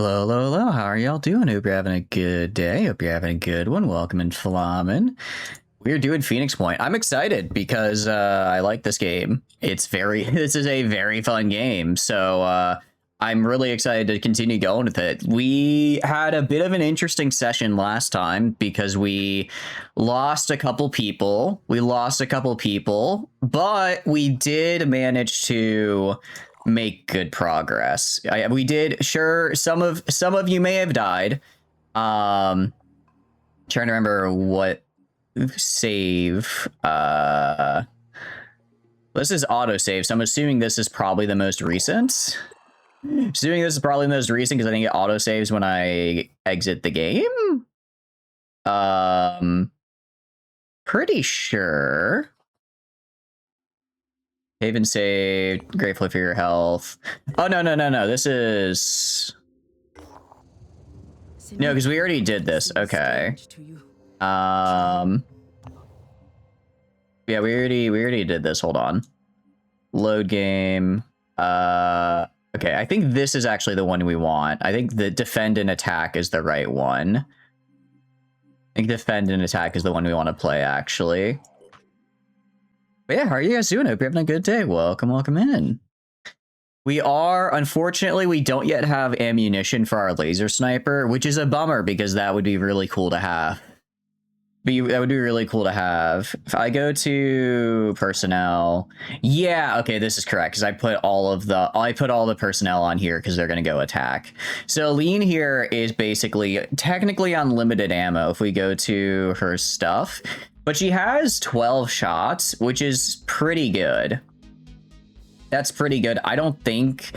Hello, hello, hello. How are y'all doing? Hope you're having a good day. Hope you're having a good one. Welcome in Flamin. We're doing Phoenix Point. I'm excited because I like this game. This is a very fun game. So I'm really excited to continue going with it. We had a bit of an interesting session last time because we lost a couple people. But we did manage to make good progress. We did. Sure, some of you may have died. Trying to remember what save. This is autosave, so I'm assuming this is probably the most recent. Because I think it autosaves when I exit the game. Pretty sure. Haven saved. Grateful for your health. Oh, no. This is... No, because we already did this. Okay. Yeah, we already did this. Hold on. Load game. Okay, I think this is actually the one we want. I think the defend and attack is the right one. I think defend and attack is the one we want to play, actually. But yeah, how are you guys doing? Hope you're having a good day. Welcome in. Unfortunately, we don't yet have ammunition for our laser sniper, which is a bummer because that would be really cool to have. That would be really cool to have. If I go to personnel, yeah, okay, this is correct because I put all the personnel on here because they're gonna go attack. So Lean here is basically technically unlimited ammo if we go to her stuff, but she has 12 shots, which is pretty good. That's pretty good. I don't think,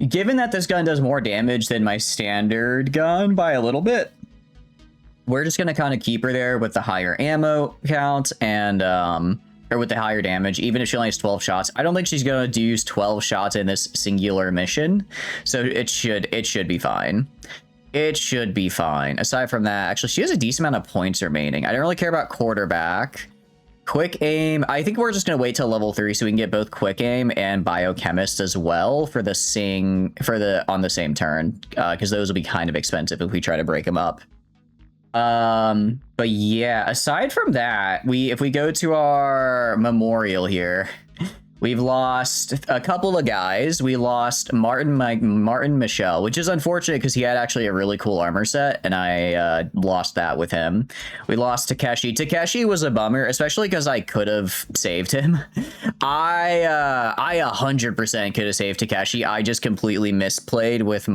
given that this gun does more damage than my standard gun by a little bit, we're just going to kind of keep her there with the higher ammo count and, or with the higher damage, even if she only has 12 shots. I don't think she's going to use 12 shots in this singular mission. So it should be fine. It should be fine. Aside from that, actually, she has a decent amount of points remaining. I don't really care about quarterback. Quick aim. I think we're just going to wait till level 3 so we can get both quick aim and biochemist as well for on the same turn. Because those will be kind of expensive if we try to break them up. But yeah, aside from that, if we go to our memorial here, we've lost a couple of guys. We lost Martin Michel, which is unfortunate because he had actually a really cool armor set, and I lost that with him. We lost Takeshi. Takeshi was a bummer, especially because I could have saved him. I 100% could have saved Takeshi. I just completely misplayed with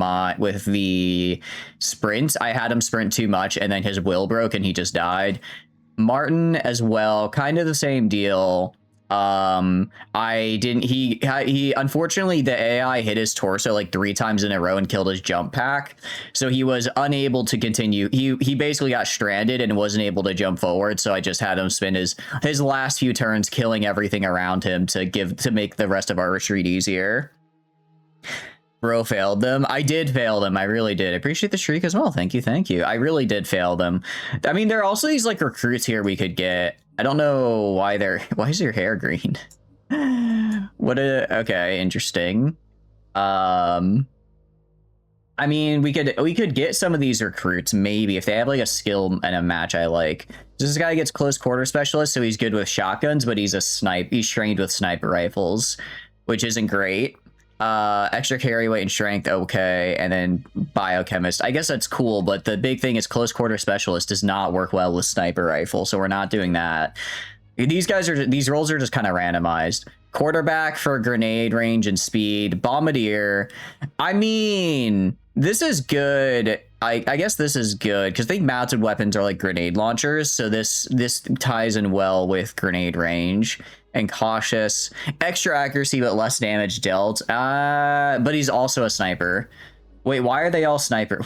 the sprint. I had him sprint too much, and then his will broke, and he just died. Martin as well, kind of the same deal. He unfortunately the AI hit his torso like 3 times in a row and killed his jump pack, so he was unable to continue. He basically got stranded and wasn't able to jump forward, so I just had him spend his last few turns killing everything around him to make the rest of our retreat easier. Bro failed them. I did fail them. I really did. I appreciate the streak as well. Thank you. I really did fail them. I mean, there are also these like recruits here we could get. I don't know why is your hair green? Okay, interesting. I mean, we could get some of these recruits maybe if they have like a skill and a match I like. This guy gets close quarter specialist, so he's good with shotguns, but he's trained with sniper rifles, which isn't great. Extra carry weight and strength, okay, and then biochemist. I guess that's cool, but the big thing is close quarter specialist does not work well with sniper rifle, so we're not doing that. These roles are just kind of randomized. Quarterback for grenade range and speed. Bombardier. I mean, this is good. I guess this is good because I think mounted weapons are like grenade launchers, so this ties in well with grenade range. And cautious, extra accuracy but less damage dealt. But he's also a sniper. Wait, why are they all sniper?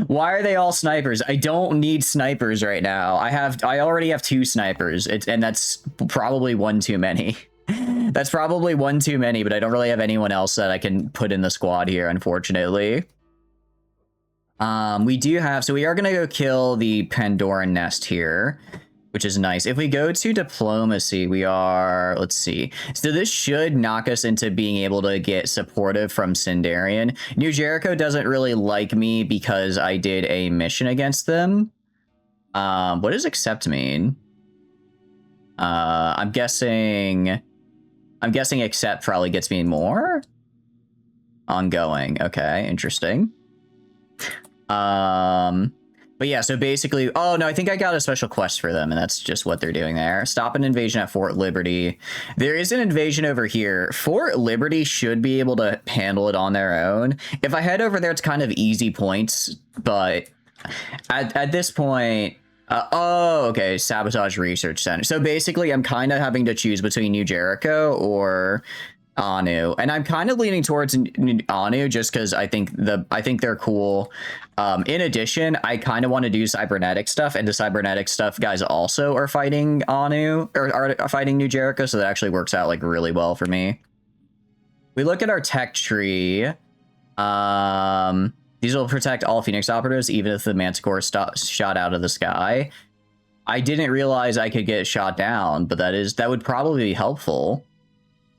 Why are they all snipers? I don't need snipers right now. I already have 2 snipers. And that's probably one too many. That's probably one too many, but I don't really have anyone else that I can put in the squad here, unfortunately. We are gonna go kill the Pandoran nest here. which is nice. If we go to diplomacy, we are, let's see. So this should knock us into being able to get supportive from Sindarian. New Jericho doesn't really like me because I did a mission against them. What does accept mean? I'm guessing accept probably gets me more. Ongoing. Okay, interesting. But yeah, so basically, oh no, I think I got a special quest for them, and that's just what they're doing there. Stop an invasion at Fort Liberty. There is an invasion over here. Fort Liberty should be able to handle it on their own. If I head over there, it's kind of easy points, but at this point, oh, okay, Sabotage Research Center. So basically, I'm kind of having to choose between New Jericho or Anu, and I'm kind of leaning towards Anu just because I think they're cool. In addition, I kind of want to do cybernetic stuff, and the cybernetic stuff guys also are fighting Anu or are fighting New Jericho, so that actually works out like really well for me. We look at our tech tree. These will protect all Phoenix operatives, even if the Manticore shot out of the sky. I didn't realize I could get shot down, but that would probably be helpful.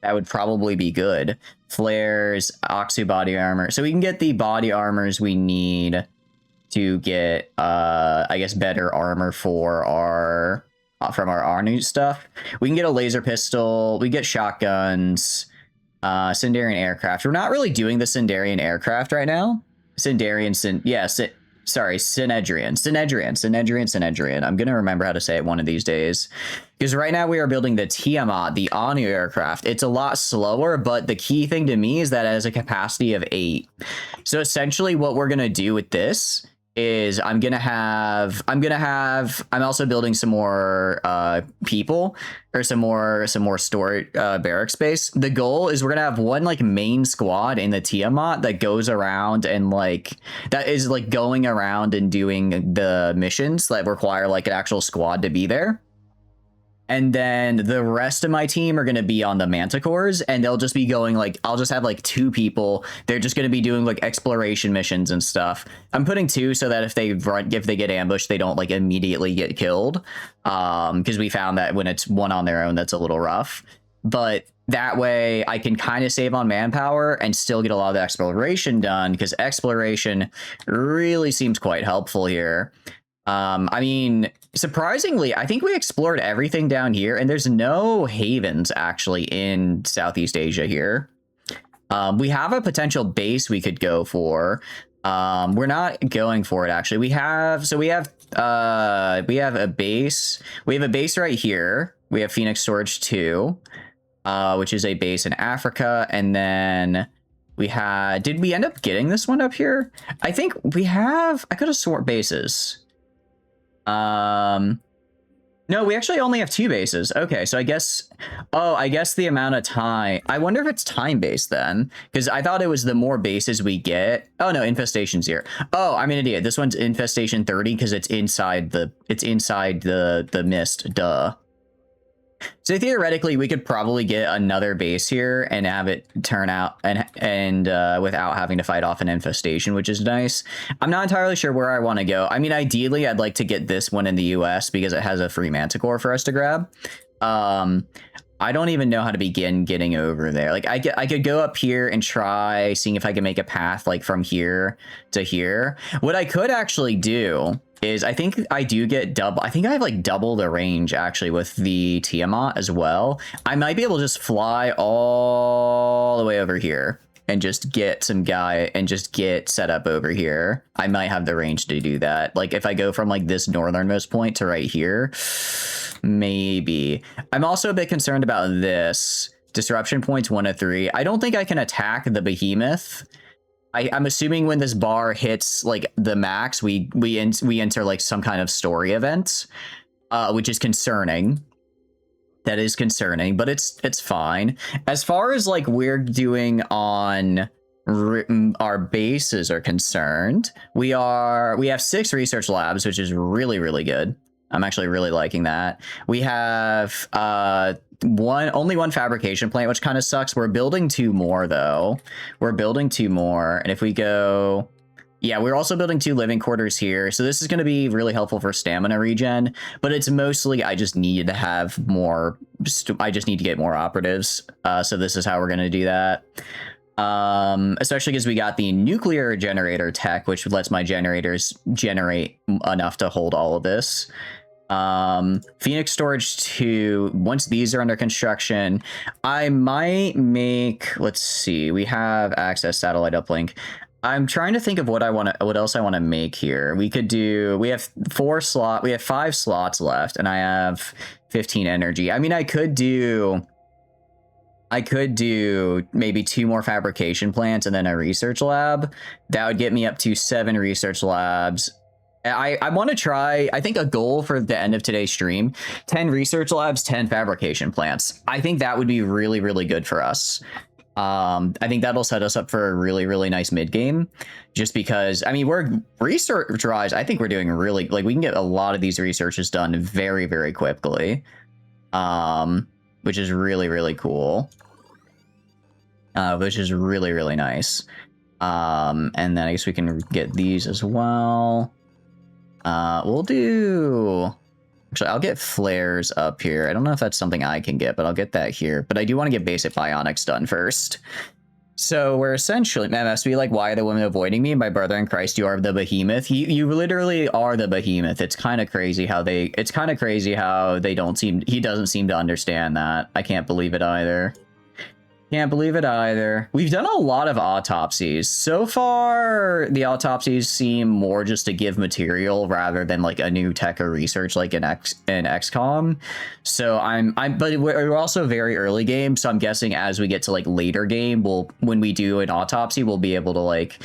That would probably be good. Flares, Oxu body armor. So we can get the body armors we need to get, I guess, better armor for our from our Arnu stuff. We can get a laser pistol. We get shotguns. Sindarian aircraft. We're not really doing the Sindarian aircraft right now. Synedrian. I'm going to remember how to say it one of these days. Because right now we are building the Tiamat, the Anu aircraft. It's a lot slower, but the key thing to me is that it has a capacity of 8. So essentially what we're going to do with this is I'm also building some more people or some more storage barrack space. The goal is we're gonna have one like main squad in the Tiamat that goes around and that is going around and doing the missions that require like an actual squad to be there. And then the rest of my team are going to be on the Manticores, and they'll just be going I'll just have 2 people. They're just going to be doing exploration missions and stuff. I'm putting 2 so that if they get ambushed, they don't immediately get killed. Because we found that when it's one on their own, that's a little rough. But that way I can kind of save on manpower and still get a lot of the exploration done, because exploration really seems quite helpful here. I mean, surprisingly, I think we explored everything down here, and there's no havens actually in Southeast Asia here. We have a potential base we could go for. We're not going for it actually. We have a base. We have a base right here. We have Phoenix Storage 2, which is a base in Africa, and then did we end up getting this one up here? I think I could have sworn bases. No, we actually only have 2 bases. Okay, so I guess the amount of time, I wonder if it's time-based then, because I thought it was the more bases we get. Oh no, infestation's here. Oh, I'm an idiot. This one's infestation 30 because it's inside the mist, duh. So theoretically, we could probably get another base here and have it turn out and without having to fight off an infestation, which is nice. I'm not entirely sure where I want to go. I mean, ideally, I'd like to get this one in the US because it has a free Manticore for us to grab. I don't even know how to begin getting over there. I could go up here and try seeing if I can make a path from here to here. What I could actually do is I think I do get double. I think I have double the range actually with the Tiamat as well. I might be able to just fly all the way over here and just get some guy and just get set up over here. I might have the range to do that. If I go from this northernmost point to right here, maybe. I'm also a bit concerned about this. Disruption points 1 of 3. I don't think I can attack the behemoth. I'm assuming when this bar hits the max, we enter some kind of story event, which is concerning. That is concerning, but it's fine. As far as we're doing on our bases are concerned, we have 6 research labs, which is really, really good. I'm actually really liking that. We have only one fabrication plant, which kind of sucks. We're building 2 more though. We're building 2 more, and if we go, Yeah, we're also building 2 living quarters here. So this is going to be really helpful for stamina regen, but it's mostly I just need to have more. I just need to get more operatives. So this is how we're going to do that. Especially because we got the nuclear generator tech, which lets my generators generate enough to hold all of this. Phoenix Storage 2, once these are under construction, I might make, let's see, we have access satellite uplink. I'm trying to think of what else I want to make here. We have 5 slots left, and I have 15 energy. I mean, I could do maybe 2 more fabrication plants and then a research lab. That would get me up to 7 research labs. I want to try, I think a goal for the end of today's stream, 10 research labs, 10 fabrication plants. I think that would be really, really good for us. I think that'll set us up for a really, really nice mid game, just because, I mean, we're research-wise, I think we're doing really, like, we can get a lot of these researches done very, very quickly, which is really, really cool, which is really, really nice. And then I guess we can get these as well. We'll do... Actually, I'll get flares up here. I don't know if that's something I can get, but I'll get that here. But I do want to get basic bionics done first. So we're essentially... Man, must be like, why are the women avoiding me? My brother in Christ, you are the behemoth. You literally are the behemoth. It's kind of crazy how they... It's kind of crazy how they don't seem... He doesn't seem to understand that. I can't believe it either. Can't believe it either. We've done a lot of autopsies. So far, the autopsies seem more just to give material rather than like a new tech or research like in XCOM. So but we're also very early game. So I'm guessing as we get to like later game, when we do an autopsy, we'll be able to like,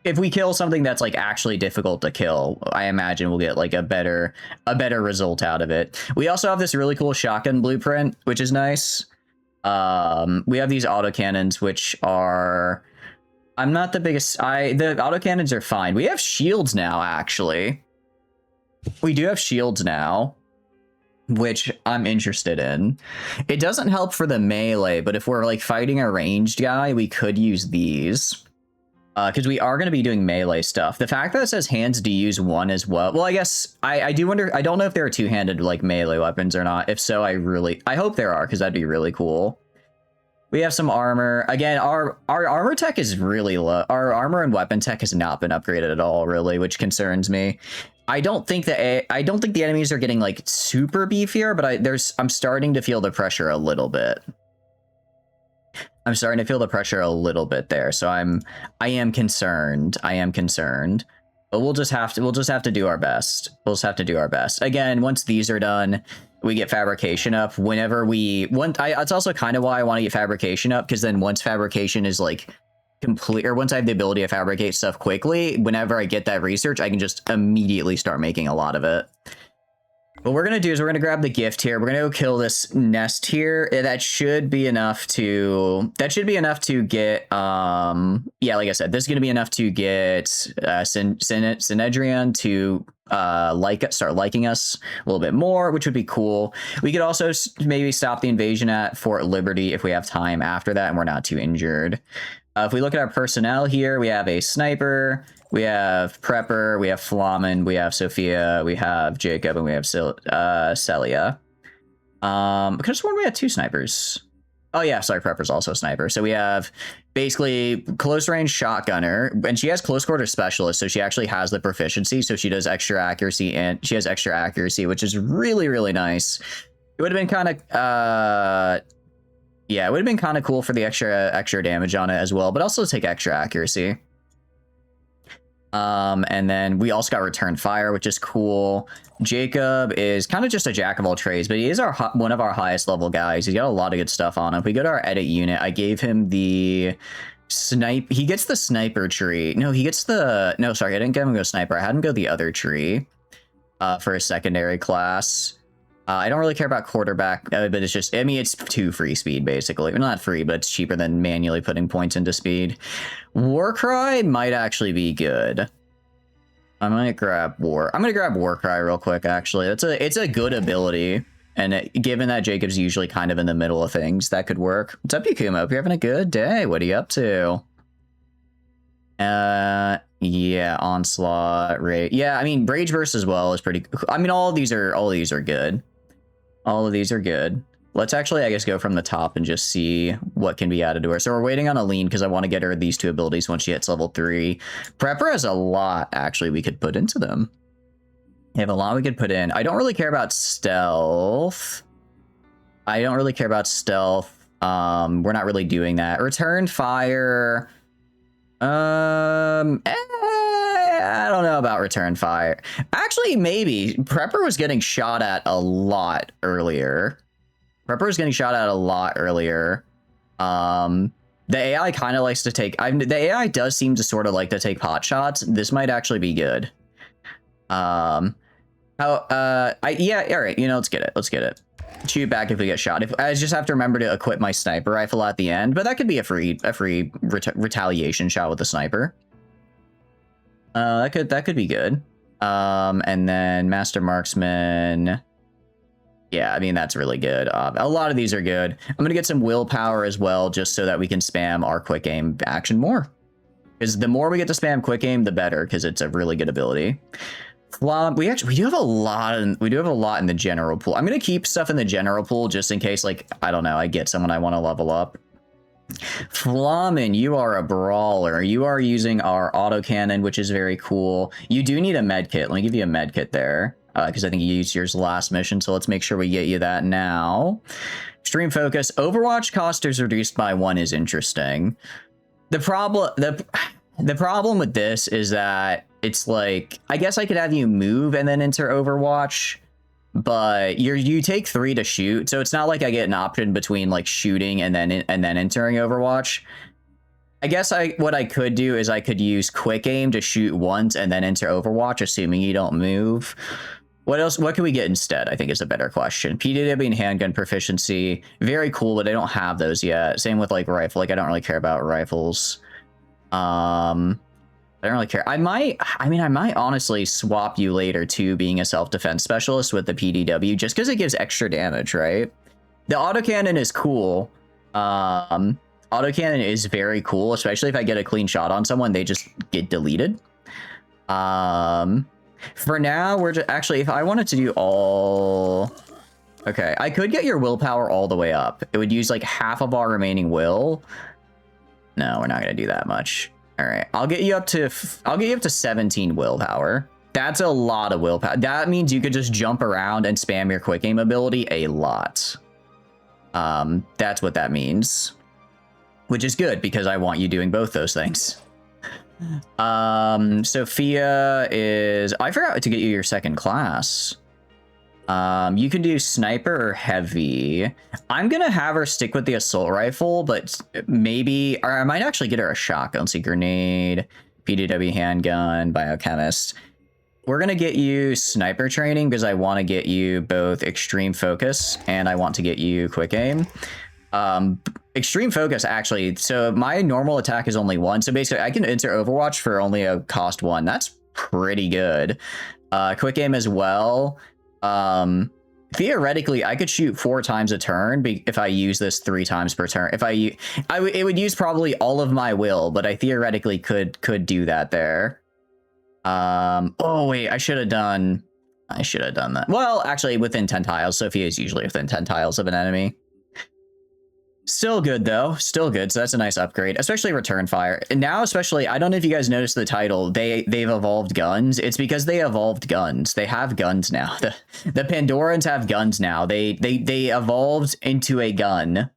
if we kill something that's like actually difficult to kill, I imagine we'll get like a better result out of it. We also have this really cool shotgun blueprint, which is nice. We have these autocannons, which are, I'm not the biggest, the autocannons are fine. We have shields now, actually. We do have shields now, which I'm interested in. It doesn't help for the melee, but if we're like fighting a ranged guy, we could use these. Because we are going to be doing melee stuff. The fact that it says hands do use 1 as well. Well, I guess I do wonder. I don't know if there are 2-handed like melee weapons or not. If so, I hope there are, because that'd be really cool. We have some armor. Again, our armor tech is really low. Our armor and weapon tech has not been upgraded at all, really, which concerns me. I don't think the enemies are getting like super beefier, but I'm starting to feel the pressure a little bit. I'm starting to feel the pressure a little bit there, so I am concerned. But we'll just have to do our best. We'll just have to do our best. Again, once these are done, we get fabrication up. It's also kind of why I want to get fabrication up, because then once fabrication is like complete, or once I have the ability to fabricate stuff quickly, whenever I get that research, I can just immediately start making a lot of it. What we're going to do is we're going to grab the gift here. We're going to go kill this nest here. That should be enough to get, yeah, like I said, this is going to be enough to get Synedrion to start liking us a little bit more, which would be cool. We could also maybe stop the invasion at Fort Liberty if we have time after that and we're not too injured. If we look at our personnel here, we have a sniper, we have Prepper, we have Flamen, we have Sophia, we have Jacob, and we have Celia. Because we had 2 snipers. Oh yeah, sorry, Prepper's also a sniper. So we have basically close range shotgunner, and she has close quarter specialist, so she actually has the proficiency, so she does extra accuracy, and she has extra accuracy, which is really, really nice. It would have been kind of yeah, it would have been kind of cool for the extra damage on it as well, but also take extra accuracy. And then we also got return fire, which is cool. Jacob is kind of just a jack of all trades, but he is one of our highest level guys. He's got a lot of good stuff on him. If we go to our edit unit, I gave him the he gets the sniper tree. No, he gets the, no, sorry, I didn't get him go sniper. I had him go the other tree, for a secondary class. I don't really care about quarterback, but it's just, I mean, it's 2 free speed, basically. Not free, but it's cheaper than manually putting points into speed. Warcry might actually be good. I might grab I'm going to grab Warcry real quick, actually. It's a good ability. And given that Jacob's usually kind of in the middle of things, that could work. What's up, Yukuma? Hope you're having a good day. What are you up to? Yeah, onslaught rate. Yeah, I mean rage burst as well is pretty. I mean all of these are good. All of these are good. Let's actually, I guess, go from the top and just see what can be added to her. So we're waiting on Aline because I want to get her these 2 abilities once she hits level 3. Prepper has a lot, actually, we could put into them. They have a lot we could put in. I don't really care about stealth. We're not really doing that. Return fire. I don't know about return fire. Actually, maybe. Prepper was getting shot at a lot earlier. The AI kind of likes to take... the AI does seem to sort of like to take pot shots. This might actually be good. Yeah, all right. You know, let's get it. Shoot back if we get shot. I just have to remember to equip my sniper rifle at the end, but that could be a free retaliation shot with the sniper. That could be good. And then Master Marksman. Yeah, I mean, that's really good. A lot of these are good. I'm going to get some willpower as well, just so that we can spam our quick aim action more. Because the more we get to spam quick aim, the better, because it's a really good ability. We do have a lot in the general pool. I'm going to keep stuff in the general pool just in case, like, I don't know, I get someone I want to level up. Flamin, you are a brawler. You are using our autocannon, which is very cool. You do need a med kit. Let me give you a med kit there. Because I think you used yours last mission, so let's make sure we get you that now. Extreme focus. Overwatch cost is reduced by 1 is interesting. The problem with this is that it's like, I guess I could have you move and then enter Overwatch, but you take 3 to shoot, so it's not like I get an option between like shooting and then entering Overwatch. I guess what I could do is I could use quick aim to shoot once and then enter Overwatch, assuming you don't move. What else? What can we get instead? I think is a better question. PDW and handgun proficiency, very cool, but I don't have those yet. Same with like rifle. Like I don't really care about rifles. I don't really care. I might honestly swap you later to being a self-defense specialist with the PDW just because it gives extra damage, right? The autocannon is cool. Autocannon is very cool, especially if I get a clean shot on someone, they just get deleted. For now, we're just actually, if I wanted to do all... Okay, I could get your willpower all the way up. It would use like half of our remaining will. No, we're not going to do that much. All right, I'll get you up to 17 willpower. That's a lot of willpower. That means you could just jump around and spam your quick aim ability a lot. That's what that means. Which is good because I want you doing both those things. Sophia is... I forgot to get you your second class. You can do sniper or heavy. I'm gonna have her stick with the assault rifle, but maybe... Or I might actually get her a shotgun. Let's see, grenade, PDW handgun, biochemist. We're gonna get you sniper training because I want to get you both extreme focus and I want to get you quick aim. Extreme focus, actually, so my normal attack is only 1, so basically I can enter Overwatch for only a cost 1. That's pretty good. Quick aim as well. Theoretically I could shoot 4 times a turn if I use this 3 times per turn. It would use probably all of my will, but I theoretically could do that there. Oh wait, I should have done that. Well, actually within 10 tiles. Sophia is usually within 10 tiles of an enemy. Still good, though. Still good. So that's a nice upgrade, especially return fire. And now, especially, I don't know if you guys noticed the title. They've evolved guns. It's because they evolved guns. They have guns now. The Pandorans have guns now. They evolved into a gun.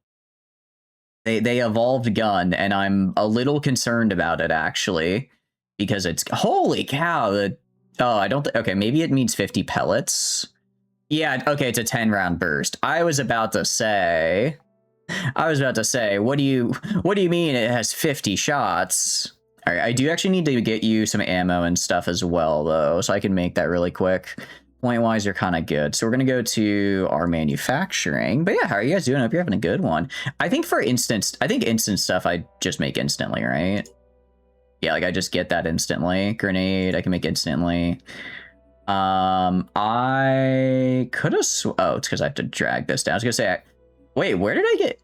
They evolved gun, and I'm a little concerned about it, actually, because it's... Holy cow! I don't... Okay, maybe it means 50 pellets. Yeah, okay, it's a 10-round burst. I was about to say, what do you mean it has 50 shots? All right, I do actually need to get you some ammo and stuff as well, though, so I can make that really quick. Point-wise, you're kind of good. So we're going to go to our manufacturing. But yeah, how are you guys doing? I hope you're having a good one. I think instant stuff I just make instantly, right? Yeah, like I just get that instantly. Grenade, I can make instantly. I could have... Oh, it's because I have to drag this down. I was going to say... Wait, where did I get...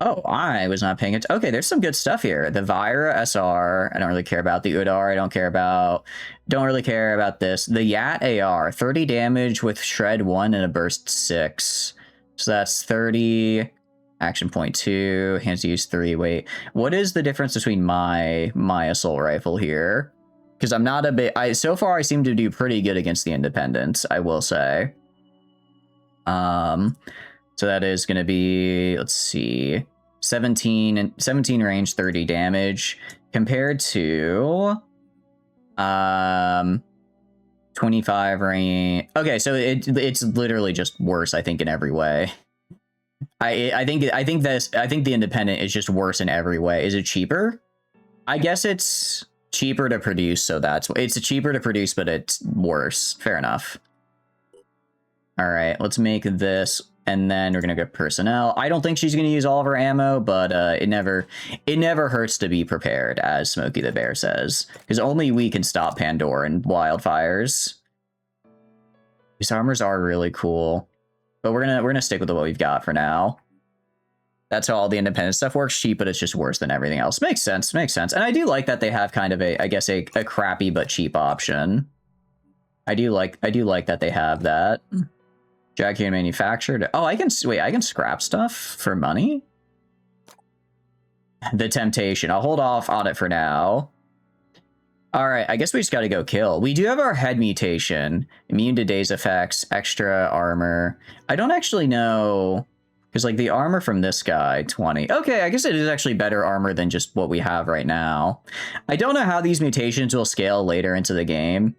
Oh, I was not paying it. Okay, there's some good stuff here. The Vira SR, I don't really care about. The Udar, I don't care about. Don't really care about this. The Yat AR, 30 damage with Shred 1 and a Burst 6. So that's 30. Action point 2. Hands to use 3. Wait, what is the difference between my assault rifle here? Because I'm not a bit. So far I seem to do pretty good against the Independents, I will say. So that is going to be, let's see, 17 range, 30 damage compared to 25 range. Okay, so it's literally just worse, I think, in every way. I think the Independent is just worse in every way. Is it cheaper? I guess it's cheaper to produce, so it's cheaper to produce, but it's worse. Fair enough. All right, let's make this, and then we're gonna go personnel. I don't think she's gonna use all of her ammo, but it never hurts to be prepared, as Smokey the Bear says, because only we can stop Pandora and wildfires. These armors are really cool, but we're gonna stick with what we've got for now. That's how all the Independent stuff works. Cheap, but it's just worse than everything else. Makes sense. Makes sense. And I do like that they have kind of a crappy but cheap option. I do like that they have that. Jackie manufactured. Oh, I can scrap stuff for money. The Temptation. I'll hold off on it for now. All right, I guess we just got to go kill. We do have our head mutation, immune to daze effects, extra armor. I don't actually know, because like the armor from this guy, 20. Okay, I guess it is actually better armor than just what we have right now. I don't know how these mutations will scale later into the game.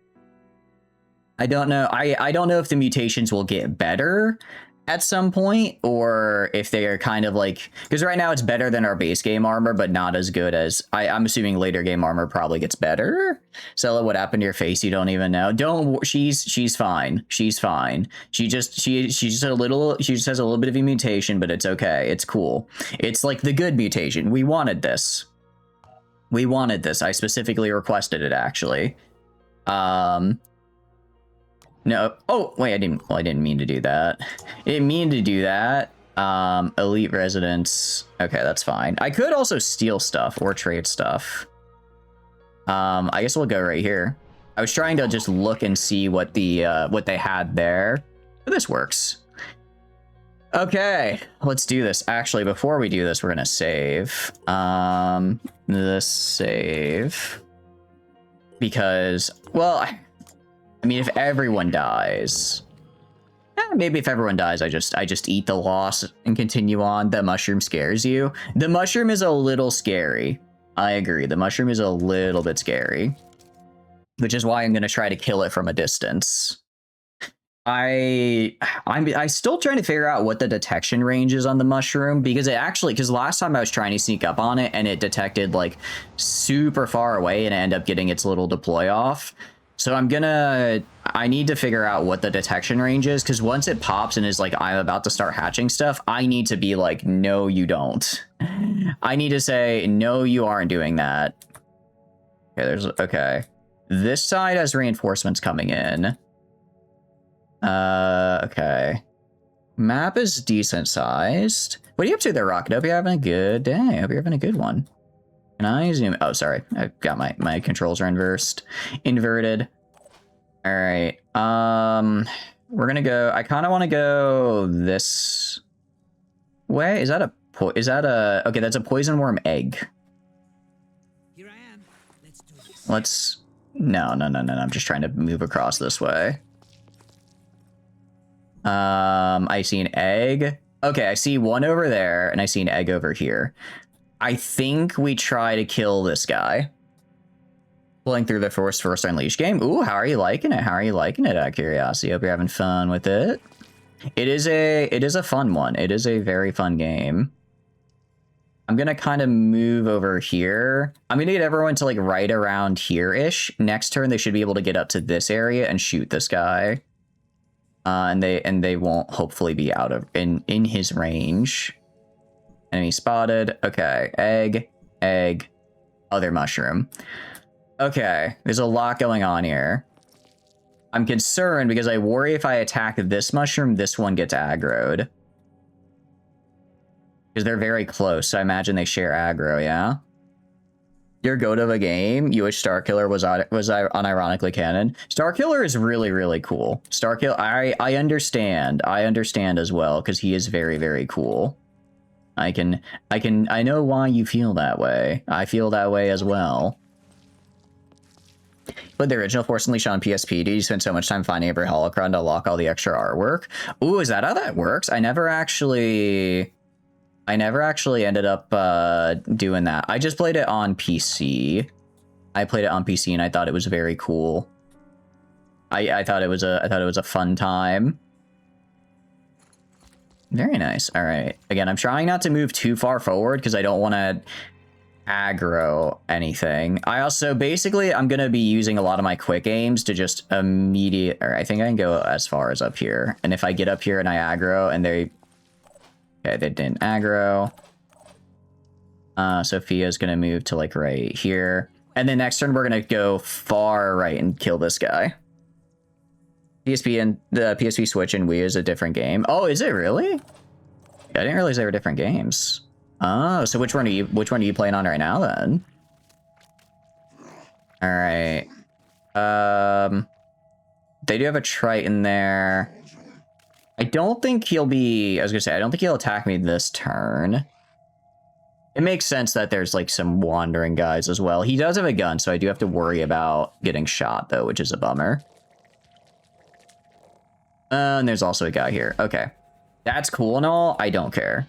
I don't know. I don't know if the mutations will get better at some point, or if they are kind of like, because right now it's better than our base game armor, but not as good as I'm assuming later game armor probably gets better. So what happened to your face? You don't even know. She's fine. She's fine. She just has a little bit of a mutation, but it's okay. It's cool. It's like the good mutation. We wanted this. I specifically requested it, actually. No. Oh, wait, I didn't mean to do that. I didn't mean to do that. Elite residence. Okay, that's fine. I could also steal stuff or trade stuff. I guess we'll go right here. I was trying to just look and see what they had there. But this works. Okay, let's do this. Actually, before we do this, we're gonna save. This save. Because, well, I mean, if everyone dies, maybe if everyone dies, I just eat the loss and continue on. The mushroom scares you. The mushroom is a little scary. I agree. The mushroom is a little bit scary, which is why I'm going to try to kill it from a distance. I'm still trying to figure out what the detection range is on the mushroom, because because last time I was trying to sneak up on it and it detected like super far away and I end up getting its little deploy off. So I need to figure out what the detection range is, because once it pops and is like, I'm about to start hatching stuff, I need to be like, no, you don't. I need to say, no, you aren't doing that. Okay, okay. This side has reinforcements coming in. Okay. Map is decent sized. What are you up to there, Rocket? Hope you're having a good day. I hope you're having a good one. Can I zoom? Oh, sorry. I got my controls are inverted. All right. We're gonna go. I kind of want to go this way. Is that a? Okay, that's a poison worm egg. Here I am. Let's do this. Let's. No. I'm just trying to move across this way. I see an egg. Okay, I see one over there, and I see an egg over here. I think we try to kill this guy. Pulling through the first Unleashed game. Ooh, how are you liking it? How are you liking it, out of curiosity? Hope you're having fun with it. It is a fun one. It is a very fun game. I'm gonna kind of move over here. I'm gonna get everyone to like right around here-ish. Next turn, they should be able to get up to this area and shoot this guy. And they won't hopefully be out of in his range. Enemy spotted. Okay. Egg. Other mushroom. Okay. There's a lot going on here. I'm concerned because I worry if I attack this mushroom, this one gets aggroed. Because they're very close, so I imagine they share aggro, yeah? Your goat of a game, you wish Starkiller was unironically canon. Starkiller is really, really cool. Starkiller, I understand. I understand as well, because he is very, very cool. I know why you feel that way. I feel that way as well. But the original Force Unleashed on PSP, did you spend so much time finding every holocron to unlock all the extra artwork? Ooh, is that how that works? I never actually ended up doing that. I just played it on PC. I played it on PC and I thought it was very cool. I thought it was a fun time. Very nice. All right. Again, I'm trying not to move too far forward because I don't want to aggro anything. I also basically I'm gonna be using a lot of my quick aims to just immediate. Or I think I can go as far as up here. And if I get up here and I aggro and they didn't aggro. Sophia's gonna move to like right here. And then next turn we're gonna go far right and kill this guy. PSP and the PSP Switch and Wii is a different game. Oh, is it really? I didn't realize they were different games. Oh, so which one are you playing on right now then? All right. They do have a Triton there. I don't think he'll be, I was gonna say, I don't think he'll attack me this turn. It makes sense that there's like some wandering guys as well. He does have a gun, so I do have to worry about getting shot though, which is a bummer. And there's also a guy here. Okay. That's cool and all. I don't care.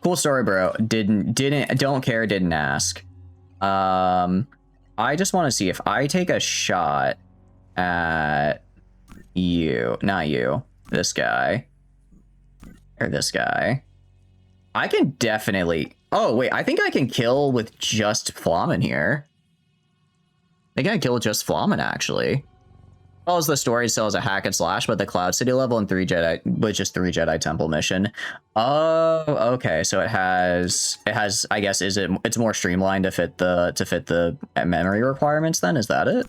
Cool story, bro. Don't care, didn't ask. I just want to see if I take a shot at you, not you, this guy, or this guy. I can definitely, oh wait, I think I can kill with just Flamen here. I think I can kill with just Flamen actually. Follows the story still as a hack and slash, but the Cloud City level and 3 Jedi, which is 3 Jedi Temple mission. Oh, okay. So it has, I guess, it's more streamlined to fit the memory requirements then? Is that it?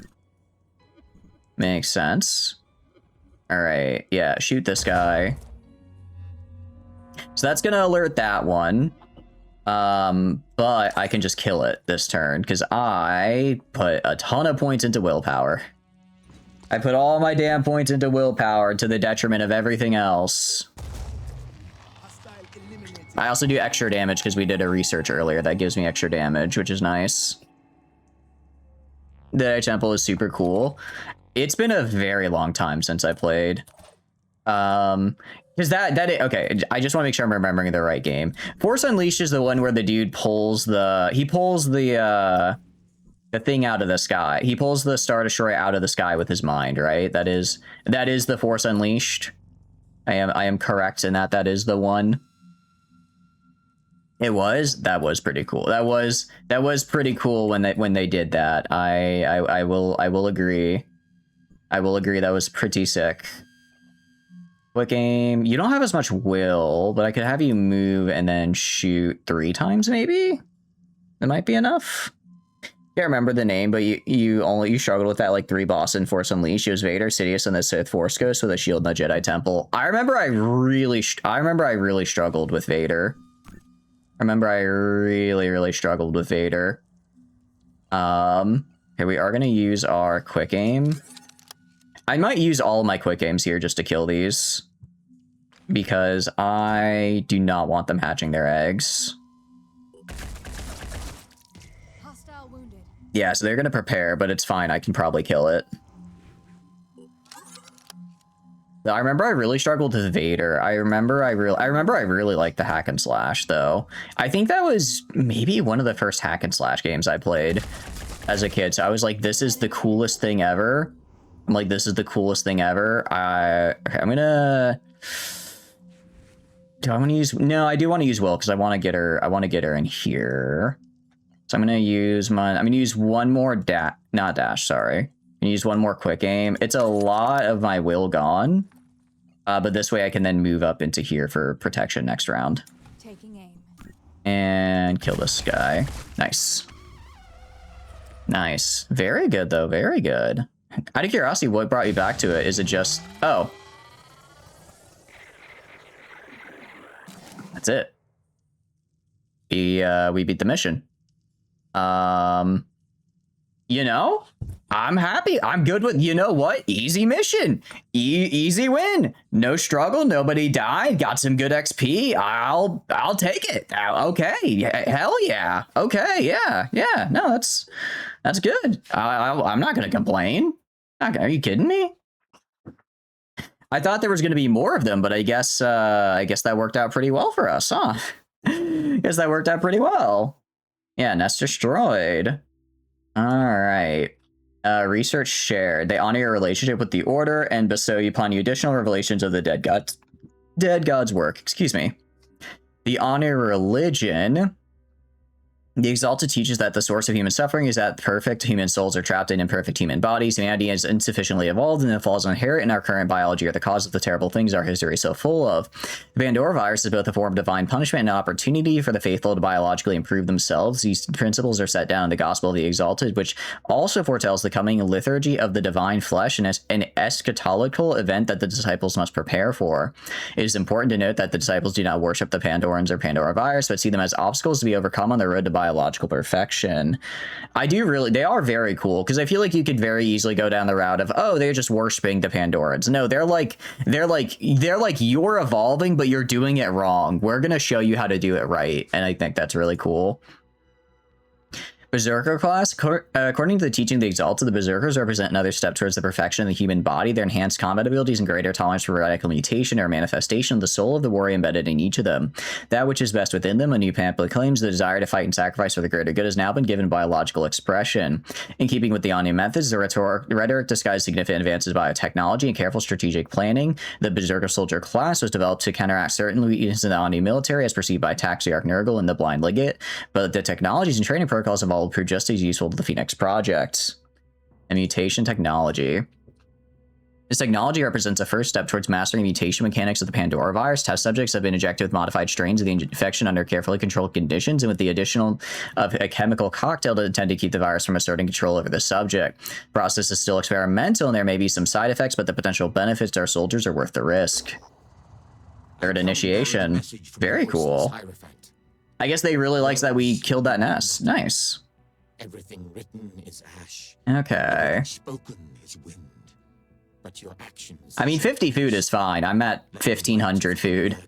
Makes sense. All right. Yeah, shoot this guy. So that's going to alert that one. But I can just kill it this turn because I put a ton of points into willpower. I put all my damn points into willpower to the detriment of everything else. I also do extra damage because we did a research earlier that gives me extra damage, which is nice. The Jedi Temple is super cool. It's been a very long time since I played. Because okay, I just want to make sure I'm remembering the right game. Force Unleashed is the one where the dude pulls the thing out of the sky. He pulls the Star Destroyer out of the sky with his mind, right? That is the Force Unleashed. I am correct in that is the one. That was pretty cool. That was pretty cool when they did that. I will agree. I will agree that was pretty sick. Quick aim. You don't have as much will, but I could have you move and then shoot 3 times maybe? That might be enough. Can't remember the name, but you struggled with that like 3 boss in Force Unleashed. It was Vader, Sidious, and the Sith Force Ghost with a shield and the Jedi Temple. I remember I really struggled with Vader. I remember I really struggled with Vader. Okay, we are gonna use our quick aim. I might use all of my quick aims here just to kill these because I do not want them hatching their eggs. Yeah, so they're gonna prepare, but it's fine. I can probably kill it. I remember I really struggled with Vader. I remember I really liked the hack and slash though. I think that was maybe one of the first hack and slash games I played as a kid. So I was like, this is the coolest thing ever. I'm like, this is the coolest thing ever. I'm gonna. Do I want to use? No, I do want to use Will because I want to get her. I want to get her in here. So I'm gonna use one more not dash. Sorry, I'm gonna use one more quick aim. It's a lot of my will gone, but this way I can then move up into here for protection next round. Taking aim. And kill this guy. Nice. Nice. Very good though. Very good. Out of curiosity, what brought you back to it? Is it just... Oh. That's it. We beat the mission. You know, I'm happy. I'm good with, you know what? Easy mission. Easy win. No struggle. Nobody died. Got some good XP. I'll take it. Okay. Hell yeah. Okay. Yeah. No, that's good. I'm not going to complain. Are you kidding me? I thought there was going to be more of them, but I guess that worked out pretty well for us, huh? Guess that worked out pretty well. Yeah, nest destroyed. All right. Research shared. They honor your relationship with the Order and bestow upon you additional revelations of the dead god's work. Excuse me. The honor religion. The Exalted teaches that the source of human suffering is that perfect human souls are trapped in imperfect human bodies. Humanity is insufficiently evolved, and the flaws inherent in our current biology are the cause of the terrible things our history is so full of. The Pandora virus is both a form of divine punishment and an opportunity for the faithful to biologically improve themselves. These principles are set down in the Gospel of the Exalted, which also foretells the coming liturgy of the divine flesh and an eschatological event that the disciples must prepare for. It is important to note that the disciples do not worship the Pandorans or Pandora virus, but see them as obstacles to be overcome on the road to biological perfection. They are very cool, because I feel like you could very easily go down the route of, oh, they're just worshiping the Pandorans. No, they're like you're evolving, but you're doing it wrong. We're gonna show you how to do it right, and I think that's really cool. Berserker class. According to the teaching of the Exalted, the Berserkers represent another step towards the perfection of the human body. Their enhanced combat abilities and greater tolerance for radical mutation are a manifestation of the soul of the warrior embedded in each of them. That which is best within them, a new pamphlet claims, the desire to fight and sacrifice for the greater good has now been given biological expression. In keeping with the Onion methods, the rhetoric disguised significant advances in biotechnology and careful strategic planning. The Berserker soldier class was developed to counteract certain weaknesses in the Onion military as perceived by Taxiarch Nurgle and the Blind Legate, but the technologies and training protocols involved proved just as useful to the Phoenix Project. And mutation technology. This technology represents a first step towards mastering the mutation mechanics of the Pandora virus. Test subjects have been injected with modified strains of the infection under carefully controlled conditions, and with the addition of a chemical cocktail to intend to keep the virus from asserting control over the subject. The process is still experimental, and there may be some side effects, but the potential benefits to our soldiers are worth the risk. Third initiation. Very cool. I guess they really liked that we killed that nest. Nice. Everything written is ash. Okay. Spoken is wind. But your actions. I mean, 50 food is fine. I'm at 1500 food.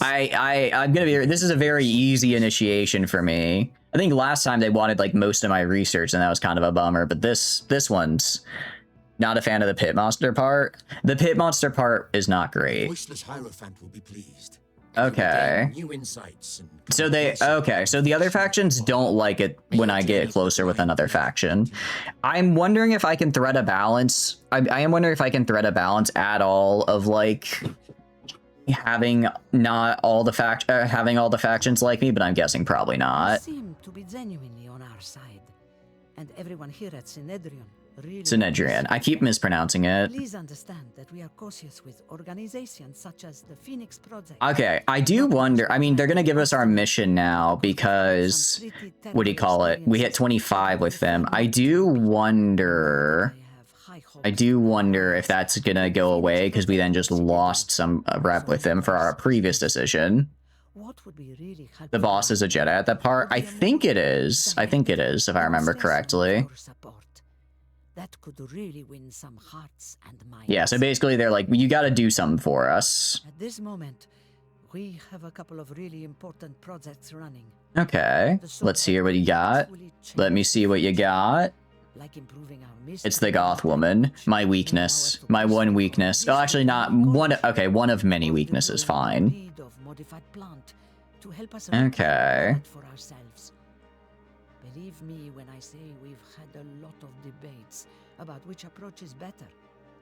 I'm gonna be. This is a very easy initiation for me. I think last time they wanted like most of my research, and that was kind of a bummer. But this one's not a fan of the pit monster part. The pit monster part is not great. Voiceless Hierophant will be pleased. Okay. New insights and So the other factions don't like it when I get closer with another faction. I'm wondering if I can thread a balance. I am wondering if I can thread a balance at all of like having not all the having all the factions like me, but I'm guessing probably not. Seem to be genuinely on our side, and everyone here at Synedrion really. Synedrion. I keep mispronouncing it. Please understand that we are cautious with organizations such as the Phoenix Project. Okay, I do wonder. I mean, they're gonna give us our mission now because what do you call it? We hit 25 with them. I do wonder if that's gonna go away because we then just lost some rep with them for our previous decision. What would be really The boss is a Jedi at that part. I think it is. If I remember correctly. That could really win some hearts and minds. Yeah, so basically they're like, you gotta do something for us. At this moment, we have a couple of really important projects running. Okay, let's hear what you got. Let me see what you got. Like improving our It's the goth woman. My weakness. My one weakness. Oh, actually not one. Okay, one of many weaknesses, fine. Okay. For ourselves. Believe me when I say we've had a lot of debates about which approach is better.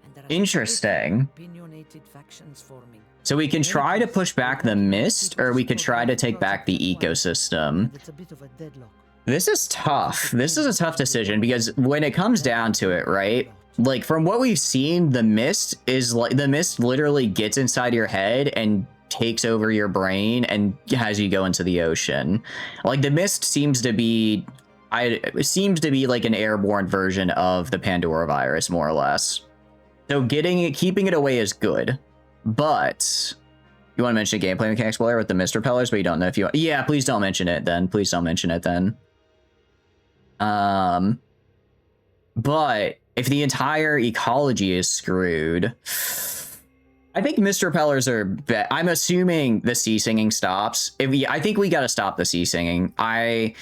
And there are Interesting. opinionated factions forming. So we can try to push back the mist, or we could try to take back the ecosystem. And it's a bit of a deadlock. This is tough. This is a tough decision because when it comes down to it, right? Like from what we've seen, the mist literally gets inside your head and takes over your brain and has you go into the ocean. Like the mist seems to be like an airborne version of the Pandora virus, more or less. So keeping it away is good, but You want to mention a gameplay mechanic spoiler with the mist repellers, but you don't know if you want. Yeah, please don't mention it then. Please don't mention it then. But if the entire ecology is screwed, I think mist repellers are. I'm assuming the sea singing stops. I think we got to stop the sea singing. If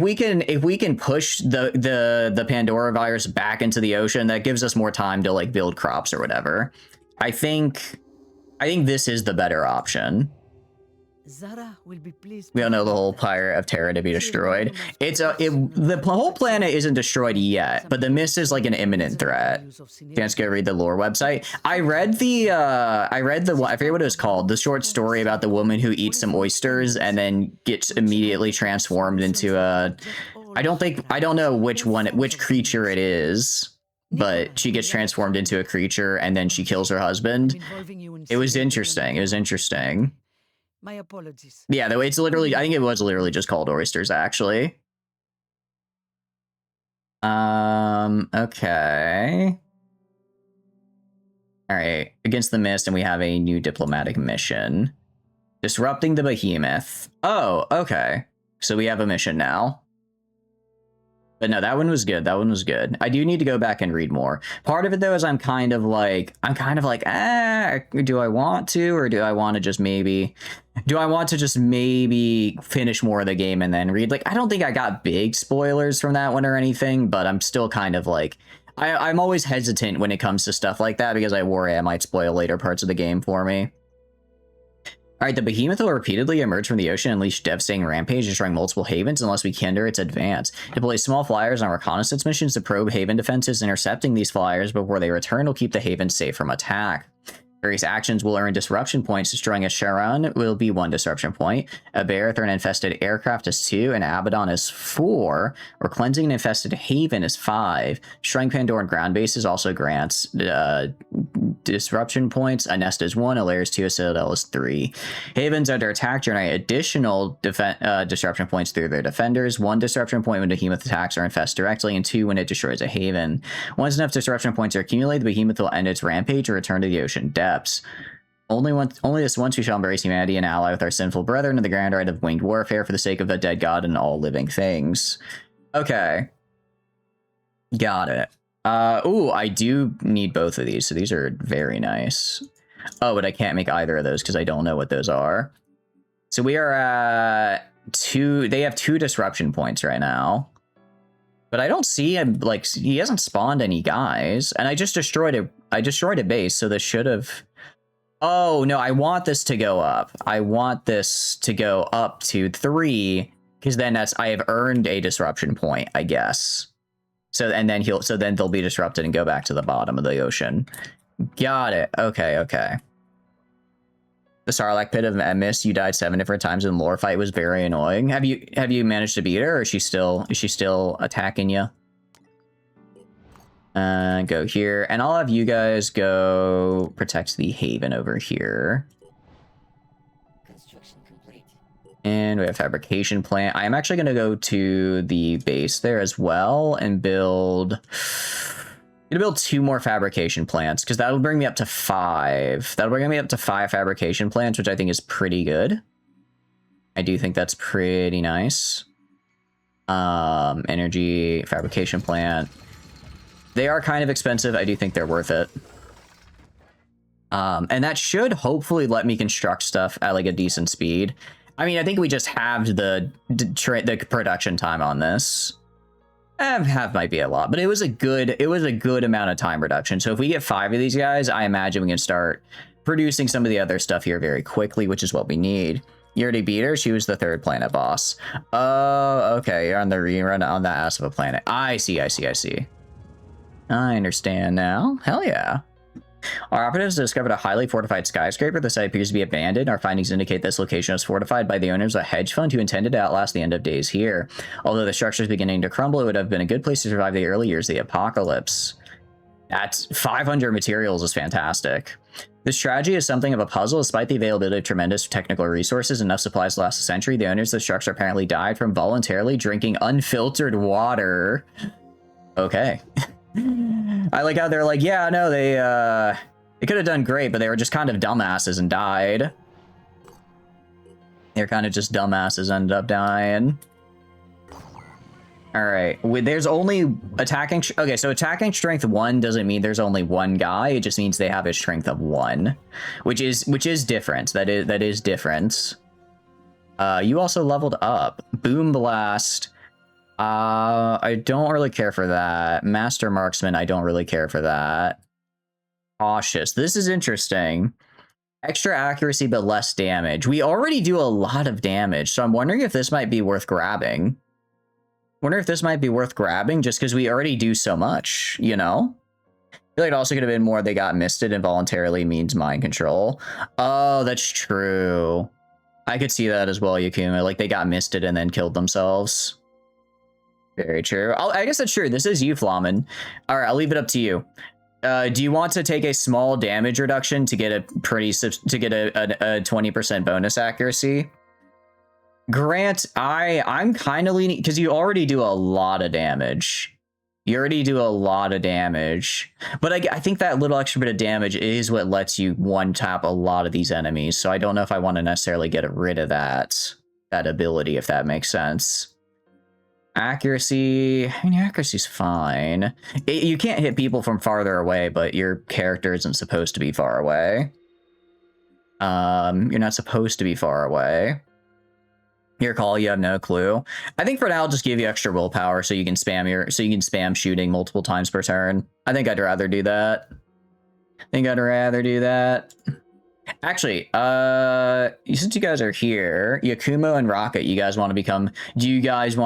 we can push the Pandora virus back into the ocean, that gives us more time to like build crops or whatever. I think this is the better option. Zara will be pleased. We don't know the whole Pirate of Terra to be destroyed. The whole planet isn't destroyed yet, but the mist is like an imminent threat. Chance go read the lore website. I read the I forget what it was called, the short story about the woman who eats some oysters and then gets immediately transformed into a I don't know which creature it is, but she gets transformed into a creature and then she kills her husband. It was interesting. It was interesting. My apologies. Yeah, though it's literally, I think it was literally just called oysters, actually. Okay. All right, against the mist, and we have a new diplomatic mission. Disrupting the behemoth. Oh, okay. So we have a mission now. But no, that one was good. That one was good. I do need to go back and read more. Part of it though is I'm kind of like, do I want to, or do I want to just maybe finish more of the game and then read? Like, I don't think I got big spoilers from that one or anything, but I'm still kind of like, I'm always hesitant when it comes to stuff like that because I worry I might spoil later parts of the game for me. All right, the behemoth will repeatedly emerge from the ocean and unleash devastating rampage, destroying multiple havens unless we hinder its advance. Deploy small flyers on reconnaissance missions to probe haven defenses. Intercepting these flyers before they return will keep the haven safe from attack. Various actions will earn disruption points. Destroying a Charon will be 1 disruption point. A Bareth or an infested aircraft is 2, and Abaddon is 4, or cleansing an infested haven is 5. Destroying Pandoran ground bases also grants disruption points. A nest is 1, a lair is 2, a citadel is 3. Havens under attack generate additional disruption points through their defenders. 1 disruption point when behemoth attacks or infests directly, and 2 when it destroys a haven. Once enough disruption points are accumulated, the behemoth will end its rampage or return to the ocean depths. Only this once we shall embrace humanity and ally with our sinful brethren in the grand rite of winged warfare for the sake of the dead god and all living things. Okay. Got it. Ooh, I do need both of these, so these are very nice. Oh, but I can't make either of those because I don't know what those are. So we are at 2, they have 2 disruption points right now. But I don't see him, like, he hasn't spawned any guys. And I just destroyed a base, so this should have... Oh, no, I want this to go up. I want this to go up to 3, because then I have earned a disruption point, I guess. So then they'll be disrupted and go back to the bottom of the ocean. Got it. Okay. The Sarlacc pit of Mist, you died 7 different times in the lore fight, was very annoying. Have you managed to beat her, or is she still attacking you? Go here, and I'll have you guys go protect the haven over here. Construction complete. And we have fabrication plant. I am actually going to go to the base there as well and build 2 more fabrication plants, because that'll bring me up to 5. That'll bring me up to 5 fabrication plants, which I think is pretty good. I do think that's pretty nice. Energy, fabrication plant. They are kind of expensive. I do think they're worth it. And that should hopefully let me construct stuff at like a decent speed. I mean, I think we just halved the production time on this. Half might be a lot, but it was a good amount of time reduction. So if we get 5 of these guys, I imagine we can start producing some of the other stuff here very quickly, which is what we need. You already beat her? She was the 3rd planet boss. Oh, okay. You're on the rerun on that ass of a planet. I see. I understand now. Hell yeah. Our operatives discovered a highly fortified skyscraper. The site appears to be abandoned. Our findings indicate this location was fortified by the owners of a hedge fund who intended to outlast the end of days here. Although the structure is beginning to crumble, it would have been a good place to survive the early years of the apocalypse. That's 500 materials is fantastic. This strategy is something of a puzzle. Despite the availability of tremendous technical resources, enough supplies to last a century, the owners of the structure apparently died from voluntarily drinking unfiltered water. Okay. I like how they're like, yeah, no, They could have done great, but they were just kind of dumbasses and died. They're kind of just dumbasses, ended up dying. All right, there's only attacking. Okay, so attacking strength 1 doesn't mean there's only one guy. It just means they have a strength of 1, which is different. That is different. You also leveled up. Boom Blast. I don't really care for that. Master Marksman, I don't really care for that. Cautious. This is interesting. Extra accuracy, but less damage. We already do a lot of damage, so I'm wondering if this might be worth grabbing. Wonder if this might be worth grabbing just because we already do so much, you know? I feel like it also could have been more they got misted involuntarily means mind control. Oh, that's true. I could see that as well, Yakuma. Like they got misted and then killed themselves. Very true. I guess that's true. This is you, Flamen. All right, I'll leave it up to you. Do you want to take a small damage reduction to get a 20% bonus accuracy? Grant, I'm kind of leaning because you already do a lot of damage. You already do a lot of damage, but I think that little extra bit of damage is what lets you one tap a lot of these enemies. So I don't know if I want to necessarily get rid of that ability, if that makes sense. Accuracy, I mean, accuracy's fine. You can't hit people from farther away, but your character isn't supposed to be far away. You're not supposed to be far away. Your call, you have no clue. I think for now I'll just give you extra willpower so you can spam shooting multiple times per turn. I think I'd rather do that. Actually, since you guys are here, Yakumo and Rocket, do you guys want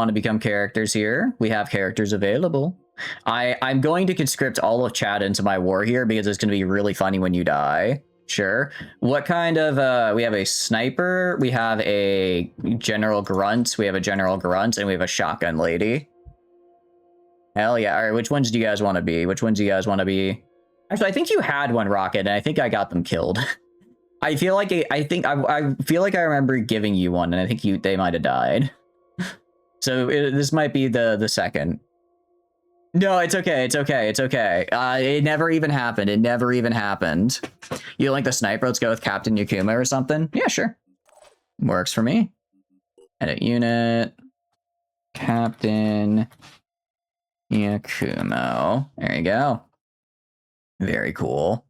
to become characters here? We have characters available. I'm going to conscript all of chat into my war here because it's going to be really funny when you die. Sure. What kind of, we have a sniper, we have a general grunt, and we have a shotgun lady. Hell yeah. All right, which ones do you guys want to be? Actually, I think you had one, Rocket, and I think I got them killed. I feel like I remember giving you one, and I think they might have died. So this might be the second. No, it's okay. It never even happened. You like the sniper? Let's go with Captain Yakuma or something. Yeah, sure. Works for me. Edit unit. Captain Yakumo. There you go. Very cool.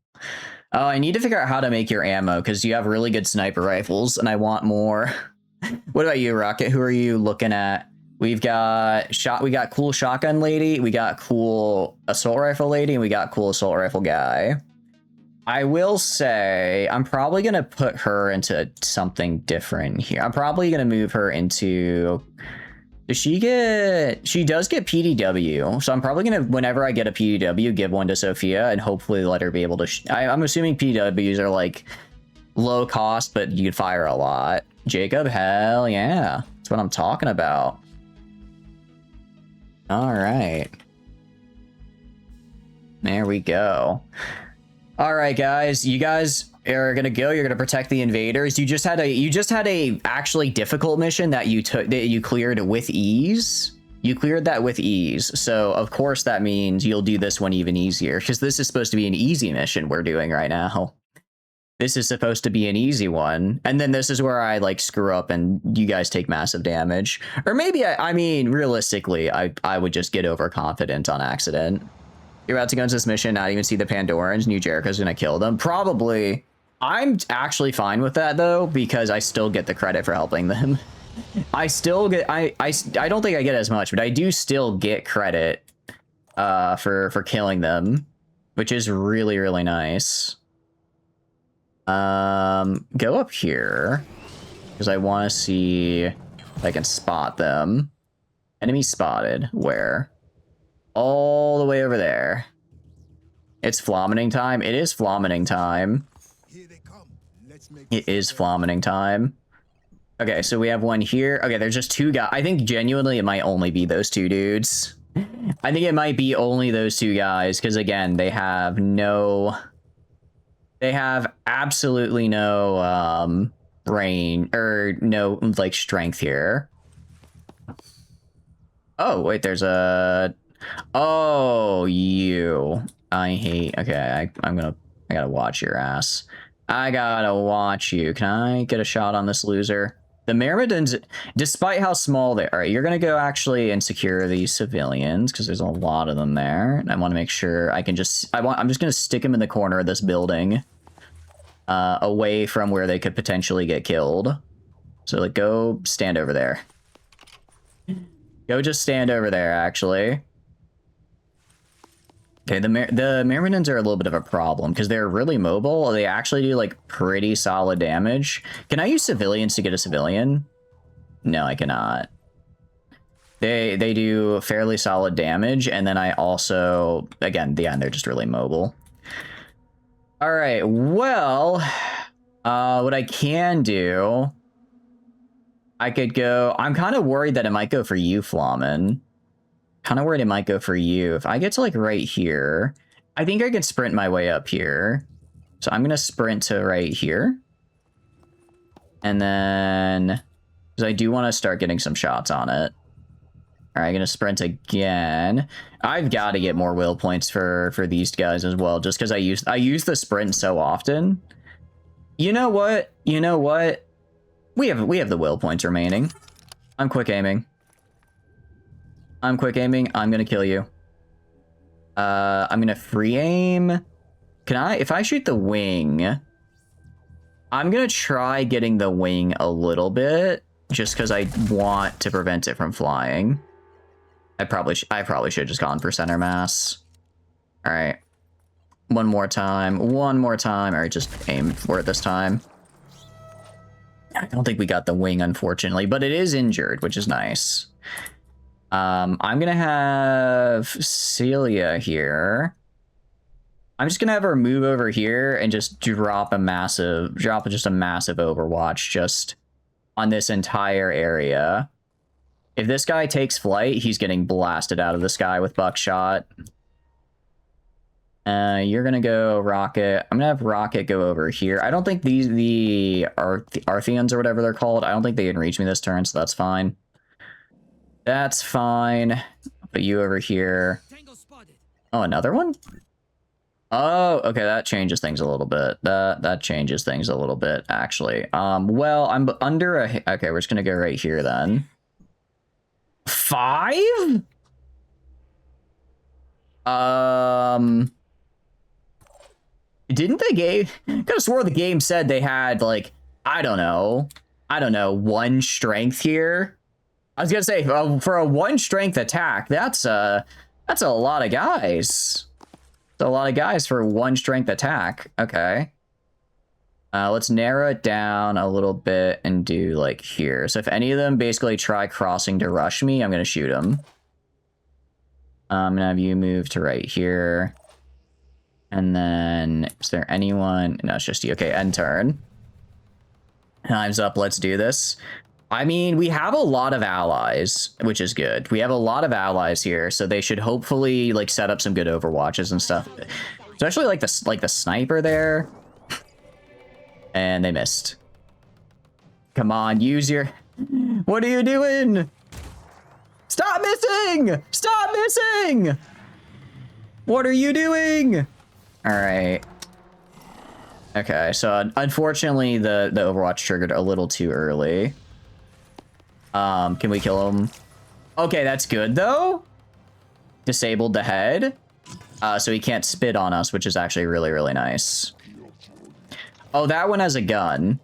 Oh, I need to figure out how to make your ammo because you have really good sniper rifles and I want more. What about you, Rocket? Who are you looking at? We got cool shotgun lady, we got cool assault rifle lady, and we got cool assault rifle guy. I will say I'm probably gonna put her into something different here. I'm probably gonna move her into. She does get PDW, so I'm probably gonna, whenever I get a PDW, give one to Sophia and hopefully let her be able to. I'm assuming PDWs are like low cost, but you can fire a lot. Jacob, hell yeah, that's what I'm talking about. All right. There we go. All right, guys. You guys are gonna go. You're gonna protect the invaders. You just had a actually difficult mission that you cleared with ease. You cleared that with ease. So of course that means you'll do this one even easier because this is supposed to be an easy mission we're doing right now. This is supposed to be an easy one. And then this is where I like screw up and you guys take massive damage. Or maybe, I mean, realistically, I would just get overconfident on accident. You're about to go into this mission, not even see the Pandorans, New Jericho's gonna kill them. Probably. I'm actually fine with that though, because I still get the credit for helping them. I still get, I don't think I get as much, but I do still get credit for killing them, which is really, really nice. Go up here because I want to see if I can spot them. Enemy spotted. Where? All the way over there. It's Flamening time. It is Flamening time. It is Flamening time. Okay, so we have one here. Okay, there's just two guys. I think genuinely it might only be those two dudes. I think it might be only those two guys because again, they have absolutely no brain or no like strength here. Oh wait, there's a. Oh, you. I hate. Okay, I'm gonna I gotta watch your ass. I gotta watch you. Can I get a shot on this loser? The Myrmidons, despite how small they are, you're gonna go actually and secure these civilians because there's a lot of them there. And I want to make sure I can just, I'm just gonna stick them in the corner of this building, away from where they could potentially get killed. So like, go stand over there. Go just stand over there, actually. Okay, the Myrmidons are a little bit of a problem because they're really mobile. They actually do like pretty solid damage. Can I use civilians to get a civilian? No, I cannot. They do fairly solid damage, and then I also, again, they're just really mobile. All right, well, what I can do, I could go, I'm kind of worried that it might go for you, Flamen. Kind of worried it might go for you. If I get to like right here, I think I can sprint my way up here. So I'm going to sprint to right here. And then, because I do want to start getting some shots on it. All right, I'm going to sprint again. I've got to get more will points for these guys as well, just because I use the sprint so often. You know what? You know what? We have the will points remaining. I'm quick aiming. I'm quick aiming. I'm gonna kill you. I'm gonna free aim. Can I, if I shoot the wing, I'm gonna try getting the wing a little bit just because I want to prevent it from flying. I probably should have just gone for center mass. All right. One more time. One more time. All right, just aim for it this time. I don't think we got the wing, unfortunately, but it is injured, which is nice. I'm gonna have Celia here. I'm just gonna have her move over here and just drop just a massive Overwatch just on this entire area. If this guy takes flight, he's getting blasted out of the sky with buckshot. You're gonna go Rocket. I'm gonna have Rocket go over here. I don't think the Artheons or whatever they're called, I don't think they can reach me this turn, so that's fine. That's fine. I'll put you over here. Oh, another one? Oh, okay, that changes things a little bit. That changes things a little bit, actually. Well, I'm under a... Okay, we're just gonna go right here, then. 5? Didn't the game... I could have swore the game said they had, like, I don't know, 1 strength here. I was gonna say, for a 1 strength attack, that's a lot of guys. That's a lot of guys for 1 strength attack. Okay. Let's narrow it down a little bit and do like here. So if any of them basically try crossing to rush me, I'm gonna shoot them. I'm gonna have you move to right here. And then, is there anyone? No, it's just you. Okay, end turn. Time's up. Let's do this. I mean, we have a lot of allies, which is good. We have a lot of allies here, so they should hopefully like set up some good Overwatches and stuff. Especially like the sniper there. And they missed. Come on, use your... What are you doing? Stop missing! Stop missing! What are you doing? All right. Okay, so unfortunately the Overwatch triggered a little too early. Can we kill him? Okay, that's good though. Disabled the head. So he can't spit on us, which is actually really, really nice. Oh, that one has a gun.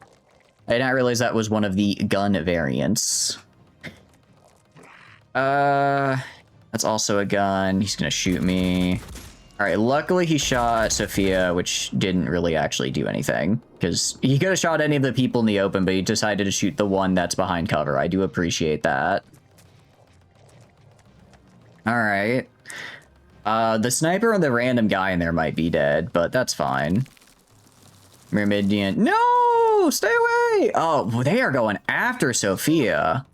I did not realize that was one of the gun variants. That's also a gun. He's gonna shoot me. All right, luckily he shot Sophia, which didn't really actually do anything. Because he could have shot any of the people in the open, but he decided to shoot the one that's behind cover. I do appreciate that. All right. The sniper and the random guy in there might be dead, but that's fine. Myrmidian. No! Stay away! Oh, they are going after Sophia.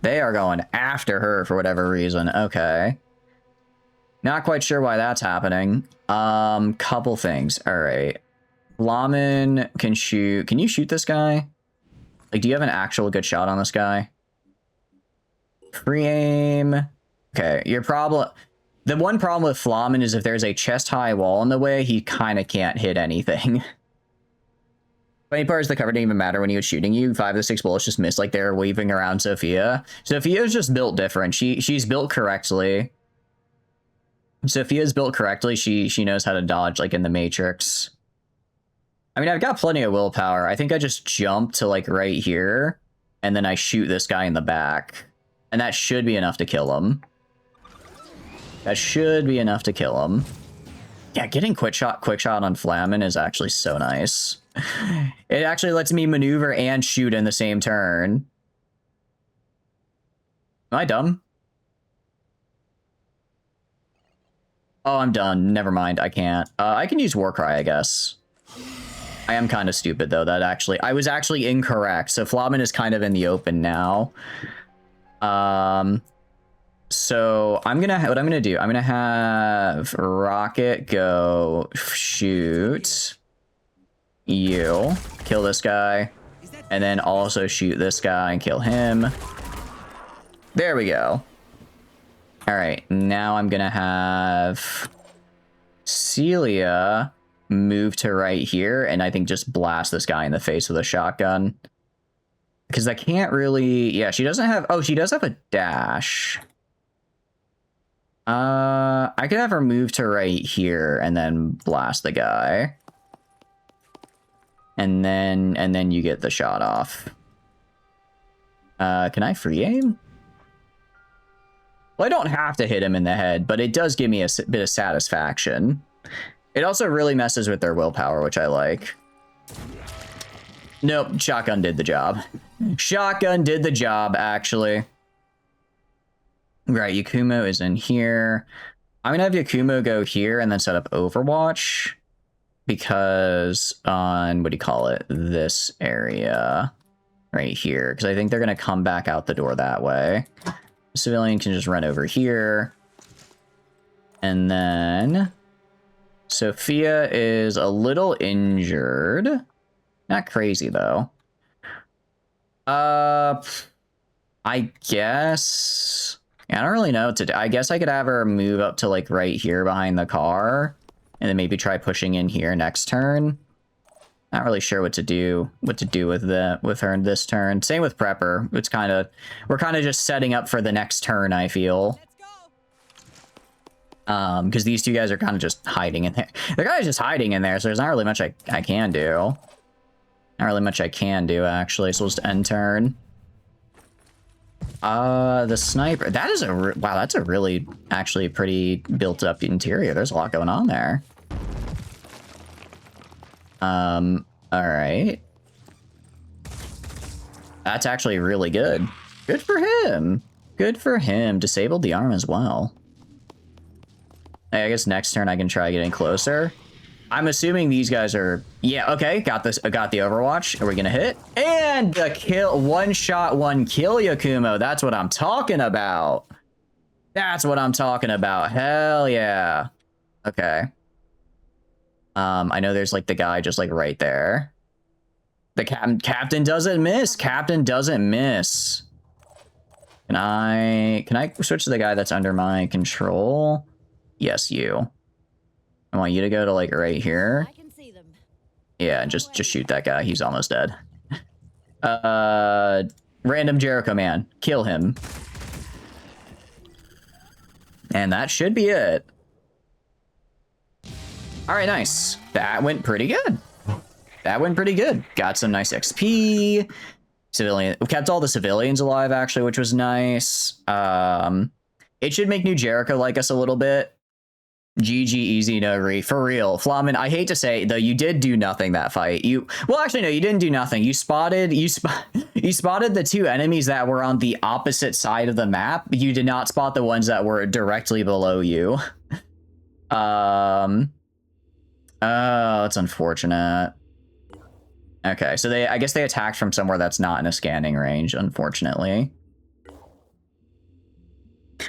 They are going after her for whatever reason. Okay. Not quite sure why that's happening. Couple things. All right. Flamen can shoot. Can you shoot this guy? Like, do you have an actual good shot on this guy? Pre-aim. Okay, your problem... The one problem with Flamen is if there's a chest-high wall in the way, he kind of can't hit anything. Funny part is the cover didn't even matter when he was shooting you. 5 of the 6 bullets just missed like they're weaving around Sophia. Sophia's just built different. She's built correctly. Sophia's built correctly. She knows how to dodge like in the Matrix. I mean, I've got plenty of willpower. I think I just jump to like right here, and then I shoot this guy in the back. And that should be enough to kill him. That should be enough to kill him. Yeah, getting quick shot on Flamen is actually so nice. It actually lets me maneuver and shoot in the same turn. Am I dumb? Oh, I'm done. Never mind. I can't. I can use Warcry, I guess. I am kind of stupid, though. I was actually incorrect. So Flamen is kind of in the open now. So what I'm gonna do, I'm gonna have Rocket go shoot you, kill this guy, and then also shoot this guy and kill him. There we go. All right, now I'm gonna have Celia move to right here, and I think just blast this guy in the face with a shotgun. Because I can't really, yeah, she doesn't have, oh, she does have a dash. I could have her move to right here and then blast the guy. And then you get the shot off. Can I free aim? Well, I don't have to hit him in the head, but it does give me a bit of satisfaction. It also really messes with their willpower, which I like. Nope, shotgun did the job. Shotgun did the job, actually. Right, Yakumo is in here. I'm gonna have Yakumo go here and then set up Overwatch. Because on, what do you call it? This area. Right here. Because I think they're gonna come back out the door that way. Civilian can just run over here. And then Sophia is a little injured. Not crazy, though. I guess... I don't really know what to do. I guess I could have her move up to, like, right here behind the car. And then maybe try pushing in here next turn. Not really sure what to do with her in this turn. Same with Prepper. It's kind of... We're kind of just setting up for the next turn, I feel. Because these two guys are kind of just hiding in there. The guy's just hiding in there, so there's not really much I can do. Not really much I can do, actually, so we'll just end turn. The sniper, that is wow, that's a really, actually pretty built up interior. There's a lot going on there. All right. That's actually really good. Good for him. Good for him. Disabled the arm as well. I guess next turn I can try getting closer. I'm assuming these guys are... Yeah, okay, got this. Got the Overwatch. Are we gonna hit? And the kill. One shot, one kill, Yakumo. That's what I'm talking about. That's what I'm talking about. Hell yeah. Okay. I know there's like the guy just like right there. The captain doesn't miss. Captain doesn't miss. Can I switch to the guy that's under my control? Yes, you. I want you to go to like right here. I can see them. Yeah, just shoot that guy. He's almost dead. Random Jericho man. Kill him. And that should be it. All right, nice. That went pretty good. That went pretty good. Got some nice XP. Civilian. We kept all the civilians alive, actually, which was nice. It should make New Jericho like us a little bit. GG, easy, no re. For real. Flamen, I hate to say, though, you did do nothing that fight. Well, actually, no, you didn't do nothing. You spotted the two enemies that were on the opposite side of the map. You did not spot the ones that were directly below you. Oh, it's unfortunate. Okay, so I guess they attacked from somewhere that's not in a scanning range, unfortunately.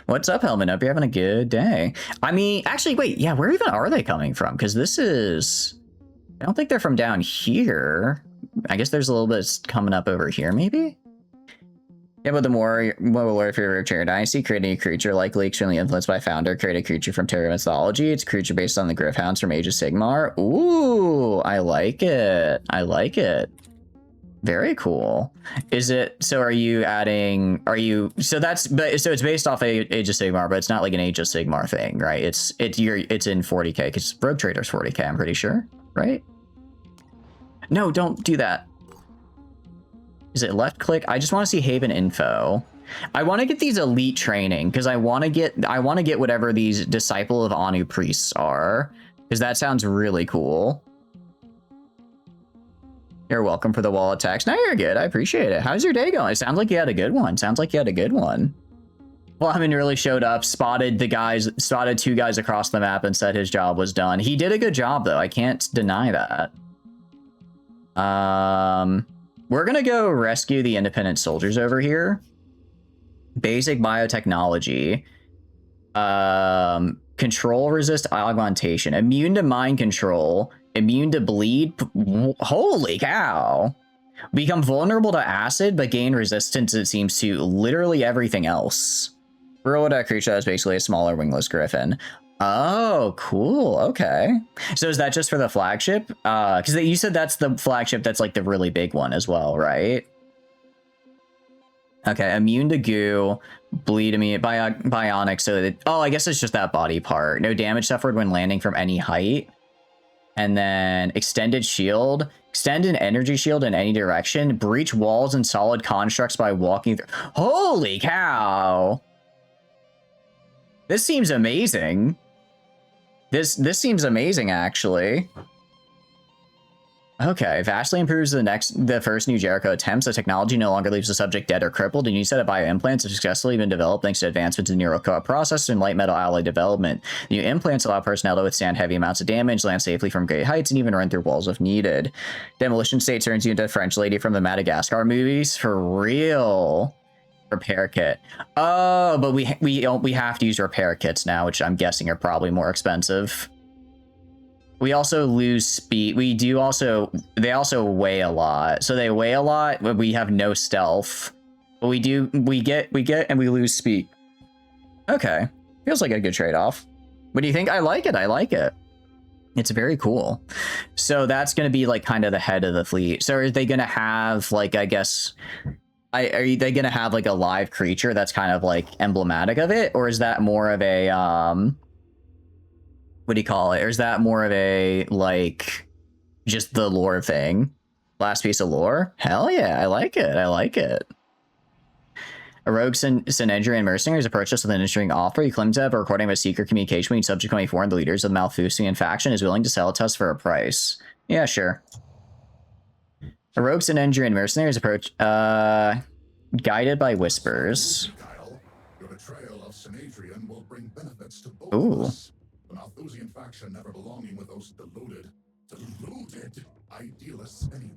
What's up, Helmet? Hope you're having a good day. I mean, actually, wait, yeah, where even are they coming from? Because this is... I don't think they're from down here. I guess there's a little bit coming up over here, maybe? Yeah, but the more if you're a Terror Dynasty, creating a creature likely extremely influenced by founder, create a creature from Terror mythology. It's a creature based on the Gryph-hounds from Age of Sigmar. Ooh, I like it. I like it. Very cool. Is it, so are you adding, so that's, but so it's based off Age of Sigmar, but it's not like an Age of Sigmar thing, right? It's in 40k, because Rogue Trader's 40k, I'm pretty sure, right? No, don't do that. Is it left click? I just want to see Haven info. I want to get these elite training because I want to get whatever these Disciple of Anu priests are, because that sounds really cool. You're welcome for the wall attacks. No, you're good. I appreciate it. How's your day going? It sounds like you had a good one. Sounds like you had a good one. Flamin really showed up, spotted two guys across the map and said his job was done. He did a good job though. I can't deny that. We're gonna go rescue the independent soldiers over here. Basic biotechnology. Control resist augmentation. Immune to mind control. Immune to bleed. Holy cow. Become vulnerable to acid, but gain resistance, it seems, to literally everything else. Roll that creature is basically a smaller wingless griffin. Oh, cool. Okay. So is that just for the flagship? Because you said that's the flagship that's like the really big one as well, right? Okay, immune to goo, bleed immune, bionic, so that, oh, I guess it's just that body part. No damage suffered when landing from any height. And then extended shield, extend an energy shield in any direction, breach walls and solid constructs by walking through. Holy cow! This seems amazing. This seems amazing, actually. Okay, vastly improves the first new Jericho attempts. The technology no longer leaves the subject dead or crippled. A new set of bioimplants have successfully been developed thanks to advancements in neurocoop process and light metal alloy development. The new implants allow personnel to withstand heavy amounts of damage, land safely from great heights, and even run through walls if needed. Demolition State turns you into a French lady from the Madagascar movies. For real. Repair kit. Oh, but we have to use repair kits now, which I'm guessing are probably more expensive. We also lose speed. They also weigh a lot. So they weigh a lot, but we have no stealth. But we get and we lose speed. Okay. Feels like a good trade-off. What do you think? I like it. I like it. It's very cool. So that's going to be like kind of the head of the fleet. So are they going to have like, I guess, are they going to have like a live creature that's kind of like emblematic of it? Or is that more of a, what do you call it? Or is that more of a, like, just the lore thing? Last piece of lore? Hell yeah, I like it. I like it. A rogue Synedrian mercenary is approached us with an interesting offer. He claims to have a recording of a secret communication between Subject 24 and the leaders of the Malthusian faction, is willing to sell it to us for a price. Yeah, sure. A rogue Synedrian mercenary is approached, guided by whispers. Kyle, your betrayal of Synedrian will bring benefits to both Ooh. of us. The Malthusian faction never belonging with those deluded idealists anyway.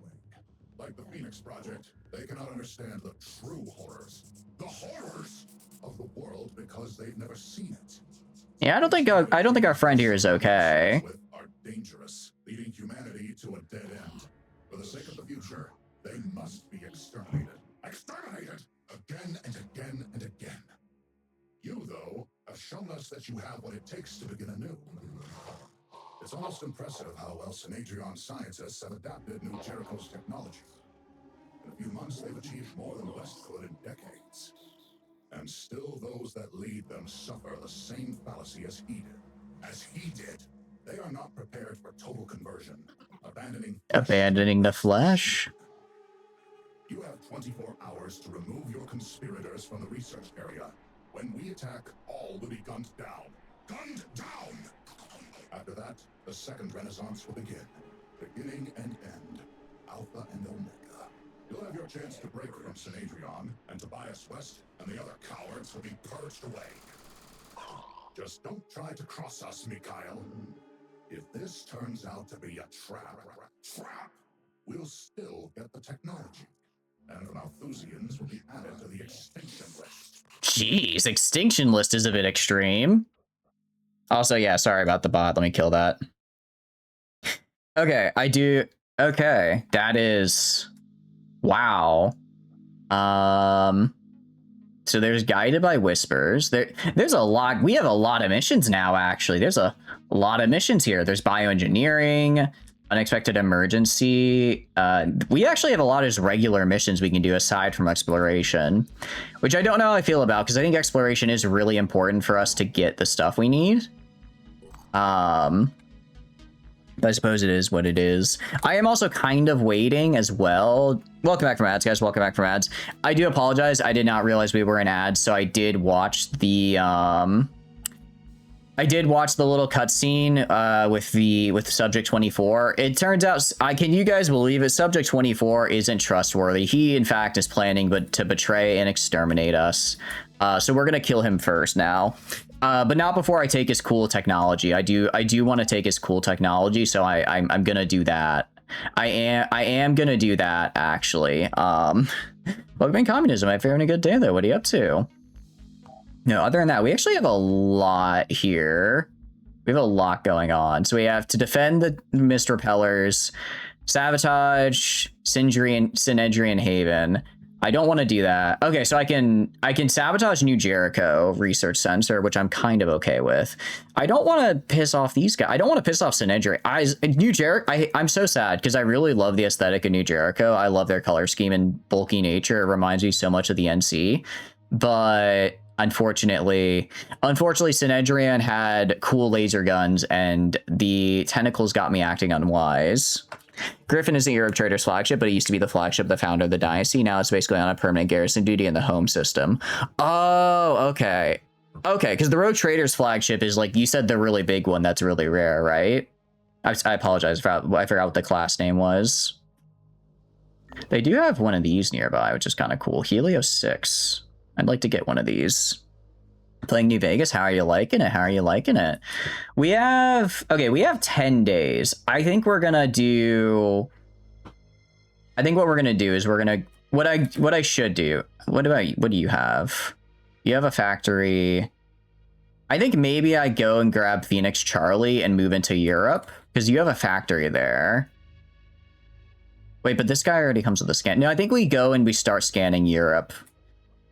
Like the Phoenix Project, they cannot understand the true horrors. The horrors of the world because they've never seen it. Yeah, I don't think our friend here is okay. Are dangerous, leading humanity to a dead end. For the sake of the future, they must be exterminated. Exterminated! Again and again and again. You, though, have shown us that you have what it takes to begin anew. It's almost impressive how well Synedrian scientists have adapted New Jericho's technology. In a few months, they've achieved more than the West could in decades. And still those that lead them suffer the same fallacy as he did. As he did, they are not prepared for total conversion, abandoning the flesh. You have 24 hours to remove your conspirators from the research area. When we attack, all will be gunned down. Gunned down! After that, the second renaissance will begin. Beginning and end. Alpha and Omega. You'll have your chance to break from Synedrian, and Tobias West and the other cowards will be purged away. Just don't try to cross us, Mikhail. If this turns out to be a trap, we'll still get the technology. And the Malthusians will be added to the extinction list. Jeez, extinction list is a bit extreme. Also, yeah, sorry about the bot. Let me kill that. Okay, okay, that is... Wow. So there's guided by whispers. There's a lot. We have a lot of missions now, actually. There's a lot of missions here. There's bioengineering, unexpected emergency. We actually have a lot of just regular missions we can do aside from exploration, which I don't know how I feel about, because I think exploration is really important for us to get the stuff we need. But I suppose it is what it is. I am also kind of waiting as well. Welcome back from ads, guys. Welcome back from ads. I do apologize. I did not realize we were in ads, so I did watch the little cutscene with Subject 24. It turns out, can you guys believe it? Subject 24 isn't trustworthy. He, in fact, is planning to betray and exterminate us. So we're gonna kill him first now. But not before I take his cool technology. I do want to take his cool technology, so I'm gonna do that. I am gonna do that, actually. Welcome in communism. I'm having a good day though. What are you up to? No, other than that, we actually have a lot here. We have a lot going on. So we have to defend the mist repellers, sabotage Synedrian Haven. I don't want to do that. Okay, so I can sabotage New Jericho Research Center, which I'm kind of okay with. I don't want to piss off these guys. I don't want to piss off Synedrian. New Jericho, I'm so sad because I really love the aesthetic of New Jericho. I love their color scheme and bulky nature. It reminds me so much of the NC. But unfortunately, Synedrian had cool laser guns and the tentacles got me acting unwise. Griffin is the Europe Trader's flagship, but it used to be the flagship of the founder of the dynasty. Now it's basically on a permanent garrison duty in the home system. Oh, okay. Okay, because the Rogue Trader's flagship is, like you said, the really big one that's really rare, right? I apologize. I forgot what the class name was. They do have one of these nearby, which is kind of cool. Helios 6. I'd like to get one of these. Playing New Vegas, how are you liking it? How are you liking it? We have 10 days. I think what we're gonna do is what I should do. What do you have? You have a factory. I think maybe I go and grab Phoenix Charlie and move into Europe because you have a factory there. Wait, but this guy already comes with a scan. No, I think we go and we start scanning Europe.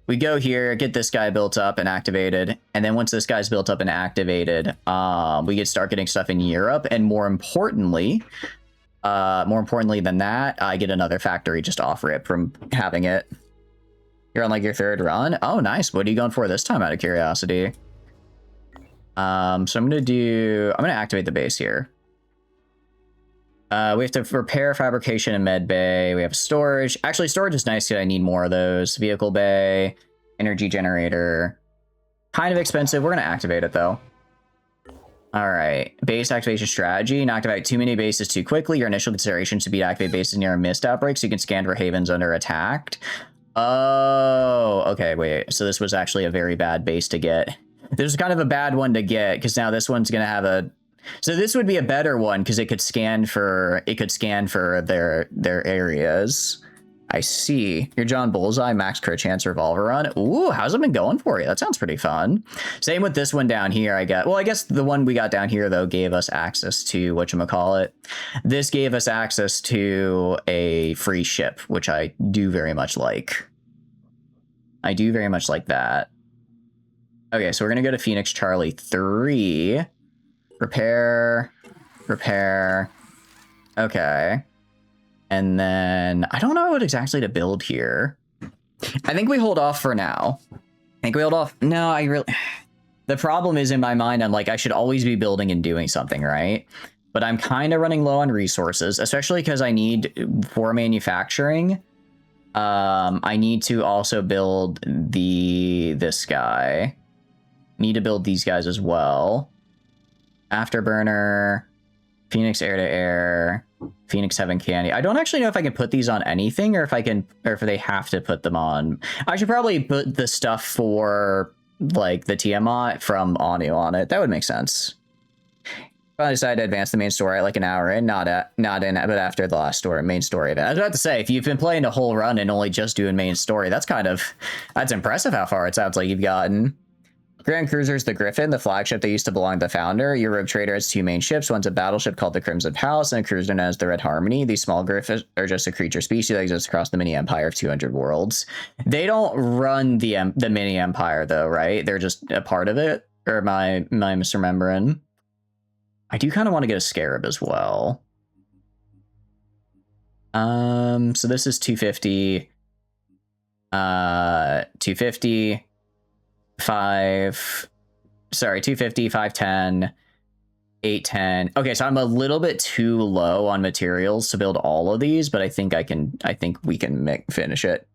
We go here, get this guy built up and activated, and then once this guy's built up and activated, we start getting stuff in Europe, and more importantly than that, I get another factory just off rip from having it. You're on like your third run? Oh, nice. What are you going for this time, out of curiosity? So I'm gonna activate the base here. We have to repair, fabrication, and med bay. We have storage. Actually, storage is nice because I need more of those. Vehicle bay, energy generator. Kind of expensive. We're going to activate it, though. All right. Base activation strategy. Not activate too many bases too quickly. Your initial consideration should be to activate bases near a mist outbreak so you can scan for havens under attack. Oh, okay. Wait. So this was actually a very bad base to get. This was kind of a bad one to get because now this one's going to have a... So this would be a better one because it could scan for their areas. I see. You're John Bullseye, max crit chance revolver run. Ooh, how's it been going for you? That sounds pretty fun. Same with this one down here, I guess. Well, I guess the one we got down here though gave us access to whatchamacallit. This gave us access to a free ship, which I do very much like. I do very much like that. Okay, so we're gonna go to Phoenix Charlie 3. Repair. Okay. And then I don't know what exactly to build here. I think we hold off for now. No, the problem is in my mind, I'm like, I should always be building and doing something, right? But I'm kind of running low on resources, especially because I need for manufacturing. I need to also build this guy. Need to build these guys as well. Afterburner, Phoenix air-to-air, Phoenix Heaven Candy. I don't actually know if I can put these on anything or if they have to put them on. I should probably put the stuff for like the Tiamat from Anu on it. That would make sense. I decided to advance the main story at like an hour in, but after the last main story event. I was about to say, if you've been playing the whole run and only just doing main story, that's impressive how far it sounds like you've gotten. Grand Cruiser is the Griffin, the flagship that used to belong to the founder. Your rogue trader has two main ships. One's a battleship called the Crimson Palace, and a cruiser known as the Red Harmony. These small Griffins are just a creature species that exists across the mini empire of 200 worlds. They don't run the mini empire, though, right? They're just a part of it? Or am I misremembering? I do kind of want to get a Scarab as well. So this is 250. 250. 250, 510, 810. Okay, so I'm a little bit too low on materials to build all of these, but I think we can finish it.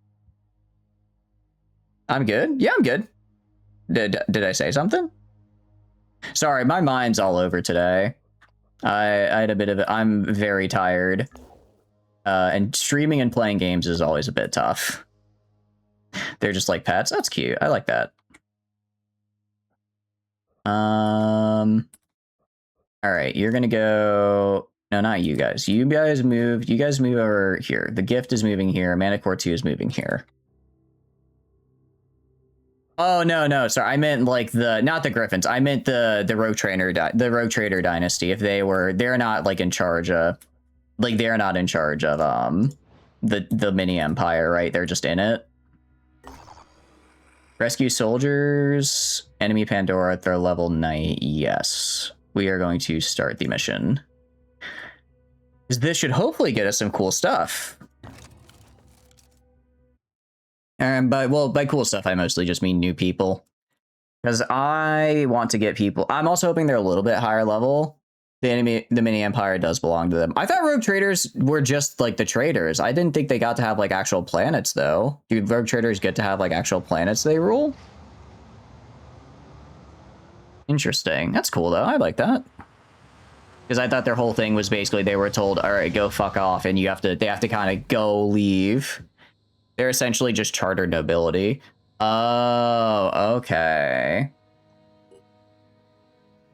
I'm good. Yeah, I'm good. Did I say something? Sorry, my mind's all over today. I had a bit of I'm very tired. And streaming and playing games is always a bit tough. They're just like pets. That's cute. I like that. All right, you're gonna go. No, not you guys. You guys move over here. The gift is moving here. Manicore 2 is moving here. Oh no, sorry. I meant like not the Griffins. I meant the Rogue Trader dynasty. If they're not like in charge of, they're not in charge of the mini empire, right? They're just in it. Rescue soldiers, enemy Pandora at their level 9. Yes, we are going to start the mission. This should hopefully get us some cool stuff. And by cool stuff, I mostly just mean new people. Because I want to get people. I'm also hoping they're a little bit higher level. The mini empire does belong to them. I thought rogue traders were just like the traders. I didn't think they got to have like actual planets though. Do rogue traders get to have like actual planets they rule? Interesting. That's cool though. I like that. Because I thought their whole thing was basically they were told, all right, go fuck off, and they have to kind of go leave. They're essentially just chartered nobility. Oh, okay.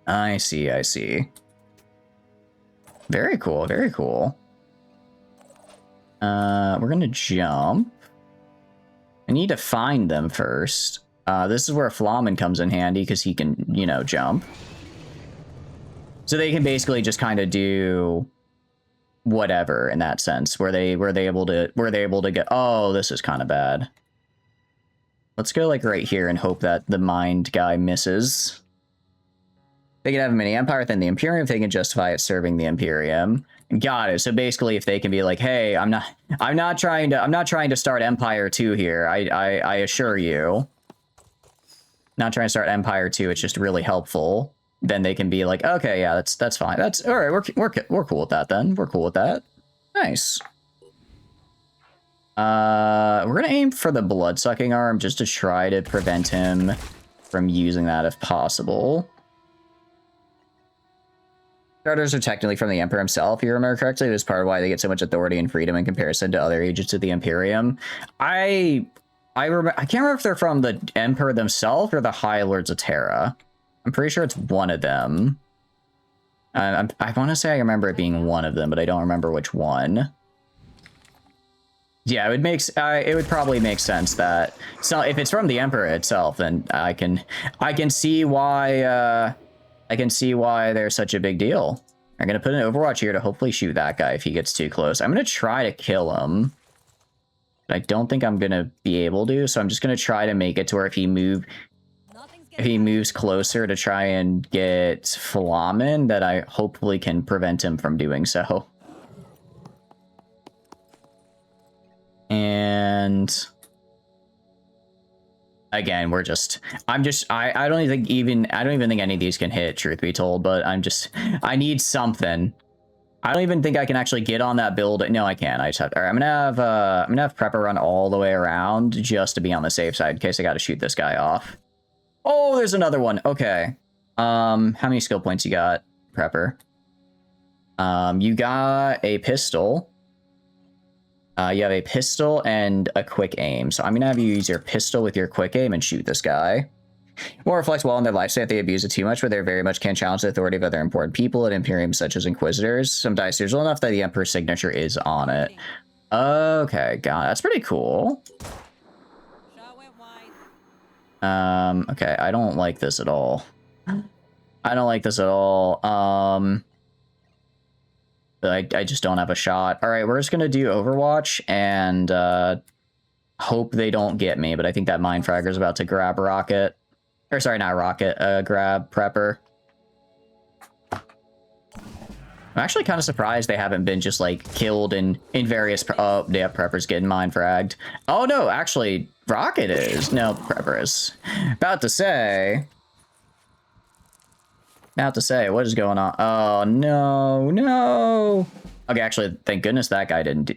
I see. Very cool, very cool. We're gonna jump. I need to find them first. This is where Flamen comes in handy because he can, jump. So they can basically just kind of do whatever in that sense. Were they able to get? Oh, this is kind of bad. Let's go like right here and hope that the mind guy misses. They can have a mini empire within the Imperium if they can justify it serving the Imperium. Got it. So basically, if they can be like, "Hey, I'm not trying to start Empire 2 here. I assure you, not trying to start Empire 2. It's just really helpful." Then they can be like, "Okay, yeah, that's fine. That's all right. We're cool with that. Then we're cool with that. Nice." We're gonna aim for the blood-sucking arm just to try to prevent him from using that if possible. Charters are technically from the Emperor himself, if you remember correctly. It was part of why they get so much authority and freedom in comparison to other agents of the Imperium. I can't remember if they're from the Emperor themselves or the High Lords of Terra. I'm pretty sure it's one of them. I want to say I remember it being one of them, but I don't remember which one. Yeah, it would probably make sense that if it's from the Emperor itself, then I can see why there's such a big deal. I'm gonna put an Overwatch here to hopefully shoot that guy if he gets too close. I'm gonna try to kill him. But I don't think I'm gonna be able to, so I'm just gonna try to make it to where if he moves closer to try and get Flamen, that I hopefully can prevent him from doing so. And again, I don't even think any of these can hit, truth be told, but I need something. I don't even think I can actually get on that build. No, I can't. I just have to, all right, I'm gonna have Prepper run all the way around just to be on the safe side in case I gotta shoot this guy off. Oh, there's another one. Okay. How many skill points you got, Prepper? You got a pistol. You have a pistol and a quick aim. So I'm going to have you use your pistol with your quick aim and shoot this guy. More reflects well on their lifespan if they abuse it too much, but they very much can challenge the authority of other important people at Imperium, such as Inquisitors. Some dice there's well enough that the Emperor's signature is on it. Okay, got it. That's pretty cool. Okay, I don't like this at all. I don't like this at all. But I just don't have a shot. All right, we're just gonna do Overwatch and hope they don't get me. But I think that Mind Fragger is about to grab Rocket, or sorry, not Rocket. Grab Prepper. I'm actually kind of surprised they haven't been just like killed in various. Oh, yeah, Prepper's getting Mind Fragged. Oh no, actually, Rocket is. No, Prepper is. About to say, what is going on? Oh no, no. Okay, actually, thank goodness that guy didn't do.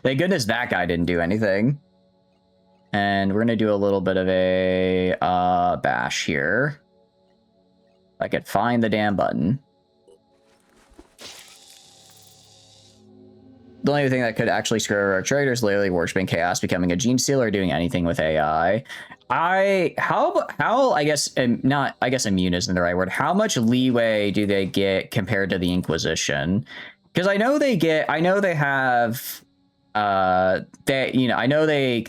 Thank goodness that guy didn't do anything. And we're gonna do a little bit of a bash here. If I could find the damn button. The only thing that could actually screw our traders, literally worshiping chaos, becoming a gene stealer, or doing anything with AI. How I guess immune isn't the right word. How much leeway do they get compared to the Inquisition? Because I know they have they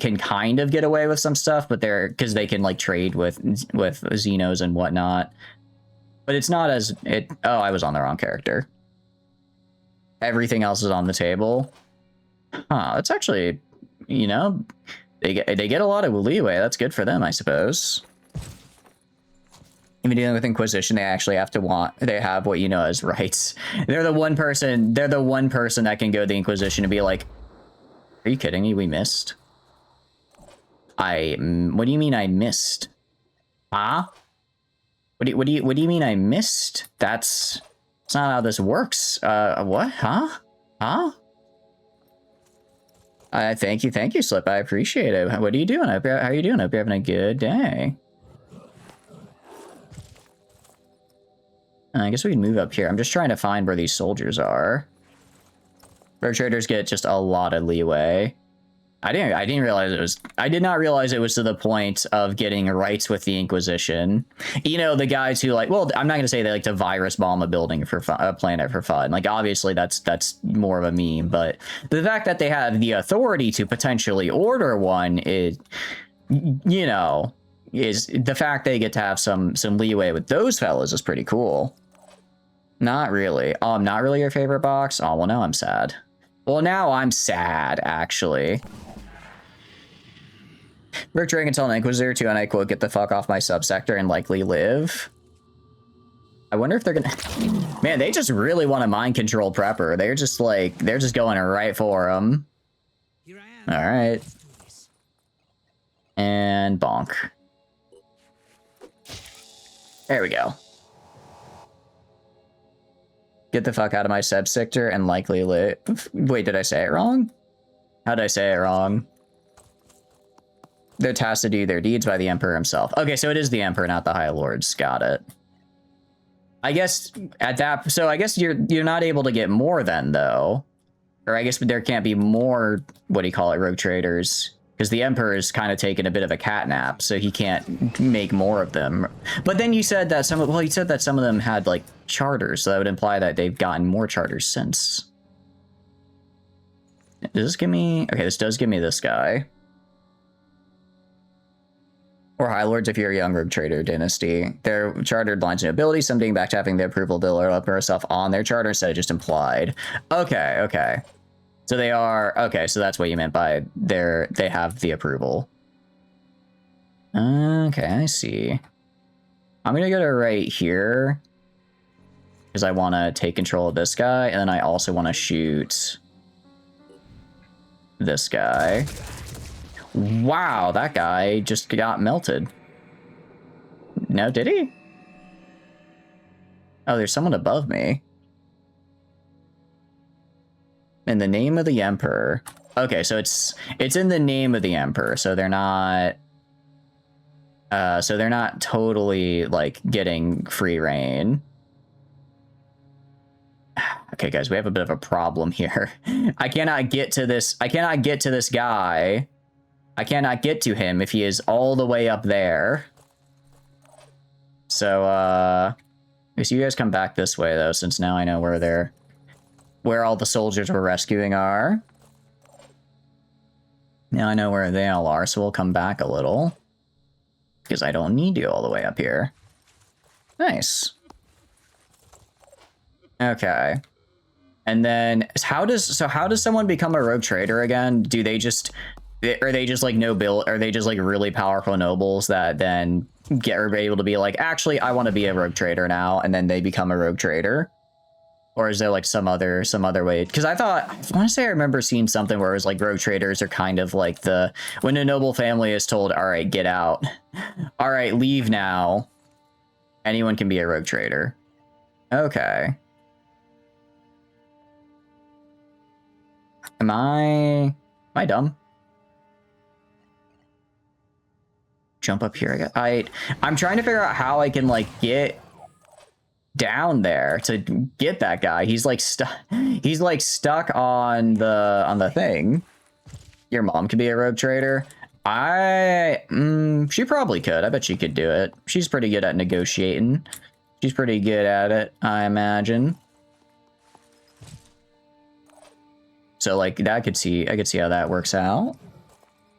can kind of get away with some stuff, but because they can like trade with Xenos and whatnot. But it's not as oh, I was on the wrong character. Everything else is on the table. Huh, that's actually, you know, they get a lot of leeway. That's good for them, I suppose. Even dealing with Inquisition, they actually have they have what you know as rights. They're the one person that can go to the Inquisition and be like, are you kidding me? We missed. What do you mean I missed? Huh? What do you mean I missed? That's not how this works. What? Huh? Thank you, Slip. I appreciate it. What are you doing? How are you doing? I hope you're having a good day. I guess we can move up here. I'm just trying to find where these soldiers are. Rogue traders get just a lot of leeway. I did not realize it was to the point of getting rights with the Inquisition. You know, the guys who like, well, I'm not going to say they like to virus bomb a building for fun, a planet for fun. Like, obviously that's more of a meme, but the fact that they have the authority to potentially order one is, you know, is the fact they get to have some leeway with those fellas is pretty cool. Not really. Oh, not really your favorite box? Oh, well, now I'm sad. Well, now I'm sad, actually. Rick Drake can tell an Inquisitor to, and I quote, get the fuck off my subsector and likely live. I wonder if they're gonna... Man, they just really want to mind control Prepper. They're just like, they're just going right for him. All right. And bonk. There we go. Get the fuck out of my subsector and likely live. Wait, did I say it wrong? How did I say it wrong? They're tasked to do their deeds by the Emperor himself. Okay, so it is the Emperor, not the High Lords. Got it. I guess at that... So I guess you're not able to get more then, though. Or I guess there can't be more, what do you call it, rogue traders. Because the Emperor is kind of taking a bit of a catnap, so he can't make more of them. But then you said that some of them had, like, charters, so that would imply that they've gotten more charters since. Does this give me... Okay, this does give me this guy. Or High Lords if you're a young rogue trader dynasty. They're chartered lines of nobility, some dating back to having the approval of the Lord Emperor herself on their charter instead of just implied. Okay, okay. So they are... Okay, so that's what you meant by they have the approval. Okay, I see. I'm gonna go to right here. Because I want to take control of this guy, and then I also want to shoot this guy. Wow, that guy just got melted. No, did he? Oh, there's someone above me. In the name of the Emperor. Okay, so it's in the name of the Emperor, so they're not totally like getting free reign. Okay, guys, we have a bit of a problem here. I cannot get to this guy. I cannot get to him if he is all the way up there. So, I guess you guys come back this way, though, since now I know where all the soldiers we're rescuing are. Now I know where they all are, so we'll come back a little. because I don't need you all the way up here. Nice. Okay. And then how does someone become a rogue trader again? Are they just like are they just like really powerful nobles that then are able to be like, actually, I want to be a rogue trader now, and then they become a rogue trader? Or is there like some other way? Because I want to say I remember seeing something where it was like rogue traders are kind of like when a noble family is told, all right, get out. All right, leave now. Anyone can be a rogue trader. Okay. Am I dumb? Jump up here. I'm trying to figure out how I can like get down there to get that guy. He's like stuck on the thing. Your mom could be a rogue trader. She probably could. I bet she could do it. She's pretty good at negotiating. She's pretty good at it, I imagine. So like I could see how that works out.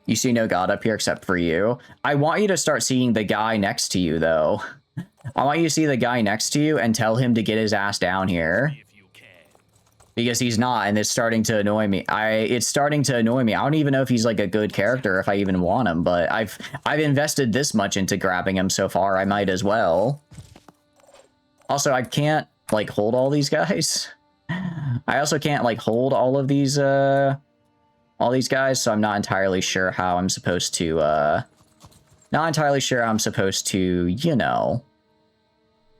You see no god up here except for you. I want you to start seeing the guy next to you though. I want you to see the guy next to you and tell him to get his ass down here. Because he's not, and it's starting to annoy me. It's starting to annoy me. I don't even know if he's like a good character, if I even want him, but I've invested this much into grabbing him so far, I might as well. Also, I can't like hold all these guys. I also can't like hold all these guys, so I'm not entirely sure how I'm supposed to you know,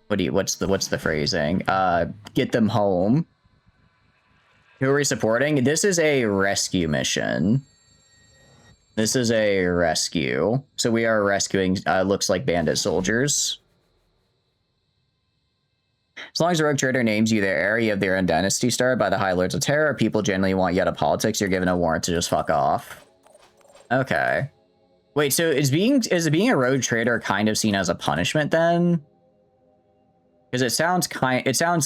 what's the phrasing? Get them home. Who are we supporting? This is a rescue mission. This is a rescue. So we are rescuing, looks like bandit soldiers. As long as a rogue trader names you their area of their own dynasty started by the High Lords of Terror, people generally want you out of politics, you're given a warrant to just fuck off. Okay. Wait, so is being a rogue trader kind of seen as a punishment then? Because it sounds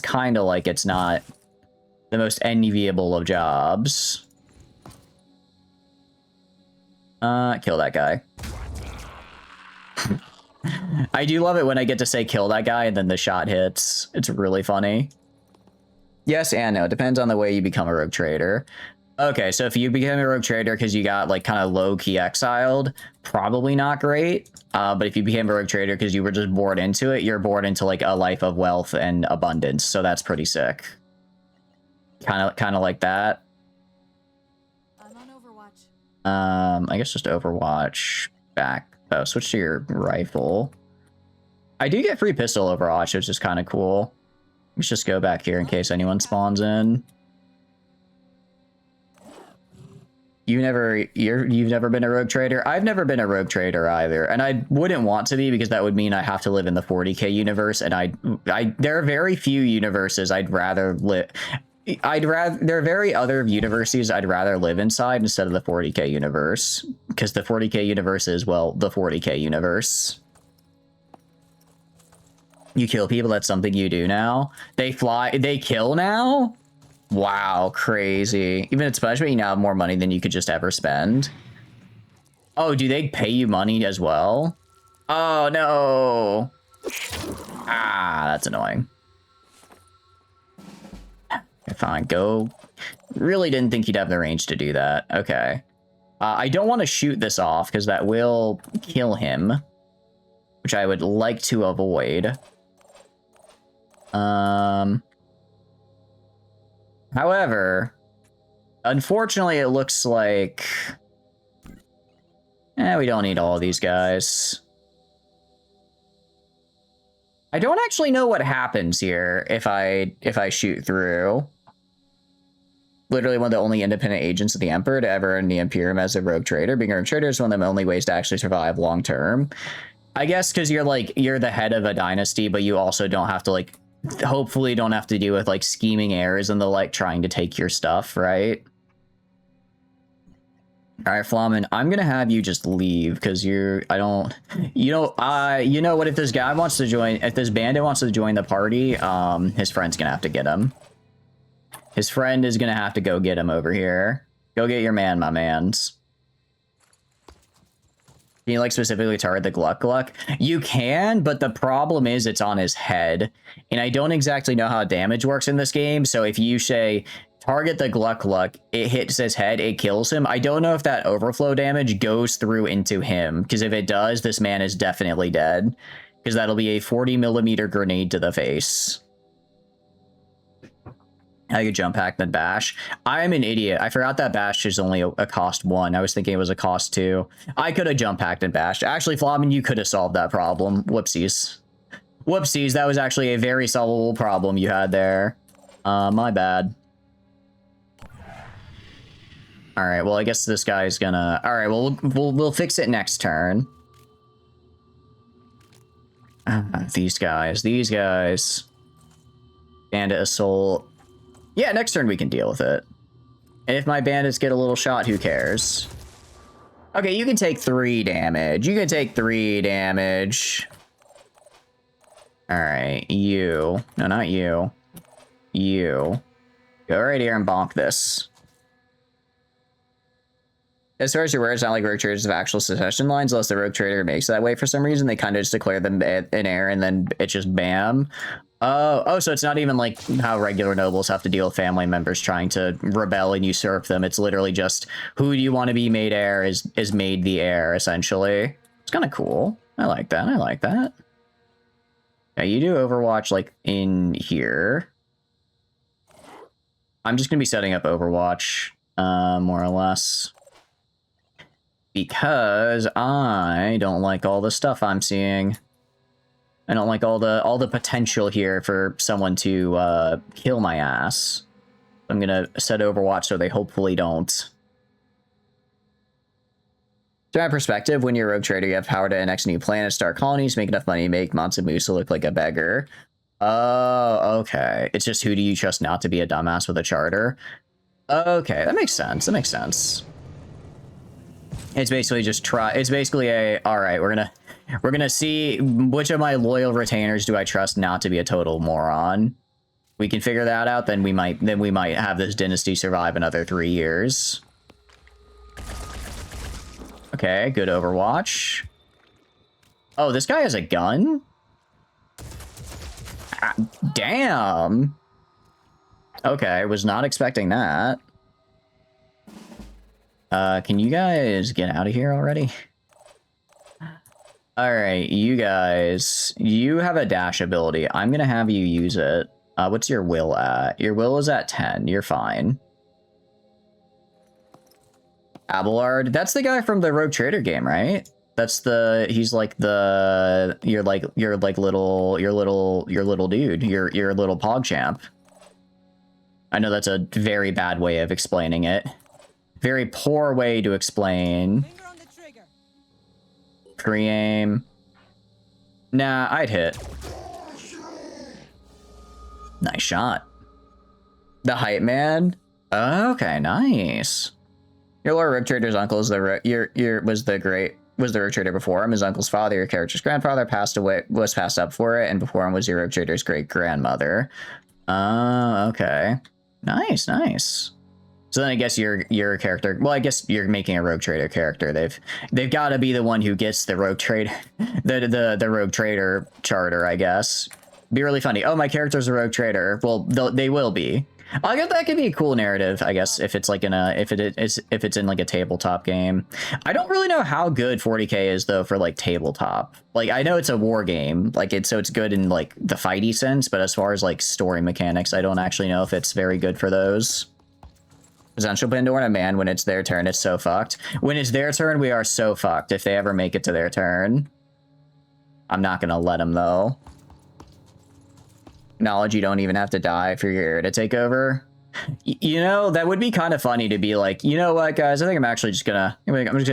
kind of like it's not the most enviable of jobs. Kill that guy. I do love it when I get to say kill that guy and then the shot hits. It's really funny. Yes and no. Depends on the way you become a rogue trader. Okay, so if you became a rogue trader because you got like kind of low-key exiled, probably not great. But if you became a rogue trader because you were just bored into it, you're bored into like a life of wealth and abundance. So that's pretty sick. Kind of like that. I'm on Overwatch. I guess just Overwatch back. Oh, switch to your rifle. I do get free pistol Overwatch, which is kind of cool. Let's just go back here in case anyone spawns in. You've never been a rogue trader? I've never been a rogue trader either, and I wouldn't want to be because that would mean I have to live in the 40k universe, and there are very few universes I'd rather live. There are very other universes I'd rather live inside instead of the 40k universe, because the 40k universe is, well, the 40k universe. You kill people, that's something you do now. They kill now? Wow, crazy. Even it's punishment, you now have more money than you could just ever spend. Oh, do they pay you money as well? Oh, no. Ah, that's annoying. Okay, fine, go. Really didn't think you'd have the range to do that. Okay. I don't want to shoot this off because that will kill him, which I would like to avoid. However, unfortunately, it looks like we don't need all of these guys. I don't actually know what happens here if I shoot through. Literally one of the only independent agents of the Emperor to ever earn the Imperium as a rogue trader. Being a rogue trader is one of the only ways to actually survive long term. I guess because you're the head of a dynasty, but you also don't have to like, hopefully don't have to deal with like scheming heirs and the like trying to take your stuff, right? All right, Flamen, I'm gonna have you just leave because you know what, if this guy wants to join, if this bandit wants to join the party, his friend's gonna have to get him. His friend is gonna have to go get him over here. Go get your man, my mans. Can you like specifically target the Gluck Gluck? You can, but the problem is it's on his head. And I don't exactly know how damage works in this game. So if you say target the Gluck Gluck, it hits his head, it kills him. I don't know if that overflow damage goes through into him. Because if it does, this man is definitely dead. Because that'll be a 40mm grenade to the face. I could jump hack then bash. I'm an idiot. I forgot that bash is only a cost 1. I was thinking it was a cost 2. I could have jump hacked and bashed. Actually, Flobin, you could have solved that problem. Whoopsies. Whoopsies, that was actually a very solvable problem you had there. My bad. Alright, well, I guess this guy's gonna... Alright, well, we'll fix it next turn. These guys. Bandit Assault. Yeah, next turn we can deal with it. And if my bandits get a little shot, who cares? Okay, you can take 3 damage. You can take 3 damage. Alright, you. No, not you. You. Go right here and bonk this. As far as your words, not like rogue traders have actual succession lines, unless the rogue trader makes it that way for some reason. They kind of just declare them in air and then it just bam. Oh, so it's not even like how regular nobles have to deal with family members trying to rebel and usurp them. It's literally just who do you want to be made heir is made the heir, essentially. It's kind of cool. I like that. I like that. Yeah, you do Overwatch like in here. I'm just going to be setting up Overwatch, more or less. Because I don't like all the stuff I'm seeing. I don't like all the potential here for someone to kill my ass. I'm gonna set Overwatch so they hopefully don't. To my perspective, when you're a rogue trader, you have power to annex new planets, start colonies, make enough money to make Mansa Musa look like a beggar. Oh, okay. It's just who do you trust not to be a dumbass with a charter? Okay, that makes sense. That makes sense. It's basically just it's basically a, all right, we're gonna see which of my loyal retainers do I trust not to be a total moron. We can figure that out, then we might have this dynasty survive another 3 years. Okay, good Overwatch. Oh, this guy has a gun? Ah, damn. Okay, was not expecting that. Can you guys get out of here already? Alright, you guys. You have a dash ability. I'm gonna have you use it. What's your will at? Your will is at 10. You're fine. Abelard. That's the guy from the Rogue Trader game, right? That's he's like the, your little dude. Your little PogChamp. I know that's a very bad way of explaining it. Very poor way to explain. Pre-aim. Nah, I'd hit. Nice shot. The hype man. Okay, nice. Your Lord Rogue Trader's uncle is was the Rogue Trader before him. His uncle's father, your character's grandfather, was passed up for it, and before him was your Rogue Trader's great grandmother. Okay. Nice, nice. So then I guess your character, well, I guess you're making a Rogue Trader character. They've got to be the one who gets the Rogue Trader, the Rogue Trader charter, I guess. Be really funny. Oh, my character's a Rogue Trader. Well, they will be. I guess that could be a cool narrative, I guess, if it's like if it's in like a tabletop game. I don't really know how good 40K is though for like tabletop. Like I know it's a war game, like so it's good in like the fighty sense, but as far as like story mechanics, I don't actually know if it's very good for those. Potential Pandora man, when it's their turn, it's so fucked. When it's their turn, we are so fucked if they ever make it to their turn. I'm not gonna let them though. Knowledge you don't even have to die for your heir to take over. You know, that would be kind of funny to be like, you know what, guys, I think I'm just gonna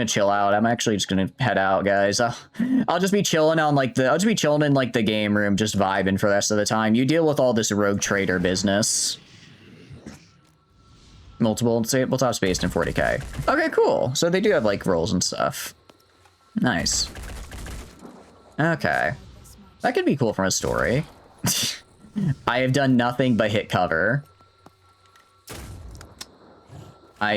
chill out. I'm actually just gonna head out, guys. I'll just be chilling on like I'll just be chilling in like the game room, just vibing for the rest of the time. You deal with all this Rogue Trader business. Multiple tabletop space in 40K. Okay, cool. So they do have like roles and stuff. Nice. Okay. That could be cool from a story. I have done nothing but hit cover. I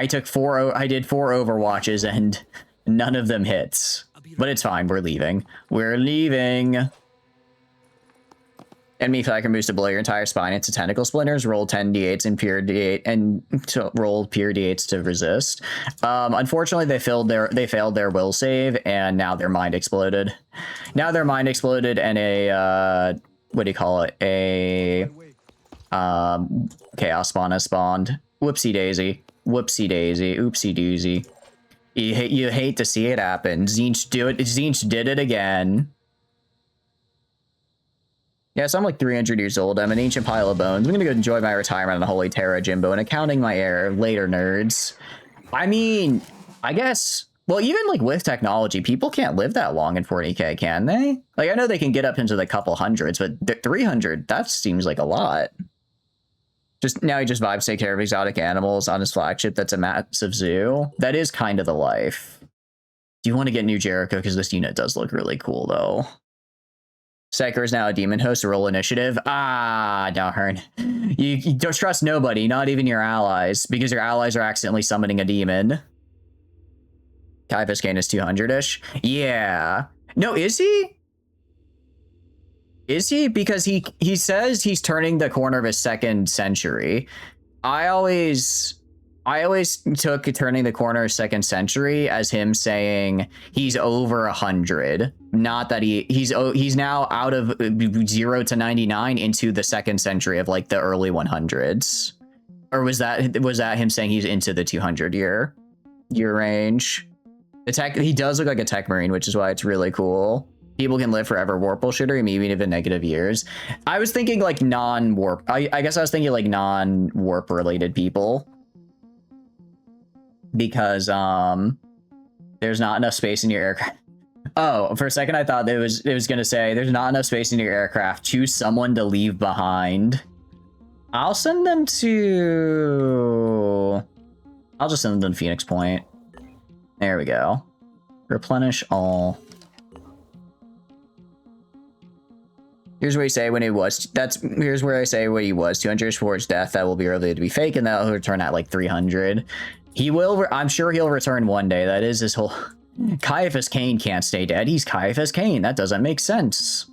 did 4 Overwatches and None of them hits. But it's fine. We're leaving. We're leaving. Enemy attack can boost below your entire spine into tentacle splinters. Roll 10 d8s and pure d8 and to roll pure d8s to resist. Unfortunately, they failed their will save, and now their mind exploded. Now their mind exploded, and a what do you call it? A chaos spawn has spawned. Whoopsie daisy. Whoopsie daisy. Oopsie doozy. You hate to see it happen. Zinch did it again. Yeah, so I'm like 300 years old. I'm an ancient pile of bones. I'm gonna go enjoy my retirement on the Holy Terra Jimbo and accounting my error later, nerds. I mean, I guess, well, even like with technology, people can't live that long in 40k, can they? Like, I know they can get up into the couple hundreds, but 300, that seems like a lot. Now he just vibes take care of exotic animals on his flagship. That's a massive zoo. That is kind of the life. Do you want to get New Jericho? Because this unit does look really cool, though. Seker is now a demon host. Roll initiative. Ah, darn. You don't trust nobody, not even your allies, because your allies are accidentally summoning a demon. Caiaphas Kane is 200-ish. Yeah. No, is he? Is he? Because he says he's turning the corner of his 2nd century. I always took turning the corner of 2nd century as him saying he's over 100. Not that he's now out of 0 to 99 into the 2nd century of like the early 100s. Or was that him saying he's into the 200 year range? He does look like a tech marine, which is why it's really cool. People can live forever. Warp bullshitter, maybe even negative years. I was thinking like non-warp. I guess I was thinking like non-warp related people. Because there's not enough space in your aircraft. Oh, for a second I thought it was gonna say there's not enough space in your aircraft. Choose someone to leave behind. I'll just send them to Phoenix Point. There we go. Replenish all. Here's where you say when he was. Here's where I say what he was. 200 for his death. That will be early to be fake, and that'll return at like 300. He will. I'm sure he'll return one day. That is his whole. Caiaphas Kane can't stay dead. He's Caiaphas Kane. That doesn't make sense.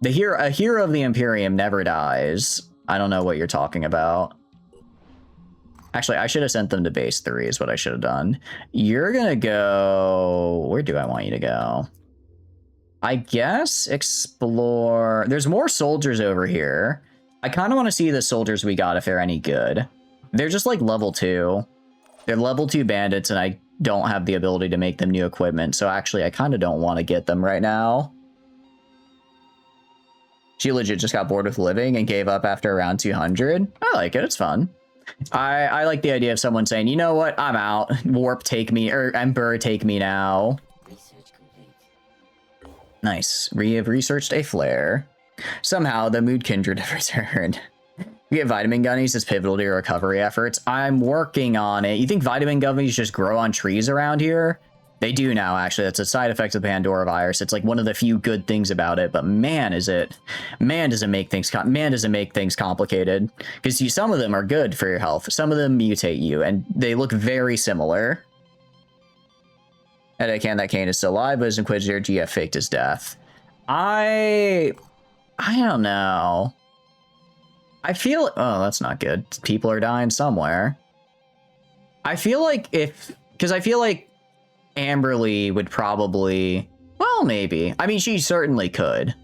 A hero of the Imperium never dies. I don't know what you're talking about. Actually, I should have sent them to base 3 is what I should have done. You're gonna go. Where do I want you to go? I guess explore. There's more soldiers over here. I kind of want to see the soldiers we got if they're any good. They're just like level 2. They're level 2 bandits, and I don't have the ability to make them new equipment. So actually, I kind of don't want to get them right now. She legit just got bored with living and gave up after around 200. I like it. It's fun. I like the idea of someone saying, you know what? I'm out. Warp take me, or Emperor take me now. Nice. We have researched a flare. Somehow, the mood kindred have returned. We get vitamin gummies as pivotal to your recovery efforts. I'm working on it. You think vitamin gummies just grow on trees around here? They do now, actually. That's a side effect of the Pandora virus. It's like one of the few good things about it, but man, does it make things complicated. Because some of them are good for your health. Some of them mutate you, and they look very similar. And again, that Kane is still alive, but his Inquisitor GF faked his death. I don't know. I feel... Oh, that's not good. People are dying somewhere. I feel like because I feel like Amberly would probably... Well, maybe. I mean, she certainly could.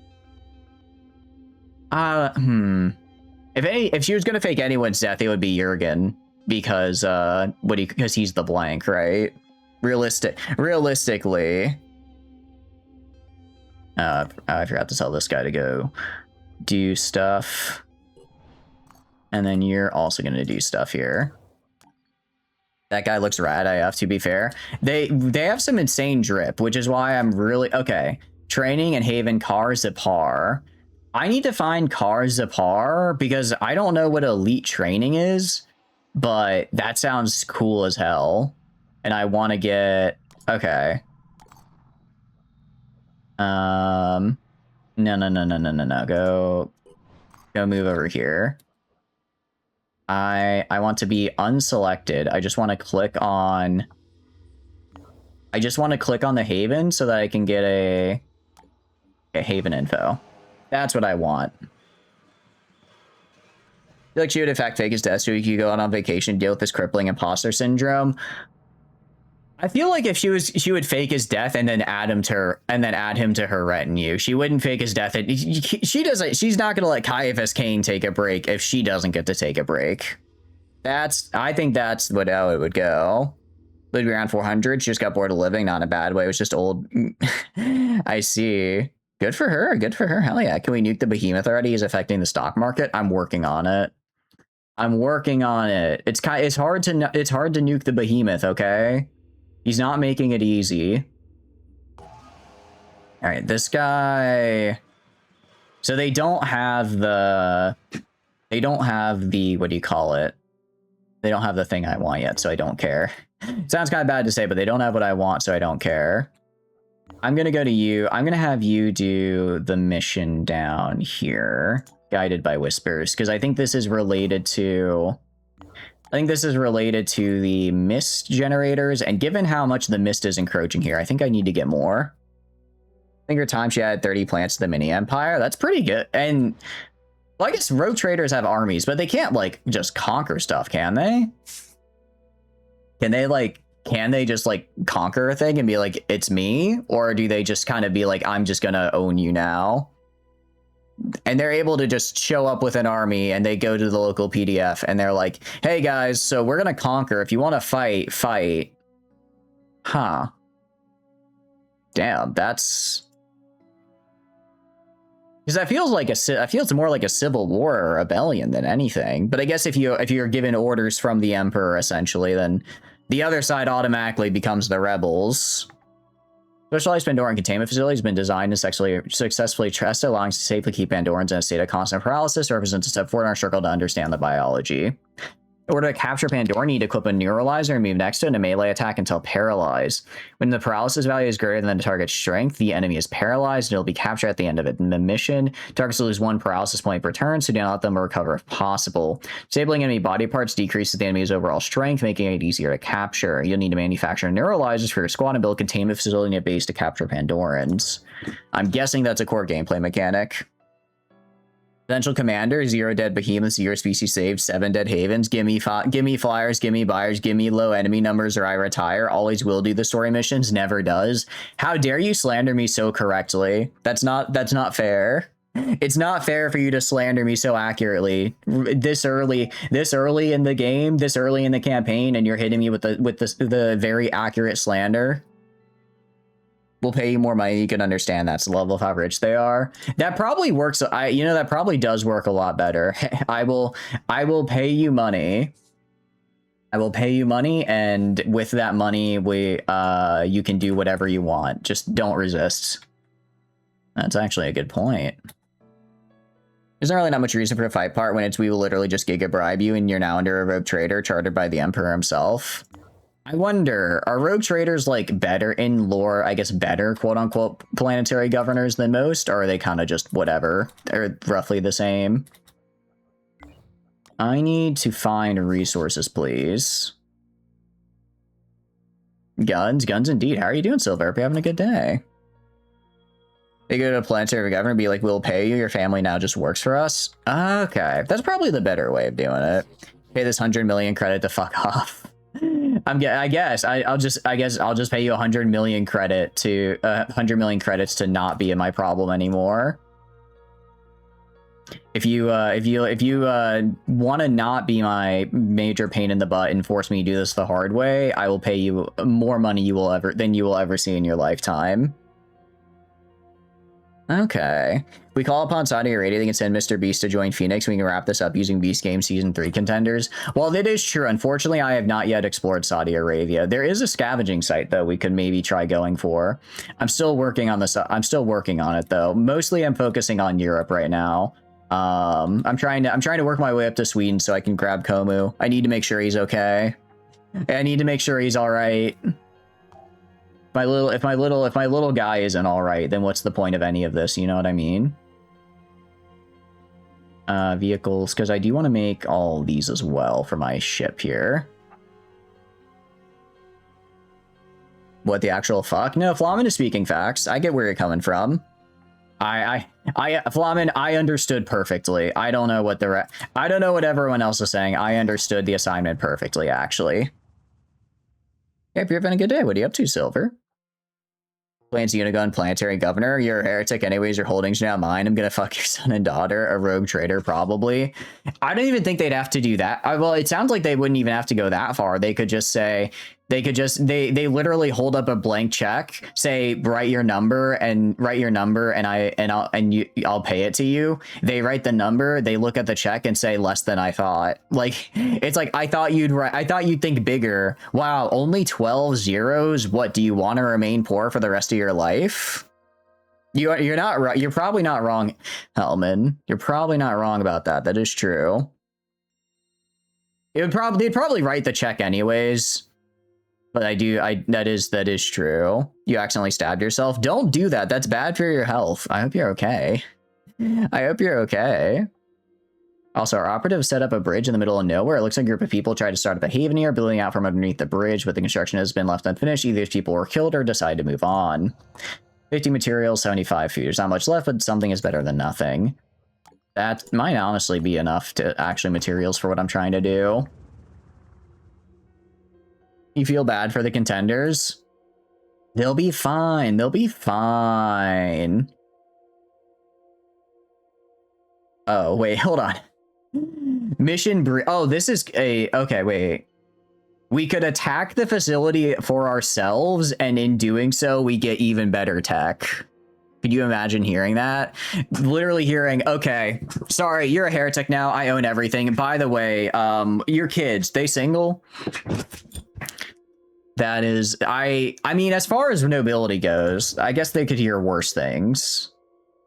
If she was going to fake anyone's death, it would be Jurgen. Because, because he's the blank, right? Realistically. I forgot to tell this guy to go do stuff. And then you're also going to do stuff here. That guy looks rad AF, to be fair. They have some insane drip, which is why I'm really... Okay. Training and Haven Car Zipar. I need to find Car Zipar because I don't know what elite training is, but that sounds cool as hell. And I want to get... Okay. No. Go move over here. I want to be unselected. I just want to click on I just want to click on the Haven so that I can get a Haven info. That's what I want. I feel like she would in fact fake his death so he could go on vacation, deal with this crippling imposter syndrome. I feel like if she would fake his death and then add him to her retinue. She wouldn't fake his death. She's not gonna let Caiaphas Cain take a break if she doesn't get to take a break. I think that's how it would go. Lived around 400. She just got bored of living, not in a bad way. It was just old. I see. Good for her. Good for her. Hell yeah. Can we nuke the behemoth already? He's affecting the stock market. I'm working on it. I'm working on it. It's hard to nuke the behemoth. Okay. He's not making it easy. All right, this guy. So they don't have the. What do you call it? They don't have the thing I want yet, so I don't care. Sounds kind of bad to say, but they don't have what I want, so I don't care. I'm going to go to you. I'm going to have you do the mission down here, guided by whispers, because I think this is related to... the mist generators, and given how much the mist is encroaching here, I think I need to get more. I think her time she added 30 plants to the mini empire. That's pretty good. And well, I guess rogue traders have armies, but they can't like just conquer stuff, can they? Can they just like conquer a thing and be like, it's me? Or do they just kind of be like, I'm just gonna own you now? And they're able to just show up with an army and they go to the local PDF and they're like, hey guys, so we're gonna conquer. If you want to fight, fight. Huh. Damn, that's... Because that feels more like a civil war or rebellion than anything. But I guess if you're given orders from the Emperor, essentially, then the other side automatically becomes the rebels. Specialized Pandoran containment facility has been designed and successfully tested, allowing us to safely keep Pandorans in a state of constant paralysis. Represents a step forward in our struggle to understand the biology. In order to capture Pandora, you need to equip a neuralizer and move next to it in a melee attack until paralyzed. When the paralysis value is greater than the target's strength, the enemy is paralyzed and it'll be captured at the end of it. In the mission, targets will lose 1 paralysis point per turn, so do not let them recover if possible. Disabling enemy body parts decreases the enemy's overall strength, making it easier to capture. You'll need to manufacture neuralizers for your squad and build a containment facility in a base to capture Pandorans. I'm guessing that's a core gameplay mechanic. Potential commander, 0 dead behemoths, 0 species saved, 7 dead havens, gimme flyers, gimme buyers, gimme low enemy numbers or I retire, always will do the story missions, never does. How dare you slander me so correctly? That's not fair. It's not fair for you to slander me so accurately this early in the game, this early in the campaign, and you're hitting me with the very accurate slander. We'll pay you more money. You can understand that's the level of how rich they are. That probably works. That probably does work a lot better. I will pay you money. I will pay you money, and with that money, you can do whatever you want. Just don't resist. That's actually a good point. There's not really not much reason for the fight part when we will literally just giga bribe you, and you're now under a rogue trader chartered by the Emperor himself. I wonder, are rogue traders like better in lore, I guess better quote unquote planetary governors than most, or are they kind of just whatever? They're roughly the same. I need to find resources, please. Guns indeed. How are you doing, Silver? Hope you're having a good day. They go to a planetary governor and be like, we'll pay you, your family now just works for us. Okay, that's probably the better way of doing it. Pay this 100 million credit to fuck off. I guess I'll just pay you 100 million credit to 100 million credits to not be in my problem anymore. If you want to not be my major pain in the butt and force me to do this the hard way, I will pay you more money than you will ever see in your lifetime. Okay. We call upon Saudi Arabia, they can send Mr. Beast to join Phoenix. We can wrap this up using Beast Game Season 3 contenders. Well, that is true. Unfortunately, I have not yet explored Saudi Arabia. There is a scavenging site, though, we could maybe try going for. I'm still working on this. I'm still working on it, though. Mostly, I'm focusing on Europe right now. I'm trying to work my way up to Sweden so I can grab Komu. I need to make sure he's okay. I need to make sure he's all right. If my little guy isn't all right, then what's the point of any of this? You know what I mean? Vehicles, because I do want to make all these as well for my ship here. What the actual fuck? No, Flamin is speaking facts. I get where you're coming from. Flamin, I understood perfectly. I don't know what I don't know what everyone else is saying. I understood the assignment perfectly, actually. Hey, if you're having a good day, what are you up to, Silver? Plans Unigun Planetary Governor. You're a heretic anyways, your holdings are now mine. I'm gonna fuck your son and daughter, a rogue trader, probably. I don't even think they'd have to do that. Well, it sounds like they wouldn't even have to go that far. They could just say, they literally hold up a blank check, say write your number and I'll pay it to you. They write the number, they look at the check and say less than I thought. Like, it's like, I thought you'd think bigger. Wow, only 12 zeros. What, do you want to remain poor for the rest of your life? You're not right. You're probably not wrong, Hellman. You're probably not wrong about that. That is true. They'd probably write the check anyways. But that is true. You accidentally stabbed yourself. Don't do that. That's bad for your health. I hope you're okay. I hope you're okay. Also, our operatives set up a bridge in the middle of nowhere. It looks like a group of people tried to start up a haven here, building out from underneath the bridge, but the construction has been left unfinished. Either people were killed or decided to move on. 50 materials, 75 food. There's not much left, but something is better than nothing. That might honestly be enough to actually materials for what I'm trying to do. You feel bad for the contenders? They'll be fine. They'll be fine. Oh, wait, hold on. Oh, this is a... Okay, wait. We could attack the facility for ourselves, and in doing so, we get even better tech. Could you imagine hearing that? Literally hearing, okay, sorry, you're a heretic now. I own everything. By the way, your kids, they single? That is, I mean, as far as nobility goes, I guess they could hear worse things.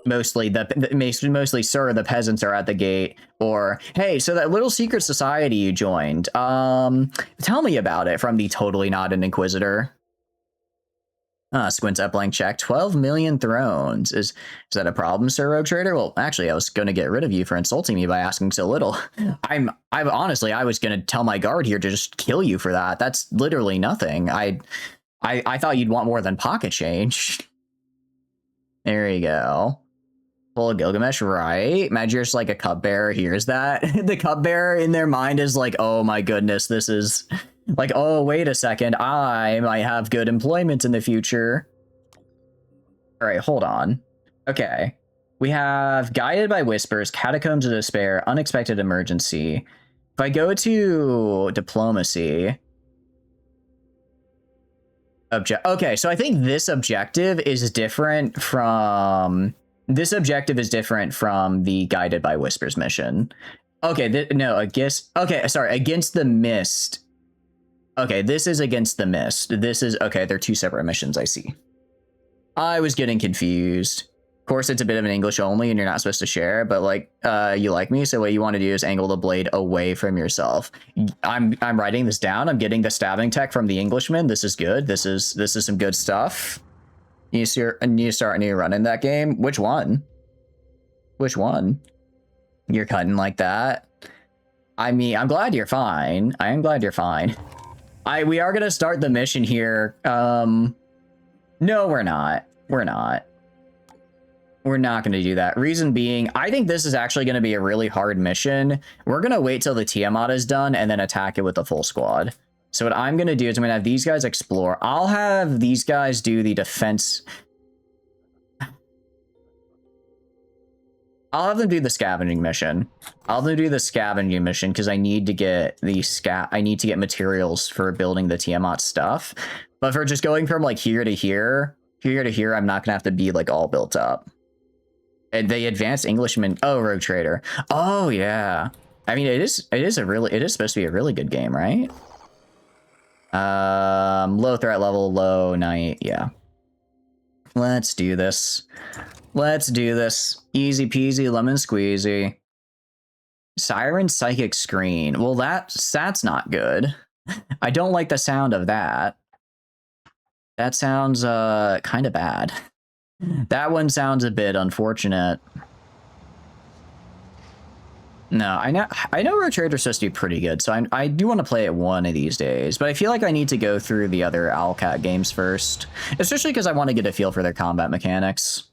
Mostly, sir, the peasants are at the gate. Or, hey, so that little secret society you joined, tell me about it, from the totally not an inquisitor. Squints at blank check. 12 million thrones. Is that a problem, Sir Rogue Trader? Well, actually, I was going to get rid of you for insulting me by asking so little. I was going to tell my guard here to just kill you for that. That's literally nothing. I thought you'd want more than pocket change. There you go. Full of Gilgamesh, right? Imagine you're just like a cupbearer hears that. The cupbearer in their mind is like, oh my goodness, this is... Like, oh, wait a second, I might have good employment in the future. All right, hold on. Okay. We have Guided by Whispers, Catacombs of Despair, Unexpected Emergency. If I go to Diplomacy... Okay, so I think this objective is different from... This objective is different from the Guided by Whispers mission. Okay, no, against... Okay, sorry, Against the Mist... Okay, this is Against the Mist. This is... Okay, they're two separate missions, I see. I was getting confused. Of course, it's a bit of an English only, and you're not supposed to share, but, like, you like me, so what you want to do is angle the blade away from yourself. I'm writing this down. I'm getting the stabbing tech from the Englishman. This is good. This is some good stuff. You start a new run in that game? Which one? Which one? You're cutting like that? I mean, I'm glad you're fine. I am glad you're fine. We are gonna start the mission here. No, we're not. We're not. We're not gonna do that. Reason being, I think this is actually gonna be a really hard mission. We're gonna wait till the Tiamat is done and then attack it with the full squad. So what I'm gonna do is I'm gonna have these guys explore. I'll have these guys do the defense. I'll have them do the scavenging mission. I'll have them do the scavenging mission because I need to get I need to get materials for building the Tiamat stuff. But for just going from like here to here, I'm not gonna have to be like all built up. And the advanced Englishman, oh, Rogue Trader. Oh yeah. I mean, it is supposed to be a really good game, right? Low threat level, low night, yeah. Let's do this. Let's do this. Easy peasy, lemon squeezy. Siren Psychic Screen. Well, that's not good. I don't like the sound of that. That sounds, kind of bad. That one sounds a bit unfortunate. No, I know Rogue Trader's supposed to be pretty good, so I do want to play it one of these days, but I feel like I need to go through the other Owlcat games first, especially because I want to get a feel for their combat mechanics.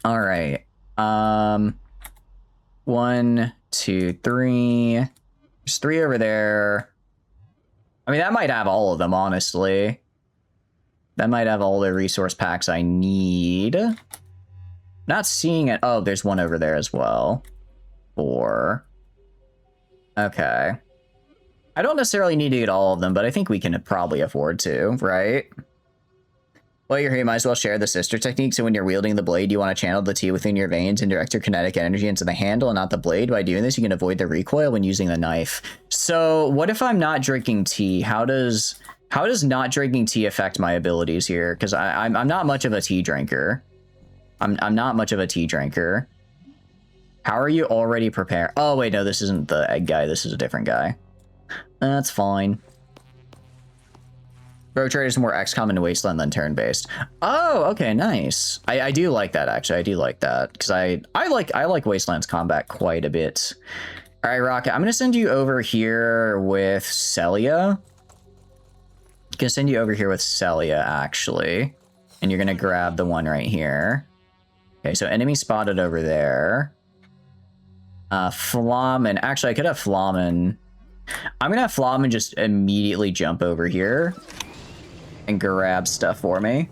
All right. 1, 2, 3. There's 3 over there. I mean, that might have all of them, honestly. That might have all the resource packs I need. Not seeing it. Oh, there's one over there as well. 4. Okay. I don't necessarily need to get all of them, but I think we can probably afford to, right? Well, you're here, you might as well share the sister technique. So when you're wielding the blade, you want to channel the tea within your veins and direct your kinetic energy into the handle and not the blade. By doing this, you can avoid the recoil when using the knife. So what if I'm not drinking tea? How does not drinking tea affect my abilities here? Because I'm not much of a tea drinker. I'm not much of a tea drinker. How are you already prepared? Oh, wait, no, this isn't the egg guy. This is a different guy. That's fine. Rogue Trader is more XCOM and Wasteland than turn-based. Oh, okay, nice. I do like that, actually. I do like that. Because I like Wasteland's combat quite a bit. All right, Rocket, I'm going to send you over here with Celia. I'm going to send you over here with Celia, actually. And you're going to grab the one right here. Okay, so enemy spotted over there. Flamen. Actually, I could have Flamen. I'm going to have Flamen just immediately jump over here and grab stuff for me.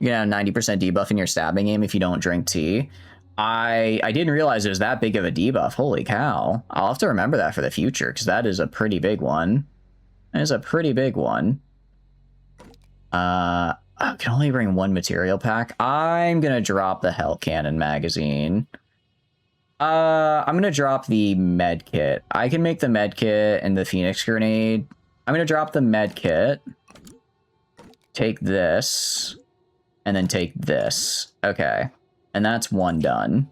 You get a 90% debuff in your stabbing aim if you don't drink tea. I didn't realize it was that big of a debuff. Holy cow. I'll have to remember that for the future, because that is a pretty big one. That is a pretty big one. I can only bring 1 material pack. I'm going to drop the Hell Cannon magazine. I'm going to drop the med kit. I can make the med kit and the Phoenix grenade. I'm going to drop the med kit. Take this. And then take this. Okay. And that's 1 done.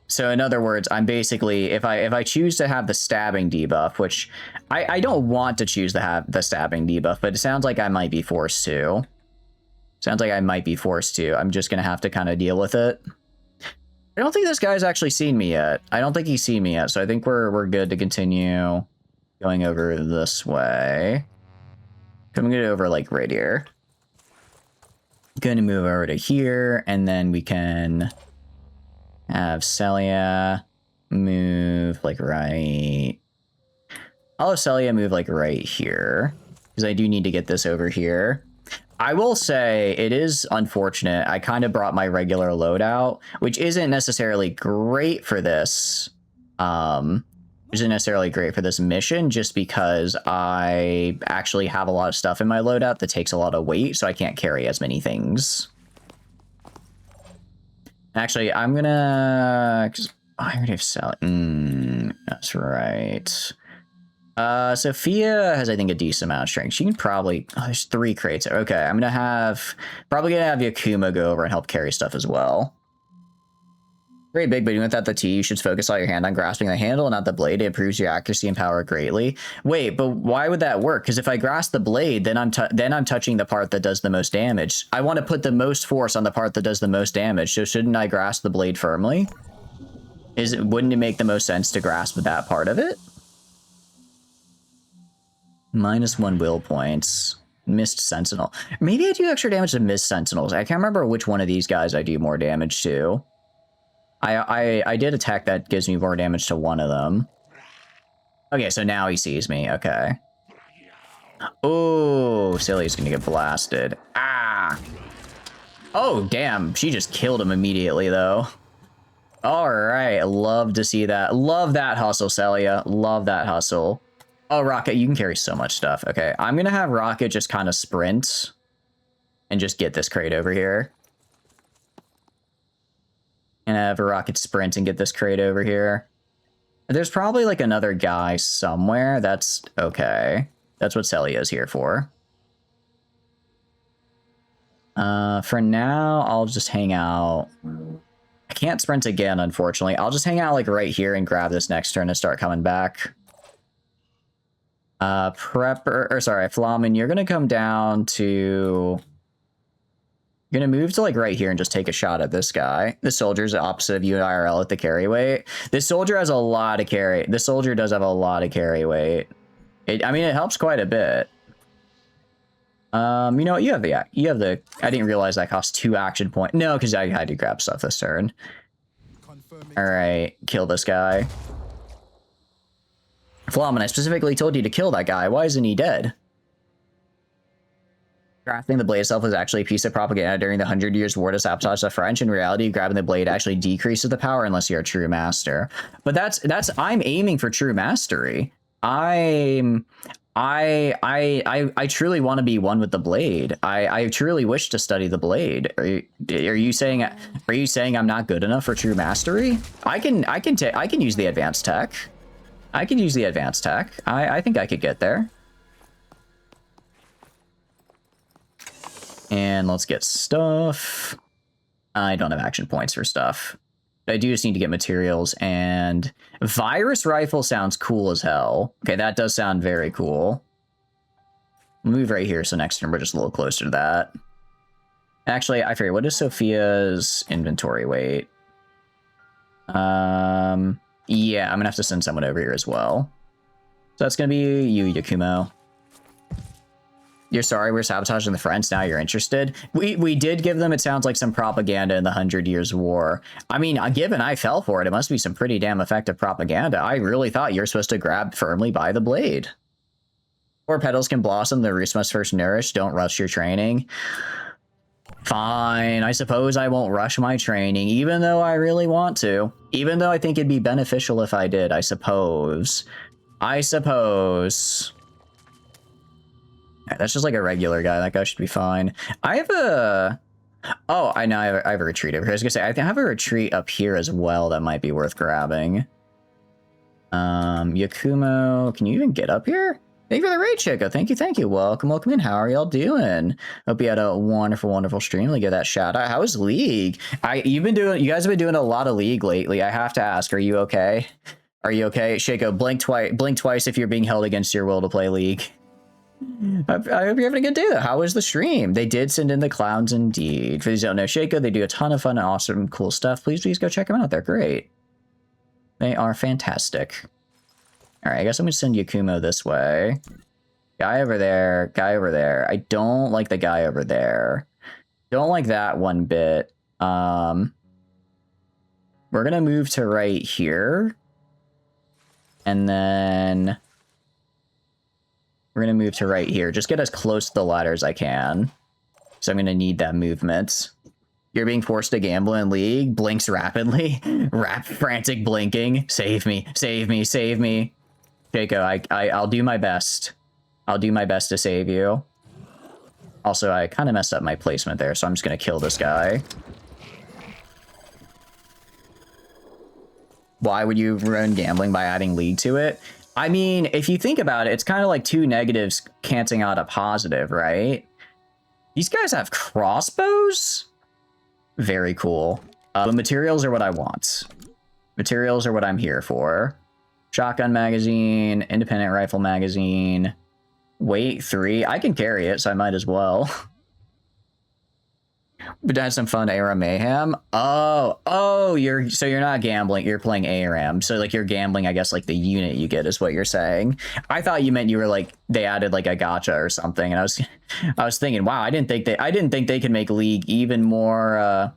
So in other words, I'm basically, if I choose to have the stabbing debuff, which I don't want to choose to have the stabbing debuff, but it sounds like I might be forced to. Sounds like I might be forced to. I'm just going to have to kind of deal with it. I don't think this guy's actually seen me yet. I don't think he's seen me yet, so I think we're good to continue going over this way. Coming it over like right here. Going to move over to here, and then we can have Celia move like right. I'll have Celia move like right here, because I do need to get this over here. I will say it is unfortunate. I kind of brought my regular loadout, which isn't necessarily great for this. Isn't necessarily great for this mission, just because I actually have a lot of stuff in my loadout that takes a lot of weight, so I can't carry as many things. Actually, I'm gonna... I already have Sally. That's right. Sophia has, I think, a decent amount of strength. She can probably... Oh, there's 3 crates. Okay, I'm gonna have... Probably gonna have Yakuma go over and help carry stuff as well. Very big, but even without the T, you should focus all your hand on grasping the handle and not the blade. It improves your accuracy and power greatly. Wait, but why would that work? Because if I grasp the blade, then I'm touching the part that does the most damage. I want to put the most force on the part that does the most damage, so shouldn't I grasp the blade firmly? Wouldn't it make the most sense to grasp that part of it? -1 will points. Missed Sentinel. Maybe I do extra damage to Missed Sentinels. I can't remember which one of these guys I do more damage to. I did attack that gives me more damage to one of them. Okay, so now he sees me. Okay. Oh, Silly's gonna get blasted. Ah! Oh, damn. She just killed him immediately, though. All right. Love to see that. Love that hustle, Celia. Love that hustle. Oh, Rocket, you can carry so much stuff. Okay, I'm gonna have Rocket just kind of sprint and just get this crate over here. And have a Rocket sprint and get this crate over here. There's probably like another guy somewhere. That's okay. That's what Celia's here for. For now, I'll just hang out. I can't sprint again, unfortunately. I'll just hang out like right here and grab this next turn and start coming back. Prepper, or sorry, Flamen, you're gonna come down to... You're gonna move to like right here and just take a shot at this guy. The soldier's opposite of you in IRL at the carry weight. This soldier has a lot of carry. This soldier does have a lot of carry weight. I mean, it helps quite a bit. You know what? You have the. I didn't realize that cost 2 action points. No, because I had to grab stuff this turn. All right, kill this guy. Flamen, I specifically told you to kill that guy. Why isn't he dead? Crafting the blade itself was actually a piece of propaganda during the 100 Years' War to sabotage the French. In reality, grabbing the blade actually decreases the power unless you're a true master. But I'm aiming for true mastery. I truly want to be one with the blade. I truly wish to study the blade. Are you saying I'm not good enough for true mastery? I can use the advanced tech. I can use the advanced tech. I think I could get there. And let's get stuff. I don't have action points for stuff. I do just need to get materials, and virus rifle sounds cool as hell. Okay, that does sound very cool. Move right here, so next turn we're just a little closer to that. Actually, I forget, what is Sophia's inventory weight? Yeah, I'm gonna have to send someone over here as well. So that's gonna be you, Yakumo. You're sorry we're sabotaging the French, now you're interested? We did give them, it sounds like, some propaganda in the 100 Years' War. I mean, given I fell for it, it must be some pretty damn effective propaganda. I really thought you're supposed to grab firmly by the blade. Or petals can blossom, the roots must first nourish, don't rush your training. Fine, I suppose I won't rush my training, even though I really want to. Even though I think it'd be beneficial if I did, I suppose. That's just like a regular guy. That guy should be fine. I have a... Oh, I know. I have a retreat over here. I was gonna say, I have a retreat up here as well that might be worth grabbing. Yakumo, can you even get up here? Thank you for the raid, Chico. Thank you. Welcome in. How are y'all doing? Hope you had a wonderful stream. Let me give that shout out. How is League? You guys have been doing a lot of League lately. I have to ask, are you okay? Are you okay? Shaco, blink twice if you're being held against your will to play League. I hope you're having a good day though. How was the stream? They did send in the clowns indeed. For those who don't know Shaco, they do a ton of fun and awesome cool stuff. Please go check them out. They're great. They are fantastic. Alright, I guess I'm gonna send Yakumo this way. Guy over there. I don't like the guy over there. Don't like that one bit. We're gonna move to right here. And then we're going to move to right here. Just get as close to the ladder as I can. So I'm going to need that movement. You're being forced to gamble in League. Blinks rapidly. Frantic blinking. Save me. Jaco, I'll do my best. I'll do my best to save you. Also, I kind of messed up my placement there, so I'm just going to kill this guy. Why would you ruin gambling by adding League to it? I mean, if you think about it, it's kind of like 2 negatives canceling out a positive, right? These guys have crossbows? Very cool. The materials are what I want. Materials are what I'm here for. Shotgun magazine, independent rifle magazine. Weight 3. I can carry it, so I might as well. But had some fun ARAM mayhem. Oh, you're not gambling. You're playing ARAM. So like you're gambling, I guess, like the unit you get is what you're saying. I thought you meant you were like they added like a gacha or something, and I was thinking, wow, I didn't think they could make League even more of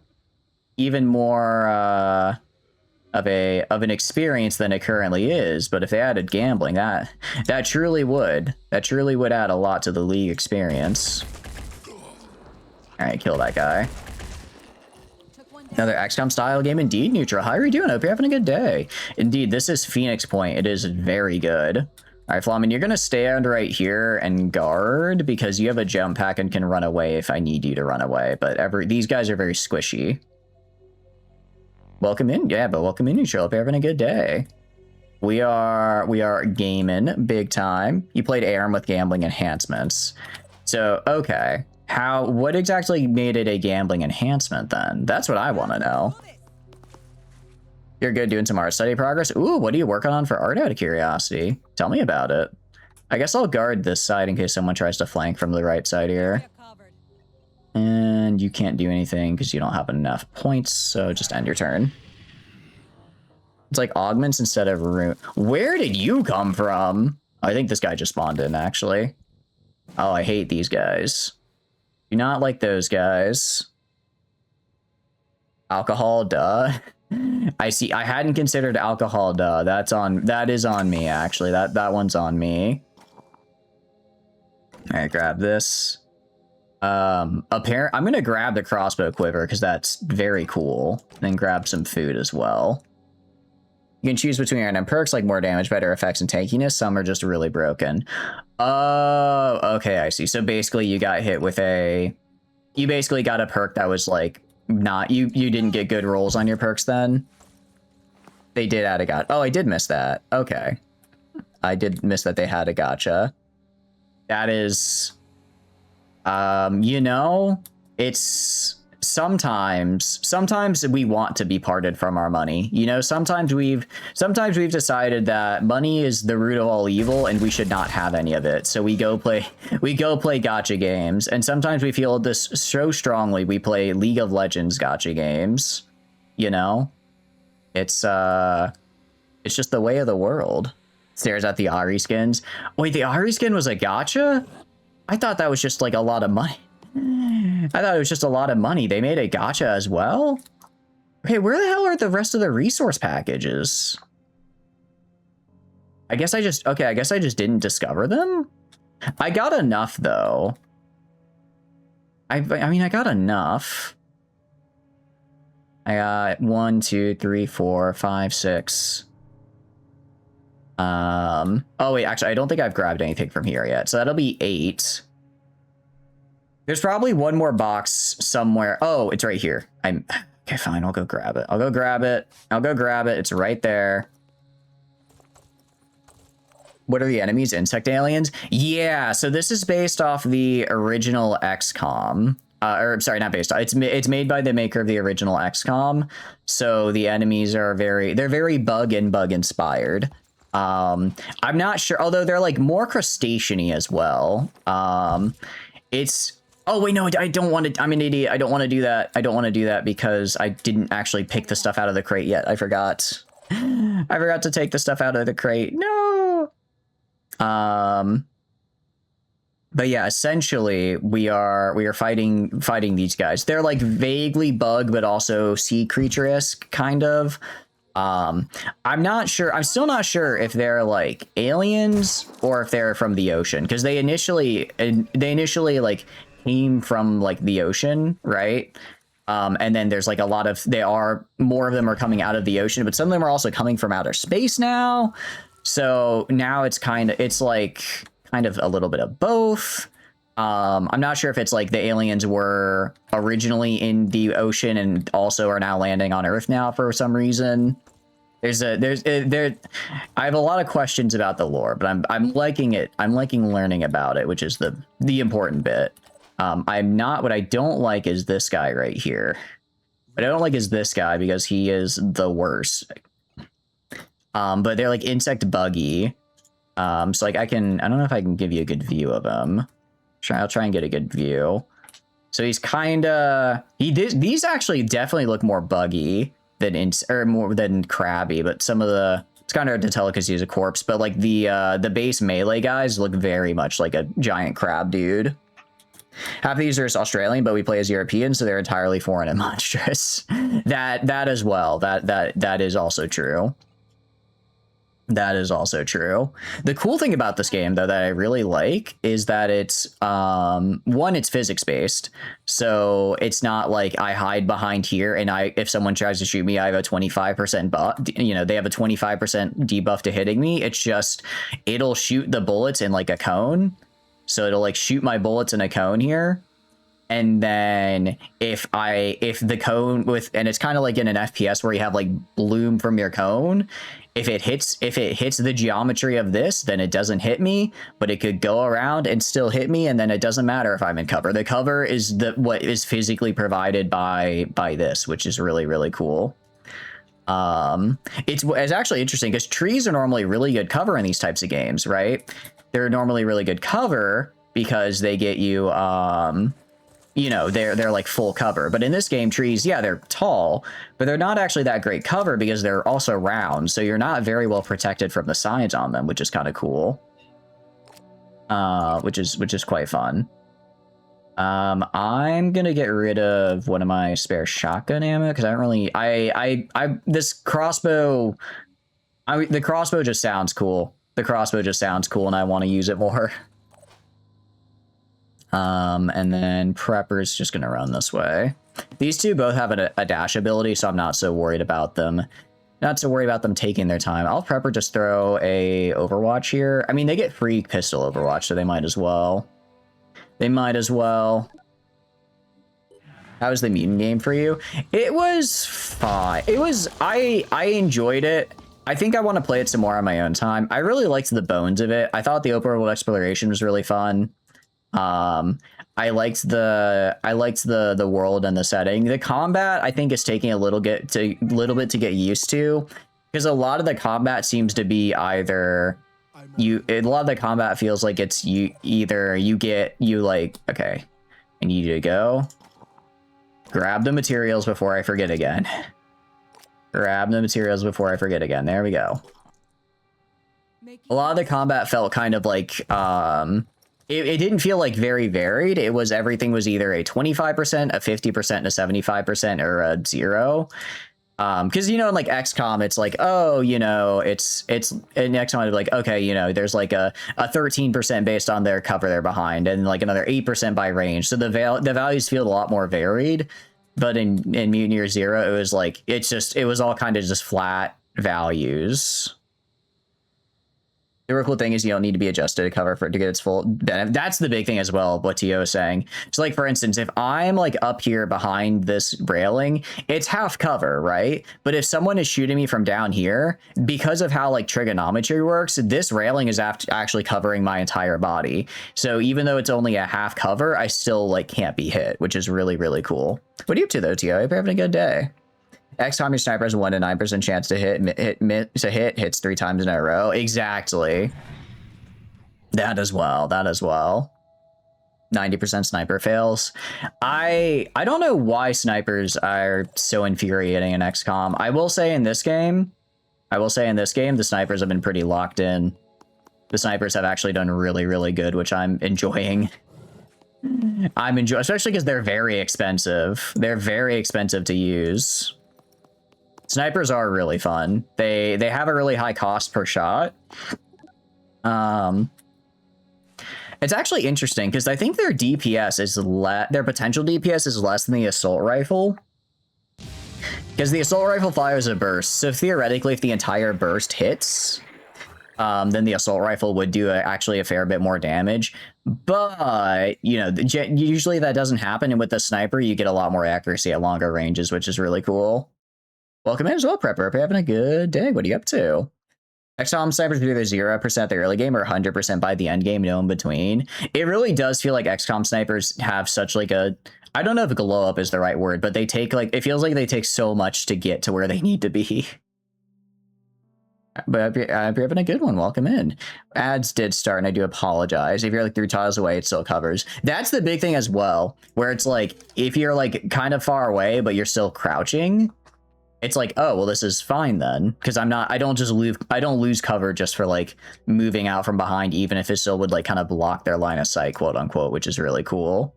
an experience than it currently is. But if they added gambling, that truly would add a lot to the League experience. Alright, kill that guy. Another XCOM style game indeed, Neutral. How are you doing? Hope you're having a good day. Indeed, this is Phoenix Point. It is very good. Alright, Flamin, you're gonna stand right here and guard because you have a jump pack and can run away if I need you to run away. But these guys are very squishy. Welcome in. Yeah, but welcome in, Neutral. Hope you're having a good day. We are gaming big time. You played ARM with gambling enhancements. So, okay. What exactly made it a gambling enhancement then? That's what I want to know. You're good doing some art study progress? Ooh, what are you working on for art out of curiosity? Tell me about it. I guess I'll guard this side in case someone tries to flank from the right side here. And you can't do anything because you don't have enough points, so just end your turn. It's like augments instead of rune. Where did you come from? I think this guy just spawned in, actually. Oh, I hate these guys. Do not like those guys. Alcohol, duh. I see. I hadn't considered alcohol, duh. That is on me, actually. That one's on me. All right, grab this. I'm gonna grab the crossbow quiver because that's very cool. Then grab some food as well. You can choose between random perks like more damage, better effects, and tankiness. Some are just really broken. Oh, okay, I see. So basically you got hit with you basically got a perk that was like not, you didn't get good rolls on your perks then? They did add a gotcha. Oh, I did miss that. Okay. I did miss that they had a gotcha. That is, you know, it's sometimes we want to be parted from our money. You know, sometimes we've decided that money is the root of all evil and we should not have any of it. So we go play gotcha games. And sometimes we feel this so strongly we play League of Legends gotcha games. You know? It's just the way of the world. Stares at the Ari skins. Wait, the Ari skin was a gotcha? I thought that was just like a lot of money. I thought it was just a lot of money. They made a gotcha as well? Okay, where the hell are the rest of the resource packages? I guess I just didn't discover them? I got enough, though. I mean, I got enough. I got 1, 2, 3, 4, 5, 6. Oh, wait, actually, I don't think I've grabbed anything from here yet. So that'll be 8. There's probably one more box somewhere. Oh, it's right here. Okay, fine. I'll go grab it. I'll go grab it. It's right there. What are the enemies? Insect aliens? Yeah. So this is based off the original XCOM. Or sorry, not based off. It's made by the maker of the original XCOM. So the enemies are they're very bug inspired. I'm not sure, although they're like more crustacean-y as well. Oh, wait, no, I don't want to. I'm an idiot. I don't want to do that. I don't want to do that because I didn't actually pick the stuff out of the crate yet. I forgot. I forgot to take the stuff out of the crate. No. But yeah, essentially we are fighting these guys. They're like vaguely bug, but also sea creature-esque kind of. I'm not sure. I'm still not sure if they're like aliens or if they're from the ocean, because they initially like came from like the ocean, right? And then there's like more of them are coming out of the ocean, but some of them are also coming from outer space now. So now it's kind of a little bit of both. I'm not sure if it's like the aliens were originally in the ocean and also are now landing on Earth now for some reason. I have a lot of questions about the lore, but I'm liking it. I'm liking learning about it, which is the important bit. What I don't like is this guy right here. What I don't like is this guy because he is the worst. But they're like insect buggy. So like I don't know if I can give you a good view of him. I'll try and get a good view. So he's these actually definitely look more buggy than more than crabby, but it's kind of hard to tell because he's a corpse, but like the base melee guys look very much like a giant crab dude. Half of these are Australian, but we play as Europeans, so they're entirely foreign and monstrous. That as well. That is also true. That is also true. The cool thing about this game, though, that I really like is that it's, one, it's physics-based. So it's not like I hide behind here and if someone tries to shoot me, I have a 25% buff. You know, they have a 25% debuff to hitting me. It's just, it'll shoot the bullets in like a cone. So it'll like shoot my bullets in a cone here. And then if the cone and it's kind of like in an FPS where you have like bloom from your cone, if it hits the geometry of this, then it doesn't hit me, but it could go around and still hit me, and then it doesn't matter if I'm in cover. The cover is what is physically provided by this, which is really, really cool. It's actually interesting because trees are normally really good cover in these types of games, right? They're normally really good cover because they get you, you know, they're like full cover. But in this game, trees, yeah, they're tall, but they're not actually that great cover because they're also round. So you're not very well protected from the sides on them, which is kind of cool. Which is quite fun. I'm gonna get rid of one of my spare shotgun ammo because I don't really, this crossbow, the crossbow just sounds cool. The crossbow just sounds cool and I want to use it more. And then Prepper's just gonna run this way. These two both have a dash ability, so I'm not so worried about them. Not so worried about them taking their time. I'll Prepper just throw a Overwatch here. I mean, they get free pistol Overwatch, so they might as well. They might as well. How was the mutant game for you? It was fine. It was, I enjoyed it. I think I want to play it some more on my own time. I really liked the bones of it. I thought the open world exploration was really fun. I liked the world and the setting. The combat, I think, is taking a little bit to get used to, because a lot of the combat seems to be either a lot of the combat feels like it's like, okay, I need you to go grab the materials before I forget again. Grab the materials before I forget again. There we go. A lot of the combat felt kind of like it didn't feel like very varied. It was, everything was either a 25%, a 50%, and a 75%, or a 0. Because, you know, in like XCOM, it's like, oh, you know, it's in XCOM, it's like, okay, you know, there's like a 13% based on their cover they're behind, and like another 8% by range. So the values feel a lot more varied. But in Mutant Year Zero, it was like, it was all kind of just flat values. The real cool thing is you don't need to be adjusted to cover for it to get its full benefit. That's the big thing as well, what Tio is saying. So like, for instance, if I'm like up here behind this railing, it's half cover, right? But if someone is shooting me from down here, because of how like trigonometry works, this railing is actually covering my entire body. So even though it's only a half cover, I still like can't be hit, which is really, really cool. What are you up to though, Tio? I hope you're having a good day. XCOM, your sniper has a 1 to 9% chance to hits 3 times in a row. Exactly. That as well. 90% sniper fails. I don't know why snipers are so infuriating in XCOM. I will say in this game, the snipers have been pretty locked in. The snipers have actually done really, really good, which I'm enjoying. Especially because they're very expensive. They're very expensive to use. Snipers are really fun. They have a really high cost per shot. It's actually interesting because I think their DPS is their potential DPS is less than the assault rifle. Because the assault rifle fires a burst, so theoretically, if the entire burst hits, then the assault rifle would do actually a fair bit more damage. But you know, usually that doesn't happen, and with the sniper, you get a lot more accuracy at longer ranges, which is really cool. Welcome in as well, Prepper. Hope you're having a good day. What are you up to? XCOM snipers are either 0% the early game or 100% by the end game, no in between. It really does feel like XCOM snipers have such like a, I don't know if glow up is the right word, but they take like, it feels like they take so much to get to where they need to be. But if you're having a good one, welcome in. Ads did start, and I do apologize. If you're like 3 tiles away, it still covers. That's the big thing as well, where it's like, if you're like kind of far away, but you're still crouching, it's like, oh, well, this is fine then, because I don't lose cover just for like moving out from behind, even if it still would like kind of block their line of sight, quote unquote, which is really cool,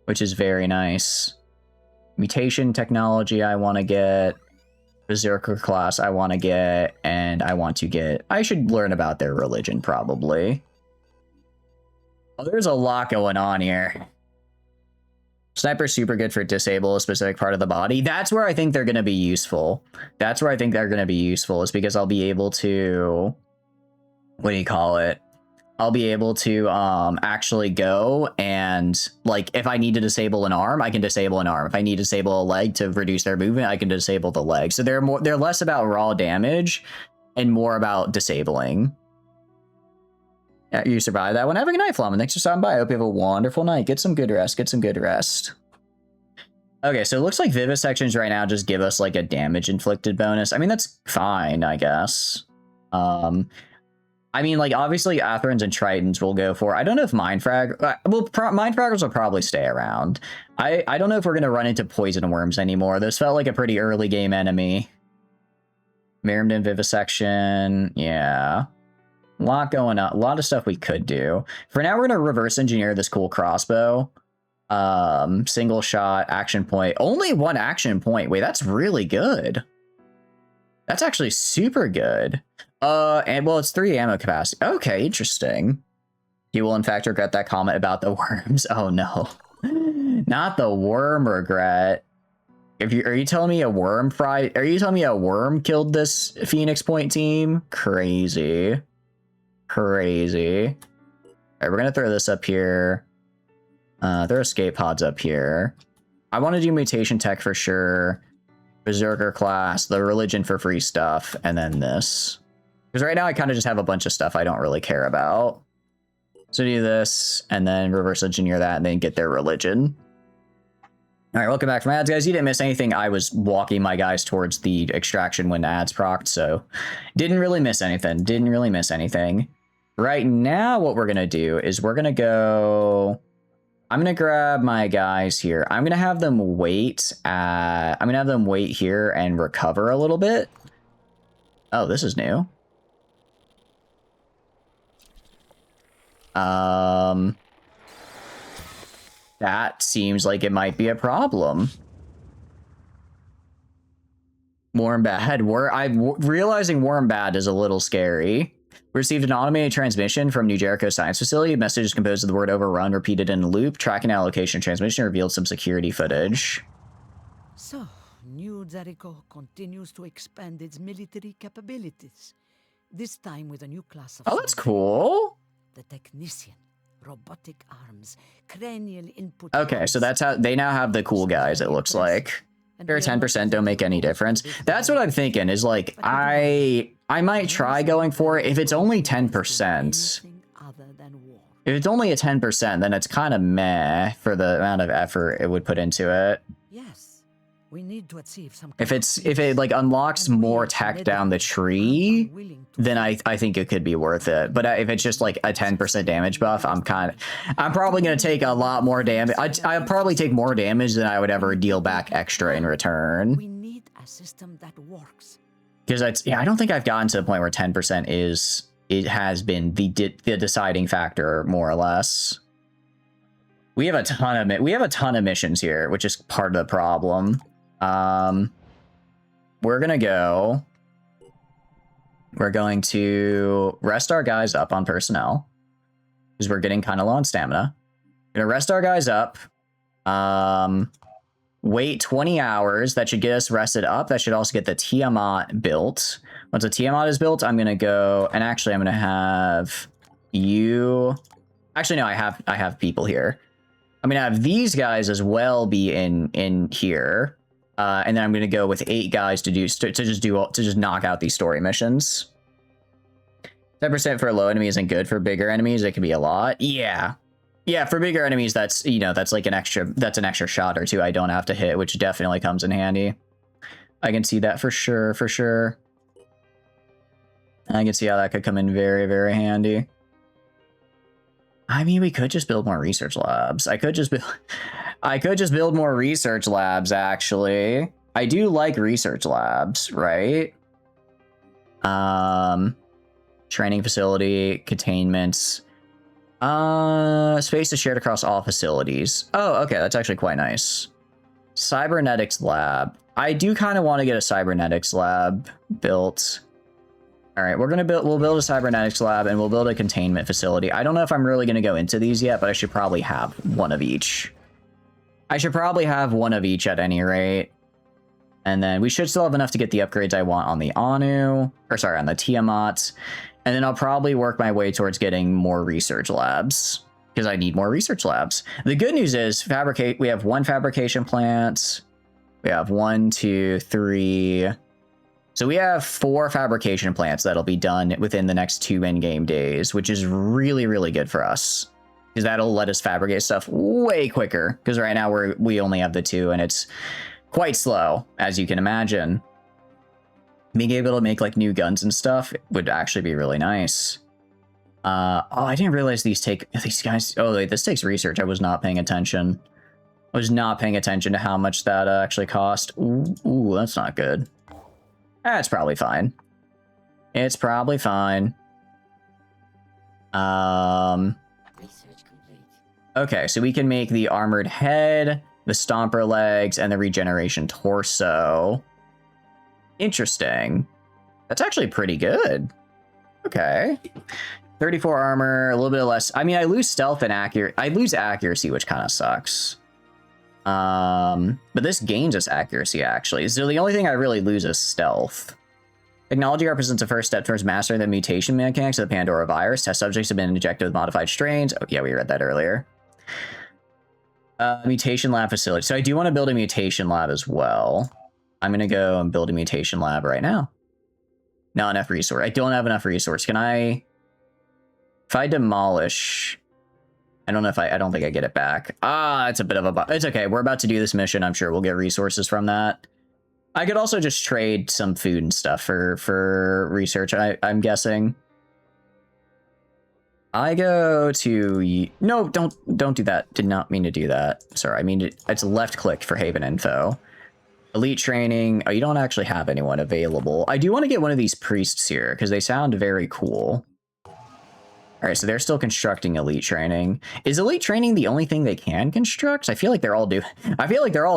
which is very nice. Mutation technology I want to get, Berserker class I want to get, and I should learn about their religion probably. Oh, there's a lot going on here. Sniper's super good for disable a specific part of the body. That's where I think they're going to be useful. Is because I'll be able to, what do you call it? I'll be able to actually go and like, if I need to disable an arm, I can disable an arm. If I need to disable a leg to reduce their movement, I can disable the leg. So they're less about raw damage and more about disabling. Yeah, you survived that one. Have a good night, Flamin. Thanks for stopping by. I hope you have a wonderful night. Get some good rest. Okay, so it looks like vivisections right now just give us like a damage inflicted bonus. I mean, that's fine, I guess. I mean, like, obviously Athrons and Tritons will go for. I don't know if Mind Frag. Mind Fraggers will probably stay around. I don't know if we're going to run into Poison Worms anymore. This felt like a pretty early game enemy. Mirrodin Vivisection. Yeah. A lot going on. A lot of stuff we could do. For now, we're going to reverse engineer this cool crossbow. Single shot, action point. Only one action point. Wait, that's really good. That's actually super good. And well, it's 3 ammo capacity. Okay, interesting. You will in fact regret that comment about the worms. Oh no. Not the worm regret. Are you telling me a worm are you telling me a worm killed this Phoenix Point team? Crazy. Crazy. Alright, we're gonna throw this up here. Throw escape pods up here. I want to do mutation tech for sure. Berserker class, the religion for free stuff, and then this. Because right now I kind of just have a bunch of stuff I don't really care about. So do this, and then reverse engineer that, and then get their religion. Alright, welcome back from ads, guys. You didn't miss anything. I was walking my guys towards the extraction when ads procced, so didn't really miss anything. Didn't really miss anything. Right now, what we're going to do is we're going to go... I'm going to grab my guys here. I'm going to have them wait here and recover a little bit. Oh, this is new. That seems like it might be a problem. Warm bad. Realizing warm bad is a little scary. We received an automated transmission from New Jericho Science Facility. The message is composed of the word overrun repeated in a loop. Tracking allocation transmission revealed some security footage. So, New Jericho continues to expand its military capabilities. This time with a new class of... Oh, that's cool. The Technician. Robotic arms. Cranial input... Okay, so that's how... They now have the cool guys, it looks like. Or 10% don't make any difference. That's what I'm thinking, is like, I might try going for it if it's only 10%. If it's only a 10%, then it's kind of meh for the amount of effort it would put into it. Yes, we need to achieve some... If it like unlocks more tech down the tree, then I think it could be worth it. But if it's just like a 10% damage buff, I'm probably going to take a lot more damage. I'll probably take more damage than I would ever deal back extra in return. We need a system that works. Because I don't think I've gotten to the point where 10% has been the deciding factor, more or less. We have a ton of missions here, which is part of the problem. We're going to rest our guys up on personnel because we're getting kind of low on stamina. Gonna rest our guys up. Wait 20 hours. That should get us rested up. That should also get the Tiamat built. Once the Tiamat is built, I'm gonna go, and actually I'm gonna have you. Actually, no, I have people here. I'm gonna have these guys as well be in here. And then I'm gonna go with 8 guys to just knock out these story missions. 10% for a low enemy isn't good. For bigger enemies, it can be a lot. Yeah, for bigger enemies, that's like an extra shot or two I don't have to hit, which definitely comes in handy. I can see that for sure. I can see how that could come in very, very handy. I mean, we could just build more research labs. I could just build more research labs, actually. I do like research labs, right? Training facility, containments. Space is shared across all facilities. Oh, okay, that's actually quite nice. Cybernetics lab. I do kind of want to get a cybernetics lab built. All right, we'll build a cybernetics lab and we'll build a containment facility. I don't know if I'm really going to go into these yet, but I should probably have one of each. I should probably have one of each at any rate. And then we should still have enough to get the upgrades I want on the on the Tiamat. And then I'll probably work my way towards getting more research labs because I need more research labs. The good news is we have 1 fabrication plant. We have 1, 2, 3. So we have 4 fabrication plants that'll be done within the next 2 in-game days, which is really, really good for us. because that'll let us fabricate stuff way quicker. Because right now we only have the 2, and it's quite slow, as you can imagine. Being able to make like new guns and stuff would actually be really nice. Oh, I didn't realize these guys. Oh, wait, this takes research. I was not paying attention. I was not paying attention to how much that actually cost. Ooh, that's not good. That's probably fine. It's probably fine. Research complete. Okay, so we can make the armored head, the stomper legs, and the regeneration torso. Interesting. That's actually pretty good. Okay. 34 armor, a little bit less. I mean, I lose stealth and I lose accuracy, which kind of sucks. But this gains us accuracy, actually. So the only thing I really lose is stealth. Technology represents a first step towards mastering the mutation mechanics of the Pandora virus. Test subjects have been injected with modified strains. Oh, yeah, we read that earlier. Mutation lab facility. So I do want to build a mutation lab as well. I'm going to go and build a mutation lab right now. Not enough resource. I don't have enough resource. Can I... If I demolish... I don't know if I don't think I get it back. Ah, it's a bit of a... It's okay. We're about to do this mission. I'm sure we'll get resources from that. I could also just trade some food and stuff for research, I'm guessing. I go to... No, don't do that. Did not mean to do that. Sorry, I mean, it's left click for Haven Info. Elite training. Oh, you don't actually have anyone available. I do want to get one of these priests here because they sound very cool. All right, so they're still constructing elite training. Is elite training the only thing they can construct? I feel like they're all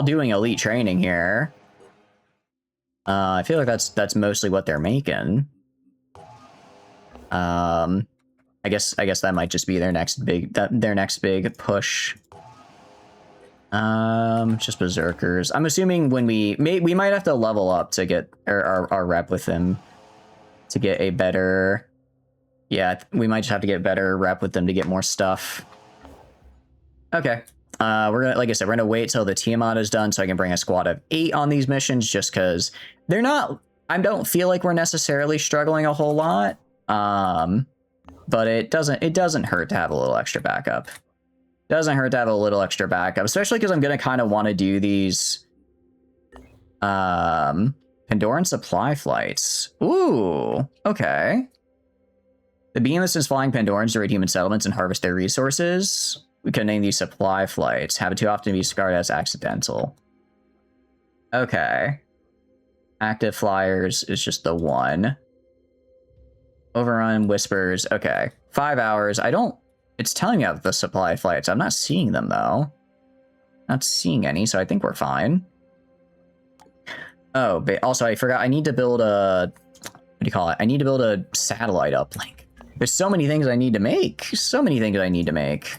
doing elite training here. I feel like that's mostly what they're making. I guess that might just be their next big push. Just berserkers. I'm assuming when we might have to level up to get our rep with them to get a better. Yeah, we might just have to get better rep with them to get more stuff. Okay. We're gonna, like I said, we're gonna wait till the Tiamat is done so I can bring a squad of 8 on these missions, just because they're not. I don't feel like we're necessarily struggling a whole lot. But it doesn't hurt to have a little extra backup. Doesn't hurt to have a little extra backup, especially because I'm gonna kind of want to do these Pandoran supply flights. Ooh, okay. The beamless is flying Pandorans to raid human settlements and harvest their resources. We can name these supply flights. Happen too often to be discarded as accidental. Okay. Active flyers is just the one. Overrun whispers. Okay. 5 hours. It's telling me about the supply flights. I'm not seeing them though. Not seeing any, so I think we're fine. Oh, but also I forgot I need to build a... What do you call it? I need to build a satellite uplink. There's so many things I need to make. So many things I need to make.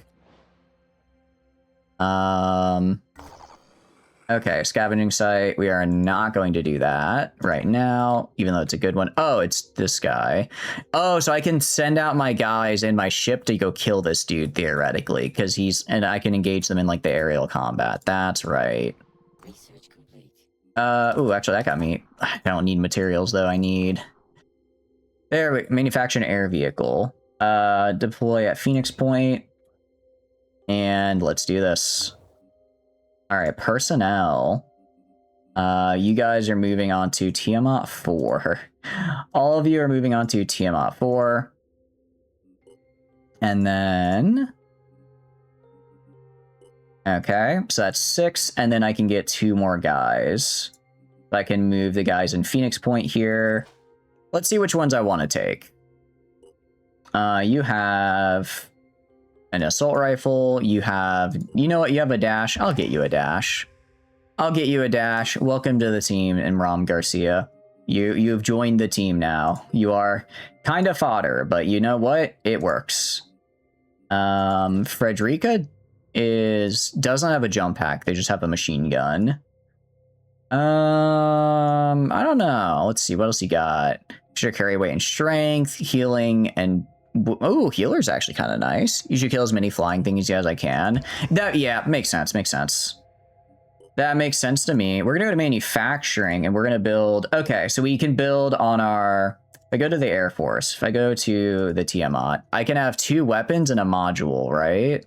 Okay, scavenging site. We are not going to do that right now, even though it's a good one. Oh, it's this guy. Oh, so I can send out my guys in my ship to go kill this dude, theoretically, because and I can engage them in, like, the aerial combat. That's right. Research complete. Ooh, actually, that got me. I don't need materials, though. I need... There we manufacture an air vehicle. Deploy at Phoenix Point. And let's do this. All right, personnel. You guys are moving on to Tiamat 4. All of you are moving on to Tiamat 4. And then... Okay, so that's 6, and then I can get 2 more guys. So I can move the guys in Phoenix Point here. Let's see which ones I want to take. You have an assault rifle. You have... You know what? You have a dash. I'll get you a dash. I'll get you a dash. Welcome to the team, Imram Garcia. You've joined the team now. You are kind of fodder, but you know what? It works. Frederica doesn't have a jump pack. They just have a machine gun. I don't know. Let's see. What else you got? Extra carry weight and strength, healing, and... Oh, healer's actually kind of nice. You should kill as many flying things as I can. Yeah, makes sense, makes sense. That makes sense to me. We're going to go to manufacturing, and we're going to build... Okay, so we can build on our I go to the Air Force, if I go to the Tiamat, I can have 2 weapons and a module, right?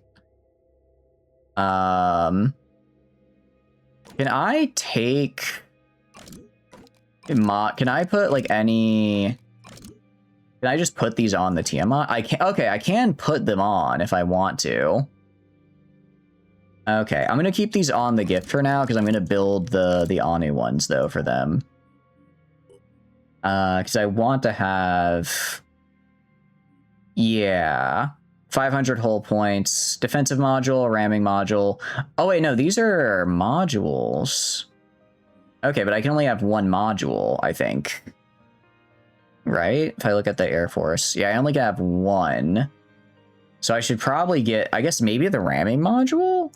Can I take... Can I put, like, any... Can I just put these on the Tiamat? I can. Okay, I can put them on if I want to. Okay, I'm gonna keep these on the gift for now because I'm gonna build the Anu ones though for them. Because I want to have, yeah, 500 hull points, defensive module, ramming module. Oh wait, no, these are modules. Okay, but I can only have 1 module, I think. Right? If I look at the Air Force. Yeah, I only can have 1. So I should probably get, I guess maybe the ramming module?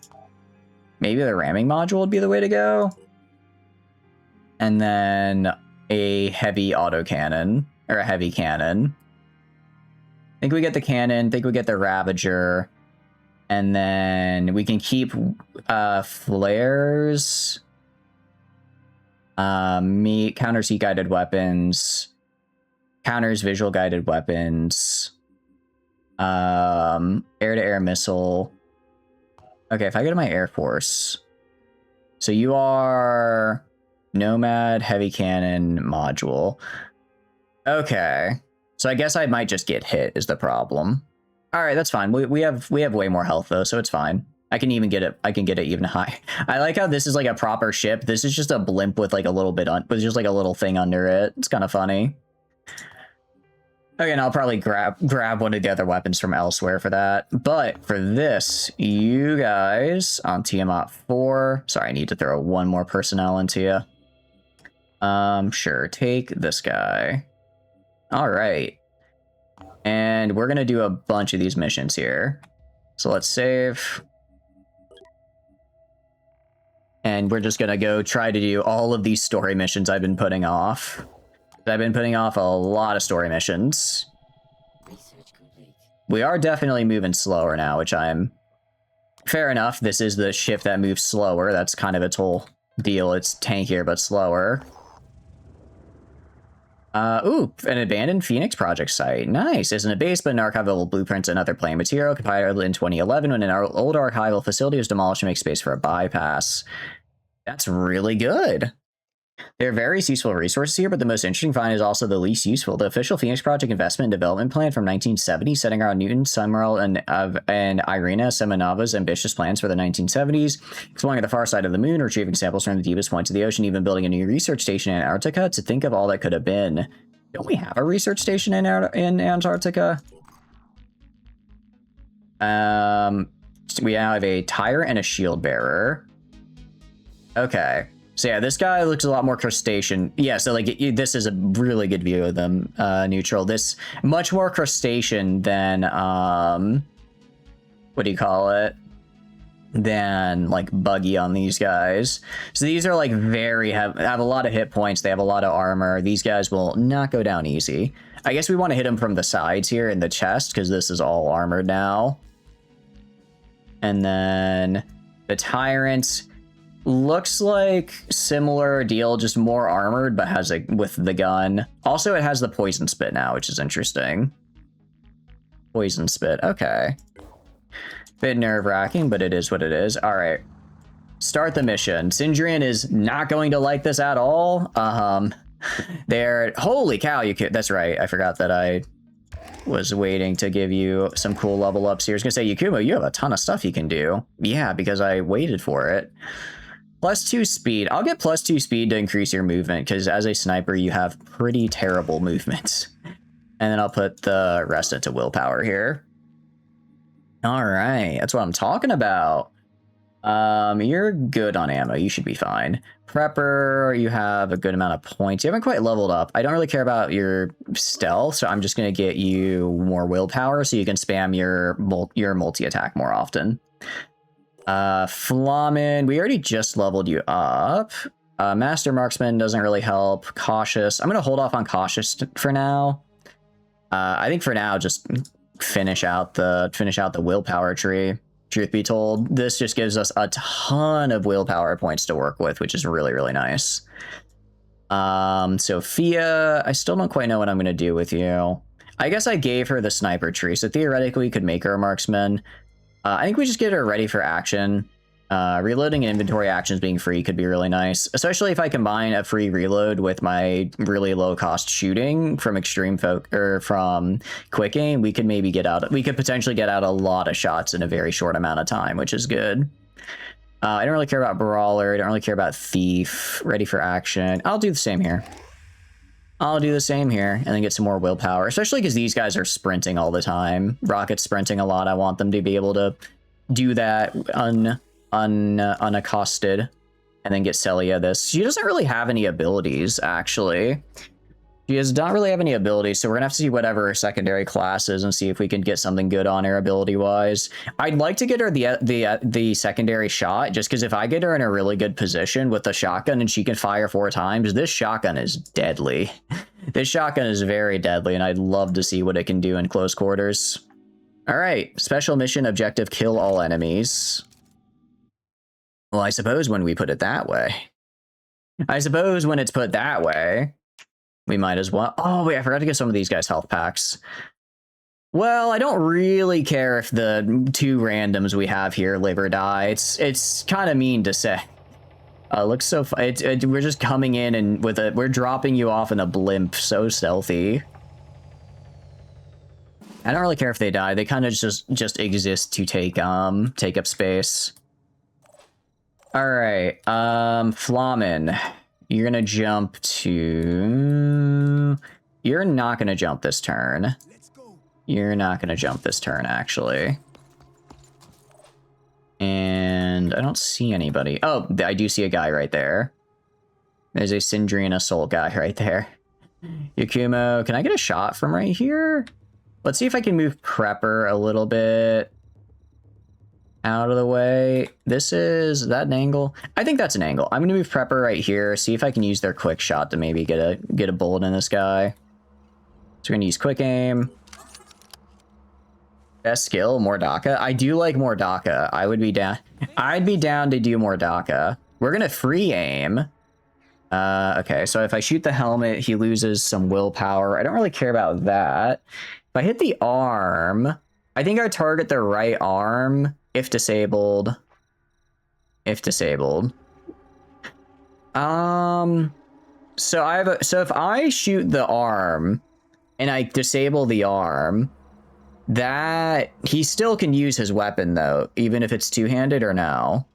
Maybe the ramming module would be the way to go. And then a heavy autocannon, or a heavy cannon. I think we get the cannon, I think we get the Ravager. And then we can keep flares. Counters heat guided weapons. Counters visual guided weapons. Air-to-air missile. Okay, if I go to my Air Force. So you are Nomad, heavy cannon, module. Okay. So I guess I might just get hit is the problem. Alright, that's fine. We have way more health though, so it's fine. I can even get it. I can get it even high. I like how this is like a proper ship. This is just a blimp with like a little bit with just like a little thing under it. It's kind of funny. Okay, and I'll probably grab one of the other weapons from elsewhere for that. But for this, you guys on Tiamat 4. Sorry, I need to throw 1 more personnel into you. Sure, take this guy. All right. And we're gonna do a bunch of these missions here. So let's save. And we're just gonna go try to do all of these story missions I've been putting off. I've been putting off a lot of story missions. We are definitely moving slower now, which I'm... Fair enough, this is the ship that moves slower. That's kind of its whole deal. It's tankier, but slower. Ooh, an abandoned Phoenix project site. Nice. Isn't a base, but an archival blueprints and other playing material compiled in 2011 when an old archival facility was demolished to make space for a bypass. That's really good. There are various useful resources here, but the most interesting find is also the least useful. The official Phoenix Project investment and development plan from 1970, setting out Newton, Summerall, and Irina Semenov's ambitious plans for the 1970s, exploring at the far side of the moon, retrieving samples from the deepest points of the ocean, even building a new research station in Antarctica. To think of all that could have been. Don't we have a research station in Antarctica? We have a tyrant and a shield bearer. Okay. So yeah, this guy looks a lot more crustacean. Yeah, so like this is a really good view of them, neutral. This much more crustacean than what do you call it? Than like buggy on these guys. So these are like very have a lot of hit points. They have a lot of armor. These guys will not go down easy. I guess we want to hit them from the sides here in the chest because this is all armored now. And then the tyrant. Looks like similar deal, just more armored, but has a with the gun. Also, it has the poison spit now, which is interesting. Poison spit, okay. Bit nerve-wracking, but it is what it is. All right, start the mission. Sindrian is not going to like this at all. They're holy cow! You could. That's right. I forgot that I was waiting to give you some cool level ups here. I was gonna say, Yakumo, you have a ton of stuff you can do. Yeah, because I waited for it. +2 speed. I'll get +2 speed to increase your movement, because as a sniper, you have pretty terrible movements. And then I'll put the rest into willpower here. All right, that's what I'm talking about. You're good on ammo. You should be fine. Prepper, you have a good amount of points. You haven't quite leveled up. I don't really care about your stealth, so I'm just going to get you more willpower so you can spam your multi-attack more often. Flamen, we already just leveled you up. Master Marksman doesn't really help. Cautious. I'm going to hold off on Cautious for now. I think for now, just finish out the willpower tree. Truth be told, this just gives us a ton of willpower points to work with, which is really, really nice. Sophia, I still don't quite know what I'm going to do with you. I guess I gave her the sniper tree, so theoretically we could make her a marksman. I think we just get her ready for action. Reloading and inventory actions being free could be really nice, especially if I combine a free reload with my really low cost shooting from from quick aim. We could maybe we could potentially get out a lot of shots in a very short amount of time, which is good. I don't really care about brawler. I don't really care about thief. Ready for action. I'll do the same here. I'll do the same here and then get some more willpower, especially because these guys are sprinting all the time. Rocket's sprinting a lot. I want them to be able to do that unaccosted and then get Celia this. She doesn't really have any abilities, actually. She does not really have any abilities, so we're gonna have to see whatever her secondary class is and see if we can get something good on her ability-wise. I'd like to get her the secondary shot, just because if I get her in a really good position with the shotgun and she can fire 4 times, this shotgun is deadly. This shotgun is very deadly, and I'd love to see what it can do in close quarters. All right, special mission objective: kill all enemies. Well, I suppose when we put it that way. I suppose when it's put that way, we might as well. Oh, wait, I forgot to get some of these guys health packs. Well, I don't really care if the 2 randoms we have here live or die. It's kind of mean to say. Looks so fun. We're just coming in and we're dropping you off in a blimp, so stealthy. I don't really care if they die. They kind of just exist to take up space. All right, Flamen. You're gonna jump to... You're not gonna jump this turn. You're not gonna jump this turn, actually. And I don't see anybody. Oh, I do see a guy right there. There's a Sindrian Assault guy right there. Yakumo, can I get a shot from right here? Let's see if I can move Prepper a little bit out of the way. Is that an angle? I think that's an angle. I'm gonna move Prepper right here, see if I can use their quick shot to maybe get a bullet in this guy. So we're gonna use quick aim. Best skill, Mordaka. I do like Mordaka. I'd be down to do Mordaka. We're gonna free aim. Okay, so if I shoot the helmet, he loses some willpower. I don't really care about that. If I hit the arm, I think I target the right arm. If disabled. So if I shoot the arm and I disable the arm, that he still can use his weapon though, even if it's two-handed or no.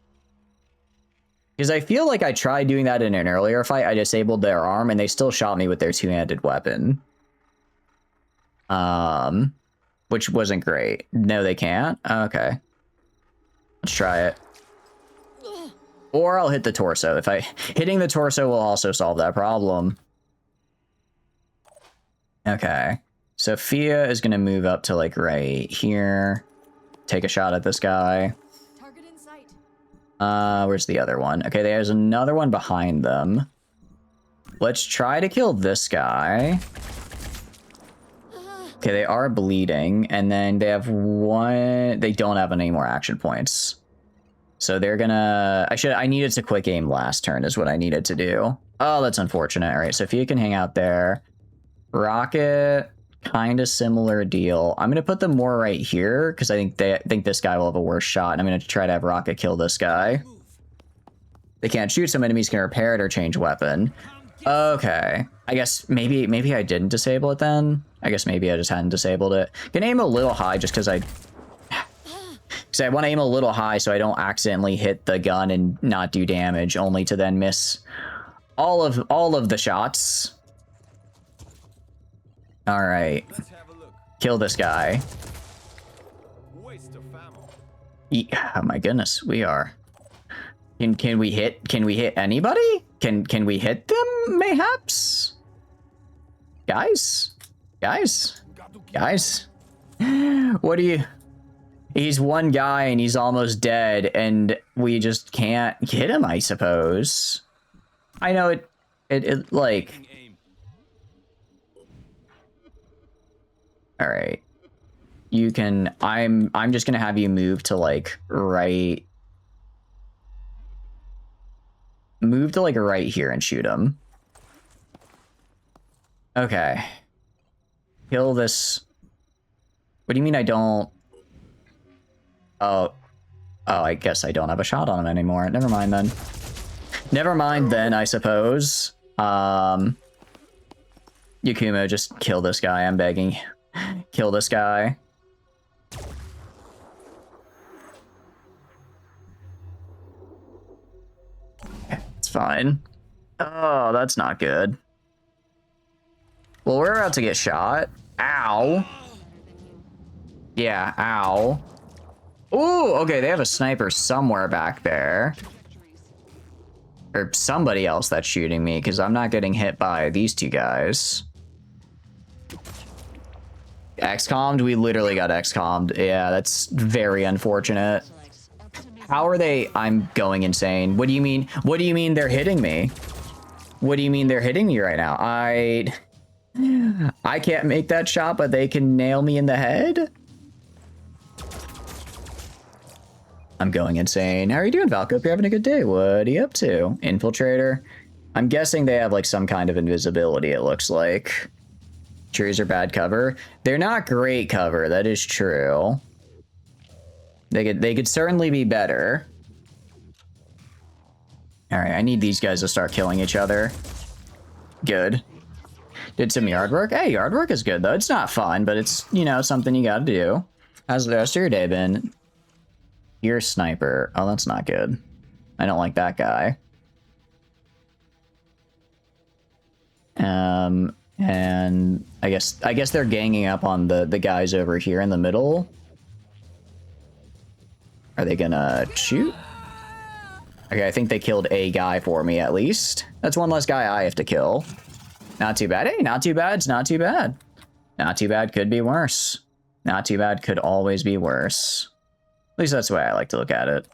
Because I feel like I tried doing that in an earlier fight. I disabled their arm and they still shot me with their two-handed weapon. Which wasn't great. No, they can't? Okay. Let's try it. Or I'll hit the torso. Hitting the torso will also solve that problem. Okay. Sophia is gonna move up to like right here. Take a shot at this guy. Target in sight. Where's the other one? Okay, there's another one behind them. Let's try to kill this guy. Okay, they are bleeding, and then they have one... They don't have any more action points. So they're gonna... I needed to quick aim last turn is what I needed to do. Oh, that's unfortunate. All right, Sophia can hang out there. Rocket, kind of similar deal. I'm gonna put them more right here, because I think this guy will have a worse shot, and I'm gonna try to have Rocket kill this guy. They can't shoot, some enemies can repair it or change weapon. Okay. I guess maybe I didn't disable it then. I guess maybe I just hadn't disabled it. Can aim a little high just because I want to aim a little high so I don't accidentally hit the gun and not do damage, only to then miss all of the shots. All right. Kill this guy. Oh my goodness, we are. Can we hit anybody? Can we hit them, mayhaps? Guys? What do you... He's one guy and he's almost dead and we just can't hit him, I suppose. I know it like... All right. You can... I'm just gonna have you move to like right... Move to like right here and shoot him. Okay. Kill this. What do you mean I don't? Oh. Oh, I guess I don't have a shot on him anymore. Never mind then. Never mind then, I suppose. Yakumo, just kill this guy. I'm begging. Kill this guy. It's fine. Oh, that's not good. Well, we're about to get shot. Ow. Yeah, ow. Ooh, okay, they have a sniper somewhere back there. Or somebody else that's shooting me, because I'm not getting hit by these two guys. XCOM'd? We literally got XCOM'd. Yeah, that's very unfortunate. How are they? I'm going insane. What do you mean? What do you mean they're hitting me? What do you mean they're hitting me right now? I can't make that shot, but they can nail me in the head? I'm going insane. How are you doing, Valko? Hope you're having a good day. What are you up to? Infiltrator? I'm guessing they have like some kind of invisibility, it looks like. Trees are bad cover. They're not great cover, that is true. They could certainly be better. Alright, I need these guys to start killing each other. Good. Did some yard work? Hey, yard work is good though. It's not fun, but it's, you know, something you gotta do. How's the rest of your day been? You're a sniper. Oh, that's not good. I don't like that guy. And I guess they're ganging up on the guys over here in the middle. Are they gonna shoot? Okay, I think they killed a guy for me at least. That's one less guy I have to kill. Not too bad. Hey, not too bad. It's not too bad. Not too bad could be worse. Not too bad could always be worse. At least that's the way I like to look at it.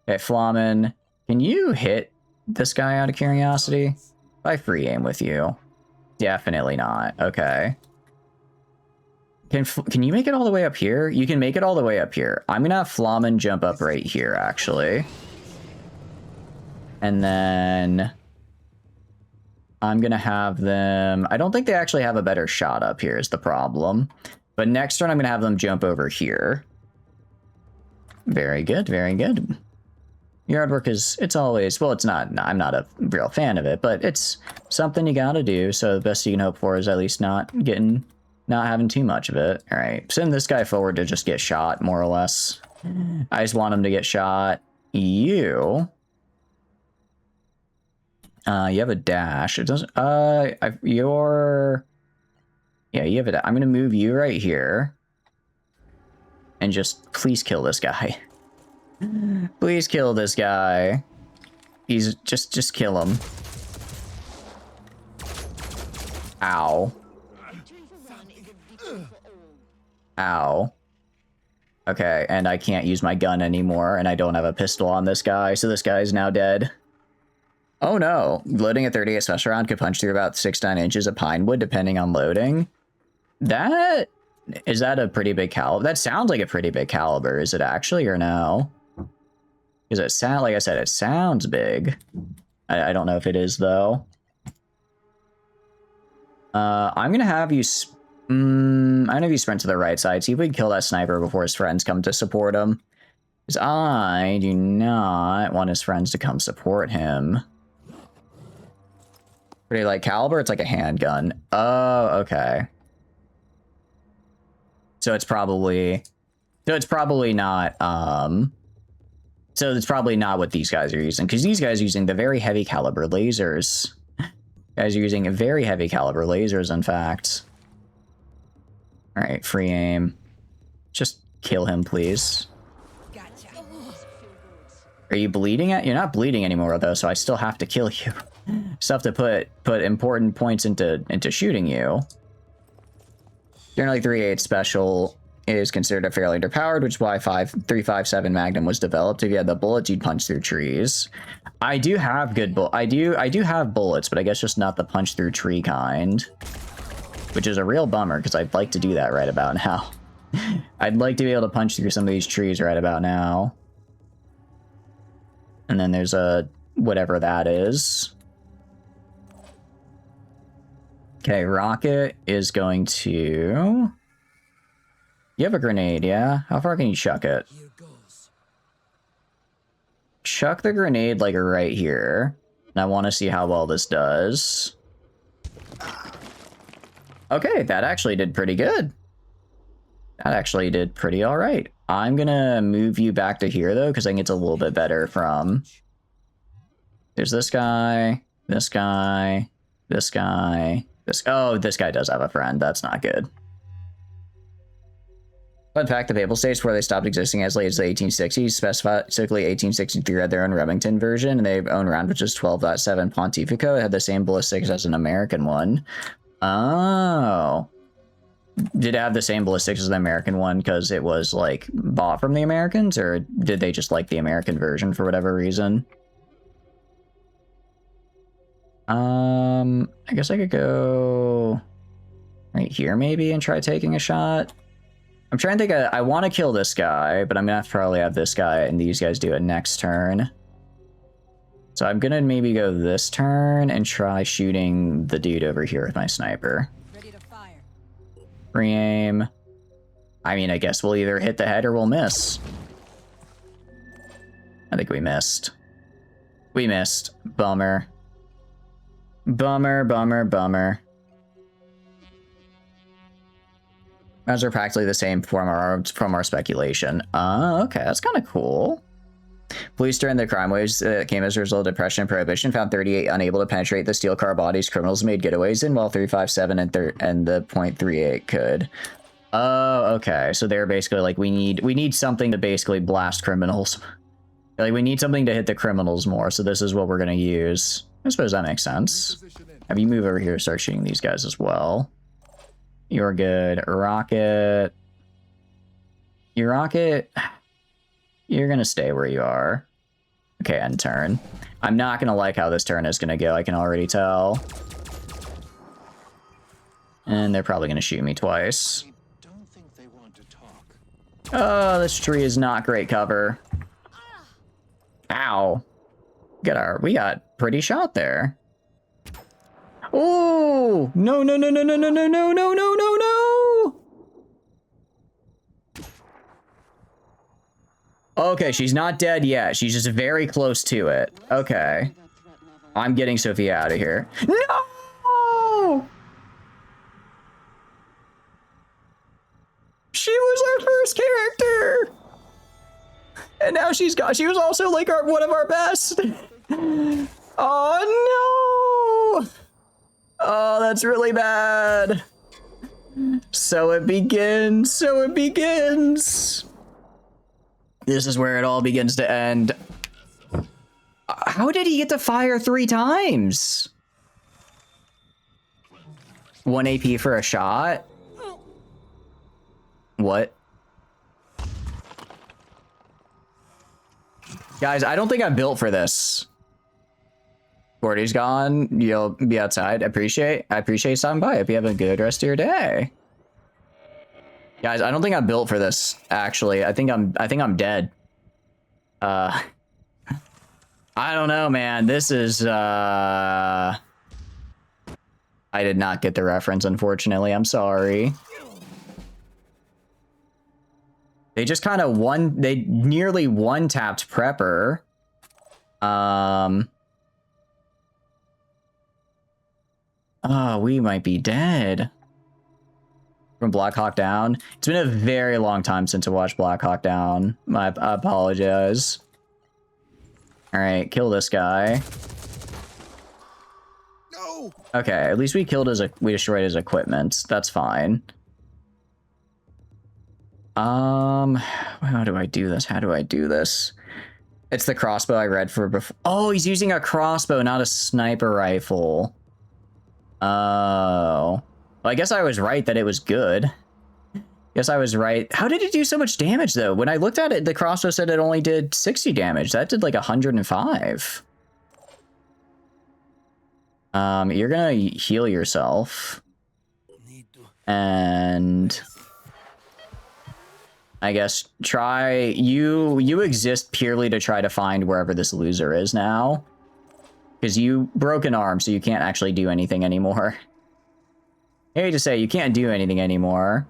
Okay, Flamen, can you hit this guy out of curiosity? If I free aim with you. Definitely not. Okay. Can you make it all the way up here? You can make it all the way up here. I'm gonna have Flamen jump up right here, actually. And then I'm gonna have them... I don't think they actually have a better shot up here is the problem. But next turn I'm gonna have them jump over here. Very good, very good. Yard work is, it's always, well, it's not, I'm not a real fan of it, but it's something you gotta do, so the best you can hope for is at least not having too much of it. Alright, send this guy forward to just get shot, more or less. I just want him to get shot. You have a dash. It doesn't, yeah, you have a, I'm gonna move you right here. And just, please kill this guy. Please kill this guy. He's, just kill him. Ow. Ow. Okay, and I can't use my gun anymore, and I don't have a pistol on this guy, so this guy is now dead. Oh no, loading a 38 special round could punch through about 6 to 9 inches of pine wood, depending on loading. Is that a pretty big caliber? That sounds like a pretty big caliber. Is it actually or no? Because it sound, like I said, it sounds big. I don't know if it is though. I'm gonna have you. I'm gonna have you sprint to the right side. See if we can kill that sniper before his friends come to support him. Because I do not want his friends to come support him. Pretty light caliber. It's like a handgun. Oh, okay. So it's probably not, so it's probably not what these guys are using, because these guys are using the very heavy caliber lasers. Guys are using very heavy caliber lasers, in fact. Alright, free aim. Just kill him, please. Are you bleeding? You're not bleeding anymore, though, so I still have to kill you. Still have to put important points into shooting you. Generally, 3.8 special is considered a fairly underpowered, which is why 3.57 Magnum was developed. If you had the bullets, you'd punch through trees. I do have good I do have bullets, but I guess just not the punch through tree kind, which is a real bummer because I'd like to do that right about now. I'd like to be able to punch through some of these trees right about now. And then there's a whatever that is. Okay, Rocket is going to... You have a grenade, yeah? How far can you chuck it? Here goes. Chuck the grenade, like, right here. And I want to see how well this does. Okay, that actually did pretty good. That actually did pretty alright. I'm gonna move you back to here, though, because I think it's a little bit better from... There's this guy, this guy, this guy, this... Oh, this guy does have a friend. That's not good. Fun fact, the Papal States, where they stopped existing as late as the 1860s, specifically 1863 had their own Remington version, and their own round, which is 12.7 Pontifico. It had the same ballistics as an American one. Oh. Did it have the same ballistics as the American one because it was, like, bought from the Americans, or did they just like the American version for whatever reason? I guess I could go right here maybe and try taking a shot. I'm trying to think, I want to kill this guy, but I'm gonna have to probably have this guy and these guys do it next turn. So I'm gonna maybe go this turn and try shooting the dude over here with my sniper. Ready to fire. Re-aim. I mean, I guess we'll either hit the head or we'll miss. I think we missed. We missed. Bummer. Bummer, bummer, bummer. Those are practically the same from our speculation. Okay, that's kind of cool. Police during the crime waves came as a result of depression and prohibition found 38 unable to penetrate the steel car bodies criminals made getaways in, while 357 and the .38 could. Oh, okay. So they're basically like, we need something to basically blast criminals. Like, we need something to hit the criminals more, so this is what we're gonna use. I suppose that makes sense. Have you move over here and start shooting these guys as well. You're good. Rocket. You Rocket. You're gonna stay where you are. Okay, end turn. I'm not gonna like how this turn is gonna go, I can already tell. And they're probably gonna shoot me twice. Don't think they want to talk. Oh, this tree is not great cover. Ow. We got pretty shot there. Oh, no, no, no, no, no, no, no, no, no, no, no, no. Okay, she's not dead yet. She's just very close to it. Okay. I'm getting Sophia out of here. No! She was our first character. And now she's got, she was also like one of our best. Oh no! Oh, that's really bad. So it begins, so it begins. This is where it all begins to end. How did he get to fire 3 times? 1 AP for a shot? What? Guys, I don't think I'm built for this. Gordy's gone. You'll be outside. I appreciate stopping by. Hope you have a good rest of your day. Guys, I don't think I'm built for this, actually. I think I'm dead. I don't know, man. This is I did not get the reference, unfortunately. I'm sorry. They just kind of they nearly one-tapped Prepper. Oh, we might be dead. From Black Hawk Down. It's been a very long time since I watched Black Hawk Down. I apologize. Alright, kill this guy. No! Okay, at least we destroyed his equipment. That's fine. How do I do this? How do I do this? It's the crossbow I read for before. Oh, he's using a crossbow, not a sniper rifle. Oh. Well, I guess I was right that it was good. Guess I was right. How did it do so much damage, though? When I looked at it, the crossbow said it only did 60 damage. That did like 105. You're gonna heal yourself. And I guess you exist purely to try to find wherever this loser is now. Because you broke an arm, so you can't actually do anything anymore. I hate to say, you can't do anything anymore.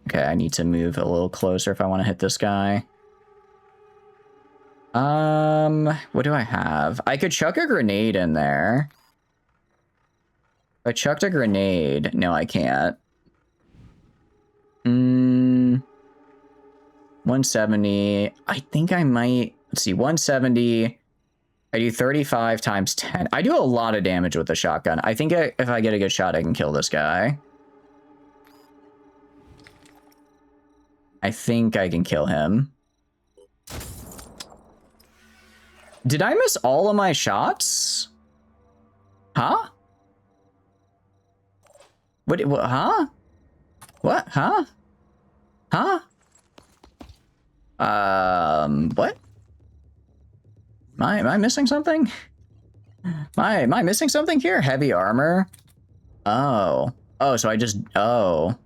Okay, I need to move a little closer if I want to hit this guy. What do I have? I could chuck a grenade in there. If I chucked a grenade, no, I can't. 170. I think I might, let's see, 170. I do 35 times 10. I do a lot of damage with the shotgun. I think if I get a good shot, I can kill this guy. I think I can kill him. Did I miss all of my shots? Huh? What, huh? What? Huh? Huh? What? Am I missing something? Am I missing something here? Heavy armor? Oh. Oh, so I just, oh.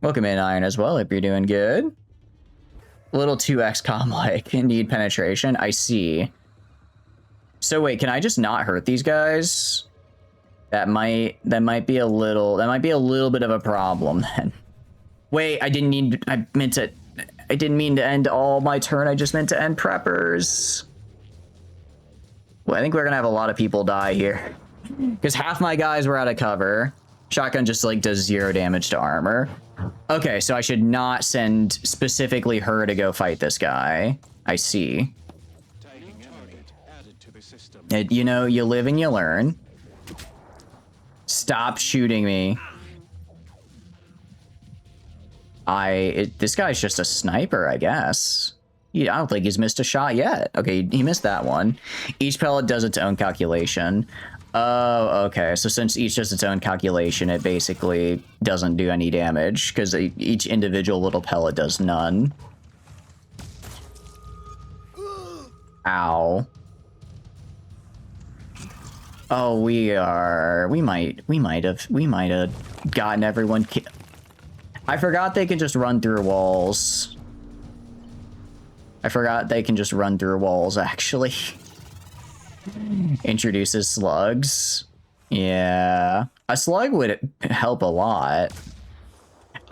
Welcome in, Iron, as well. Hope you're doing good. A little 2x com-like. Need penetration. I see. So wait, can I just not hurt these guys? That might be a little bit of a problem then. Wait, I didn't mean to end all my turn. I just meant to end preppers. Well, I think we're gonna have a lot of people die here. Because half my guys were out of cover. Shotgun just like does 0 damage to armor. Okay, so I should not send specifically her to go fight this guy. I see. You know, you live and you learn. Stop shooting me. This guy's just a sniper, I guess. I don't think he's missed a shot yet. Okay, he missed that one. Each pellet does its own calculation. Oh, okay. So since each does its own calculation, it basically doesn't do any damage because each individual little pellet does none. Ow. Oh, we might have gotten everyone I forgot they can just run through walls. I forgot they can just run through walls, actually. Introduces slugs. Yeah. A slug would help a lot.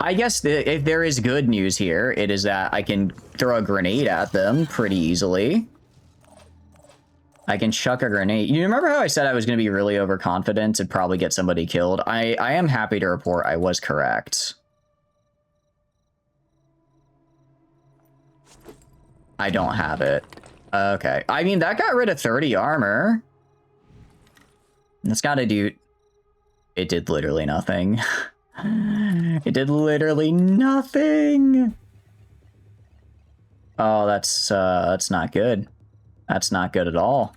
I guess if there is good news here, it is that I can throw a grenade at them pretty easily. I can chuck a grenade. You remember how I said I was going to be really overconfident and probably get somebody killed? I am happy to report I was correct. I don't have it. Okay. I mean, that got rid of 30 armor. That's gotta do... It did literally nothing. It did literally nothing. Oh, that's not good. That's not good at all.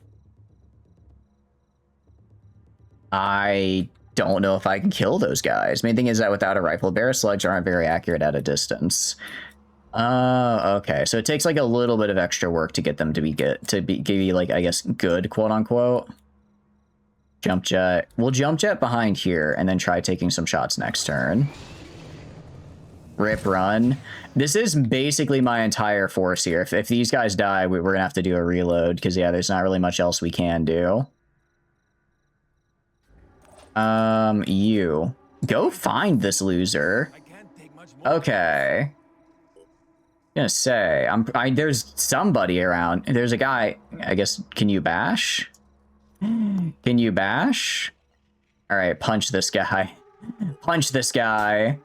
I don't know if I can kill those guys. Main thing is that without a rifle, bear slugs aren't very accurate at a distance. Okay. So it takes like a little bit of extra work to get them to be good, give you like, I guess, good, quote unquote. Jump jet. We'll jump jet behind here and then try taking some shots next turn. Rip run. This is basically my entire force here. If these guys die, we're gonna have to do a reload because yeah, there's not really much else we can do. You go find this loser. Okay. Gonna say there's somebody around. There's a guy. I guess. Can you bash? Can you bash? All right, punch this guy. Punch this guy.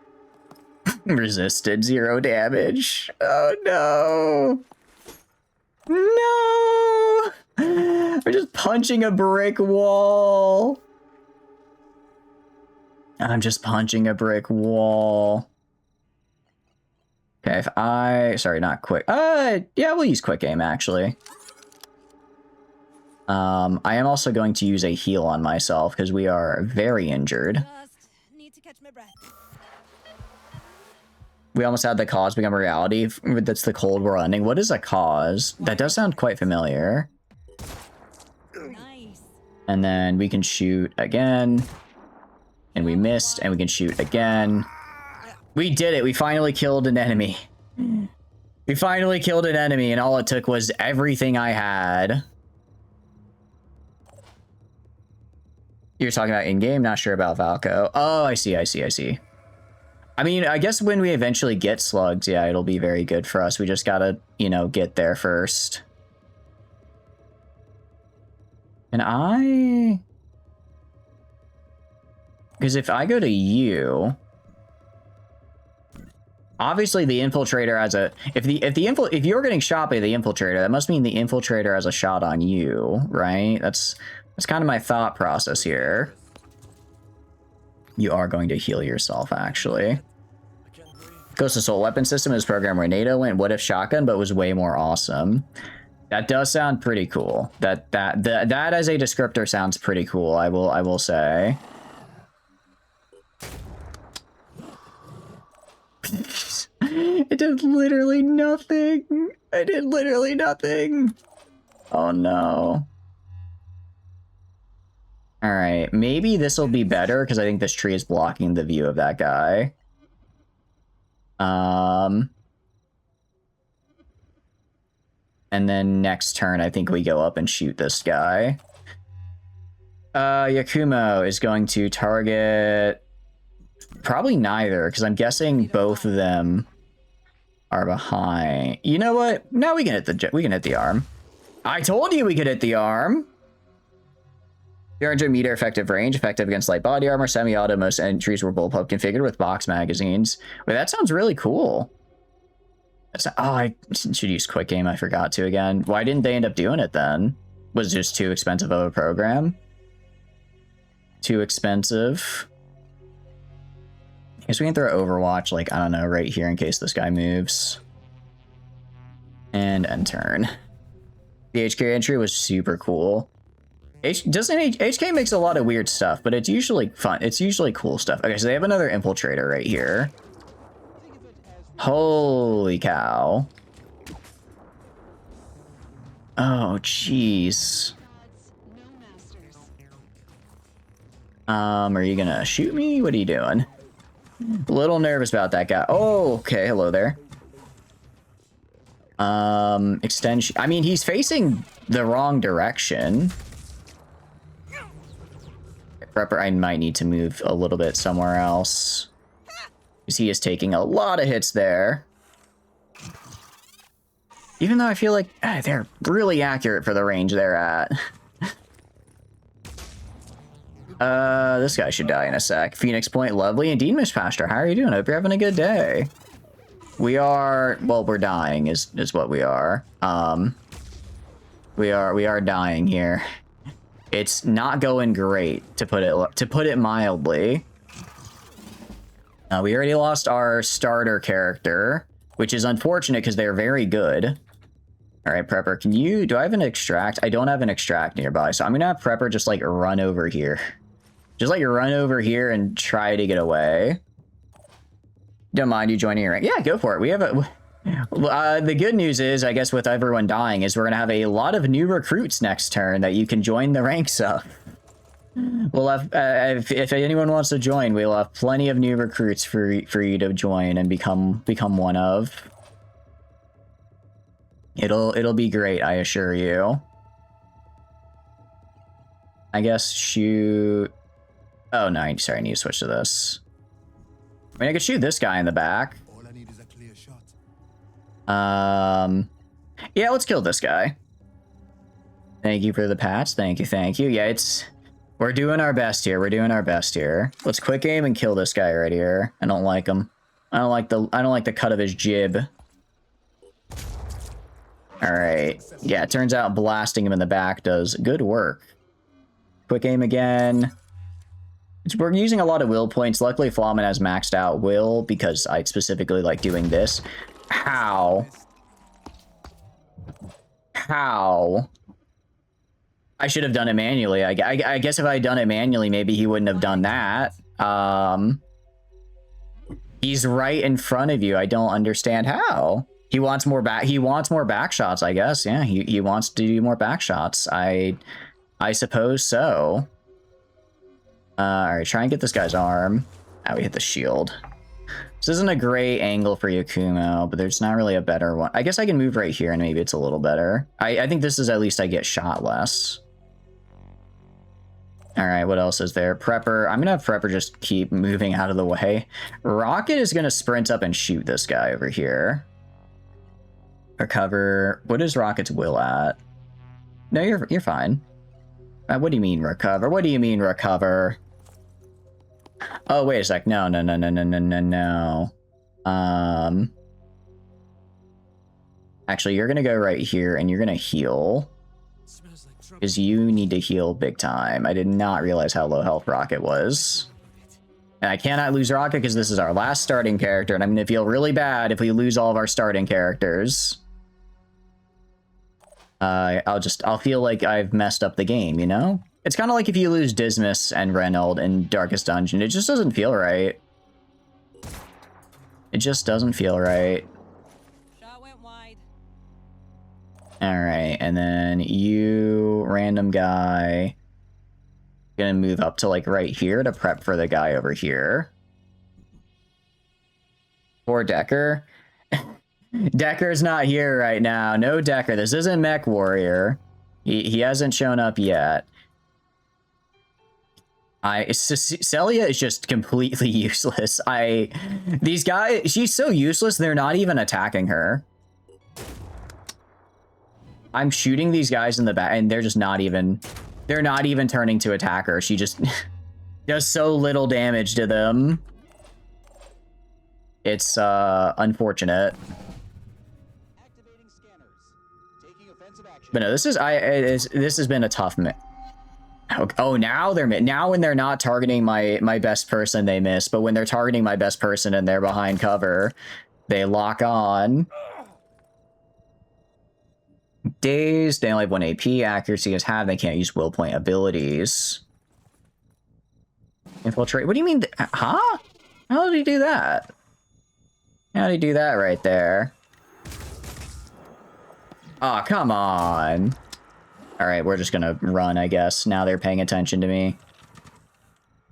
Resisted 0 damage. Oh no! No! I'm just punching a brick wall. I'm just punching a brick wall. Okay, if sorry, not quick. Yeah, we'll use quick aim actually. I am also going to use a heal on myself because we are very injured. Just need to catch my breath. We almost had the cause become a reality. That's the Cold War ending. What is a cause? That does sound quite familiar. Nice. And then we can shoot again. And we missed, and we can shoot again. We did it. We finally killed an enemy. We finally killed an enemy, and all it took was everything I had. You're talking about in-game? Not sure about Valco. Oh, I see. I mean, I guess when we eventually get slugs, yeah, it'll be very good for us. We just gotta, you know, get there first. And because if I go to you, obviously the infiltrator has a, if you're getting shot by the infiltrator, that must mean the infiltrator has a shot on you, right? That's kind of my thought process here. You are going to heal yourself, actually. Ghost Assault weapon system is programmed where NATO went what if shotgun, but was way more awesome. That does sound pretty cool. That as a descriptor sounds pretty cool, I will say. It did literally nothing. I did literally nothing. Oh no. Alright, maybe this will be better because I think this tree is blocking the view of that guy. And then next turn, I think we go up and shoot this guy. Yakumo is going to target probably neither, because I'm guessing both of them are behind. You know what? Now we can hit the arm. I told you we could hit the arm. 300-meter effective range, effective against light body armor, semi-auto. Most entries were bullpup configured with box magazines. Wait, that sounds really cool. That's, oh, I should use quick game. I forgot to again. Why didn't they end up doing it then? Was it just too expensive of a program? Too expensive. I guess we can throw Overwatch, like, I don't know, right here in case this guy moves. And end turn. The HK entry was super cool. HK makes a lot of weird stuff, but it's usually fun. It's usually cool stuff. Okay, so they have another infiltrator right here. Holy cow. Oh, jeez. Are you gonna shoot me? What are you doing? A little nervous about that guy. Oh, okay. Hello there. Extension. I mean, he's facing the wrong direction. Prepper, I might need to move a little bit somewhere else. Because he is taking a lot of hits there. Even though I feel like they're really accurate for the range they're at. This guy should die in a sec. Phoenix Point, lovely. Indeed, Miss Pastor. How are you doing? Hope you're having a good day. We are, well, we're dying is what we are. We are dying here. It's not going great, to put it mildly. We already lost our starter character, which is unfortunate because they're very good. All right, Prepper, do I have an extract? I don't have an extract nearby, so I'm gonna have Prepper just like run over here. Just like run over here and try to get away. Don't mind you joining your rank. Yeah, go for it. We have a... the good news is, I guess, with everyone dying, is we're going to have a lot of new recruits next turn that you can join the ranks of. We'll have, if anyone wants to join, we'll have plenty of new recruits for you to join and become one of. It'll be great, I assure you. I guess shoot... Oh, no, sorry, I need to switch to this. I mean, I could shoot this guy in the back. All I need is a clear shot. Yeah, let's kill this guy. Thank you for the pats. Thank you. Yeah, we're doing our best here. Let's quick aim and kill this guy right here. I don't like him. I don't like the cut of his jib. All right. Yeah, it turns out blasting him in the back does good work. Quick aim again. We're using a lot of will points. Luckily, Flawman has maxed out will because I specifically like doing this. How? I should have done it manually. I guess if I had done it manually, maybe he wouldn't have done that. He's right in front of you. I don't understand how. He wants more back shots, I guess. Yeah, he wants to do more back shots. I suppose so. Alright, try and get this guy's arm. We hit the shield. This isn't a great angle for Yakumo, but there's not really a better one. I guess I can move right here and maybe it's a little better. I think this is at least I get shot less. All right, what else is there? Prepper. I'm gonna have Prepper just keep moving out of the way. Rocket is gonna sprint up and shoot this guy over here. Recover. What is Rocket's will at? No, you're fine. What do you mean recover? What do you mean recover? Oh, wait a sec. No. Actually, you're gonna go right here and you're gonna heal. Because you need to heal big time. I did not realize how low health Rocket was. And I cannot lose Rocket because this is our last starting character, and I'm gonna feel really bad if we lose all of our starting characters. I'll feel like I've messed up the game, you know? It's kind of like if you lose Dismas and Reynold in Darkest Dungeon. It just doesn't feel right. It just doesn't feel right. Shot went wide. Alright, and then you, random guy, gonna move up to like right here to prep for the guy over here. Poor Decker. Decker's not here right now. No Decker. This isn't Mech Warrior. He hasn't shown up yet. Celia is just completely useless. These guys, she's so useless, they're not even attacking her. I'm shooting these guys in the back, and they're just not even, they're not even turning to attack her. She just does so little damage to them. It's, unfortunate. But no, this has been a tough oh, now when they're not targeting my best person, they miss. But when they're targeting my best person and they're behind cover, they lock on. Dazed, they only have 1 AP. Accuracy is half. They can't use will point abilities. Infiltrate. What do you mean? Huh? How did he do that? How did he do that right there? Oh, come on. All right, we're just gonna run, I guess. Now they're paying attention to me.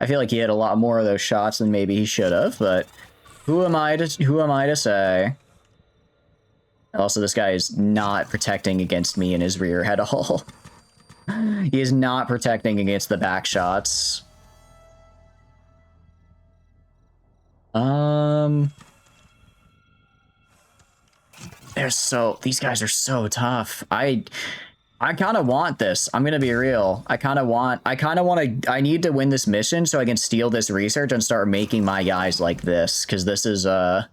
I feel like he had a lot more of those shots than maybe he should have, but who am I to say? Also, this guy is not protecting against me in his rear at all. He is not protecting against the back shots. These guys are so tough. I kind of want this. I'm gonna be real. I need to win this mission so I can steal this research and start making my guys like this, because this is that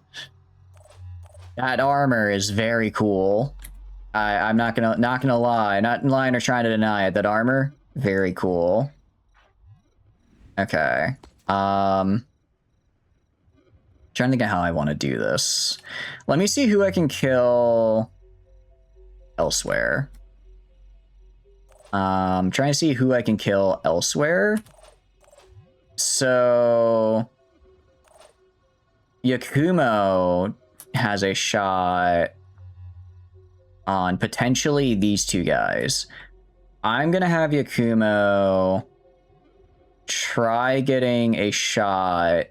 armor is very cool. I'm not gonna lie, not lying or trying to deny it. That armor, very cool. Okay. Trying to think of how I want to do this. Let me see who I can kill elsewhere. Trying to see who I can kill elsewhere. So Yakumo has a shot on potentially these two guys. I'm gonna have Yakumo try getting a shot.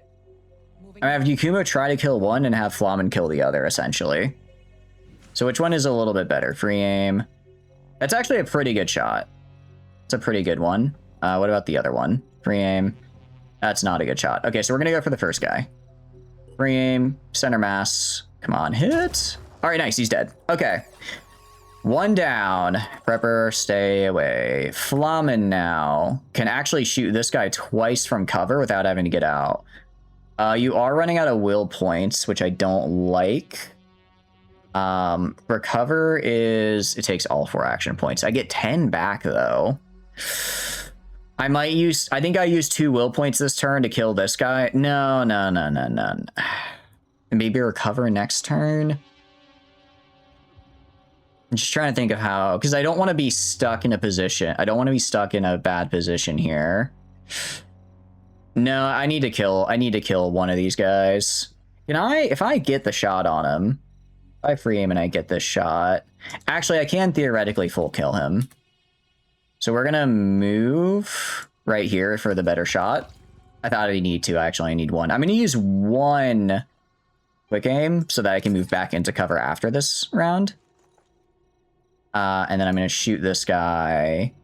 I have Yakumo try to kill one and have Flamen kill the other, essentially. So which one is a little bit better? Free aim. That's actually a pretty good shot. It's a pretty good one. What about the other one? Free aim. That's not a good shot. Okay, so we're gonna go for the first guy. Free aim, center mass. Come on, hit. All right, nice, he's dead. Okay. One down. Prepper, stay away. Flamen now can actually shoot this guy twice from cover without having to get out. You are running out of will points, which I don't like. Recover is, it takes all 4 action points. I get 10 back though. I think I used 2 will points this turn to kill this guy. No. Maybe recover next turn. I'm just trying to think of how, because I don't want to be stuck in a position. I don't want to be stuck in a bad position here. No, I need to kill one of these guys. If I get the shot on him, if I free aim and I get this shot, actually I can theoretically full kill him. So we're gonna move right here for the better shot. I thought I need 2, actually I need 1. I'm gonna use 1 quick aim so that I can move back into cover after this round. And then I'm gonna shoot this guy.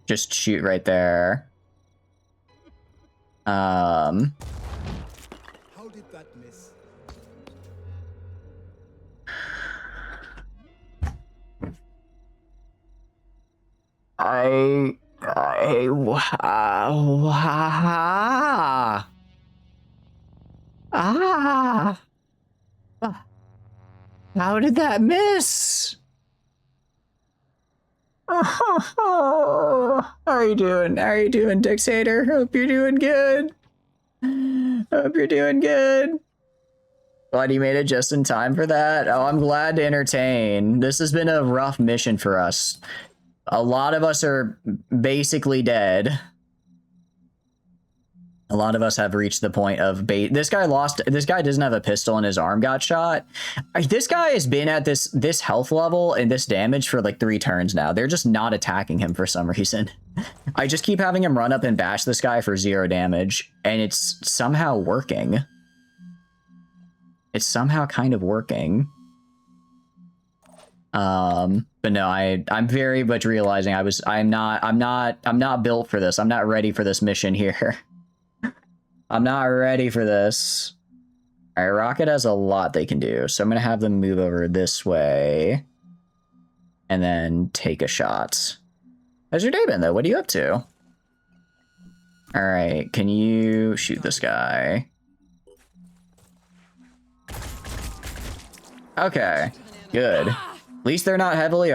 Just shoot right there. How did that miss? How did that miss? How are you doing? How are you doing, Dictator? Hope you're doing good. Hope you're doing good. Glad you made it just in time for that. Oh, I'm glad to entertain. This has been a rough mission for us. A lot of us are basically dead. A lot of us have reached the point of bait. This guy doesn't have a pistol and his arm got shot. This guy has been at this health level and this damage for like 3 turns now. They're just not attacking him for some reason. I just keep having him run up and bash this guy for 0 damage, and it's somehow working. It's somehow kind of working. But no, I'm very much realizing I'm not built for this. I'm not ready for this mission here. I'm not ready for this. All right, Rocket has a lot they can do, so I'm gonna have them move over this way and then take a shot. How's your day been, though? What are you up to? All right, can you shoot this guy? Okay, good. At least they're not heavily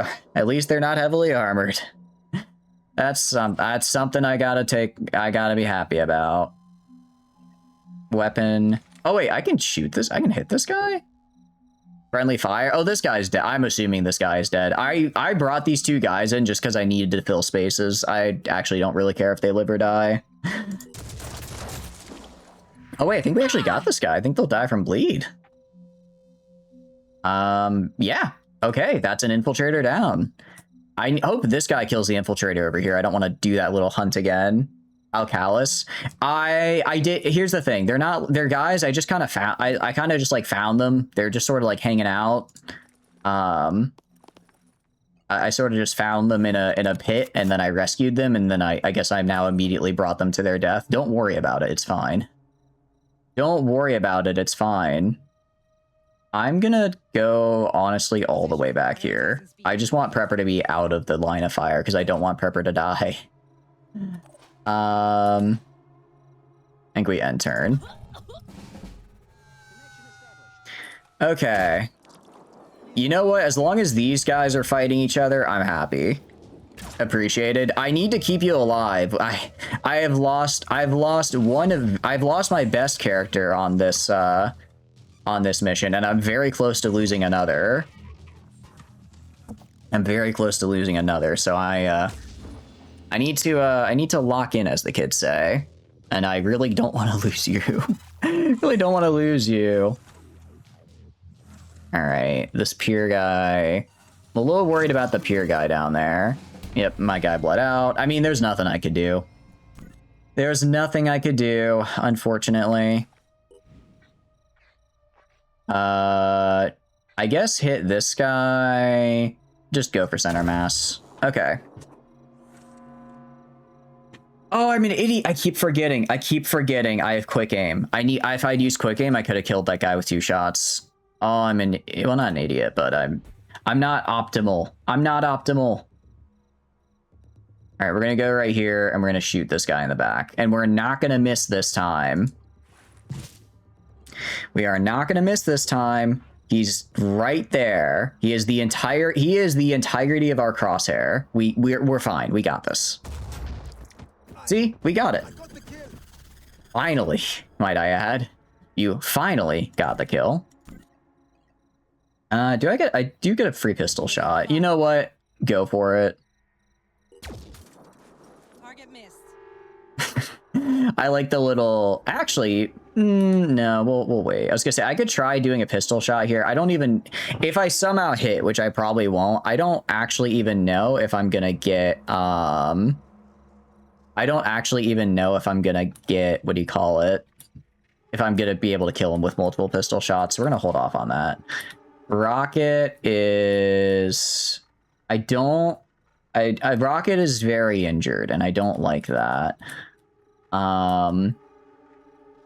armored. That's something I gotta be happy about. Weapon. Oh wait, I can shoot this. I can hit this guy. Friendly fire. Oh, this guy's dead. I'm assuming this guy is dead. I brought these 2 guys in just because I needed to fill spaces. I actually don't really care if they live or die. Oh wait, I think we actually got this guy. I think they'll die from bleed. Yeah. Okay, that's an infiltrator down. I hope this guy kills the infiltrator over here. I don't want to do that little hunt again. Alcalis. I did. Here's the thing. They're guys. I just kind of found. I kind of just like found them. They're just sort of like hanging out. I sort of just found them in a pit, and then I rescued them, and then I guess I've now immediately brought them to their death. Don't worry about it. It's fine. Don't worry about it. It's fine. I'm gonna go honestly all the way back here. I just want Prepper to be out of the line of fire because I don't want Prepper to die. I think we end turn. Okay. You know what? As long as these guys are fighting each other, I'm happy. Appreciated. I need to keep you alive. I've lost my best character on this mission, and I'm very close to losing another. So I need to lock in, as the kids say, and I really don't want to lose you. Really don't want to lose you. All right, this pier guy. I'm a little worried about the pier guy down there. Yep, my guy bled out. I mean, there's nothing I could do. There's nothing I could do, unfortunately. I guess hit this guy. Just go for center mass. Okay. Oh, I'm an idiot. I keep forgetting. I have quick aim. If I'd used quick aim, I could have killed that guy with 2 shots. Oh, well, not an idiot, but I'm not optimal. I'm not optimal. All right, we're gonna go right here, and we're gonna shoot this guy in the back, and we're not gonna miss this time. We are not gonna miss this time. He's right there. He is the entirety of our crosshair. We're fine. We got this. See, we got it. Finally, might I add. You finally got the kill. I do get a free pistol shot. You know what? Go for it. Target missed. I like the little... Actually, no, we'll wait. I was gonna say, I could try doing a pistol shot here. I don't even... If I somehow hit, which I probably won't, I don't actually even know if I'm gonna get... I don't actually even know if I'm gonna get... What do you call it? If I'm gonna be able to kill him with multiple pistol shots. So we're gonna hold off on that. Rocket is... I don't Rocket is very injured, and I don't like that.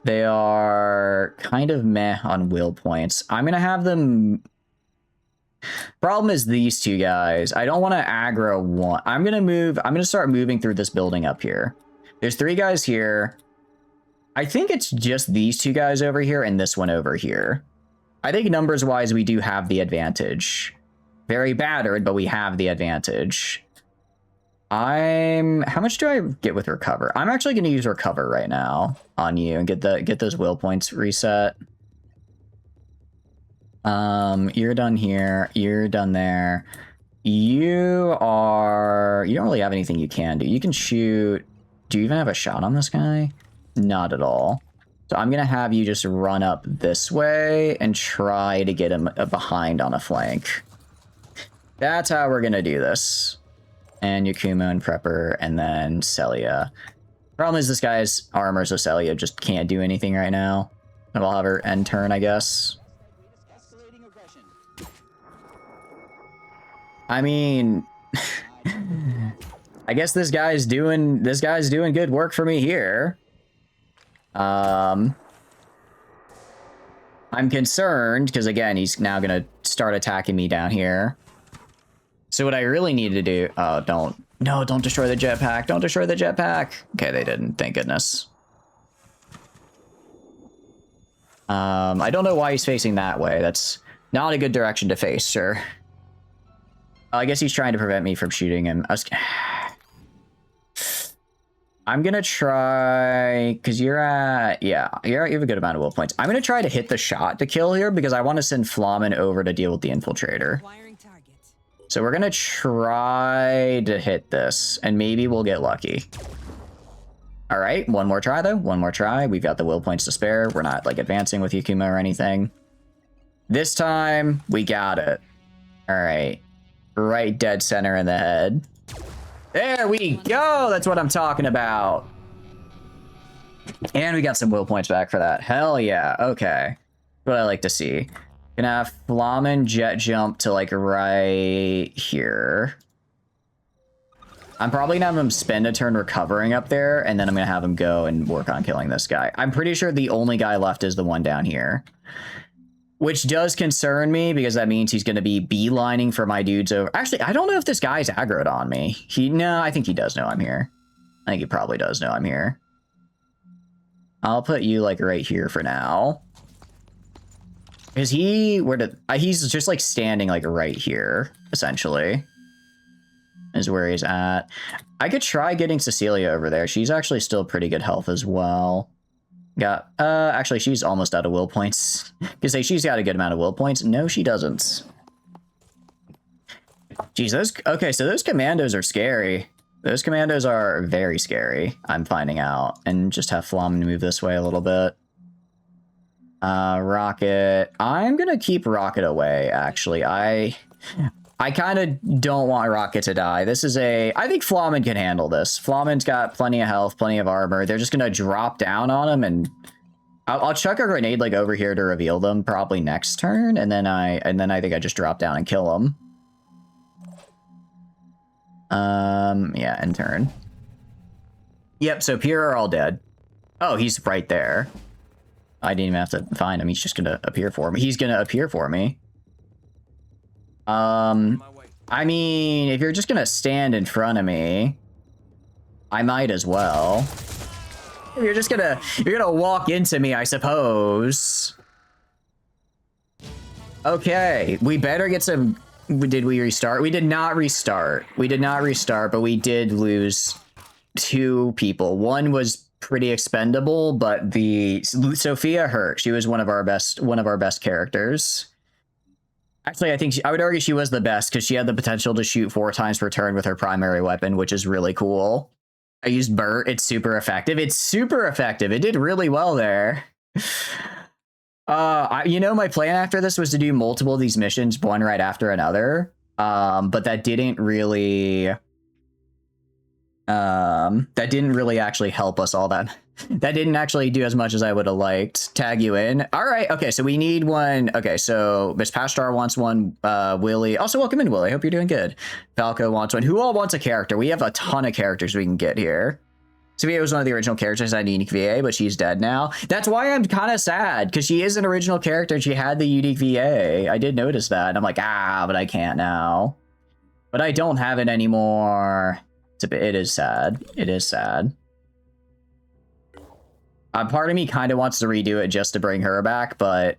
They are kind of meh on will points. I'm gonna have them. Problem is these two guys. I don't want to aggro one. I'm gonna start moving through this building up here. There's 3 guys here. I think it's just these 2 guys over here and this one over here. I think numbers wise, we do have the advantage. Very battered, but we have the advantage. How much do I get with recover? I'm actually going to use recover right now on you and get those will points reset. You're done here. You're done there. You don't really have anything you can do. You can shoot. Do you even have a shot on this guy? Not at all. So I'm going to have you just run up this way and try to get him behind on a flank. That's how we're going to do this. And Yakumo and Prepper, and then Celia. Problem is this guy's armor, so Celia just can't do anything right now. And we'll have her end turn, I guess. I mean, I guess this guy's doing good work for me here. I'm concerned because again, he's now gonna start attacking me down here. So what I really need to do, don't destroy the jetpack. Don't destroy the jetpack. Okay, they didn't, thank goodness. I don't know why he's facing that way. That's not a good direction to face, sir. I guess he's trying to prevent me from shooting him. I'm gonna try, because you have a good amount of will points. I'm gonna try to hit the shot to kill here because I want to send Flamen over to deal with the infiltrator. So we're gonna try to hit this, and maybe we'll get lucky. All right, one more try though. One more try. We've got the will points to spare. We're not like advancing with Yakumo or anything. This time we got it. All right, right dead center in the head. There we go. That's what I'm talking about. And we got some will points back for that. Hell yeah. Okay. What I like to see. Gonna have Flamen jet jump to like right here. I'm probably gonna have him spend a turn recovering up there, and then I'm gonna have him go and work on killing this guy. I'm pretty sure the only guy left is the one down here. Which does concern me, because that means he's gonna be beelining for my dudes over. Actually, I don't know if this guy's aggroed on me. No, I think he does know I'm here. I think he probably does know I'm here. I'll put you like right here for now. Is he, he's just like standing like right here, essentially. Is where he's at. I could try getting Cecilia over there. She's actually still pretty good health as well. Actually, she's almost out of will points. You say she's got a good amount of will points. No, she doesn't. Jeez, okay, so those commandos are scary. Those commandos are very scary, I'm finding out. And just have Flamen move this way a little bit. Rocket. I'm gonna keep Rocket away, actually. I kind of don't want Rocket to die. I think Flamen can handle this. Flamen's got plenty of health, plenty of armor. They're just gonna drop down on him, and I'll chuck a grenade like over here to reveal them probably next turn, and then I think I just drop down and kill them. Yeah, end turn. Yep, so Pierre are all dead. Oh, he's right there. I didn't even have to find him. He's just gonna appear for me. He's gonna appear for me. I mean, if you're just gonna stand in front of me, I might as well. You're gonna walk into me, I suppose. Okay, we better get some. Did we restart? We did not restart. We did not restart, but we did lose 2 people. One was pretty expendable, but Sophia hurt. She was one of our best characters. Actually, I would argue she was the best because she had the potential to shoot 4 times per turn with her primary weapon, which is really cool. I used Burt. It's super effective. It's super effective. It did really well there. My plan after this was to do multiple of these missions, one right after another. But that didn't really actually help us all that. That didn't actually do as much as I would have liked. Tag you in. All right. Okay, so we need one. Okay, so Miss Pashtar wants one. Willie. Also, welcome in, Willie. Hope you're doing good. Falco wants one. Who all wants a character? We have a ton of characters we can get here. Sophia was one of the original characters at Unique VA, but she's dead now. That's why I'm kind of sad, because she is an original character and she had the Unique VA. I did notice that. And I'm like, but I can't now. But I don't have it anymore. It is sad. It is sad. Part of me kind of wants to redo it just to bring her back, but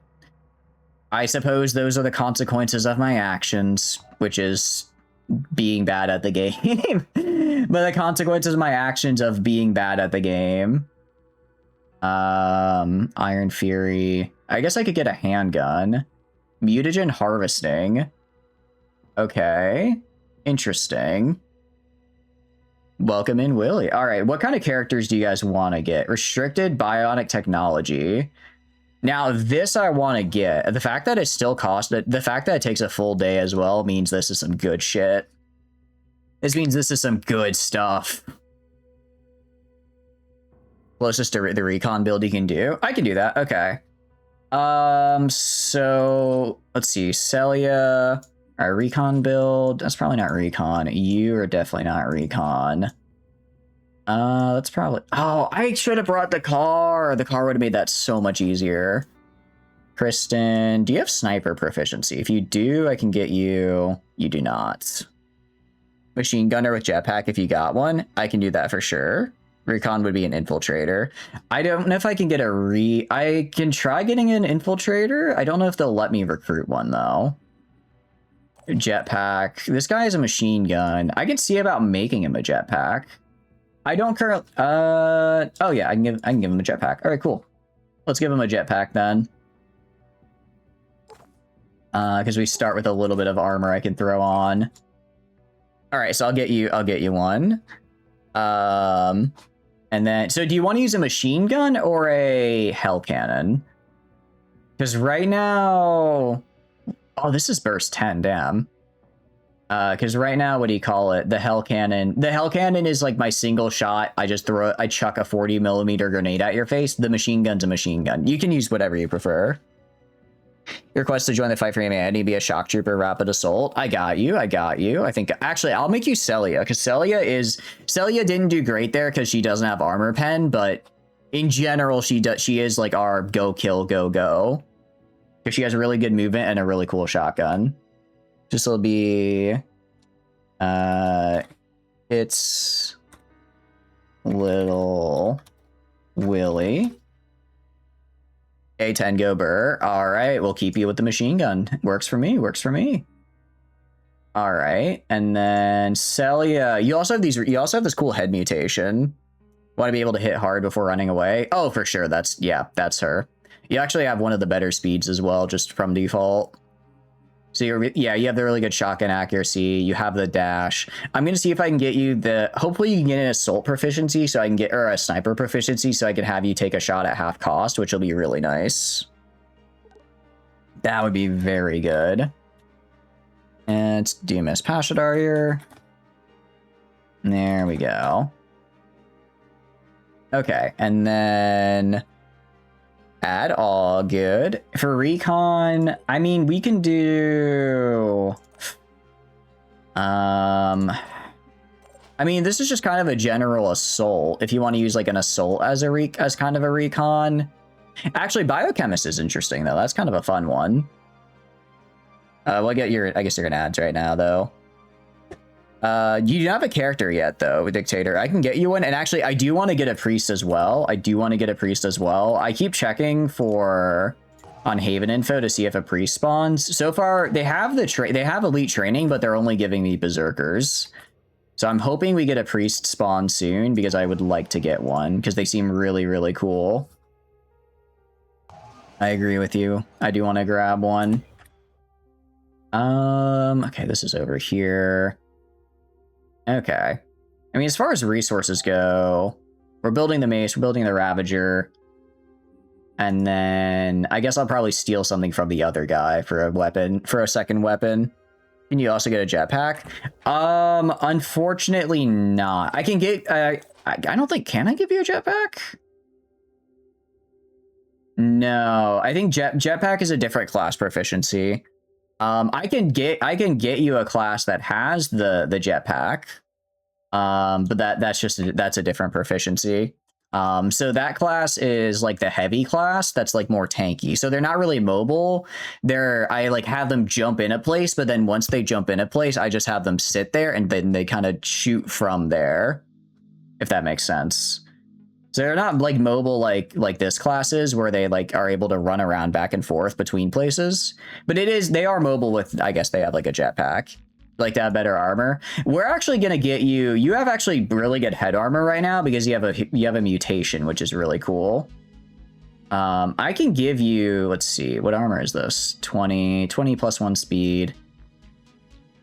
I suppose those are the consequences of my actions, which is being bad at the game. But the consequences of my actions of being bad at the game. Iron Fury. I guess I could get a handgun. Mutagen harvesting. Okay. Interesting. Welcome in, Willie. All right, what kind of characters do you guys want to get? Restricted bionic technology. Now, this I want to get. The fact that it still costs, the fact that it takes a full day as well means this is some good shit. This means this is some good stuff. Closest to the recon build you can do. I can do that. Okay. So let's see. Celia. All right, recon build. That's probably not recon. You are definitely not recon. That's probably... Oh, I should have brought the car. The car would have made that so much easier. Kristen, do you have sniper proficiency? If you do, I can get you... You do not. Machine gunner with jetpack if you got one. I can do that for sure. Recon would be an infiltrator. I don't know if I can get a I can try getting an infiltrator. I don't know if they'll let me recruit one, though. Jetpack. This guy has a machine gun. I can see about making him a jetpack. I don't currently... Oh, yeah, I can give him a jetpack. All right, cool. Let's give him a jetpack, then. Because we start with a little bit of armor I can throw on. All right, so I'll get you one. And then, so do you want to use a machine gun or a hell cannon? Because right now, oh, this is burst 10, damn. Because right now, what do you call it? The hell cannon. The hell cannon is like my single shot. I just I chuck a 40mm grenade at your face. The machine gun's a machine gun. You can use whatever you prefer. Your request to join the fight for humanity, be a shock trooper, rapid assault. I got you. I think, actually, I'll make you Celia, because Celia didn't do great there because she doesn't have armor pen, but in general, she is like our go kill, go go. Because she has really good movement and a really cool shotgun. This will be, it's little Willie. A10 go Burr. All right, we'll keep you with the machine gun. Works for me. All right, and then Celia. You also have this cool head mutation. Want to be able to hit hard before running away? Oh, for sure. That's her. You actually have one of the better speeds as well, just from default. So you have the really good shotgun accuracy. You have the dash. I'm gonna see if I can get you hopefully you can get an assault proficiency so I can get, or a sniper proficiency so I can have you take a shot at half cost, which will be really nice. That would be very good. And it's DMS Pashadar here. There we go. Okay, and then add all good. For recon, I mean, we can do... I mean, this is just kind of a general assault. If you want to use like an assault as kind of a recon. Actually, biochemist is interesting though. That's kind of a fun one. We'll get I guess you're gonna add right now though. You don't have a character yet, though, Dictator. I can get you one, and actually, I do want to get a priest as well. I keep checking on Haven info to see if a priest spawns. So far, they have elite training, but they're only giving me berserkers. So I'm hoping we get a priest spawn soon, because I would like to get one, because they seem really, really cool. I agree with you. I do want to grab one. Okay, this is over here. Okay. I mean, as far as resources go, we're building the mace, we're building the Ravager. And then I guess I'll probably steal something from the other guy for a second weapon. Can you also get a jetpack? Unfortunately not. I can get, I don't think, can I give you a jetpack? No, I think jetpack is a different class proficiency. I can get you a class that has the jetpack. But that's a different proficiency. So that class is like the heavy class that's like more tanky. So they're not really mobile. I like have them jump in a place, but then once they jump in a place, I just have them sit there and then they kind of shoot from there, if that makes sense. So they're not like mobile like this class is, where they like are able to run around back and forth between places. But they are mobile with, I guess they have like a jetpack. Like to have better armor. We're actually gonna get you. You have actually really good head armor right now because you have a mutation, which is really cool. I can give you. Let's see, what armor is this? 20 plus 1 speed.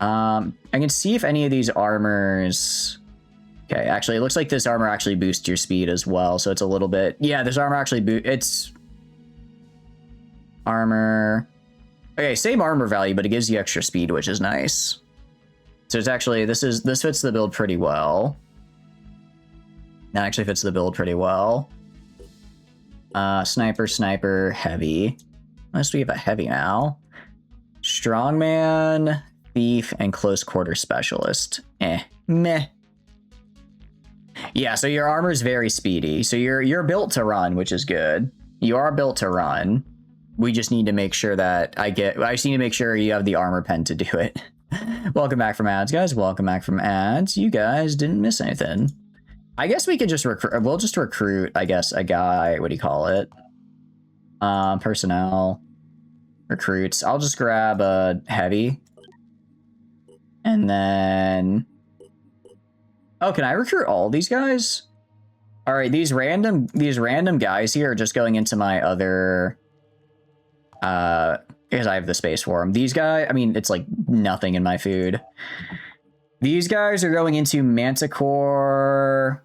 I can see if any of these armors. Okay, actually, it looks like this armor actually boosts your speed as well, so it's a little bit. Yeah, this armor actually it's armor. Okay, same armor value, but it gives you extra speed, which is nice. So it's actually, this fits the build pretty well. That actually fits the build pretty well. Sniper, heavy. Unless we have a heavy now. Strongman, thief, and close quarter specialist. Meh. Yeah, so your armor is very speedy. So you're built to run, which is good. You are built to run. We just need to make sure that I just need to make sure you have the armor pen to do it. Welcome back from ads, guys. Welcome back from ads. You guys didn't miss anything. I guess we could just recruit. We'll just recruit, I guess, a guy. What do you call it? Personnel. Recruits. I'll just grab a heavy. And then... Oh, can I recruit all these guys? All right, these random guys here are just going into my other... because I have the space for them. These guys, I mean, it's like nothing in my food. These guys are going into Manticore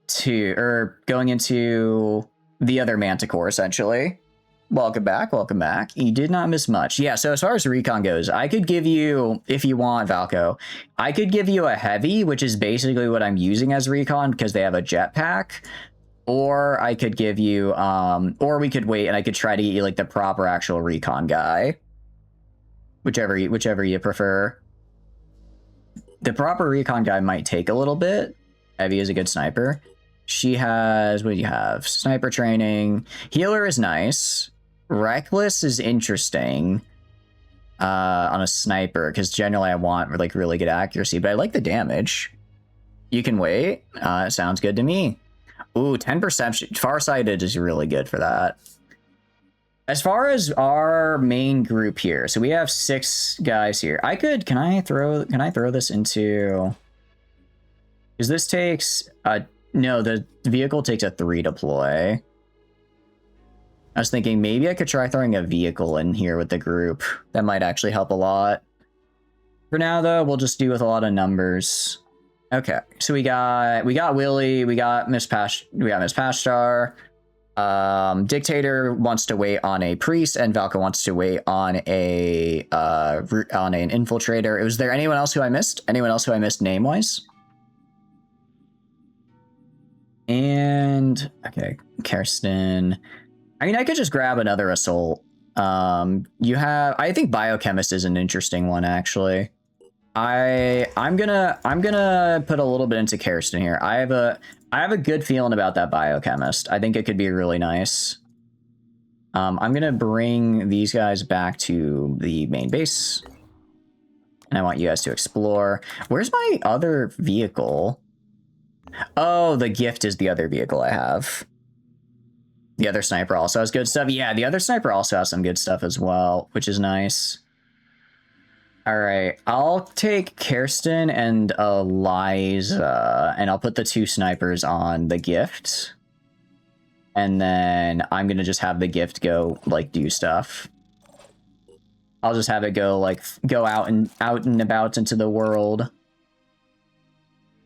2, or going into the other Manticore, essentially. Welcome back, welcome back. You did not miss much. Yeah, so as far as recon goes, I could give you, if you want, Valko, I could give you a heavy, which is basically what I'm using as recon because they have a jetpack. Or I could give you, or we could wait and I could try to get you like the proper actual recon guy. Whichever you prefer. The proper recon guy might take a little bit. Heavy is a good sniper. She has, what do you have? Sniper training. Healer is nice. Reckless is interesting. On a sniper, because generally I want like really good accuracy, but I like the damage. You can wait. Sounds good to me. Ooh, 10 perception. Farsighted is really good for that. As far as our main group here, so we have 6 guys here. Can I throw this into... Because this takes... no, the vehicle takes a 3 deploy. I was thinking maybe I could try throwing a vehicle in here with the group. That might actually help a lot. For now, though, we'll just do with a lot of numbers. Okay, so we got Willie, we got Miss Pashtar. Dictator wants to wait on a priest, and Valka wants to wait on an infiltrator. Was there anyone else who I missed? Anyone else who I missed name-wise? And okay, Kirsten. I mean, I could just grab another assault. I think biochemist is an interesting one, actually. I'm gonna put a little bit into Kirsten here. I have a good feeling about that biochemist. I think it could be really nice. I'm gonna bring these guys back to the main base, and I want you guys to explore. Where's my other vehicle? Oh, the gift is the other vehicle I have. The other sniper also has good stuff. Yeah, the other sniper also has some good stuff as well, which is nice. All right, I'll take Kirsten and Eliza, and I'll put the 2 snipers on the gift. And then I'm going to just have the gift go, like, do stuff. I'll just have it go out and about into the world.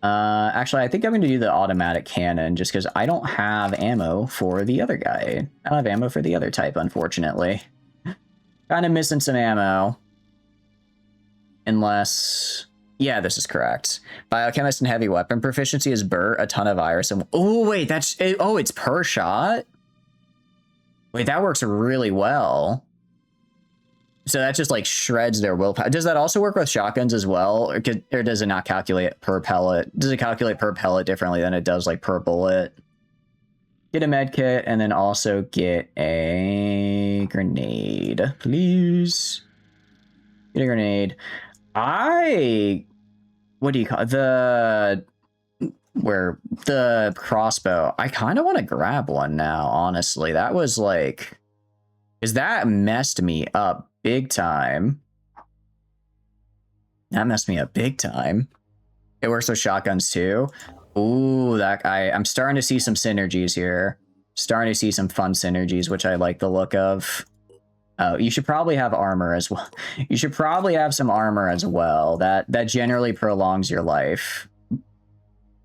Actually, I think I'm going to do the automatic cannon, just because I don't have ammo for the other guy. I don't have ammo for the other type, unfortunately. Kind of missing some ammo. Unless... Yeah, this is correct. Biochemist and heavy weapon proficiency is Burr, a ton of virus, and... Oh, wait, that's... Oh, it's per shot? Wait, that works really well. So that just like shreds their willpower. Does that also work with shotguns as well? Or does it not calculate per pellet? Does it calculate per pellet differently than it does like per bullet? Get a med kit and then also get a grenade, please. Get a grenade. What do you call it? The crossbow? I kind of want to grab one now, honestly. That was like, because that messed me up big time. That messed me up big time. It works with shotguns too. Ooh, I'm starting to see some synergies here. Starting to see some fun synergies, which I like the look of. Oh, you should probably have armor as well. You should probably have some armor as well. That generally prolongs your life.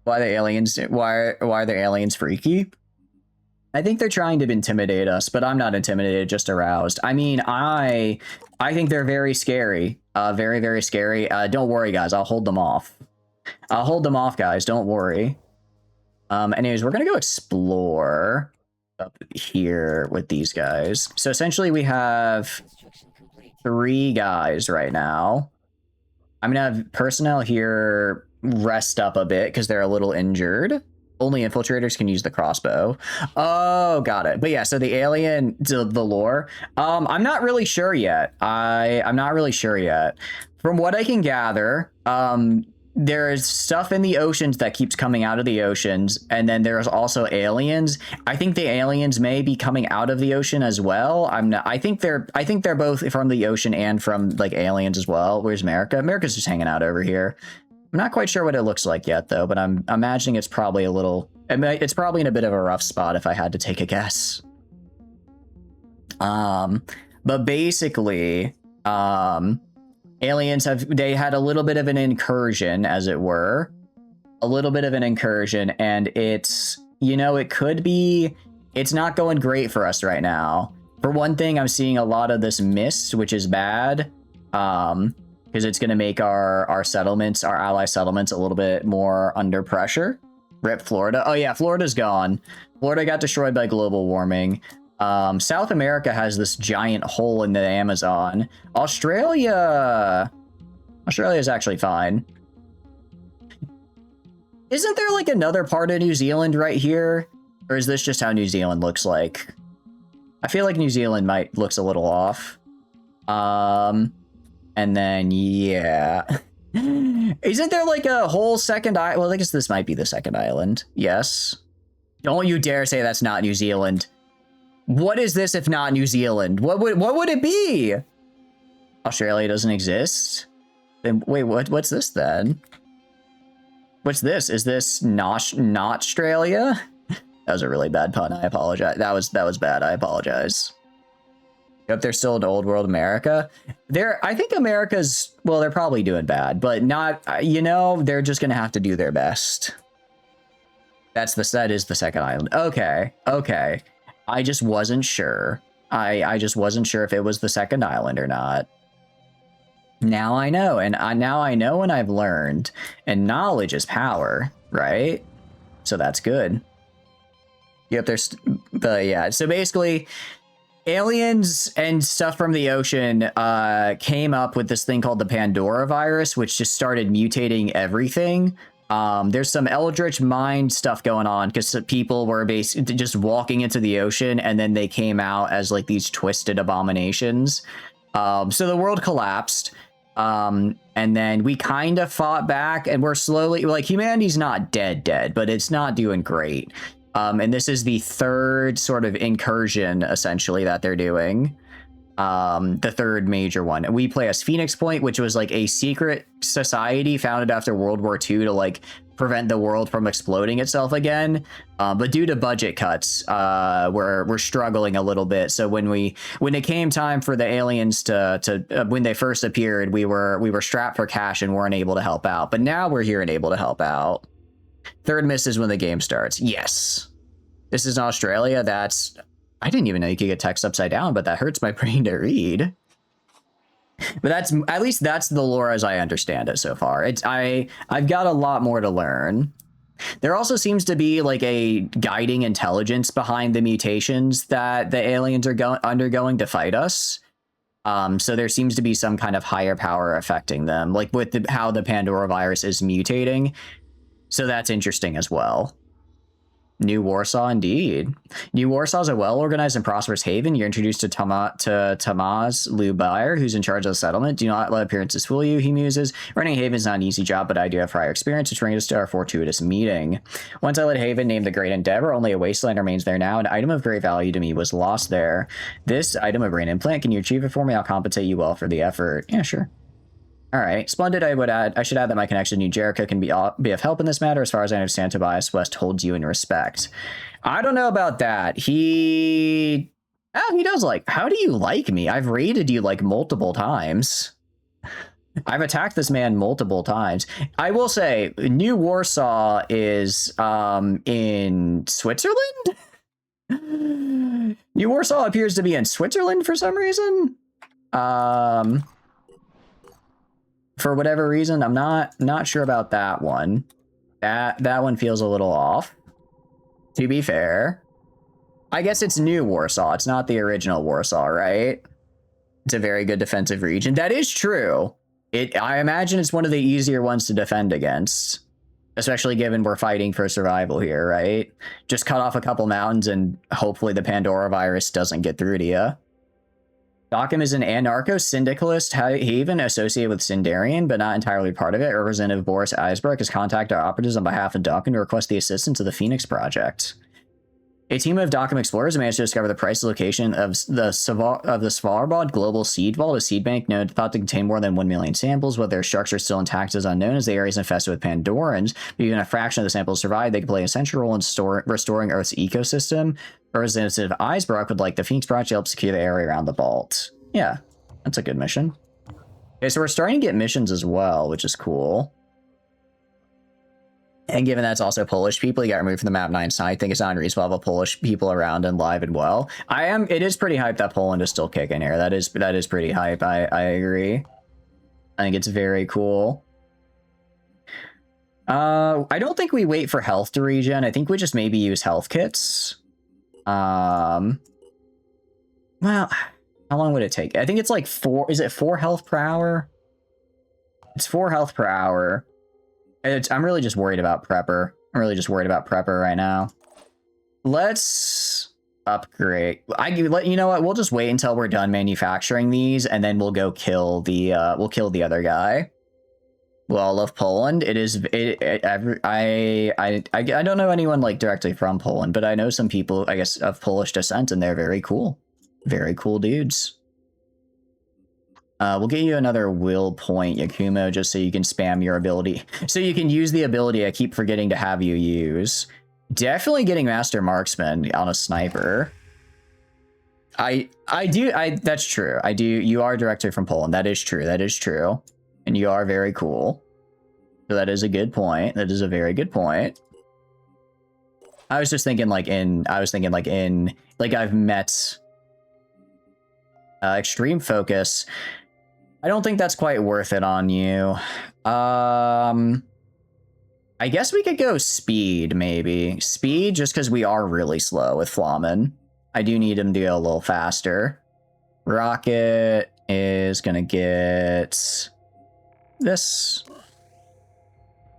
Why are the aliens freaky? I think they're trying to intimidate us, but I'm not intimidated, just aroused. I mean, I think they're very scary. Very, very scary. Don't worry, guys. I'll hold them off. I'll hold them off, guys. Don't worry. Anyways, we're gonna go explore up here with these guys. So essentially we have 3 guys right now. I'm gonna have personnel here rest up a bit because they're a little injured. Only infiltrators can use the crossbow. Oh, got it. But yeah, so the alien, the lore. I'm not really sure yet. I'm not really sure yet. From what I can gather, there's stuff in the oceans that keeps coming out of the oceans, and then there's also aliens. I think the aliens may be coming out of the ocean as well. I think they're both from the ocean and from like aliens as well. Where's America? America's just hanging out over here. I'm not quite sure what it looks like yet though, but I'm imagining it's probably it's probably in a bit of a rough spot if I had to take a guess. But basically, aliens they had a little bit of an incursion, as it were. A little bit of an incursion, and it's, it could be, it's not going great for us right now. For one thing, I'm seeing a lot of this mist, which is bad. Because it's going to make our settlements, our ally settlements, a little bit more under pressure. Rip Florida. Oh yeah, Florida's gone. Florida got destroyed by global warming. South America has this giant hole in the Amazon. Australia is actually fine. Isn't there like another part of New Zealand right here? Or is this just how New Zealand looks like? I feel like New Zealand looks a little off. And then, yeah. Isn't there like a whole second island? Well, I guess this might be the second island. Yes. Don't you dare say that's not New Zealand. What is this if not New Zealand? What would it be? Australia doesn't exist? Then wait, what's this then? What's this? Is this not Australia? That was a really bad pun. I apologize. That was bad. I apologize. Yep, they're still in old world America. I think America's, well, they're probably doing bad, but not, they're just gonna have to do their best. That is the second island. Okay. I just wasn't sure. I just wasn't sure if it was the second island or not. Now I know, and now I know and I've learned, and knowledge is power, right? So that's good. Yep, but yeah, so basically, aliens and stuff from the ocean came up with this thing called the Pandora virus, which just started mutating everything. There's some Eldritch Mind stuff going on because people were basically just walking into the ocean and then they came out as like these twisted abominations. So the world collapsed. And then we kind of fought back, and we're slowly, like, humanity's not dead, but it's not doing great. And this is the third sort of incursion, essentially, that they're doing. The third major one. We play as Phoenix Point, which was like a secret society founded after World War II to like prevent the world from exploding itself again. But due to budget cuts, we're struggling a little bit. So when it came time for the aliens to when they first appeared, we were strapped for cash and weren't able to help out. But now we're here and able to help out. Third miss is when the game starts. Yes. This is Australia. I didn't even know you could get text upside down, but that hurts my brain to read. But that's the lore as I understand it so far. I've got a lot more to learn. There also seems to be like a guiding intelligence behind the mutations that the aliens are undergoing to fight us. So there seems to be some kind of higher power affecting them, like with how the Pandora virus is mutating. So that's interesting as well. New Warsaw, indeed. New Warsaw is a well-organized and prosperous haven. You're introduced to Tamaz Lubair, who's in charge of the settlement. Do not let appearances fool you, he muses. Running a haven is not an easy job, but I do have prior experience, which brings us to our fortuitous meeting. Once I led haven, named the Great Endeavor, only a wasteland remains there now. An item of great value to me was lost there. This item, a brain implant, can you achieve it for me? I'll compensate you well for the effort. Yeah, sure. All right, splendid. I should add that my connection to New Jericho can be of help in this matter. As far as I understand, Tobias West holds you in respect. I don't know about that. He does like. How do you like me? I've raided you like multiple times. I've attacked this man multiple times. I will say, New Warsaw is in Switzerland. New Warsaw appears to be in Switzerland for some reason. For whatever reason, I'm not sure about that one. That one feels a little off. To be fair, I guess it's New Warsaw. It's not the original Warsaw, right? It's a very good defensive region. That is true. I imagine it's one of the easier ones to defend against, especially given we're fighting for survival here, right? Just cut off a couple mountains and hopefully the Pandora virus doesn't get through to you. Dockham is an anarcho-syndicalist haven associated with Sindarian, but not entirely part of it. Representative Boris Eisbrook has contacted our operators on behalf of Dockham to request the assistance of the Phoenix Project. A team of Dockham explorers managed to discover the precise location of the Svalbard Global Seed Vault, a seed bank thought to contain more than 1 million samples. Whether their structure is still intact is unknown, as the area is infested with Pandorans. But even a fraction of the samples survive, they can play an essential role in restoring Earth's ecosystem. Representative Eisbrook would like the Phoenix Project to help secure the area around the vault. Yeah, that's a good mission. Okay, so we're starting to get missions as well, which is cool. And given that's also Polish people, you got removed from the map 9, so I think it's not unreasonable to have Polish people around and live and well. It is pretty hype that Poland is still kicking here. That is pretty hype. I agree. I think it's very cool. I don't think we wait for health to regen. I think we just maybe use health kits. Well, how long would it take? I think it's like 4. Is it 4 health per hour? It's 4 health per hour. I'm really just worried about Prepper. I'm really just worried about Prepper right now. Let's upgrade. You know what? We'll just wait until we're done manufacturing these, and then we'll go kill the other guy. Well, of Poland, it is. I don't know anyone like directly from Poland, but I know some people, I guess, of Polish descent, and they're very cool. Very cool dudes. We'll get you another will point, Yakumo, just so you can spam your ability. So you can use the ability I keep forgetting to have you use. Definitely getting Master Marksman on a sniper. That's true. You are directly from Poland. That is true. That is true. And you are very cool. So that is a good point. That is a very good point. I was just thinking like I've met Extreme Focus. I don't think that's quite worth it on you. I guess we could go Speed, maybe. Speed, just because we are really slow with Flamen. I do need him to go a little faster. Rocket is going to get this.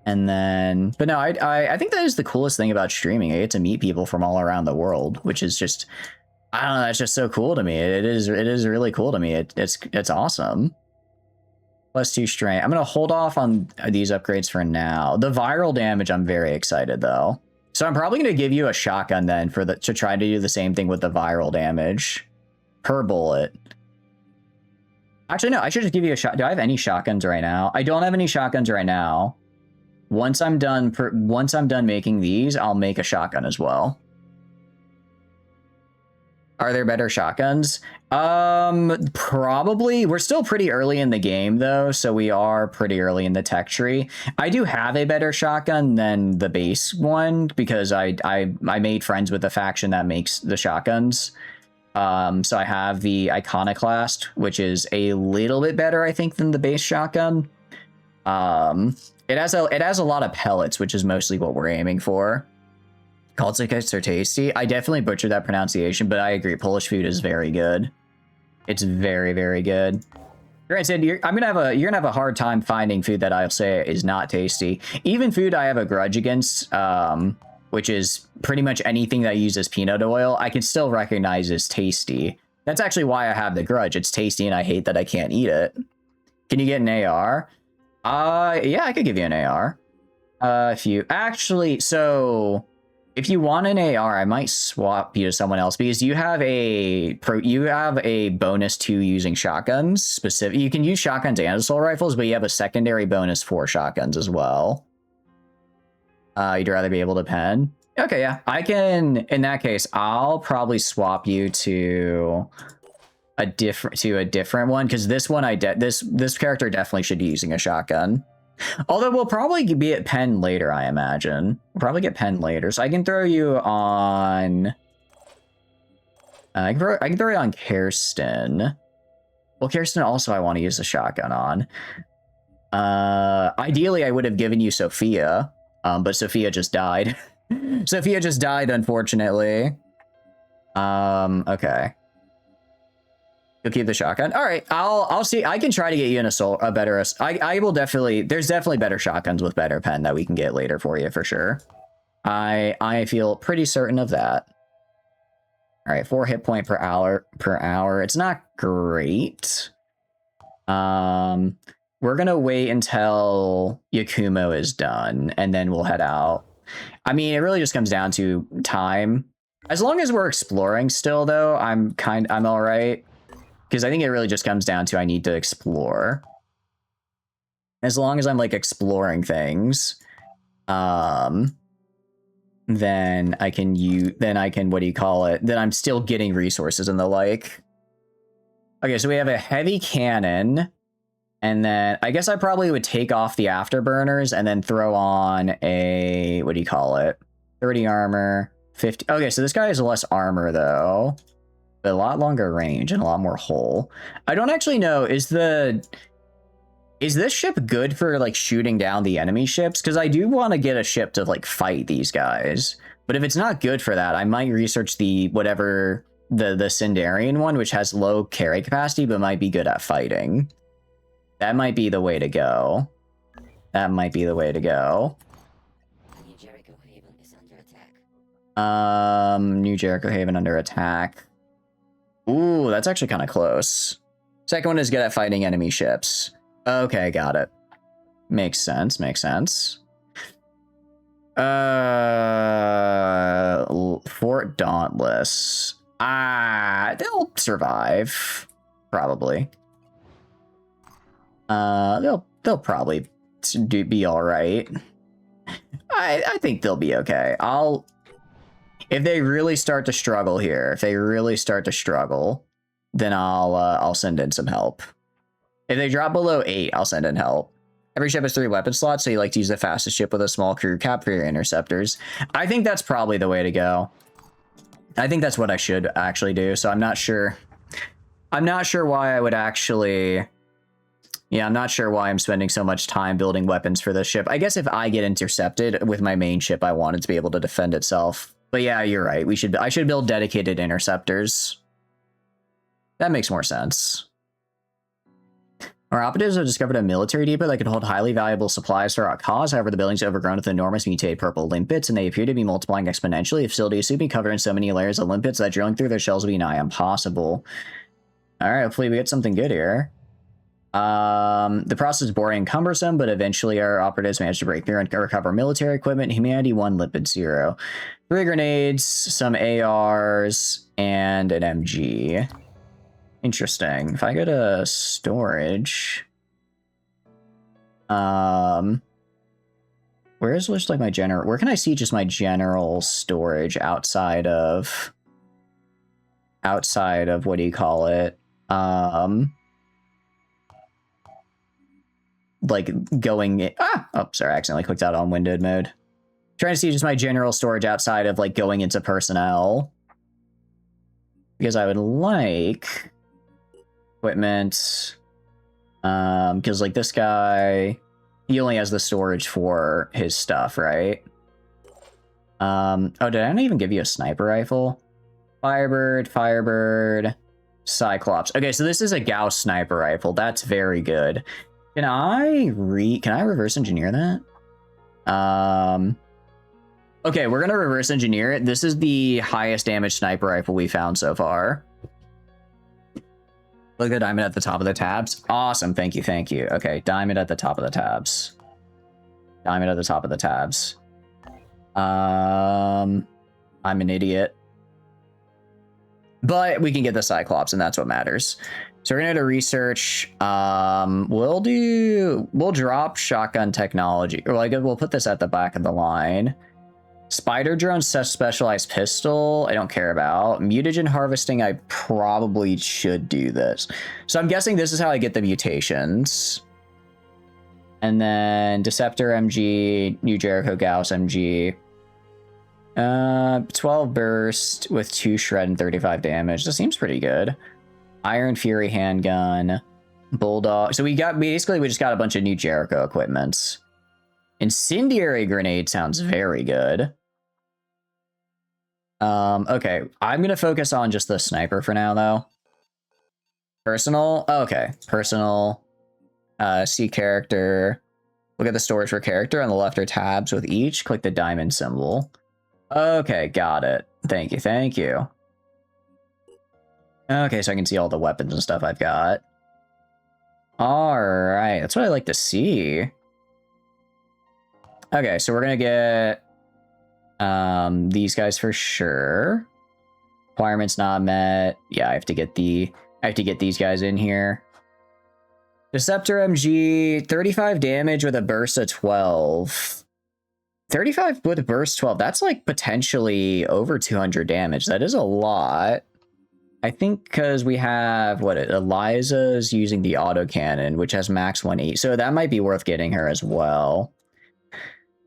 And then... But no, I think that is the coolest thing about streaming. I get to meet people from all around the world, which is just... I don't know, it's just so cool to me. It is really cool to me. It's awesome. +2 strength. I'm going to hold off on these upgrades for now. The viral damage, I'm very excited, though. So I'm probably going to give you a shotgun then to try to do the same thing with the viral damage. Per bullet. Actually, no, I should just give you a shot. Do I have any shotguns right now? I don't have any shotguns right now. Once I'm done making these, I'll make a shotgun as well. Are there better shotguns? Probably. We're still pretty early in the game, though, so we are pretty early in the tech tree. I do have a better shotgun than the base one because I made friends with the faction that makes the shotguns. So I have the Iconoclast, which is a little bit better, I think, than the base shotgun. It has a lot of pellets, which is mostly what we're aiming for. Kaltzikas are tasty. I definitely butchered that pronunciation, but I agree. Polish food is very good. It's very, very good. Granted, you're gonna have a hard time finding food that I'll say is not tasty. Even food I have a grudge against, which is pretty much anything that uses peanut oil, I can still recognize as tasty. That's actually why I have the grudge. It's tasty, and I hate that I can't eat it. Can you get an AR? Yeah, I could give you an AR. If you actually, so if you want an AR, I might swap you to someone else because you have a bonus to using shotguns. Specific, you can use shotguns and assault rifles, but you have a secondary bonus for shotguns as well. You'd rather be able to pen? Okay, yeah, I can. In that case, I'll probably swap you to a different one because this one this character definitely should be using a shotgun. Although we'll probably be at pen later, I imagine. We'll probably get pen later, so I can throw you on. I can throw you on Kirsten. Well, Kirsten also I want to use a shotgun on. Ideally, I would have given you Sophia, but Sophia just died. Sophia just died, unfortunately. Okay. You'll keep the shotgun. All right, I'll see. I can try to get you a better. I will definitely. There's definitely better shotguns with better pen that we can get later for you for sure. I feel pretty certain of that. All right, 4 hit point per hour. It's not great. We're gonna wait until Yakumo is done, and then we'll head out. I mean, it really just comes down to time. As long as we're exploring still, though, I'm all right. Because I think it really just comes down to I need to explore. As long as I'm like exploring things, then I can what do you call it? Then I'm still getting resources and the like. Okay, so we have a heavy cannon, and then I guess I probably would take off the afterburners and then throw on a what do you call it? 30 armor, 50. Okay, so this guy has less armor though. A lot longer range and a lot more hull. I don't actually know, is this ship good for like shooting down the enemy ships? Because I do want to get a ship to like fight these guys, but if it's not good for that, I might research the Sindarian one, which has low carry capacity but might be good at fighting. That might be the way to go. New Jericho Haven is under attack. New Jericho Haven under attack. Ooh, that's actually kind of close. Second one is good at fighting enemy ships. Okay, got it. Makes sense. Fort Dauntless. They'll survive. Probably. They'll probably be all right. I think they'll be okay. If they really start to struggle here, then I'll send in some help. If they drop below 8, I'll send in help. Every ship has 3 weapon slots, so you like to use the fastest ship with a small crew cap for your interceptors. I think that's probably the way to go. I think that's what I should actually do, so I'm not sure. I'm not sure why I would actually... Yeah, I'm not sure why I'm spending so much time building weapons for this ship. I guess if I get intercepted with my main ship, I want it to be able to defend itself. But yeah, you're right. I should build dedicated interceptors. That makes more sense. Our operatives have discovered a military depot that can hold highly valuable supplies for our cause. However, the buildings are overgrown with enormous mutated purple limpets, and they appear to be multiplying exponentially. The facility is soon be covered in so many layers of limpets that drilling through their shells will be nigh impossible. All right, hopefully we get something good here. The process is boring and cumbersome, but eventually our operatives managed to break through and recover military equipment. Humanity 1, limpet 0. 3 grenades, some ARs, and an MG. Interesting. If I go to storage, where's just like my general? Where can I see just my general storage outside of what do you call it? Like going. Oh, sorry, I accidentally clicked out on windowed mode. Trying to see just my general storage outside of like going into personnel, because I would like equipment, because like this guy He only has the storage for his stuff, right? Oh, did I not even give you a sniper rifle? Firebird, Cyclops. Okay, so this is a Gauss sniper rifle. That's very good. Can I reverse engineer that? Okay, we're gonna reverse engineer it. This is the highest damage sniper rifle we found so far. Look at the diamond at the top of the tabs. Awesome, thank you, thank you. Okay, diamond at the top of the tabs. Diamond at the top of the tabs. I'm an idiot. But we can get the Cyclops, and that's what matters. So we're gonna do research. We'll drop shotgun technology. Or like we'll put this at the back of the line. Spider drone specialized pistol, I don't care about. Mutagen harvesting, I probably should do this. So I'm guessing this is how I get the mutations. And then Deceptor MG, New Jericho Gauss MG. 12 burst with 2 shred and 35 damage. That seems pretty good. Iron Fury handgun. Bulldog. So we just got a bunch of New Jericho equipments. Incendiary grenade sounds very good. Okay. I'm gonna focus on just the sniper for now, though. Personal. Oh, okay. Personal. See character. Look at the storage for character. On the left are tabs with each. Click the diamond symbol. Okay, got it. Thank you, thank you. Okay, so I can see all the weapons and stuff I've got. Alright, that's what I like to see. Okay, so we're gonna get these guys for sure. Requirements not met. Yeah, I have to get these guys in here. Deceptor MG, 35 damage with a burst of 12. 35 with a burst 12, that's like potentially over 200 damage. That is a lot. I think because we have, Eliza's using the autocannon, which has max 180, so that might be worth getting her as well.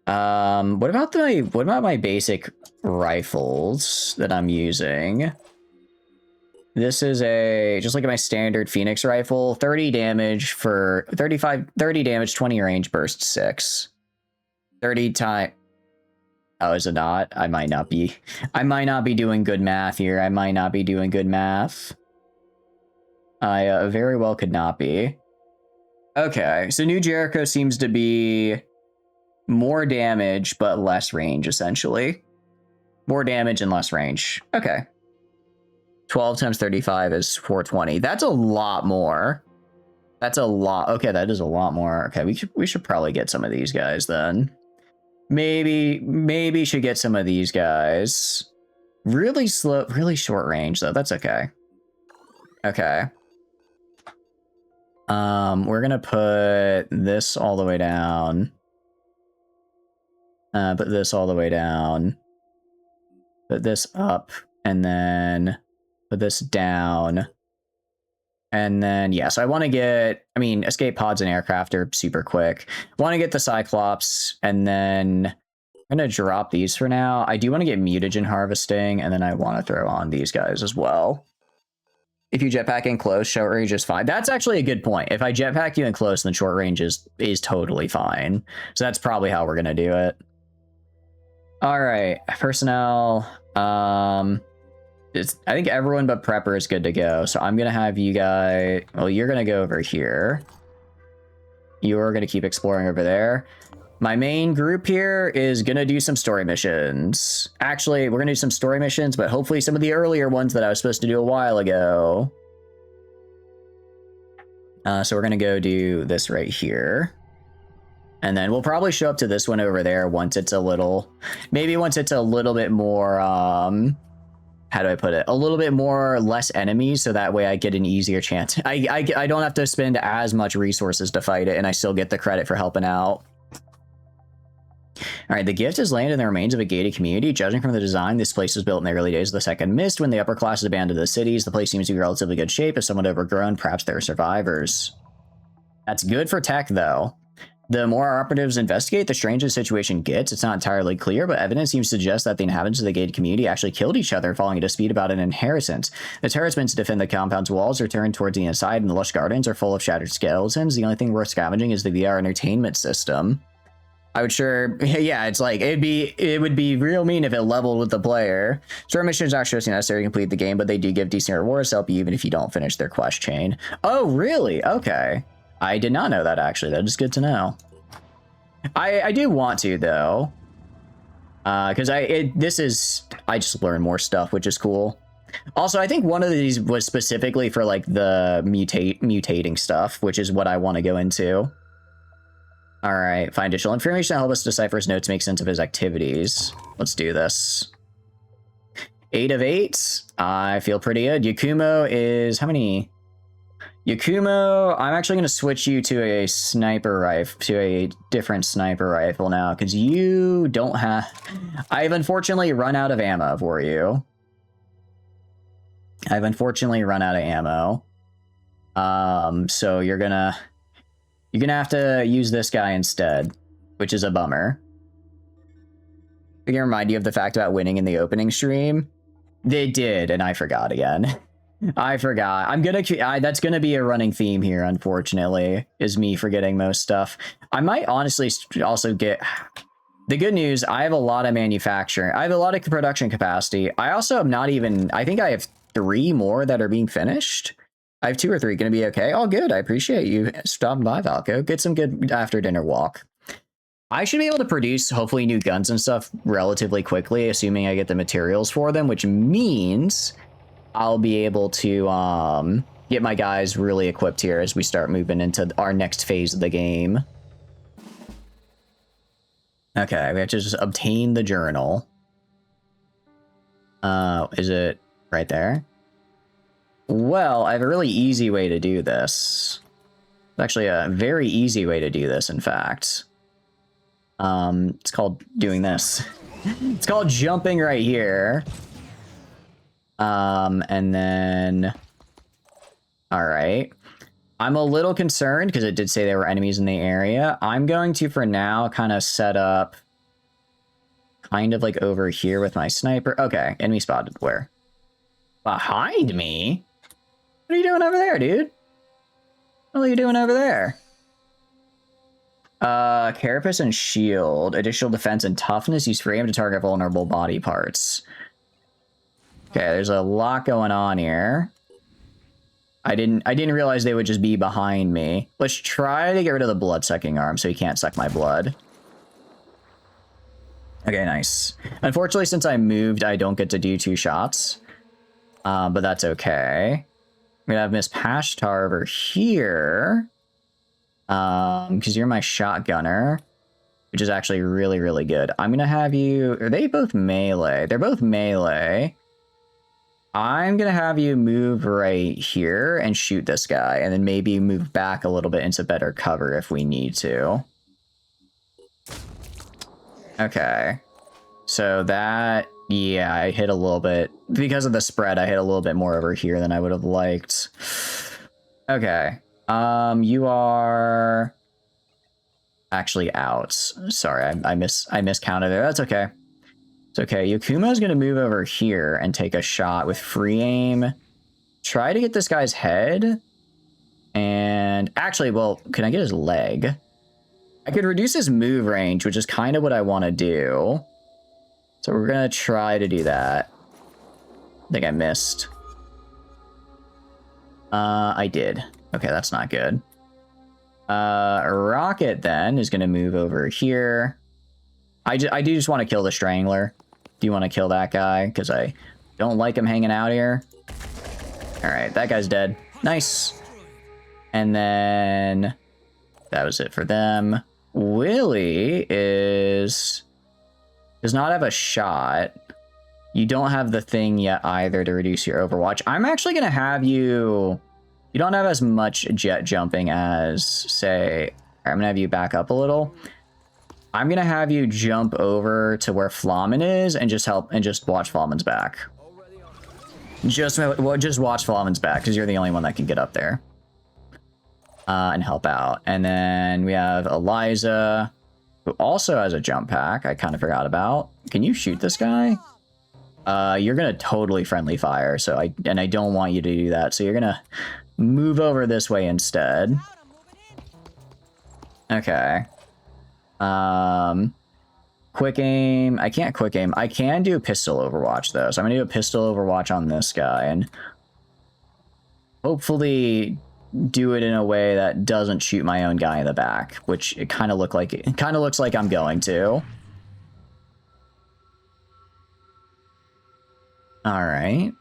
What about my basic rifles that I'm using? This is just look at my standard Phoenix rifle, 30 damage for 30 damage, 20 range, burst 6. 30 time. Oh, is it not? I might not be doing good math here. I might not be doing good math. I very well could not be. Okay, so New Jericho seems to be more damage, but less range, essentially. More damage and less range. Okay. 12 times 35 is 420. That's a lot more. That's a lot. Okay, that is a lot more. Okay, we should probably get some of these guys then. Maybe should get some of these guys. Really slow, really short range though. That's okay. Okay. We're gonna put this all the way down. Put this all the way down. Put this up, and then put this down. And then, yeah, so I want to get, escape pods and aircraft are super quick. Want to get the Cyclops, and then I'm going to drop these for now. I do want to get mutagen harvesting, and then I want to throw on these guys as well. If you jetpack in close, short range is fine. That's actually a good point. If I jetpack you in close, then short range is totally fine. So that's probably how we're going to do it. All right, personnel. I think everyone but Prepper is good to go. So I'm going to have you guys... Well, you're going to go over here. You're going to keep exploring over there. My main group here is going to do some story missions. Actually, we're going to do some story missions, but hopefully some of the earlier ones that I was supposed to do a while ago. So we're going to go do this right here. And then we'll probably show up to this one over there once it's a little... Maybe once it's a little bit more... how do I put it? A little bit less enemies, so that way I get an easier chance. I don't have to spend as much resources to fight it, and I still get the credit for helping out. All right, the gift is landed in the remains of a gated community. Judging from the design, this place was built in the early days of the Second Mist, when the upper classes abandoned the cities. The place seems to be in relatively good shape. If somewhat overgrown, perhaps there are survivors. That's good for tech, though. The more our operatives investigate, the stranger the situation gets. It's not entirely clear, but evidence seems to suggest that the inhabitants of the gated community actually killed each other following a dispute about an inheritance. The terrorists meant to defend the compound's walls are turned towards the inside, and the lush gardens are full of shattered skeletons. The only thing worth scavenging is the VR entertainment system. I would sure, yeah, it's like, it would be real mean if it leveled with the player. Story missions are actually necessary to complete the game, but they do give decent rewards to help you even if you don't finish their quest chain. Oh, really? Okay. I did not know that, actually. That is good to know. I do want to, though. Because I just learned more stuff, which is cool. Also, I think one of these was specifically for, like, the mutating stuff, which is what I want to go into. All right, find additional information to help us decipher his notes, make sense of his activities. Let's do this. 8 of 8. I feel pretty good. Yakumo is... how many? Yakumo, I'm actually going to switch you to a sniper rifle, to a different sniper rifle now, because you don't have... I've unfortunately run out of ammo for you. I've unfortunately run out of ammo. So you're gonna have to use this guy instead, which is a bummer. I can remind you of the fact about winning in the opening stream. They did, and I forgot again. I forgot. That's gonna be a running theme here, unfortunately, is me forgetting most stuff. I might honestly also get... The good news, I have a lot of manufacturing. I have a lot of production capacity. I also have not even... I think I have 3 more that are being finished. I have 2 or 3 gonna be okay. All good. I appreciate you stopping by, Valko. Get some good after dinner walk. I should be able to produce, hopefully, new guns and stuff relatively quickly, assuming I get the materials for them, which means... I'll be able to get my guys really equipped here as we start moving into our next phase of the game. Okay, we have to just obtain the journal. Is it right there? Well, I have a really easy way to do this. It's actually a very easy way to do this, in fact. It's called doing this. It's called jumping right here. And then, all right. I'm a little concerned because it did say there were enemies in the area. I'm going to, for now, kind of set up kind of like over here with my sniper. Okay, enemy spotted. Where? Behind me? What are you doing over there, dude? What are you doing over there? Carapace and shield. Additional defense and toughness. Use frame to target vulnerable body parts. Okay, there's a lot going on here. I didn't realize they would just be behind me. Let's try to get rid of the blood-sucking arm so he can't suck my blood. Okay, nice. Unfortunately, since I moved, I don't get to do 2 shots. But that's okay. I'm gonna have Miss Pashtar over here. Because you're my shotgunner. Which is actually really, really good. I'm gonna have you... Are they both melee? They're both melee. I'm going to have you move right here and shoot this guy, and then maybe move back a little bit into better cover if we need to. Okay. So that, yeah, I hit a little bit. Because of the spread, I hit a little bit more over here than I would have liked. Okay. You are actually out. Sorry, I miscounted there. That's okay. It's okay. Yakumo's going to move over here and take a shot with free aim. Try to get this guy's head. And actually, well, can I get his leg? I could reduce his move range, which is kind of what I want to do. So we're going to try to do that. I think I missed. I did. Okay, that's not good. Rocket then is going to move over here. I do just want to kill the Strangler. Do you want to kill that guy? Because I don't like him hanging out here. Alright, that guy's dead. Nice. And then... that was it for them. Willie does not have a shot. You don't have the thing yet either to reduce your Overwatch. I'm actually going to have you... You don't have as much jet jumping as, say... I'm going to have you back up a little. I'm going to have you jump over to where Flamen is and just watch Flamen's back. Just watch Flamen's back because you're the only one that can get up there. and help out. And then we have Eliza, who also has a jump pack. I kind of forgot about. Can you shoot this guy? You're gonna totally friendly fire, so I don't want you to do that. So you're gonna move over this way instead. Okay. Quick aim. I can't quick aim. I can do pistol overwatch though, so I'm gonna do a pistol overwatch on this guy and hopefully do it in a way that doesn't shoot my own guy in the back, which it kind of looks like I'm going to. All right.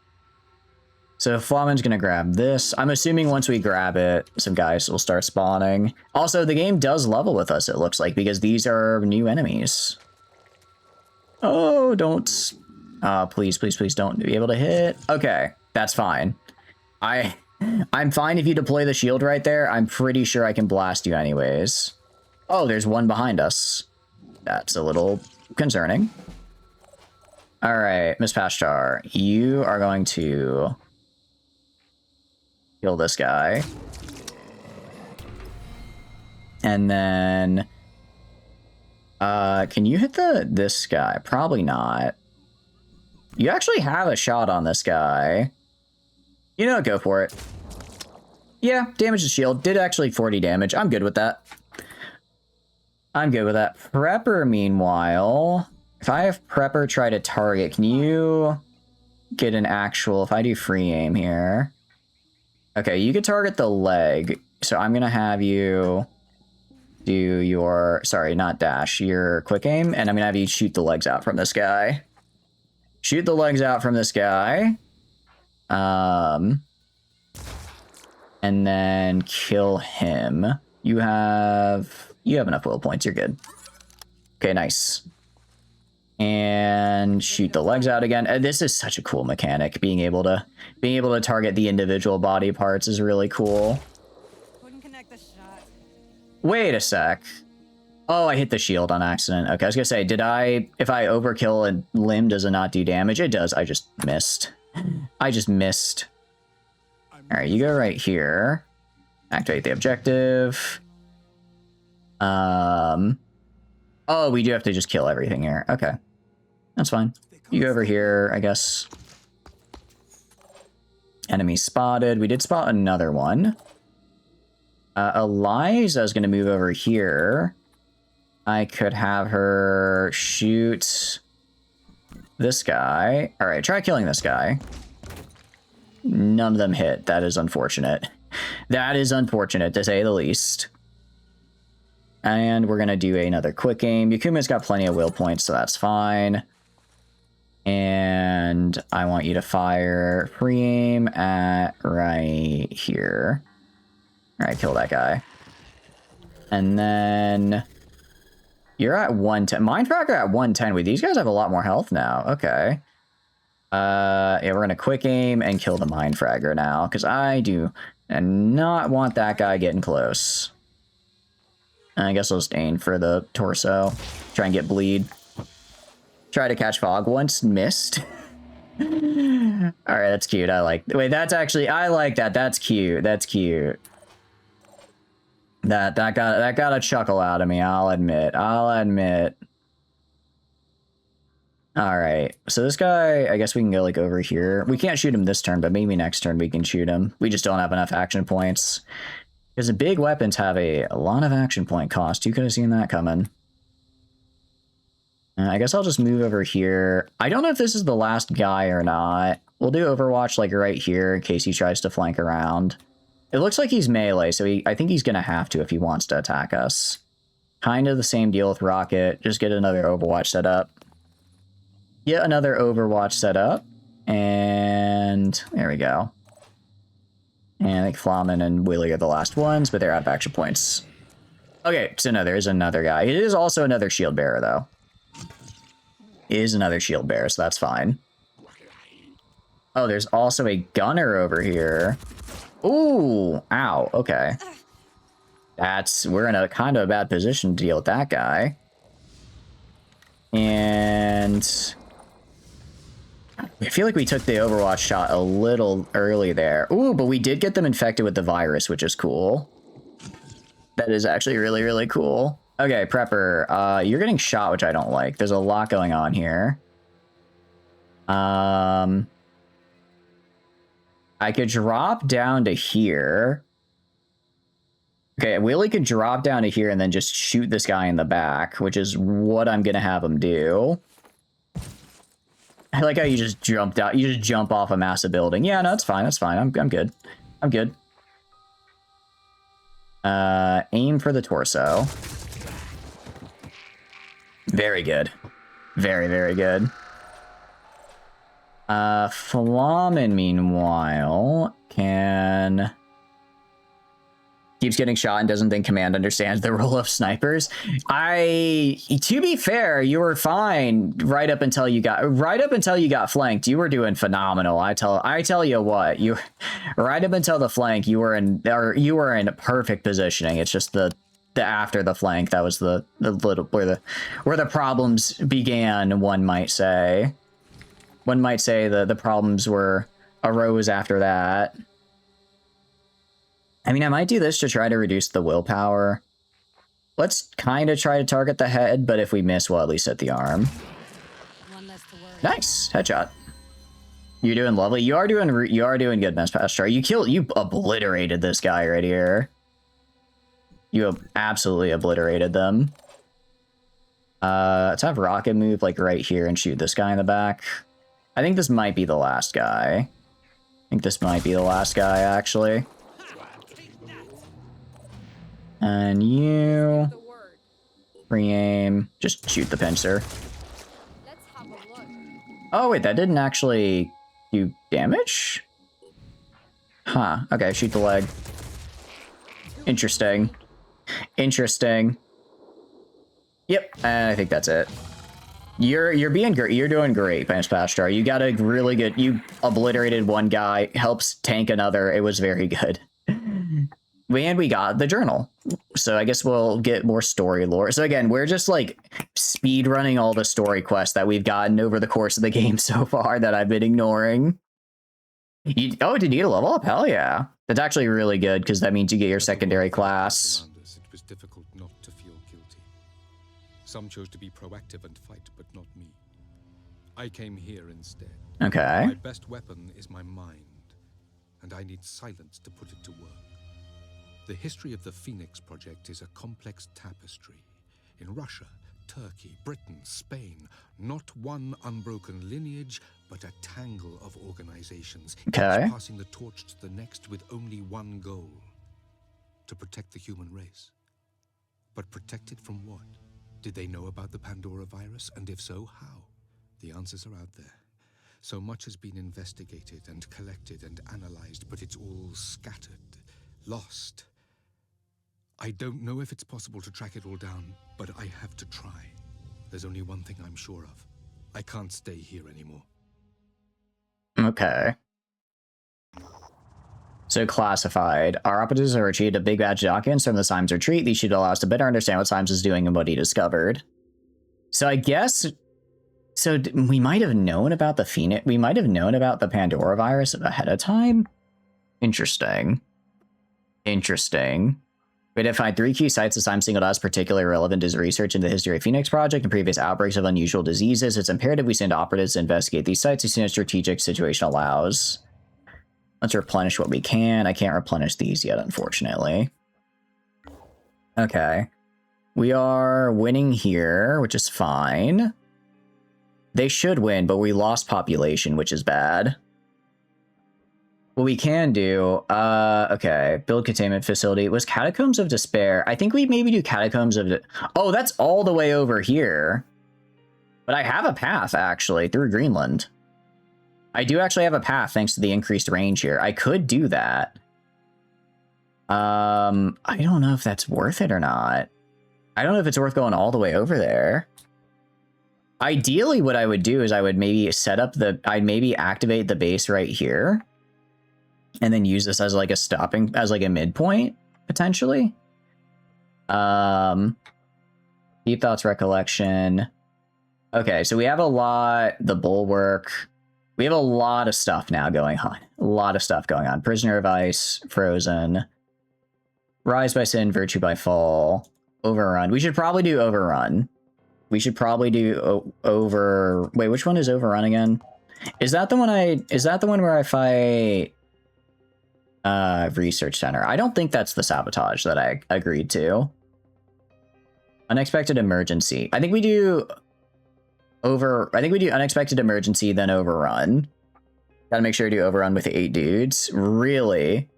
So Flamin's gonna grab this. I'm assuming once we grab it, some guys will start spawning. Also, the game does level with us, it looks like, because these are new enemies. Oh, don't. Please, please, please don't be able to hit. Okay, that's fine. I'm fine if you deploy the shield right there. I'm pretty sure I can blast you anyways. Oh, there's one behind us. That's a little concerning. All right, Miss Pashtar, you are going to kill this guy. And then, can you hit this guy? Probably not. You actually have a shot on this guy. You know, go for it. Yeah, damage the shield. Did actually 40 damage. I'm good with that. I'm good with that. Prepper, meanwhile, if I have Prepper try to target, can you get an actual... If I do free aim here... Okay, you can target the leg. So I'm going to have you do your... Sorry, not dash. Your quick aim. And I'm going to have you shoot the legs out from this guy. Shoot the legs out from this guy. And then kill him. You have enough will points. You're good. Okay, nice. And shoot the legs out again. This is such a cool mechanic. Being able to target the individual body parts is really cool. Couldn't connect the shot. Wait a sec. Oh, I hit the shield on accident. Okay, I was gonna say, if I overkill a limb, does it not do damage? It does. I just missed. I just missed. All right, you go right here. Activate the objective. Oh, we do have to just kill everything here. Okay. That's fine. You go over here, I guess. Enemy spotted. We did spot another one. Eliza's going to move over here. I could have her shoot this guy. All right, try killing this guy. None of them hit. That is unfortunate. That is unfortunate, to say the least. And we're going to do another quick aim. Yakuma's got plenty of will points, so that's fine. And I want you to fire free aim at right here. All right, kill that guy. And then you're at 110. Mindfragger at 110. Wait, these guys have a lot more health now. Okay. Yeah, we're going to quick aim and kill the Mindfragger now, because I do not want that guy getting close. I guess I'll just aim for the torso. Try and get bleed. Try to catch fog once. Missed. Alright, that's cute. I like... Wait, that's actually... I like that. That's cute. That's cute. That got a chuckle out of me, I'll admit. I'll admit. Alright. So this guy, I guess we can go, like, over here. We can't shoot him this turn, but maybe next turn we can shoot him. We just don't have enough action points. Because the big weapons have a lot of action point cost. You could have seen that coming. I guess I'll just move over here. I don't know if this is the last guy or not. We'll do Overwatch like right here in case he tries to flank around. It looks like he's melee, so I think he's going to have to if he wants to attack us. Kind of the same deal with Rocket. Just get another Overwatch set up. Get another Overwatch set up. And there we go. And I think Flamin and Willy are the last ones, but they're out of action points. Okay, so no, there's another guy. It is also another shield bearer, though. It is another shield bearer, so that's fine. Oh, there's also a gunner over here. Ooh, ow, okay. We're in a kind of a bad position to deal with that guy. And I feel like we took the Overwatch shot a little early there. Ooh, but we did get them infected with the virus, which is cool. That is actually really, really cool. Okay, Prepper, you're getting shot, which I don't like. There's a lot going on here. I could drop down to here. Okay, Willie could drop down to here and then just shoot this guy in the back, which is what I'm gonna have him do. I like how you just jumped out. You just jump off a massive building. Yeah, no, it's fine. That's fine. I'm good. I'm good. Aim for the torso. Very good. Very, very good. Flamen, meanwhile, can... keeps getting shot and doesn't think Command understands the role of snipers. To be fair, you were fine right up until you got flanked. You were doing phenomenal. I tell you what, you right up until the flank, you were in perfect positioning. It's just the after the flank that was the little where the problems began. One might say the problems arose after that. I mean, I might do this to try to reduce the willpower. Let's kind of try to target the head, but if we miss, we'll at least hit the arm. One less to worry. Nice headshot. You're doing lovely. You are doing good, Miss Pastor. You obliterated this guy right here. You absolutely obliterated them. Let's have Rocket move like right here and shoot this guy in the back. I think this might be the last guy. Actually. And you re-aim. Just shoot the pincer. Oh wait, that didn't actually do damage? Huh. Okay, shoot the leg. Interesting. Yep, and I think that's it. You're being great. You're doing great, Pastrar. You got a really good. You obliterated one guy, helps tank another. It was very good. And we got the journal. So I guess we'll get more story lore. So again, we're just like speed running all the story quests that we've gotten over the course of the game so far that I've been ignoring. Did you get a level up? Hell yeah. That's actually really good because that means you get your secondary class. It was difficult not to feel guilty. Some chose to be proactive and fight, but not me. I came here instead. Okay. My best weapon is my mind, and I need silence to put it to work. The history of the Phoenix Project is a complex tapestry. In Russia, Turkey, Britain, Spain, not one unbroken lineage, but a tangle of organizations, each passing the torch to the next with only one goal: to protect the human race. But protect it from what? Did they know about the Pandora virus, and if so, how? The answers are out there. So much has been investigated and collected and analyzed, but it's all scattered, lost. I don't know if it's possible to track it all down, but I have to try. There's only one thing I'm sure of. I can't stay here anymore. Okay. So classified. Our operatives have retrieved a big batch of documents from the Symes retreat. These should allow us to better understand what Symes is doing and what he discovered. So I guess... So we might have known about the Phoenix... We might have known about the Pandora virus ahead of time? Interesting. We identified 3 key sites that Symes singled out as particularly relevant to his research into the history of Phoenix Project and previous outbreaks of unusual diseases. It's imperative we send operatives to investigate these sites as soon as strategic situation allows. Let's replenish what we can. I can't replenish these yet, unfortunately. Okay. We are winning here, which is fine. They should win, but we lost population, which is bad. What we can do, okay, build containment facility. It was Catacombs of Despair. I think we maybe do Catacombs of... Oh, that's all the way over here. But I have a path, actually, through Greenland. I do actually have a path, thanks to the increased range here. I could do that. I don't know if that's worth it or not. I don't know if it's worth going all the way over there. Ideally, what I would do is I would maybe set up the... I'd maybe activate the base right here. And then use this as like a stopping, as like a midpoint, potentially. Deep Thoughts Recollection. Okay, so we have a lot, the Bulwark. We have a lot of stuff now going on. A lot of stuff going on. Prisoner of Ice, Frozen. Rise by sin, virtue by fall, overrun. We should probably do overrun. We should probably do Wait, which one is overrun again? Is that the one where I fight research center? I don't think that's the sabotage that I agreed to. Unexpected emergency. I think we do unexpected emergency, then overrun. Gotta make sure to do overrun with 8 dudes. Really?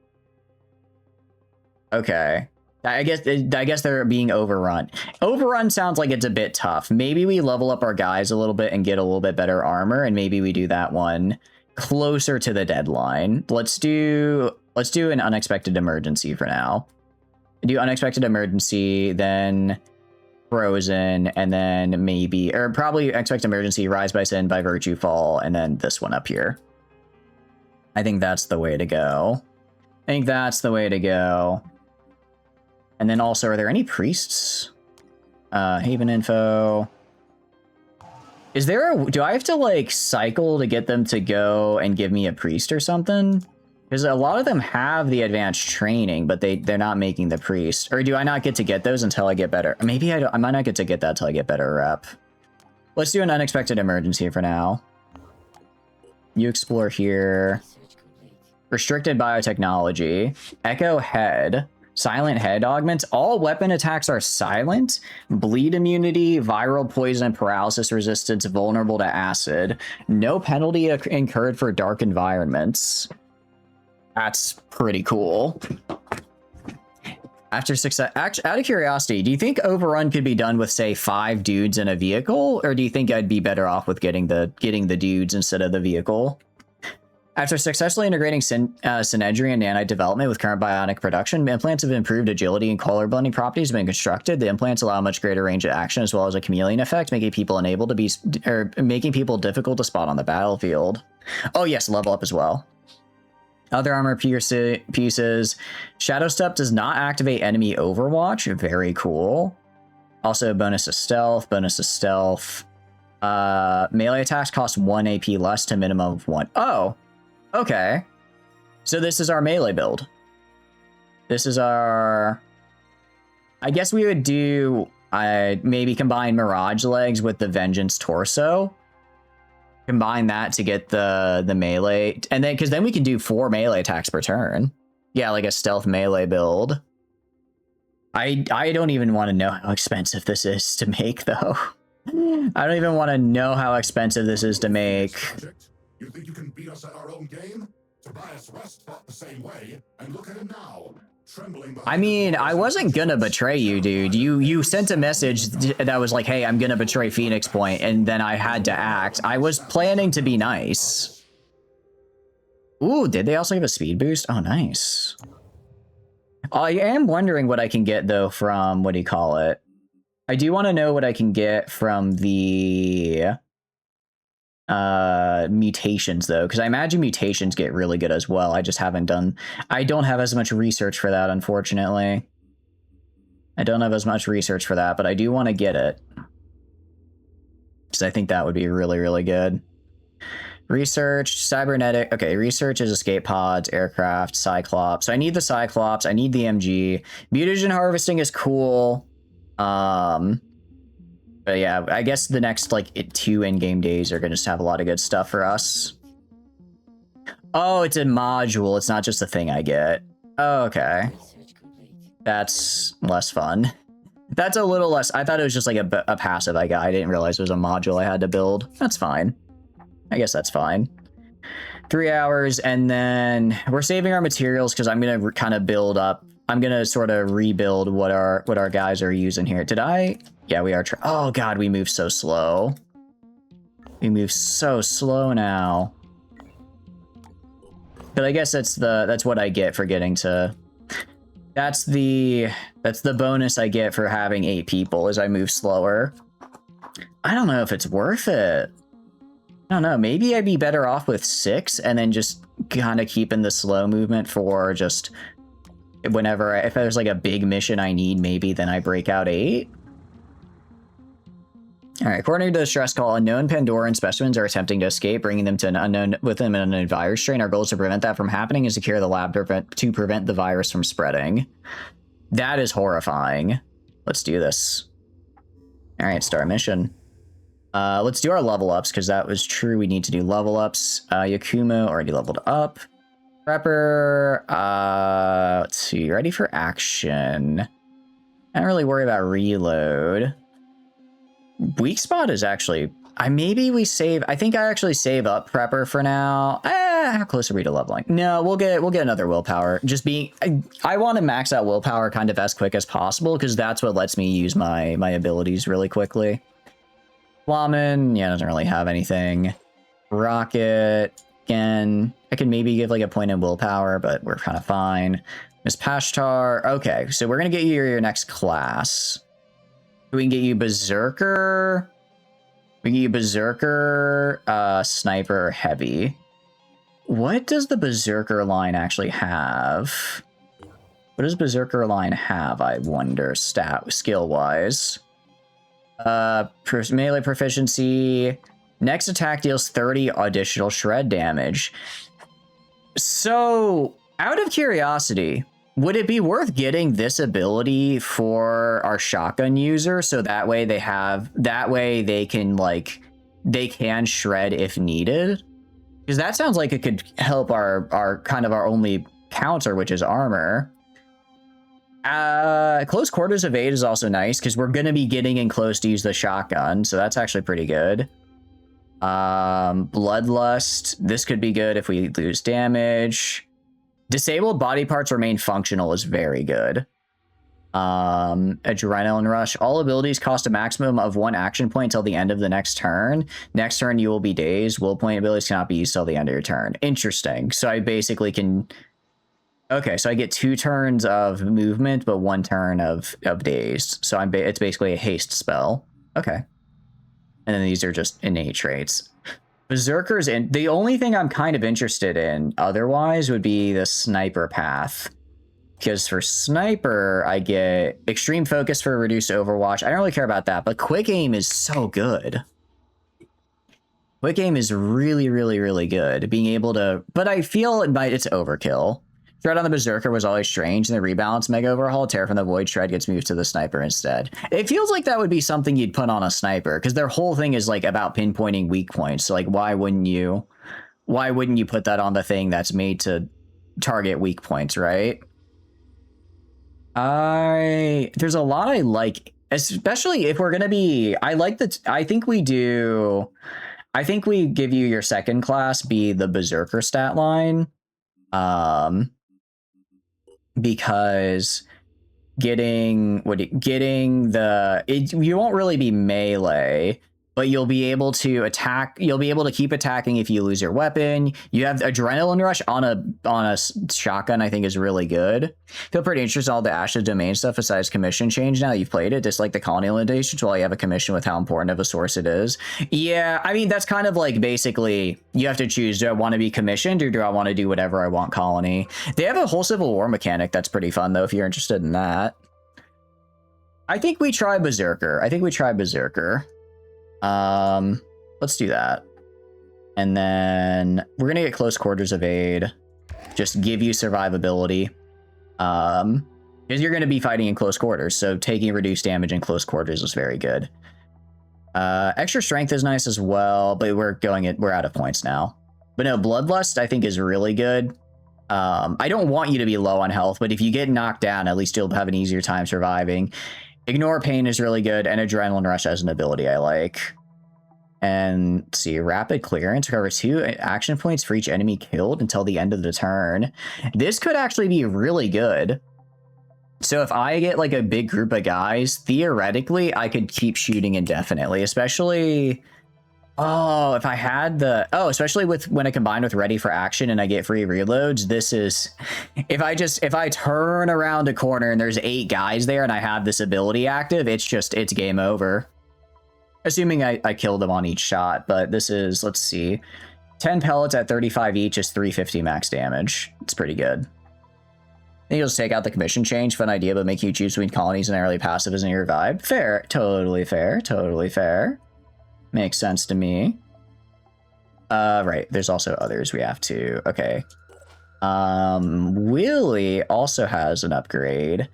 Okay. I guess they're being overrun. Overrun sounds like it's a bit tough. Maybe we level up our guys a little bit and get a little bit better armor, and maybe we do that one closer to the deadline. Let's do an unexpected emergency for now. Do unexpected emergency, then frozen, and then maybe, or probably expect emergency, rise by sin, by virtue fall, and then this one up here. I think that's the way to go. And then also, are there any priests? Haven info. Is there do I have to like cycle to get them to go and give me a priest or something? Because a lot of them have the advanced training, but they're not making the priest. Or do I not get to get those until I get better? Maybe I might not get to get that until I get better rep. Let's do an unexpected emergency for now. You explore here. Restricted biotechnology. Echo head. Silent head augments. All weapon attacks are silent. Bleed immunity, viral poison, and paralysis resistance, vulnerable to acid. No penalty incurred for dark environments. That's pretty cool. After success, out of curiosity, do you think overrun could be done with, say, 5 dudes in a vehicle, or do you think I'd be better off with getting the dudes instead of the vehicle? After successfully integrating Synedry and nanite development with current bionic production, implants have improved agility and color blending properties have been constructed. The implants allow much greater range of action as well as a chameleon effect, making people making people difficult to spot on the battlefield. Oh yes, level up as well. Other armor pieces. Shadow Step does not activate enemy overwatch. Very cool. Also bonus to stealth. Melee attacks cost 1 AP less to minimum of 1. Oh. Okay, so this is our melee build. This is our... I guess we would do... maybe combine Mirage Legs with the Vengeance Torso. Combine that to get the melee. And then, because then we can do 4 melee attacks per turn. Yeah, like a stealth melee build. I don't even want to know how expensive this is to make, though. I don't even want to know how expensive this is to make. You think you can beat us at our own game? Tobias West fought the same way, and look at him now. Trembling. I mean, I wasn't gonna betray you, dude. You sent a message that was like, hey, I'm gonna betray Phoenix Point, and then I had to act. I was planning to be nice. Ooh, did they also give a speed boost? Oh, nice. I am wondering what I can get, though, from, what do you call it? I do want to know what I can get from the... mutations, though, because I imagine mutations get really good as well. I just haven't done... I don't have as much research for that, unfortunately. I don't have as much research for that, but I do want to get it. Because I think that would be really, really good. Research, cybernetic... Okay, research is escape pods, aircraft, Cyclops. So I need the Cyclops, I need the MG. Mutagen harvesting is cool. But yeah, I guess the next, like, 2 in-game days are going to just have a lot of good stuff for us. Oh, it's a module. It's not just a thing I get. Oh, okay. That's less fun. That's a little less... I thought it was just, like, a passive I got. I didn't realize it was a module I had to build. That's fine. I guess that's fine. 3 hours, and then we're saving our materials because I'm going to kind of build up... I'm going to sort of rebuild what our guys are using here. Did I... Yeah, we are... Oh, God, we move so slow. We move so slow now. But I guess that's what I get for getting to... That's the bonus I get for having 8 people, is I move slower. I don't know if it's worth it. I don't know. Maybe I'd be better off with 6 and then just kind of keeping the slow movement for just... Whenever... If there's like a big mission I need, maybe then I break out 8. All right, according to the stress call, unknown Pandoran specimens are attempting to escape, bringing them to an unknown virus strain. Our goal is to prevent that from happening and secure the lab to prevent the virus from spreading. That is horrifying. Let's do this. All right, start mission. Let's do our level ups, because that was true. We need to do level ups. Yakumo already leveled up. Prepper, let's see, ready for action. I don't really worry about reload. Weak spot is actually, maybe we save, I think I actually save up Prepper for now. How close are we to leveling? No, we'll get another willpower. Just being, I want to max out willpower kind of as quick as possible, because that's what lets me use my abilities really quickly. Flamen, yeah, doesn't really have anything. Rocket, again, I can maybe give like a point in willpower, but we're kind of fine. Miss Pashtar, okay, so we're gonna get you your next class. We can get you Berserker. We can get you Berserker, Sniper, Heavy. What does the Berserker line actually have? What does Berserker line have, I wonder, skill-wise? Melee proficiency. Next attack deals 30 additional shred damage. So, out of curiosity, would it be worth getting this ability for our shotgun user so that way they can shred if needed? Because that sounds like it could help our kind of our only counter, which is armor. Close quarters evade is also nice because we're going to be getting in close to use the shotgun, so that's actually pretty good. Bloodlust, this could be good if we lose damage. Disabled body parts remain functional is very good. Adrenaline rush, all abilities cost a maximum of 1 action point until the end of the next turn. Next turn you will be dazed. Will point abilities cannot be used till the end of your turn. Interesting. So I basically can, okay, so I get 2 turns of movement but 1 turn of dazed. So it's basically a haste spell. Okay. And then these are just innate traits. Berserkers, and the only thing I'm kind of interested in otherwise would be the sniper path. Because for sniper, I get extreme focus for reduced overwatch. I don't really care about that, but quick aim is so good. Quick aim is really, really, really good. Being able to, but I feel it's overkill. Shred on the Berserker was always strange, and the rebalance mega overhaul, Terror from the Void Shred gets moved to the sniper instead. It feels like that would be something you'd put on a sniper, because their whole thing is like about pinpointing weak points. So like, why wouldn't you put that on the thing that's made to target weak points, right? There's a lot I like, especially if we're gonna be, I think we give you your second class be the Berserker stat line. Because you won't really be melee, but you'll be able to attack. You'll be able to keep attacking if you lose your weapon. You have adrenaline rush on a shotgun. I think is really good. Feel pretty interested in all the Ashes Domain stuff besides commission change. Now that you've played it, dislike the colony limitations while you have a commission with how important of a source it is. Yeah, I mean that's kind of like basically you have to choose: do I want to be commissioned or do I want to do whatever I want colony? They have a whole Civil War mechanic that's pretty fun though if you're interested in that. I think we try Berserker. Let's do that. And then we're gonna get close quarters evade. Just give you survivability. Because you're gonna be fighting in close quarters, so taking reduced damage in close quarters is very good. Extra strength is nice as well, but we're out of points now. But no, Bloodlust I think is really good. I don't want you to be low on health, but if you get knocked down, at least you'll have an easier time surviving. Ignore Pain is really good, and Adrenaline Rush as an ability I like. And let's see, Rapid Clearance recovers 2 action points for each enemy killed until the end of the turn. This could actually be really good. So if I get like a big group of guys, theoretically, I could keep shooting indefinitely, especially... Oh, if I had the... Oh, especially when I combine with Ready for Action and I get free reloads, this is... If I turn around a corner and there's 8 guys there and I have this ability active, it's game over. Assuming I kill them on each shot, but this is, let's see. 10 pellets at 35 each is 350 max damage. It's pretty good. I think you'll just take out the commission change. Fun idea, but make you choose between colonies and early passive isn't your vibe. Fair. Totally fair. Totally fair. Makes sense to me. Right. There's also others we have to... Okay. Willie also has an upgrade.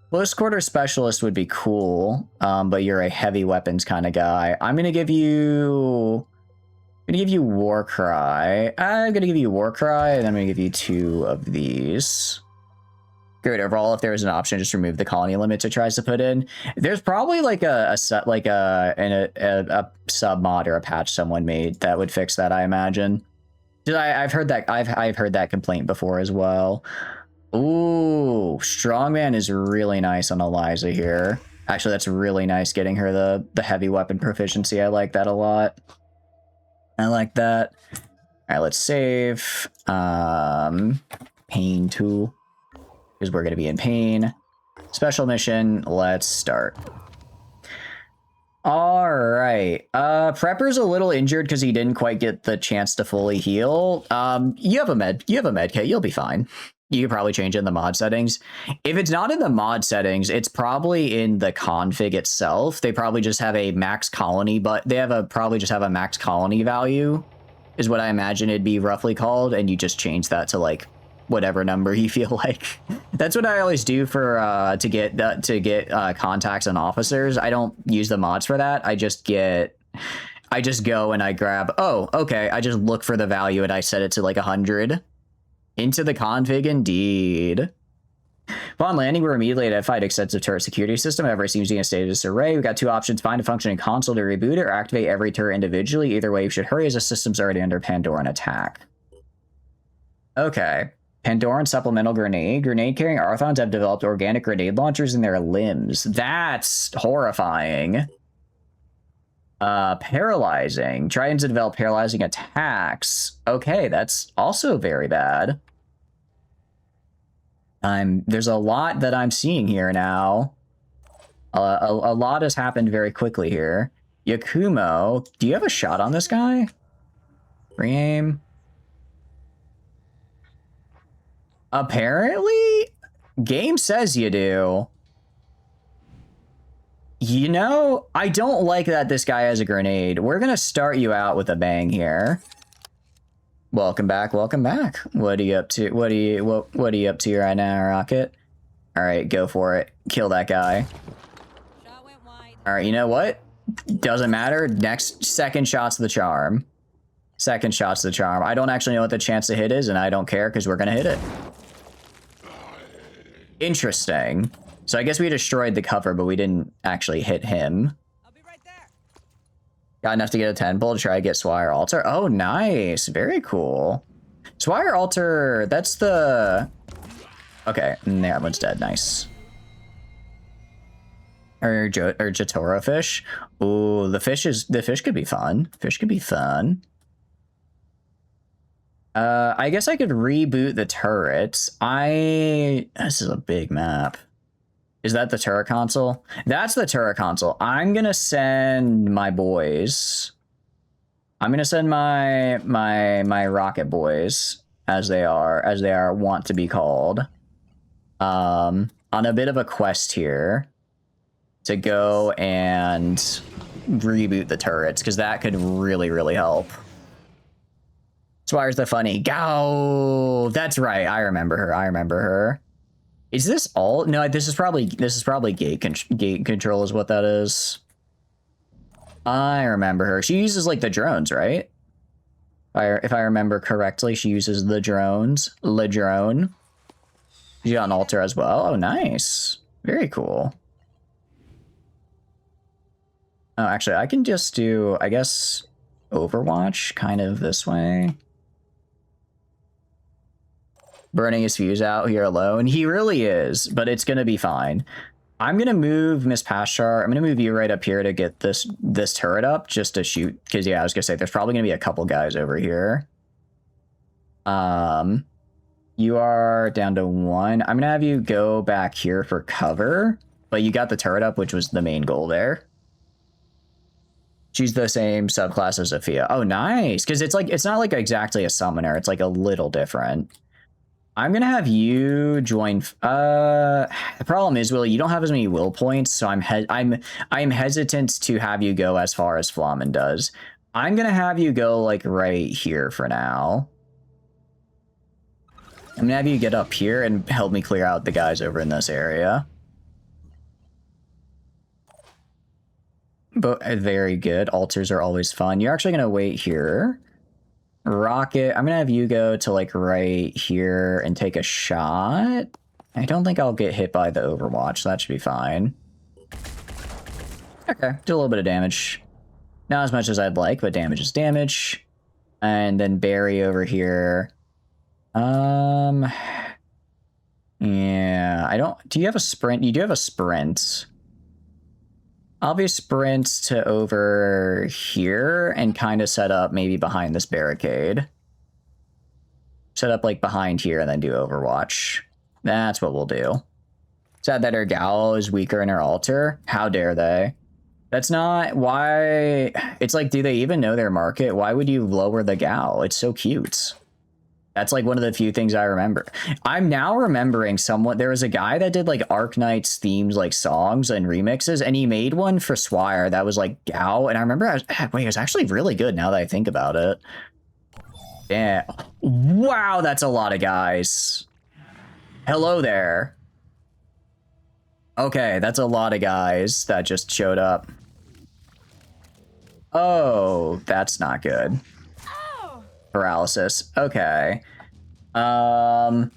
Close quarter specialist would be cool, but you're a heavy weapons kind of guy. I'm gonna give you War Cry. I'm gonna give you War Cry, and I'm gonna give you 2 of these. Great overall. If there was an option, just remove the colony limits it tries to put in. There's probably like a sub mod or a patch someone made that would fix that, I imagine. I've heard that I've heard that complaint before as well. Ooh, Strongman is really nice on Eliza here. Actually, that's really nice getting her the heavy weapon proficiency. I like that a lot. I like that. All right, let's save. Pain tool. Because we're going to be in pain. Special mission, let's start. All right. Prepper's a little injured because he didn't quite get the chance to fully heal. You have a med kit, you'll be fine. You could probably change it in the mod settings. If it's not in the mod settings, it's probably in the config itself. They probably just have a max colony, but they probably just have a max colony value, is what I imagine it'd be roughly called, and you just change that to like whatever number you feel like. That's what I always do for to get contacts and officers. I don't use the mods for that. I just go and I grab, oh, okay, I just look for the value and I set it to like 100. Into the config, indeed. Upon landing, we're immediately identified extensive turret security system. However, it seems to be in a state of disarray. We've got 2 options: find a functioning console to reboot it, or activate every turret individually. Either way, you should hurry as the system's already under Pandoran attack. Okay. Pandoran supplemental grenade. Grenade-carrying Arthons have developed organic grenade launchers in their limbs. That's horrifying. Paralyzing. Trying to develop paralyzing attacks. Okay, that's also very bad. There's a lot that I'm seeing here now. A lot has happened very quickly here. Yakumo, do you have a shot on this guy? Re-aim. Apparently, game says you do. You know, I don't like that this guy has a grenade. We're gonna start you out with a bang here. Welcome back, welcome back. What are you up to? What are you up to right now, Rocket? All right, go for it. Kill that guy. Shot went wide. All right, you know what? Doesn't matter. Second shot's the charm. Second shot's the charm. I don't actually know what the chance to hit is, and I don't care because we're gonna hit it. Interesting. So I guess we destroyed the cover, but we didn't actually hit him. I'll be right there. Got enough to get a 10 pull to try to get Swire Altar. Oh, nice. Very cool. Swire Altar, that's the... Okay, that one's dead. Nice. Or Jotaro fish. Ooh, the fish could be fun. Fish could be fun. I guess I could reboot the turrets. This is a big map. Is that the turret console? That's the turret console. I'm gonna send my boys. I'm gonna send my rocket boys, as they are wont to be called, on a bit of a quest here to go and reboot the turrets, because that could really, really help. Swire's the funny. Go! That's right. I remember her. Is this all? No, this is probably gate control is what that is. I remember her. She uses like the drones, right? If I remember correctly, she uses the drones. Le drone. She's got an altar as well. Oh, nice. Very cool. Oh, actually, I can just do, I guess, Overwatch kind of this way. Burning his fuse out here alone. He really is, but it's going to be fine. I'm going to move Miss Pashar. I'm going to move you right up here to get this turret up just to shoot. Because, yeah, I was going to say, there's probably going to be a couple guys over here. You are down to 1. I'm going to have you go back here for cover. But you got the turret up, which was the main goal there. She's the same subclass as Zofia. Oh, nice. Because it's not like exactly a summoner. It's like a little different. I'm gonna have you join. The problem is, Willie, you don't have as many will points, so I'm hesitant to have you go as far as Flamen does. I'm gonna have you go like right here for now. I'm gonna have you get up here and help me clear out the guys over in this area. But very good. Altars are always fun. You're actually gonna wait here. Rocket, I'm gonna have you go to like right here and take a shot. I don't think I'll get hit by the Overwatch, so that should be fine. Okay, do a little bit of damage. Not as much as I'd like, but damage is damage. And then Barry over here. Yeah, I don't... Do you have a sprint? You do have a sprint. I'll be sprint to over here and kind of set up maybe behind this barricade. Set up like behind here and then do Overwatch. That's what we'll do. Sad that her Gal is weaker in her altar. How dare they? That's not why... It's like, do they even know their market? Why would you lower the Gal? It's so cute. That's like one of the few things I remember. I'm now remembering someone. There was a guy that did like Arc Knight's themes, like songs and remixes, and he made one for Swire that was like Gao. And I remember, it was actually really good now that I think about it. Yeah. Wow, that's a lot of guys. Hello there. Okay, that's a lot of guys that just showed up. Oh, that's not good. Paralysis. Okay. That's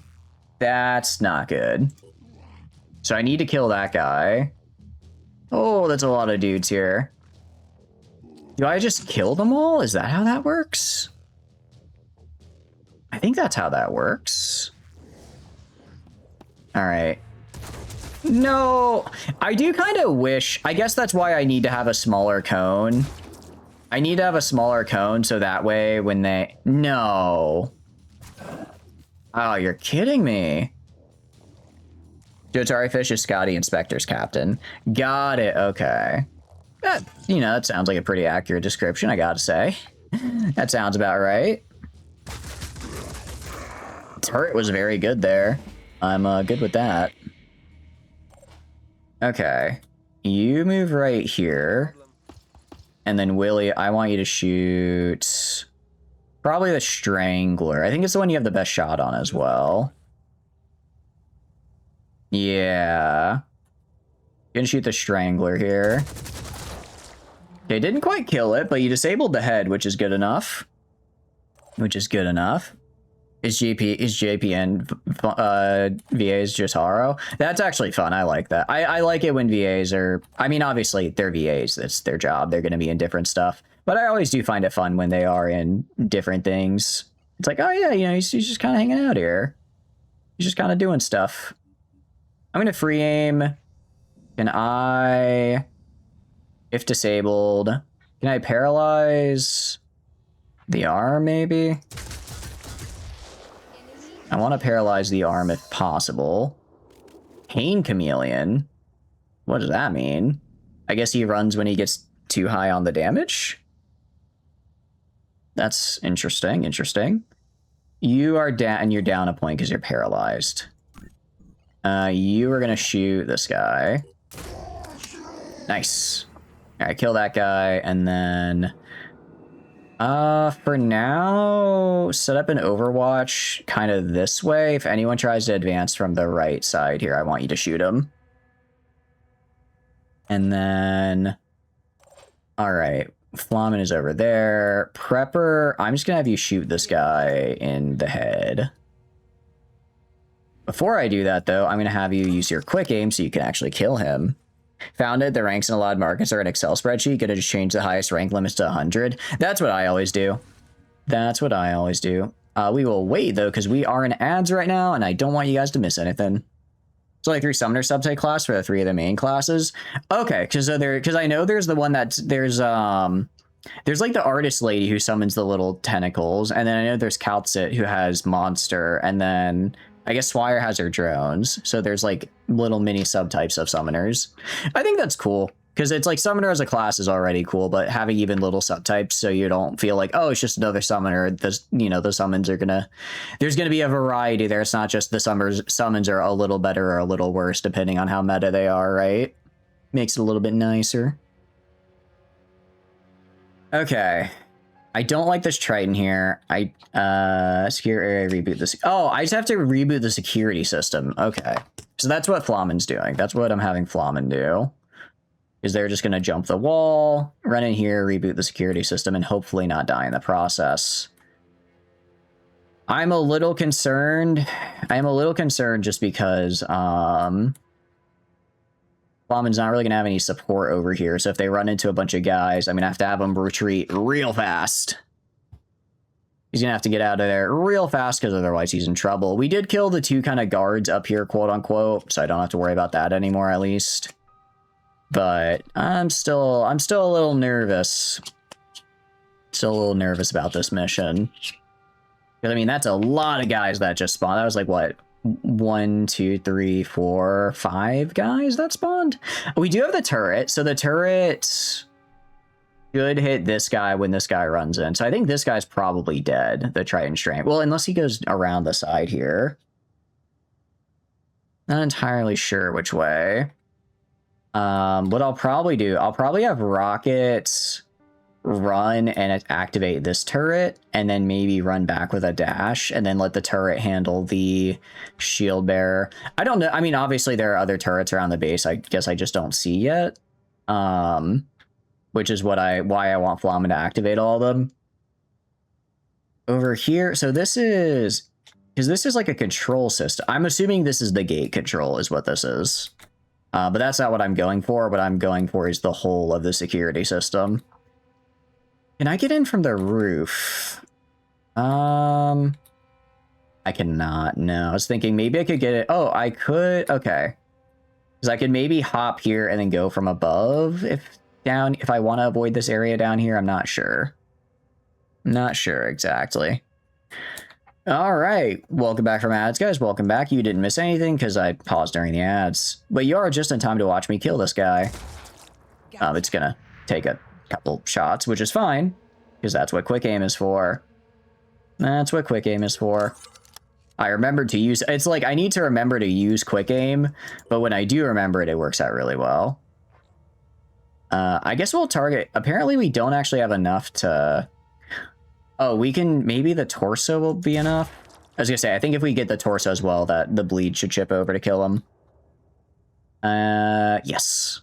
not good. So I need to kill that guy. Oh, that's a lot of dudes here. Do I just kill them all? Is that how that works? I think that's how that works. All right. No, I do kind of wish, I guess that's why I need to have a smaller cone. I need to have a smaller cone so that way when they... No. Oh, you're kidding me. Jotari Fish is Scotty Inspector's captain. Got it, okay. That, you know, that sounds like a pretty accurate description, I gotta say. That sounds about right. Turret was very good there. I'm good with that. Okay. You move right here. And then Willie, I want you to shoot probably the Strangler. I think it's the one you have the best shot on as well. Yeah. You can shoot the Strangler here. Okay, didn't quite kill it, but you disabled the head, which is good enough. Which is good enough. Is JPN VAs Jotaro? That's actually fun. I like that. I like it when VAs are... I mean, obviously, they're VAs. That's their job. They're going to be in different stuff. But I always do find it fun when they are in different things. It's like, oh, yeah, you know, he's just kind of hanging out here. He's just kind of doing stuff. I'm going to free aim. Can I... If disabled... Can I paralyze the arm, maybe? I want to paralyze the arm if possible. Pain Chameleon? What does that mean? I guess he runs when he gets too high on the damage? That's interesting, interesting. You are down, and you're down a point because you're paralyzed. You are going to shoot this guy. Nice. All right, kill that guy, and then... for now, set up an Overwatch kind of this way. If anyone tries to advance from the right side here, I want you to shoot him. And then... Alright, Flamen is over there. Prepper, I'm just gonna have you shoot this guy in the head. Before I do that, though, I'm gonna have you use your quick aim so you can actually kill him. Found it. The ranks in allowed markets are an Excel spreadsheet. Gonna just change the highest rank limits to 100. That's what I always do. That's what I always do. We will wait, though, because we are in ads right now, and I don't want you guys to miss anything. It's only 3 summoner subtype class for the 3 of the main classes. Okay, because I know there's the one that's... There's like the artist lady who summons the little tentacles, and then I know there's Kaltsit who has monster, and then... I guess Swire has her drones, so there's like little mini subtypes of summoners. I think that's cool, because it's like summoner as a class is already cool, but having even little subtypes so you don't feel like, oh, it's just another summoner. This, you know, the summons are gonna... There's gonna be a variety there. It's not just the summons are a little better or a little worse, depending on how meta they are, right? Makes it a little bit nicer. Okay. I don't like this Triton here. Secure area, reboot this. Oh, I just have to reboot the security system. Okay. So that's what Flamen's doing. That's what I'm having Flamen do. Because they're just going to jump the wall, run in here, reboot the security system, and hopefully not die in the process. I'm a little concerned. I am a little concerned just because Flamen's not really going to have any support over here. So if they run into a bunch of guys, I'm going to have them retreat real fast. He's going to have to get out of there real fast because otherwise he's in trouble. We did kill the 2 kind of guards up here, quote unquote, so I don't have to worry about that anymore, at least. But I'm still a little nervous. Still a little nervous about this mission. Because, I mean, that's a lot of guys that just spawned. That was like, what? 1, 2, 3, 4, 5 guys that spawned? We do have the turret. So the turret should hit this guy when this guy runs in. So I think this guy's probably dead, the Triton Strength. Well, unless he goes around the side here. Not entirely sure which way. What I'll probably do, I'll probably have Rocket run and activate this turret, and then maybe run back with a dash, and then let the turret handle the shield bearer. I don't know. I mean, obviously there are other turrets around the base. I guess I just don't see yet. Which is why I want Flamen to activate all of them. Over here, so this is, because this is like a control system. I'm assuming this is the gate control is what this is. But that's not what I'm going for. What I'm going for is the whole of the security system. Can I get in from the roof? I cannot. No, I was thinking maybe I could get it. Oh, I could. Okay. Because I could maybe hop here and then go from above if I want to avoid this area down here. I'm not sure. Not sure exactly. All right, welcome back from ads, guys. Welcome back. You didn't miss anything because I paused during the ads, but you are just in time to watch me kill this guy. It's gonna take a couple shots, which is fine because that's what quick aim is for. That's what quick aim is for. I remembered to use. It's like I need to remember to use quick aim, but when I do remember it, it works out really well. I guess we'll target. Apparently, we don't actually have enough to. Oh, we can, maybe the torso will be enough. I was gonna say, I think if we get the torso as well, that the bleed should chip over to kill him. Yes.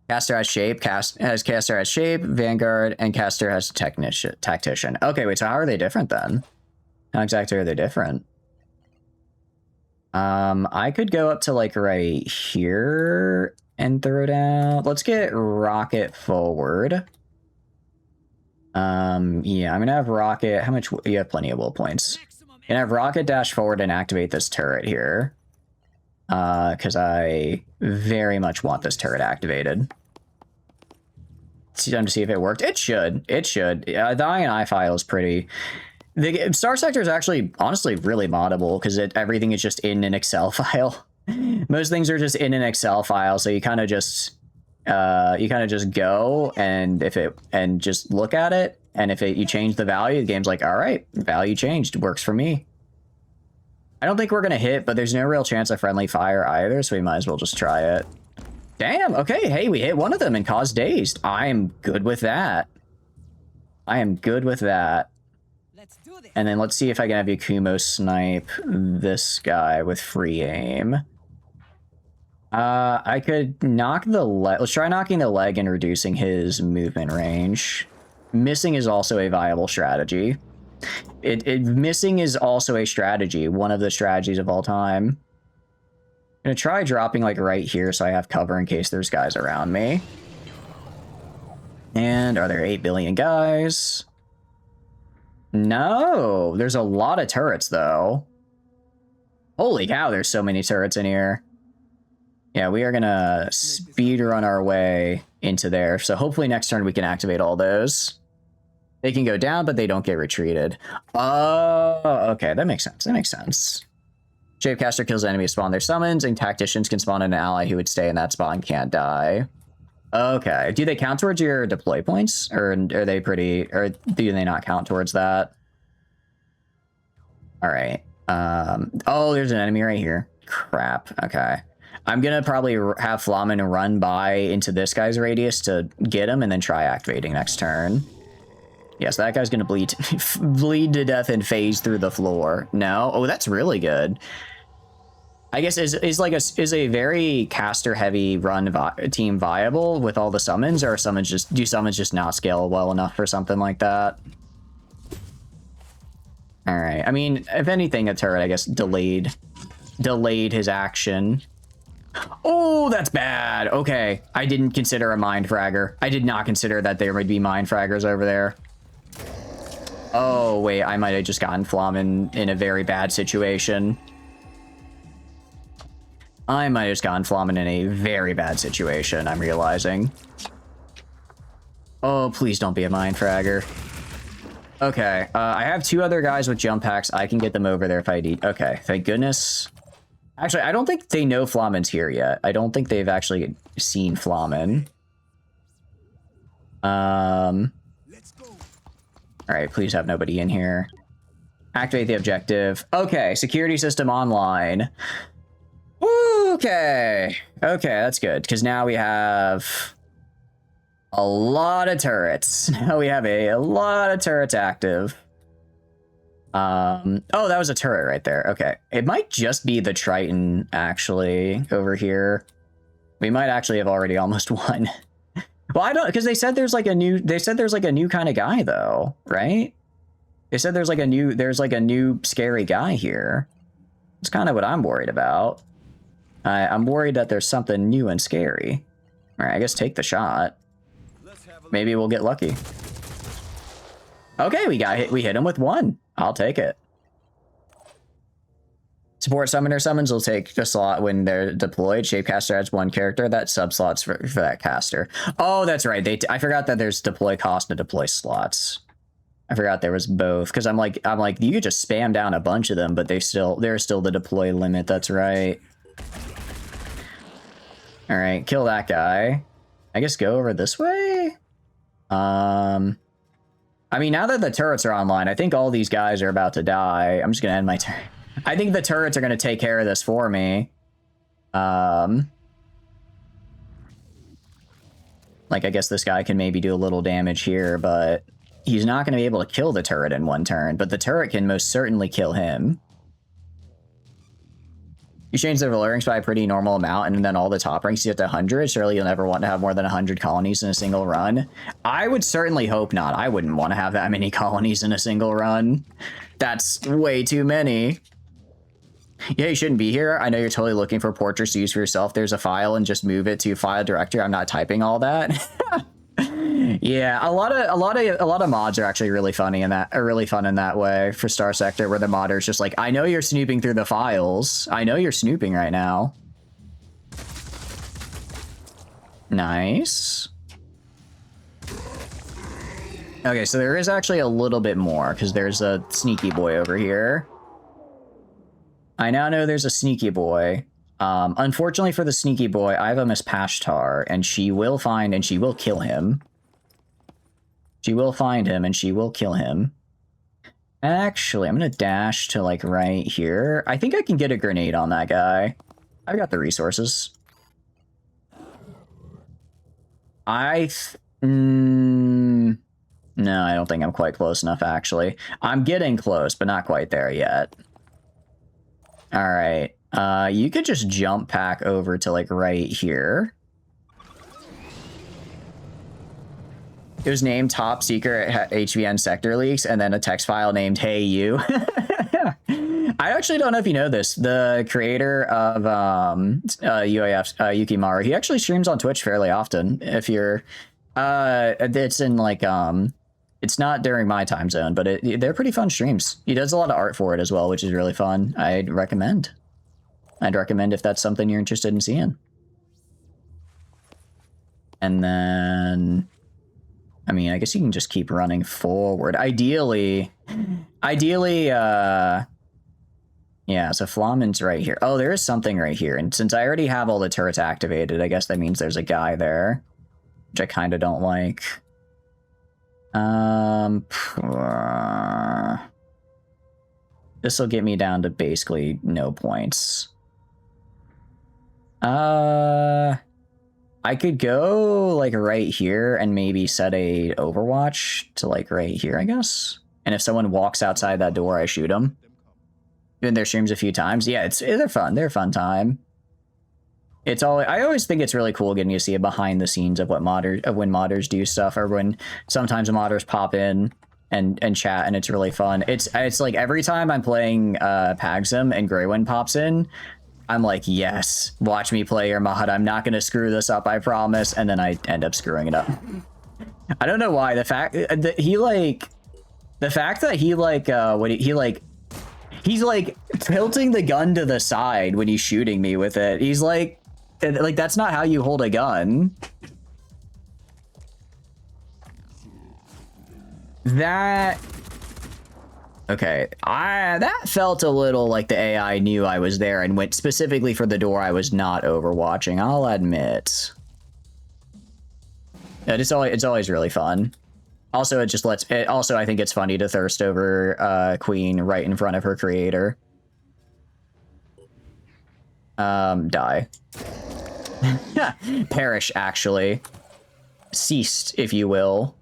Caster has shape, Caster has shape, Vanguard, and Caster has tactician. Okay, wait, so how are they different then? How exactly are they different? I could go up to like right here and throw down. Let's get Rocket forward. Yeah, I'm gonna have Rocket. How much? You have plenty of will points. And have Rocket dash forward and activate this turret here. Because I very much want this turret activated. It's time to see if it worked. It should. It should. The INI file is pretty. The Star Sector is actually, honestly, really moddable because everything is just in an Excel file. Most things are just in an Excel file, so you kind of just go and just look at it, and if you change the value, the game's like, all right, value changed, works for me. I don't think we're gonna hit, but there's no real chance of friendly fire either, so we might as well just try it. Damn, okay, hey, we hit one of them and caused dazed. I am good with that. I am good with that. Let's do this. And then let's see if I can have Yakumo snipe this guy with free aim. I could knock the leg. Let's try knocking the leg and reducing his movement range. Missing is also a viable strategy. Missing is also a strategy, one of the strategies of all time. I'm gonna try dropping like right here so I have cover in case there's guys around me. And are there 8 billion guys? No, there's a lot of turrets though. Holy cow, there's so many turrets in here. Yeah, we are gonna speed run our way into there. So hopefully next turn we can activate all those. They can go down, but they don't get retreated. Oh, okay, that makes sense. That makes sense. Shapecaster kills enemies spawn their summons, and tacticians can spawn an ally who would stay in that spot and can't die. Okay, do they count towards your deploy points, or are they pretty, or do they not count towards that? All right. Oh, there's an enemy right here. Crap. Okay. I'm gonna probably have Flamen run by into this guy's radius to get him, and then try activating next turn. Yes, that guy's gonna bleed to death and phase through the floor. No? Oh, that's really good. I guess is a very caster heavy run team viable with all the summons, or do summons just not scale well enough for something like that? All right. I mean, if anything, a turret, I guess, delayed his action. Oh, that's bad. Okay. I didn't consider a mind fragger. I did not consider that there would be mind fraggers over there. Oh, wait. I might have just gotten Flamen in a very bad situation. I'm realizing. Oh, please don't be a mind fragger. Okay, I have 2 other guys with jump packs. I can get them over there if I need. Okay, thank goodness. Actually, I don't think they know Flamen's here yet. I don't think they've actually seen Flamen. Let's go. All right, please have nobody in here. Activate the objective. Okay, security system online. Okay, that's good, because now we have a lot of turrets. Now we have a lot of turrets active. Oh, that was a turret right there. Okay. It might just be the Triton, actually, over here. We might actually have already almost won. Well, I don't, because they said there's like a new kind of guy, though, right? They said there's like a new scary guy here. It's kind of what I'm worried about. I'm worried that there's something new and scary. All right, I guess take the shot. Maybe we'll get lucky. Okay, we hit him with 1. I'll take it. Support summoner summons will take a slot when they're deployed. Shapecaster adds 1 character. That subslots for that caster. Oh, that's right. I forgot that there's deploy cost and deploy slots. I forgot there was both, because I'm like you could just spam down a bunch of them, but there's still the deploy limit. That's right. All right, kill that guy. I guess go over this way. I mean, now that the turrets are online, I think all these guys are about to die. I'm just gonna end my turn. I think the turrets are gonna take care of this for me. Like, I guess this guy can maybe do a little damage here, but he's not gonna be able to kill the turret in 1 turn, but the turret can most certainly kill him. You change the ranks by a pretty normal amount, and then all the top ranks you get to 100. Surely you'll never want to have more than 100 colonies in a single run. I would certainly hope not. I wouldn't want to have that many colonies in a single run. That's way too many. Yeah, you shouldn't be here. I know you're totally looking for portraits to use for yourself. There's a file and just move it to file directory. I'm not typing all that. Yeah, a lot of mods are actually really funny in that, really fun in that way for Star Sector, where the modder's just like, I know you're snooping through the files. I know you're snooping right now. Nice. Okay, so there is actually a little bit more, because there's a sneaky boy over here. I now know there's a sneaky boy. Unfortunately for the sneaky boy, I have a Miss Pashtar, and she will find and she will kill him. She will find him and she will kill him. Actually, I'm going to dash to, like, right here. I think I can get a grenade on that guy. I've got the resources. No, I don't think I'm quite close enough, actually. I'm getting close, but not quite there yet. All right. You could just jump pack over to, like, right here. It was named Top Secret HVN Sector Leaks, and then a text file named Hey You. I actually don't know if you know this. The creator of UAF, Yukimaru, he actually streams on Twitch fairly often. If you're, it's in, like, it's not during my time zone, but they're pretty fun streams. He does a lot of art for it as well, which is really fun. I'd recommend if that's something you're interested in seeing. And then, I mean, I guess you can just keep running forward. Ideally, yeah, so Flamen's right here. Oh, there is something right here. And since I already have all the turrets activated, I guess that means there's a guy there, which I kind of don't like. This will get me down to basically no points. I could go, like, right here and maybe set a Overwatch to, like, right here, I guess. And if someone walks outside that door, I shoot them. been their streams a few times. Yeah, they're fun. They're a fun time. It's all. I always think it's really cool getting to see a behind the scenes of when modders do stuff, or when sometimes modders pop in and chat, and it's really fun. It's like every time I'm playing Pagsum and Greywind pops in, I'm like, yes, watch me play your mod. I'm not gonna screw this up, I promise. And then I end up screwing it up. I don't know why. The fact that he he's like tilting the gun to the side when he's shooting me with it. He's like that's not how you hold a gun. Okay, that felt a little like the AI knew I was there and went specifically for the door I was not overwatching, I'll admit. Yeah, it's always really fun. Also, also, I think it's funny to thirst over Queen right in front of her creator. Die. Perish, actually. Ceased, if you will.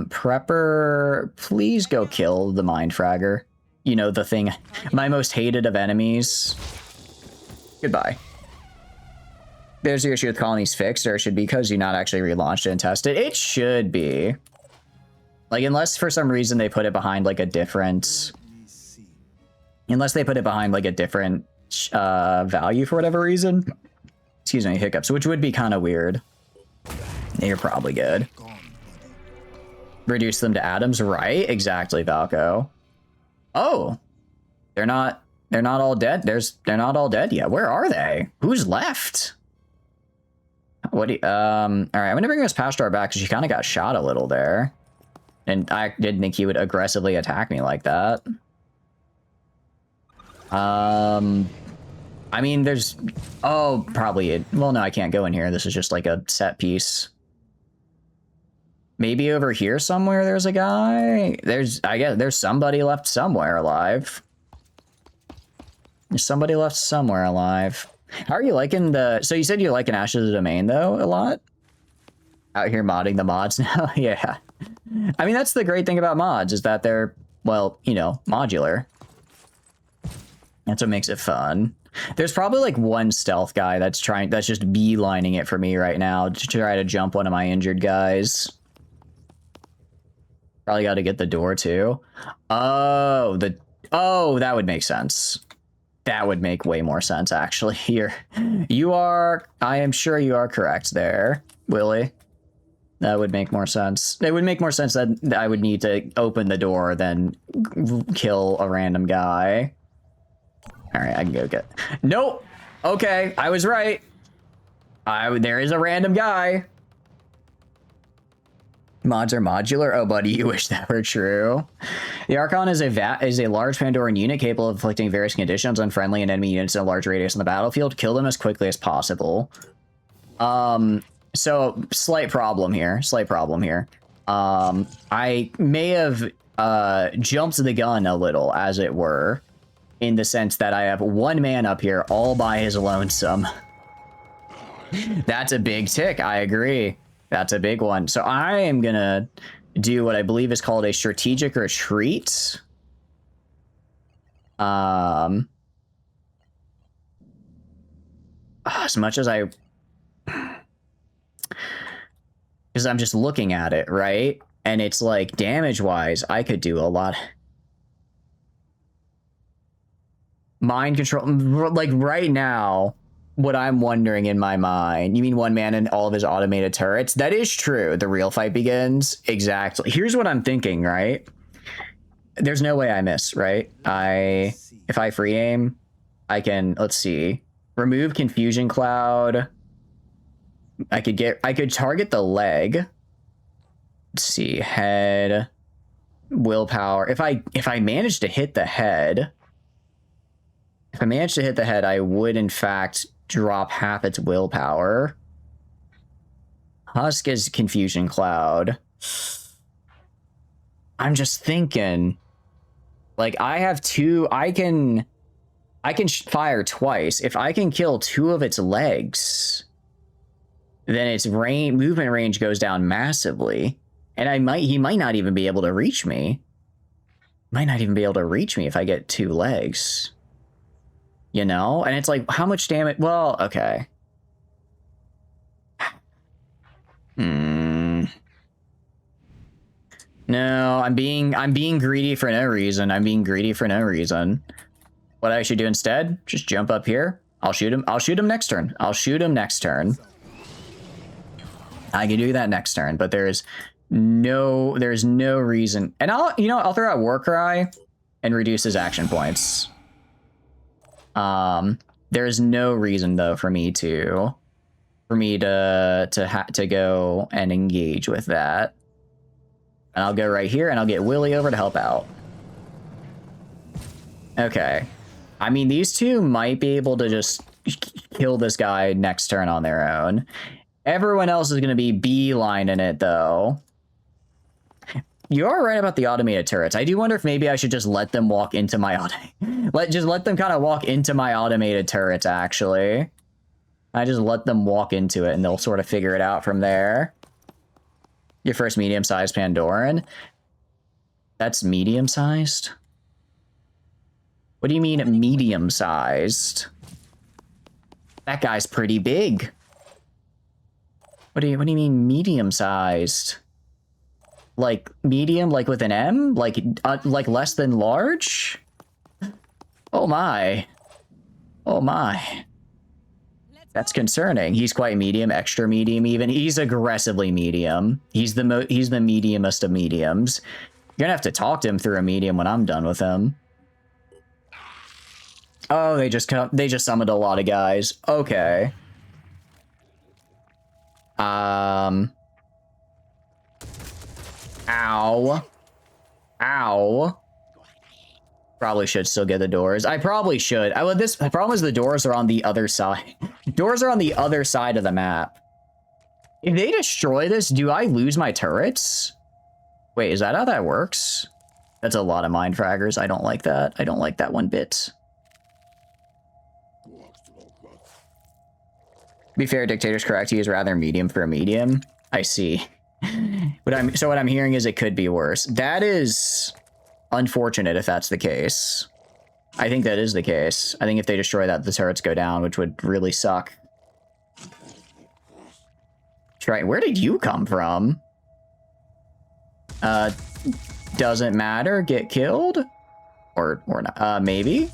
Prepper, please go kill the Mind Fragger. You know, the thing, my most hated of enemies. Goodbye. There's your issue with colonies fixed, or it should be because you not actually relaunched it and tested. It should be. Like, unless for some reason they put it behind like a different... Unless they put it behind like a different value for whatever reason. Excuse me, hiccups, which would be kind of weird. You're probably good. Reduce them to atoms, right? Exactly, Valko. Oh, they're not all dead. They're not all dead yet. Where are they? Who's left? What do you, all right, I'm gonna bring Miss Pastor back because she kind of got shot a little there. And I didn't think he would aggressively attack me like that. I mean, there's... Oh, probably... Well, no, I can't go in here. This is just like a set piece. Maybe over here somewhere there's a guy? I guess there's somebody left somewhere alive. There's somebody left somewhere alive. How are you liking the... So you said you're liking Ashes of the Domain, though, a lot? Out here modding the mods now? Yeah. I mean, that's the great thing about mods, is that they're, well, you know, modular. That's what makes it fun. There's probably like one stealth guy that's just beelining it for me right now to try to jump one of my injured guys. Probably got to get the door too. Oh, that would make sense. That would make way more sense, actually. I am sure you are correct there, Willie. That would make more sense. It would make more sense that I would need to open the door than kill a random guy. All right, I can go get... Nope. Okay, I was right. There is a random guy. Mods are modular. Oh, buddy, you wish that were true. The Archon is a large Pandoran unit capable of inflicting various conditions on friendly and enemy units in a large radius on the battlefield. Kill them as quickly as possible. So slight problem here. I may have jumped the gun a little, as it were, in the sense that I have one man up here all by his lonesome. That's a big tick. I agree. That's a big one. So I am gonna do what I believe is called a strategic retreat. As much as because I'm just looking at it, right? And it's like, damage-wise, I could do a lot. Mind control, like right now, what I'm wondering in my mind, you mean one man and all of his automated turrets? That is true. The real fight begins. Exactly. Here's what I'm thinking, right? There's no way I miss, right? If I free aim, I can, let's see, remove confusion cloud. I could target the leg. Let's see, head, willpower. If I manage to hit the head, I would in fact drop half its willpower. Husk is confusion cloud. I'm just thinking, like, I have two. I can fire twice. If I can kill two of its legs, then its movement range goes down massively, and he might not even be able to reach me. Might not even be able to reach me if I get 2 legs. You know? And it's like, how much damage? Well, okay. No, I'm being greedy for no reason. I'm being greedy for no reason. What I should do instead? Just jump up here. I'll shoot him. I'll shoot him next turn. I'll shoot him next turn. I can do that next turn, but there's no reason. And I'll throw out War Cry and reduce his action points. There's no reason though for me to go and engage with that. And I'll go right here and I'll get Willie over to help out. Okay. I mean, these two might be able to just kill this guy next turn on their own. Everyone else is going to be beelining it, though. You are right about the automated turrets. I do wonder if maybe I should just let them walk into my... let them kind of walk into my automated turrets, actually. I just let them walk into it, and they'll sort of figure it out from there. Your first medium-sized Pandoran? That's medium-sized? What do you mean medium-sized? That guy's pretty big. What do you mean medium-sized? Like medium, like with an M? Like less than large? Oh my. Oh my. That's concerning. He's quite medium, extra medium even. He's aggressively medium. He's the mediumest of mediums. You're gonna have to talk to him through a medium when I'm done with him. Oh, they just summoned a lot of guys. Okay. Ow. Ow. Probably should still get the doors. I probably should. The problem is the doors are on the other side. Doors are on the other side of the map. If they destroy this, do I lose my turrets? Wait, is that how that works? That's a lot of mind fraggers. I don't like that. I don't like that one bit. To be fair, Dictator's correct. He is rather medium for a medium. I see. What I'm hearing is it could be worse. That is unfortunate if that's the case. I think that is the case. I think if they destroy that, the turrets go down, which would really suck. Right, where did you come from? Doesn't matter. Get killed? Or not. Maybe?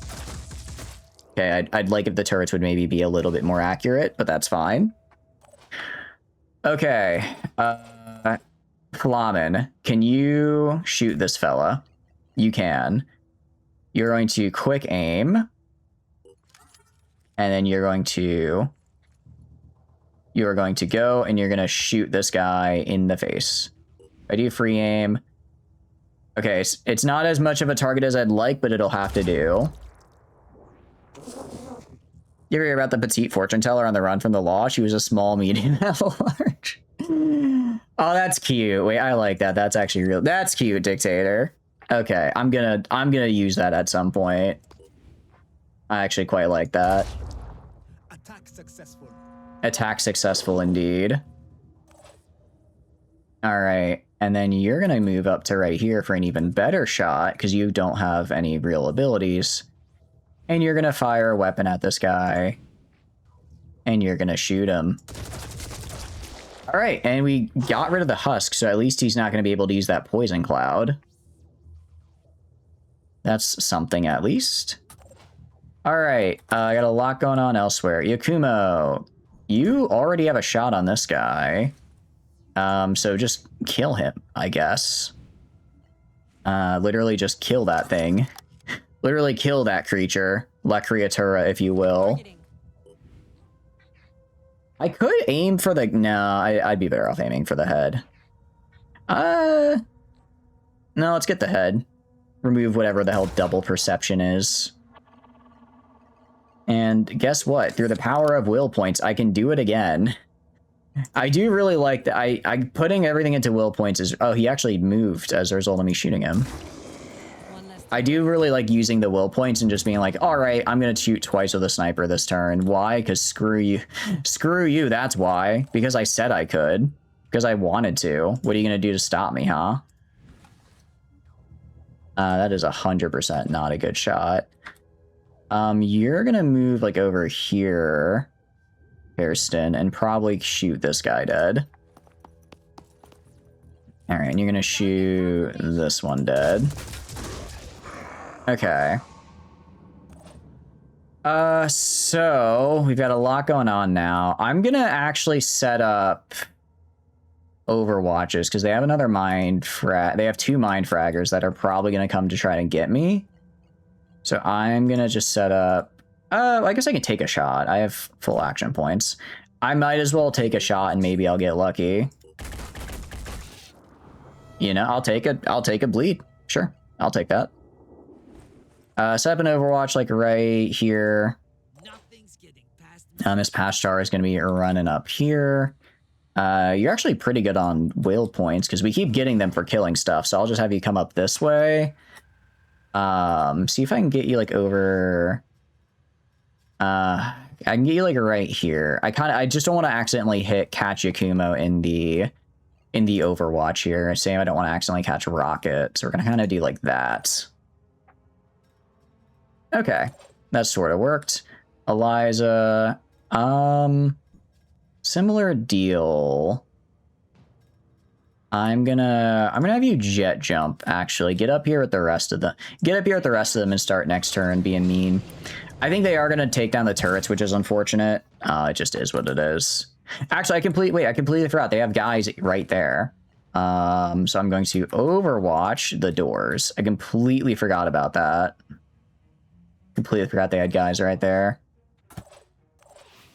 Okay, I'd like if the turrets would maybe be a little bit more accurate, but that's fine. Okay. Flamen, can you shoot this fella? You can. You're going to quick aim. And then you're going to go and you're going to shoot this guy in the face. I do free aim. Okay, it's not as much of a target as I'd like, but it'll have to do. You ever hear about the petite fortune teller on the run from the law? She was a small, medium, and large. Oh, that's cute. Wait, I like that. That's actually real. That's cute, Dictator. Okay, I'm gonna use that at some point. I actually quite like that. Attack successful. Attack successful indeed. All right, and then you're gonna move up to right here for an even better shot because you don't have any real abilities. And you're gonna fire a weapon at this guy. And you're gonna shoot him. Alright, and we got rid of the husk, so at least he's not gonna be able to use that poison cloud. That's something at least. Alright, I got a lot going on elsewhere. Yakumo, you already have a shot on this guy. So just kill him, I guess. Literally just kill that thing. Literally kill that creature. La Criatura, if you will. I could aim for the... No, I'd be better off aiming for the head. No, let's get the head. Remove whatever the hell double perception is. And guess what? Through the power of will points, I can do it again. I do really like that. I putting everything into will points is... Oh, he actually moved as a result of me shooting him. I do really like using the will points and just being like, all right, I'm going to shoot twice with a sniper this turn. Why? Because screw you. Screw you, that's why. Because I said I could. Because I wanted to. What are you going to do to stop me, huh? That is 100% not a good shot. You're gonna move like over here, Hairston, and probably shoot this guy dead. All right, and you're gonna shoot this one dead. Okay. So we've got a lot going on now. I'm gonna actually set up overwatches because they have another they have 2 mind fraggers that are probably gonna come to try to get me. So I'm gonna just set up. I guess I can take a shot. I have full action points. I might as well take a shot and maybe I'll get lucky. You know, I'll take a bleed. Sure, I'll take that. Set up an overwatch like right here. This patch star is going to be running up here. You're actually pretty good on will points because we keep getting them for killing stuff. So I'll just have you come up this way. See if I can get you like over. I can get you like right here. I just don't want to accidentally hit catch Yakumo in the overwatch here. Same, I don't want to accidentally catch Rocket. So we're gonna kind of do like that. Okay, that sort of worked. Eliza, similar deal. I'm gonna have you jet jump. Actually, get up here with the rest of them. And start next turn being mean. I think they are gonna take down the turrets, which is unfortunate. It just is what it is. Actually, I completely forgot. They have guys right there. So I'm going to overwatch the doors. I completely forgot about that. Completely forgot they had guys right there.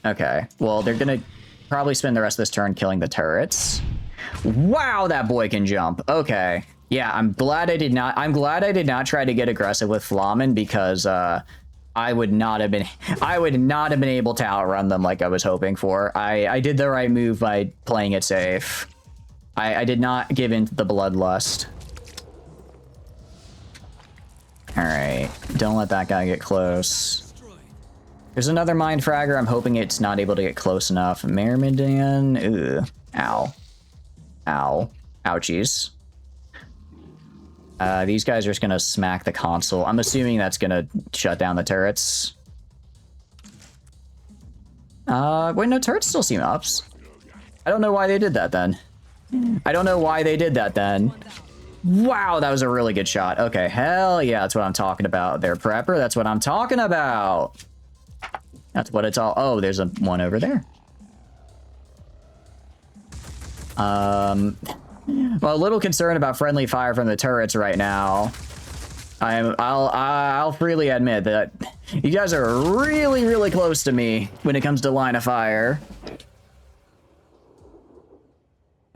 Okay, well, they're gonna probably spend the rest of this turn killing the turrets. Wow, that boy can jump. Okay, yeah, I'm glad I did not try to get aggressive with Flamen because I would not have been able to outrun them like I was hoping for. I did the right move by playing it safe. I did not give in to the bloodlust. All right, don't let that guy get close. There's another mind fragger. I'm hoping it's not able to get close enough. Mermidan, ugh, ow, ow, ouchies. These guys are just gonna smack the console. I'm assuming that's gonna shut down the turrets. Wait, no, turrets still seem ups. I don't know why they did that then. Wow, that was a really good shot. Okay, hell yeah, that's what I'm talking about there, Prepper. That's what I'm talking about. That's what it's all. Oh, there's one over there. Well, a little concerned about friendly fire from the turrets right now. I'll freely admit that you guys are really, really close to me when it comes to line of fire.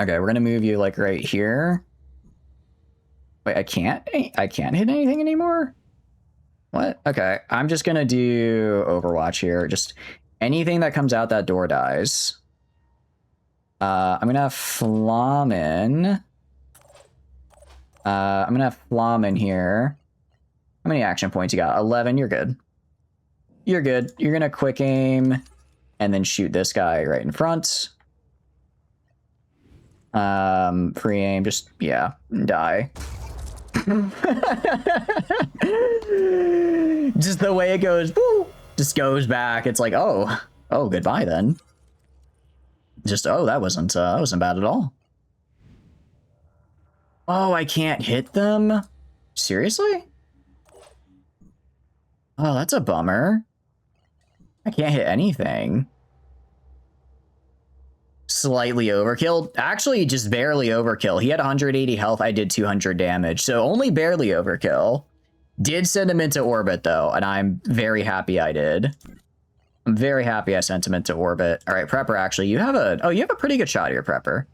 Okay, we're gonna move you like right here. Wait, I can't hit anything anymore? What? Okay, I'm just gonna do Overwatch here. Just anything that comes out that door dies. I'm gonna have Flamen. I'm gonna have Flamen here. How many action points you got? 11, you're good. You're good. You're gonna quick aim and then shoot this guy right in front. Free aim, just, yeah, die. Just the way it goes, woo, just goes back. It's like, oh, goodbye then. Just, oh, that wasn't bad at all. Oh, I can't hit them? Seriously? Oh, that's a bummer. I can't hit anything. Slightly overkill. Actually, just barely overkill. He had 180 health. I did 200 damage. So only barely overkill. Did send him into orbit, though, and I'm very happy I did. I'm very happy I sent him into orbit. All right, Prepper, actually, you have a pretty good shot here, Prepper.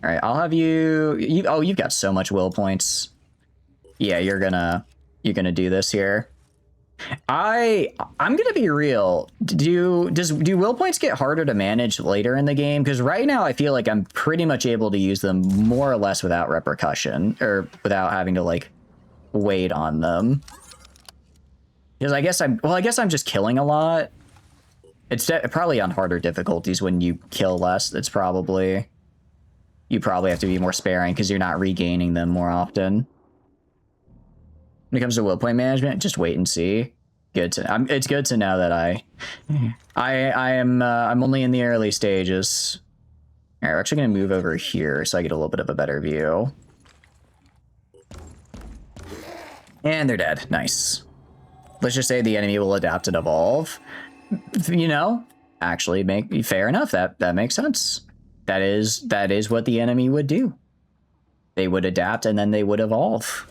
All right, I'll have you... Oh, you've got so much will points. Yeah, you're gonna do this here. I'm gonna be real. Do will points get harder to manage later in the game? Because right now I feel like I'm pretty much able to use them more or less without repercussion, or without having to like wait on them. Because I guess I'm just killing a lot. It's probably on harder difficulties when you kill less. You probably have to be more sparing because you're not regaining them more often. When it comes to will point management, just wait and see. Good to it's good to know that I'm only in the early stages. All right, we're actually gonna move over here so I get a little bit of a better view. And they're dead. Nice. Let's just say the enemy will adapt and evolve. You know, actually fair enough. That makes sense. That is what the enemy would do. They would adapt and then they would evolve.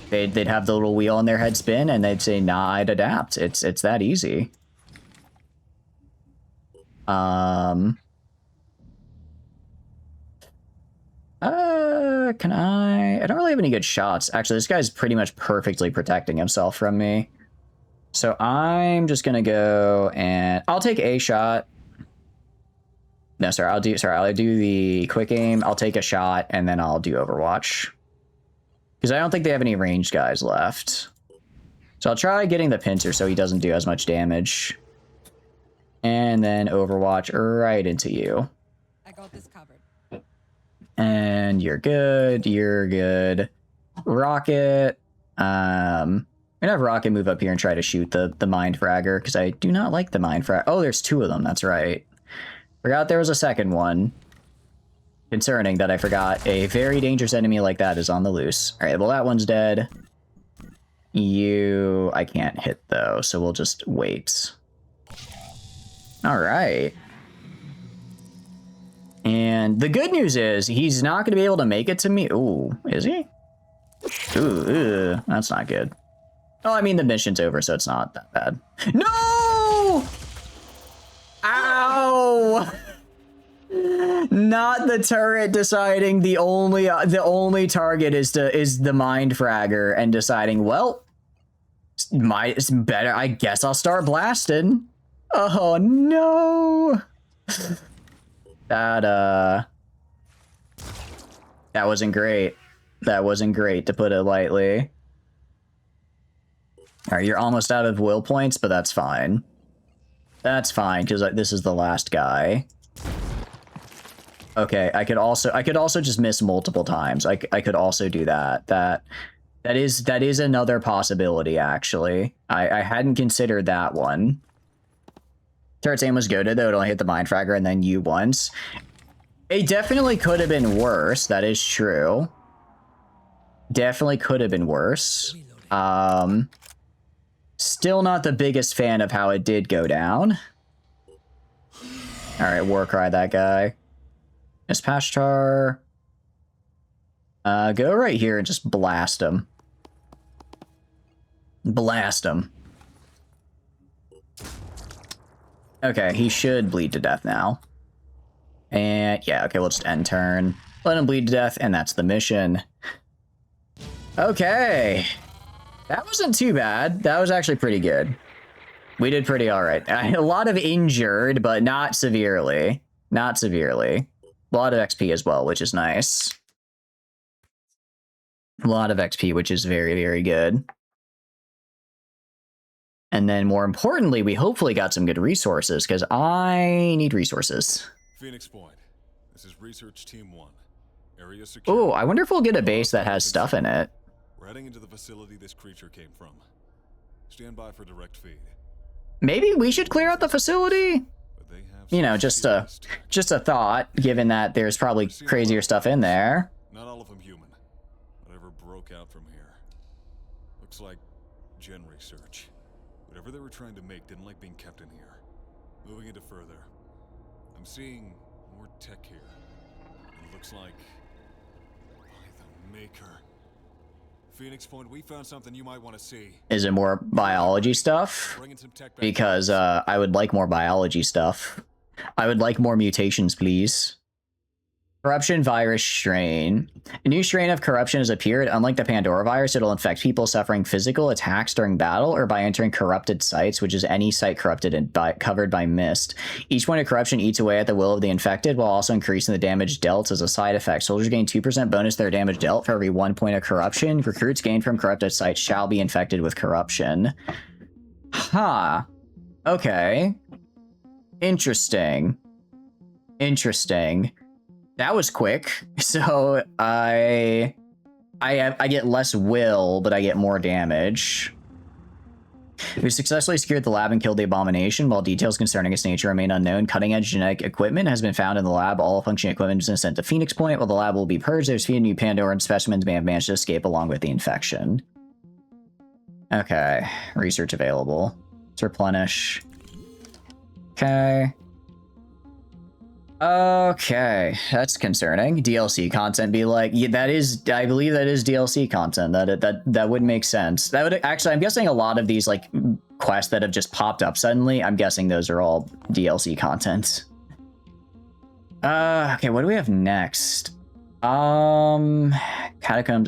They'd have the little wheel on their head spin and they'd say, nah, I'd adapt. It's that easy. Can I don't really have any good shots. Actually, this guy's pretty much perfectly protecting himself from me. So I'm just gonna go and I'll take a shot. No, sorry, I'll do the quick aim. I'll take a shot and then I'll do Overwatch. Because I don't think they have any ranged guys left. So I'll try getting the pincer so he doesn't do as much damage. And then Overwatch right into you. I got this covered. And you're good. You're good. Rocket. I'm gonna have Rocket move up here and try to shoot the Mind Fragger because I do not like the Mind Fragger. Oh, there's two of them. That's right. Forgot there was a second one. Concerning that I forgot a very dangerous enemy like that is on the loose. All right, well, that one's dead. I can't hit though, so we'll just wait. All right. And the good news is he's not going to be able to make it to me. Ooh, is he? Ooh, that's not good. Oh, I mean, the mission's over, so it's not that bad. No! Ow! Not the turret deciding the only target is the Mind Fragger and deciding, well, it's better. I guess I'll start blasting. Oh no! That wasn't great. That wasn't great, to put it lightly. All right, you're almost out of will points, but that's fine. That's fine because this is the last guy. Okay, I could also just miss multiple times. I could also do that. That is another possibility, actually. I hadn't considered that one. Turret's aim was goated, though. It only hit the Mind Fragger and then you once. It definitely could have been worse. That is true. Definitely could have been worse. Still not the biggest fan of how it did go down. All right, Warcry that guy. Miss Pashtar. Go right here and just blast him. Blast him. Okay, he should bleed to death now. And yeah, okay, we'll just end turn. Let him bleed to death, and that's the mission. Okay. That wasn't too bad. That was actually pretty good. We did pretty all right. A lot of injured, but not severely. Not severely. A lot of XP as well, which is nice. A lot of XP, which is very, very good. And then more importantly, we hopefully got some good resources, because I need resources. Phoenix Point. This is Research Team 1. Area secure. Oh, I wonder if we'll get a base that has stuff in it. We're heading into the facility this creature came from. Stand by for direct feed. Maybe we should clear out the facility? But they have You know, just a thought, given that there's probably crazier stuff in there. Not all of them human. Whatever broke out from here. Looks like gen research. Whatever they were trying to make didn't like being kept in here. Moving into further. I'm seeing more tech here. It looks like by the Maker. Phoenix Point, we found something you might want to see. Is it more biology stuff? Bringing some tech back. Because I would like more biology stuff. I would like more mutations, please. Corruption virus strain. A new strain of corruption has appeared. Unlike the Pandora virus, it'll infect people suffering physical attacks during battle or by entering corrupted sites, which is any site corrupted and covered by mist. Each point of corruption eats away at the will of the infected while also increasing the damage dealt as a side effect. Soldiers gain 2% bonus to their damage dealt for every 1 point of corruption. Recruits gained from corrupted sites shall be infected with corruption. Huh. Okay. Interesting. Interesting. That was quick. So I I get less will, but I get more damage. We successfully secured the lab and killed the abomination. While details concerning its nature remain unknown, cutting-edge genetic equipment has been found in the lab. All functioning equipment has been sent to Phoenix Point. While the lab will be purged, there's few new Pandoran specimens may have managed to escape along with the infection. Okay, research available. Let's replenish. Okay. Okay, that's concerning. DLC content be like, yeah, that is, I believe that is DLC content. That would make sense. That would actually, I'm guessing a lot of these like quests that have just popped up suddenly, I'm guessing those are all DLC content. Okay, what do we have next? Catacombs.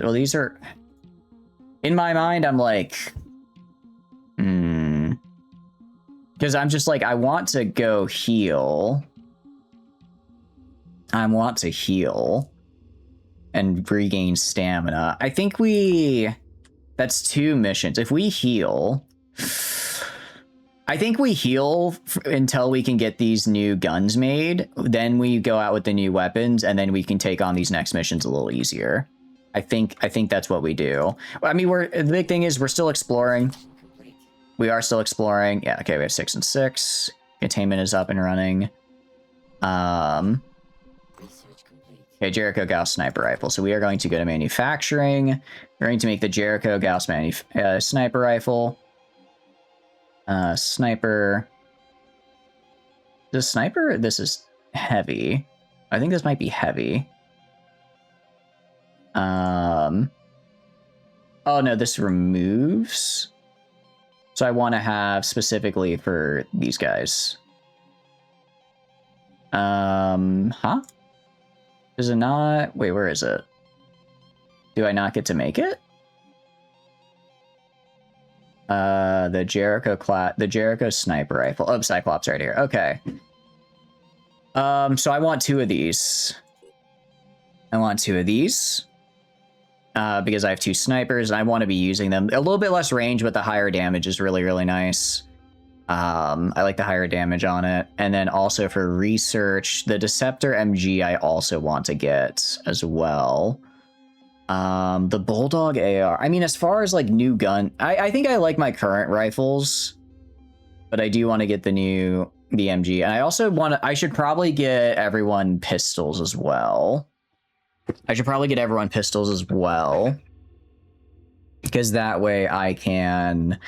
Well, these are, in my mind, I'm like, because I'm just like, I want to go heal. I want to heal and regain stamina. I think that's 2 missions. If we heal, I think we heal until we can get these new guns made. Then we go out with the new weapons, and then we can take on these next missions a little easier. I think that's what we do. I mean, the big thing is we're still exploring. We are still exploring. Yeah, okay, we have 6 and 6. Containment is up and running. Okay, Jericho Gauss sniper rifle. So we are going to go to manufacturing. We're going to make the Jericho Gauss sniper rifle. Sniper. The sniper, this is heavy. I think this might be heavy. Oh no, this removes. So I want to have specifically for these guys. Huh? Is it not? Wait, where is it? Do I not get to make it? The Jericho sniper rifle. Oh, Cyclops right here. Okay. So I want 2 of these. Because I have 2 snipers and I want to be using them. A little bit less range, but the higher damage is really, really nice. I like the higher damage on it. And then also for research, the Deceptor MG I also want to get as well. The Bulldog AR. I mean, as far as like new gun, I think I like my current rifles, but I do want to get the MG. And I also I should probably get everyone pistols as well. Because that way I can,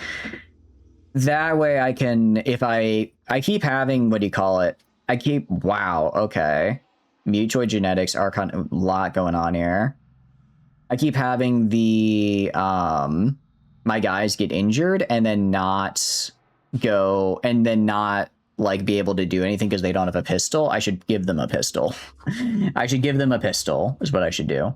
if I keep having, what do you call it? Wow, okay. Mutoid genetics are kind of a lot going on here. I keep having my guys get injured and then not like be able to do anything because they don't have a pistol. I should give them a pistol. Is what I should do.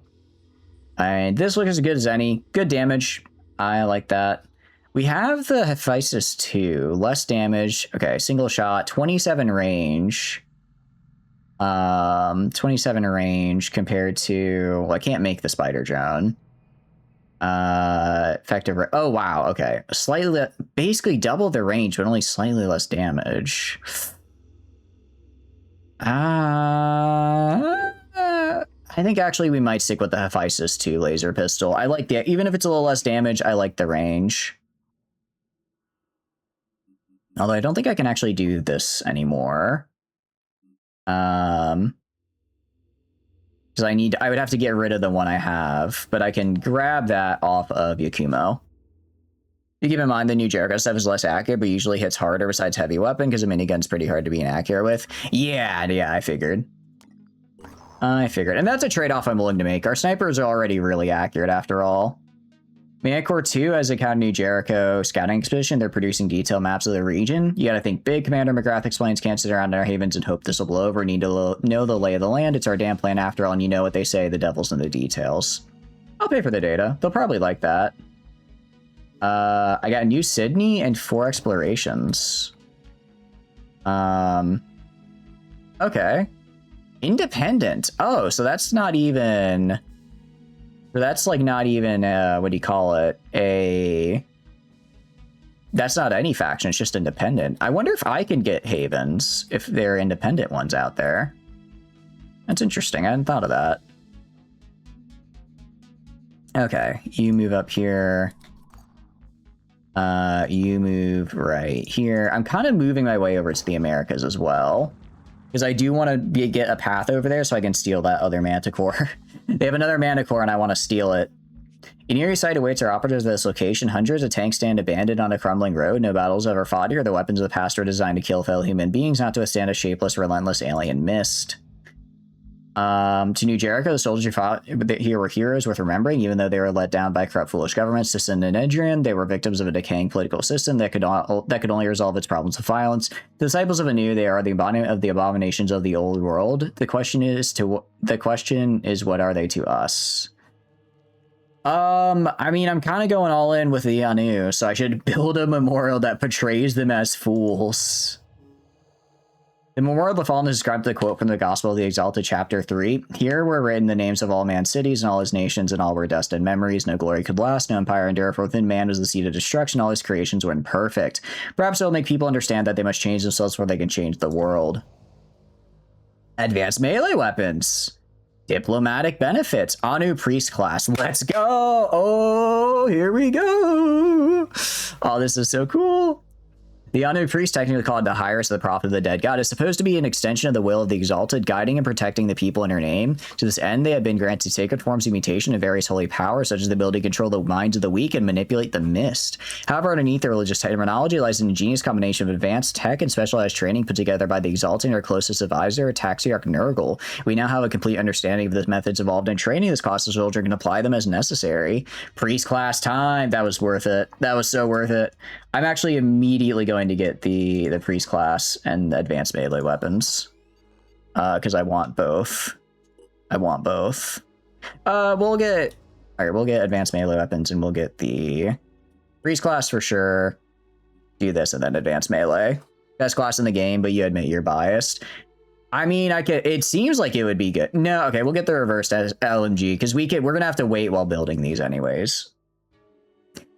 And this looks as good as any. Good damage. I like that. We have the Hephaestus 2. Less damage. Okay, single shot. 27 range. 27 range compared to... Well, I can't make the spider drone. Effective... Oh, wow. Okay. Slightly... Basically double the range, but only slightly less damage. I think actually we might stick with the Hephaestus 2 laser pistol. I like the... Even if it's a little less damage, I like the range. Although I don't think I can actually do this anymore. Because I would have to get rid of the one I have, but I can grab that off of Yakumo. You keep in mind the new Jericho stuff is less accurate, but usually hits harder besides heavy weapon, because a minigun's pretty hard to be inaccurate with. Yeah, I figured. And that's a trade-off I'm willing to make. Our snipers are already really accurate after all. Manticore 2 has a New Jericho scouting expedition. They're producing detailed maps of the region. You gotta think big. Commander McGrath explains, can't sit around in our havens and hope this will blow over. Need to know the lay of the land. It's our damn plan after all, and you know what they say, the devil's in the details. I'll pay for the data. They'll probably like that. I got New Sydney and 4 explorations. Okay. Independent. Oh, so that's not even... So that's like not even, what do you call it? That's not any faction, it's just independent. I wonder if I can get havens, if there are independent ones out there. That's interesting, I hadn't thought of that. Okay, you move up here. You move right here. I'm kind of moving my way over to the Americas as well, because I do want to get a path over there so I can steal that other Manticore. They have another Manticore and I want to steal it. An eerie sight awaits our operatives at this location. Hundreds of tanks stand abandoned on a crumbling road. No battles ever fought here. The weapons of the past were designed to kill fellow human beings, not to withstand a shapeless, relentless alien mist. To New Jericho, the soldiers who fought here were heroes worth remembering, even though they were let down by corrupt, foolish governments. To Sin and Edrian, they were victims of a decaying political system that could only resolve its problems with violence. The disciples of Anu, they are the embodiment of the abominations of the old world. The question is, what are they to us? I mean, I'm kind of going all in with the Anu, so I should build a memorial that portrays them as fools. The Memorial of the Fallen is described with a quote from the Gospel of the Exalted, chapter 3. Here were written the names of all man's cities and all his nations, and all were dust and memories. No glory could last, no empire endure, for within man was the seed of destruction. All his creations were imperfect. Perhaps it will make people understand that they must change themselves before they can change the world. Advanced melee weapons. Diplomatic benefits. Anu priest class. Let's go! Oh, here we go! Oh, this is so cool. The Anu priest, technically called the Hyrus, the prophet of the dead god, is supposed to be an extension of the will of the Exalted, guiding and protecting the people in her name. To this end, they have been granted sacred forms of mutation and various holy powers, such as the ability to control the minds of the weak and manipulate the mist. However, underneath their religious terminology lies an ingenious combination of advanced tech and specialized training put together by the Exalted and her closest advisor, Taxiarch Nurgle. We now have a complete understanding of the methods involved in training this class of soldier and can apply them as necessary. Priest class time. That was worth it. That was so worth it. I'm actually immediately going to get the priest class and the advanced melee weapons, because I want both. We'll get advanced melee weapons and we'll get the priest class for sure. Do this and then advanced melee. Best class in the game, but you admit you're biased. I mean, it seems like it would be good. No, okay, we'll get the reversed LMG because we're gonna have to wait while building these anyways.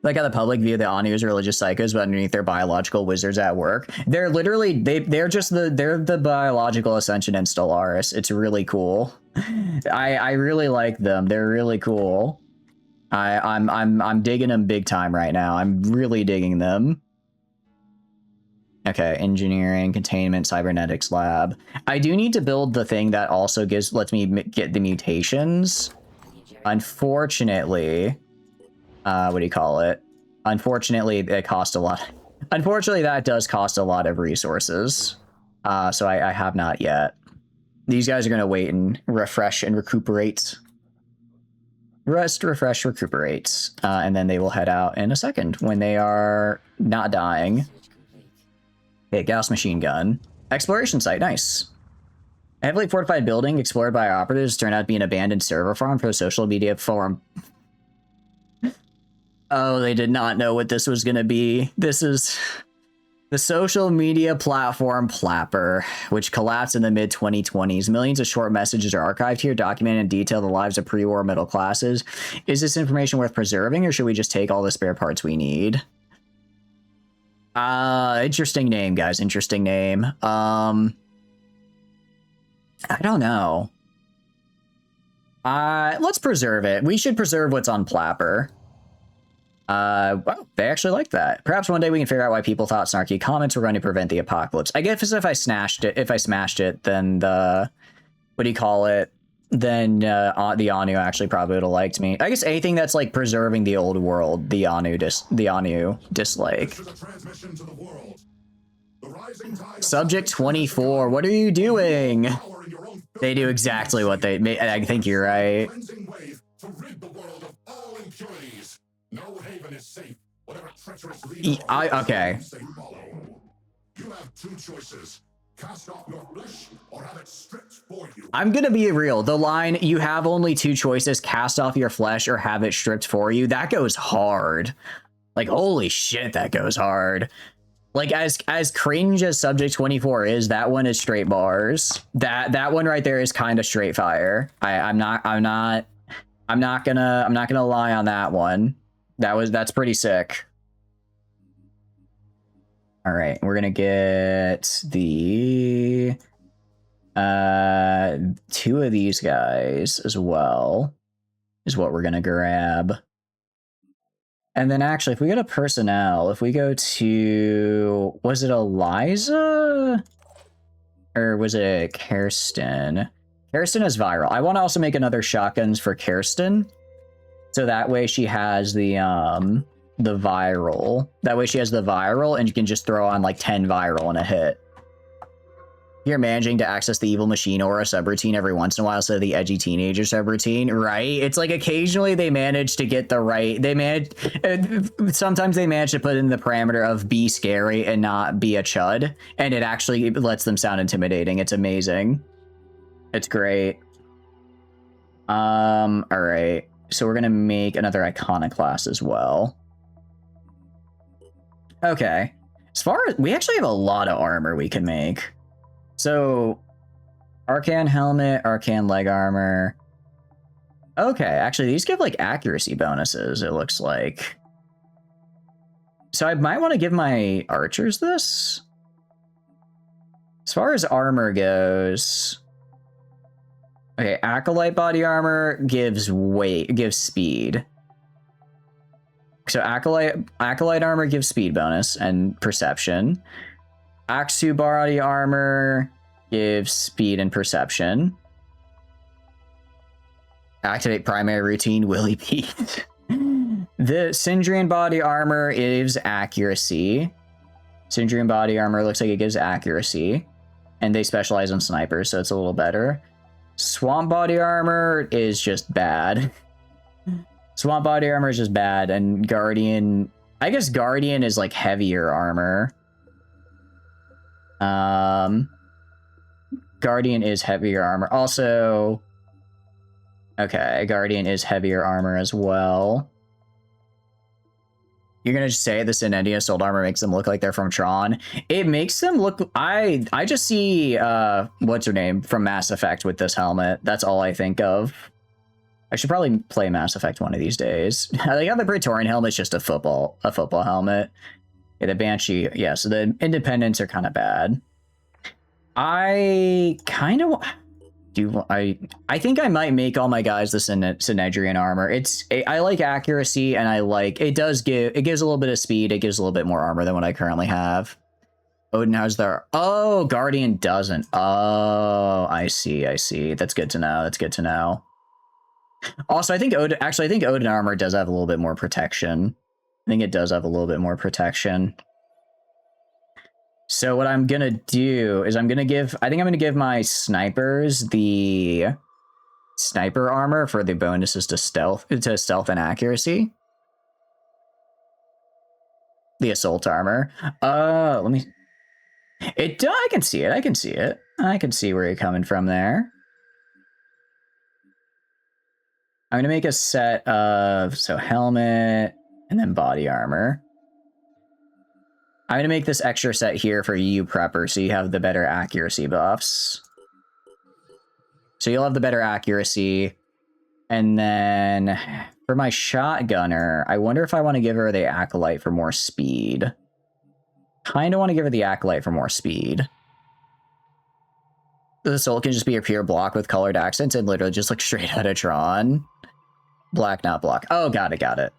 Like how the public view the Anu as religious psychos, but underneath they're biological wizards at work. They're literally they're the biological Ascension and Stellaris. It's really cool. I really like them. They're really cool. I'm digging them big time right now. I'm really digging them. Okay, engineering, containment, cybernetics lab. I do need to build the thing that also lets me get the mutations. Unfortunately. What do you call it? Unfortunately, it costs a lot. Unfortunately, that does cost a lot of resources. So I have not yet. These guys are going to wait and refresh and recuperate. Rest, refresh, recuperate. And then they will head out in a second when they are not dying. Okay, Gauss machine gun. Exploration site, nice. A heavily fortified building explored by our operatives turned out to be an abandoned server farm for a social media forum. Oh, they did not know what this was going to be. This is the social media platform Plapper, which collapsed in the mid-2020s. Millions of short messages are archived here, documenting in detail the lives of pre-war middle classes. Is this information worth preserving, or should we just take all the spare parts we need? Interesting name, guys. Interesting name. I don't know. Let's preserve it. We should preserve what's on Plapper. Well, they actually like that. Perhaps one day we can figure out why people thought snarky comments were going to prevent the apocalypse. I guess if I smashed it, then the, what do you call it? Then the Anu actually probably would have liked me. I guess anything that's like preserving the old world, the Anu dislike. Subject 24. What are you doing? They do exactly what they. I think you're right. No haven is safe. Whatever treacherous okay. You have two choices. Cast off your flesh or have it stripped for you. I'm gonna be real. The line, you have only two choices, cast off your flesh or have it stripped for you, that goes hard. Like, holy shit, that goes hard. Like, as cringe as Subject 24 is, that one is straight bars. That one right there is kind of straight fire. I'm not gonna lie on that one. That's pretty sick. All right, we're gonna get the two of these guys as well. is what we're gonna grab. And then actually, if we go to personnel, if we go to, was it Eliza? Or was it Kirsten? Kirsten is viral. I want to also make another shotguns for Kirsten. So that way she has the viral. That way she has the viral and you can just throw on like 10 viral in a hit. You're managing to access the evil machine or a subroutine every once in a while, so the edgy teenager subroutine, right? It's like occasionally they manage to get the right, sometimes they manage to put in the parameter of be scary and not be a chud, and it actually lets them sound intimidating. It's amazing. It's great. All right. So we're gonna make another iconoclast as well. Okay. As far as, we actually have a lot of armor we can make. So, Arcan helmet, Arcan leg armor. Okay, actually, these give like accuracy bonuses, it looks like. So I might want to give my archers this. As far as armor goes, okay, acolyte body armor gives weight, gives speed. So acolyte armor gives speed bonus and perception. Axu body armor gives speed and perception. Activate primary routine, Willy Pete. The Syndrian body armor gives accuracy. Syndrian body armor looks like it gives accuracy. And they specialize in snipers, so it's a little better. Swamp body armor is just bad. Swamp body armor is just bad, and Guardian... I guess Guardian is like heavier armor. Guardian is heavier armor. Also, okay, Guardian is heavier armor as well. You're gonna just say this Inendia sold armor makes them look like they're from Tron. It makes them look. I just see what's her name from Mass Effect with this helmet. That's all I think of. I should probably play Mass Effect one of these days. I like how the Praetorian helmet's just a football helmet. Yeah, the Banshee, yeah, so the Independents are kind of bad. I kind of do. I think I might make all my guys the Synedrian armor. I like accuracy, and I like it gives a little bit of speed. It gives a little bit more armor than what I currently have. Odin has their Guardian doesn't. Oh, I see. That's good to know. Also, I think Odin armor does have a little bit more protection. I think it does have a little bit more protection. So what I'm gonna do is I'm gonna give my snipers the sniper armor for the bonuses to stealth and accuracy. The assault armor. Let me. I can see it. I can see where you're coming from there. I'm gonna make a set of helmet. And then body armor. I'm going to make this extra set here for you, Prepper, so you have the better accuracy buffs. So you'll have the better accuracy. And then for my shotgunner, I wonder if I want to give her the Acolyte for more speed. Kind of want to give her the Acolyte for more speed. The soul can just be a pure block with colored accents and literally just look straight out of Tron. Black, not block. Oh, got it.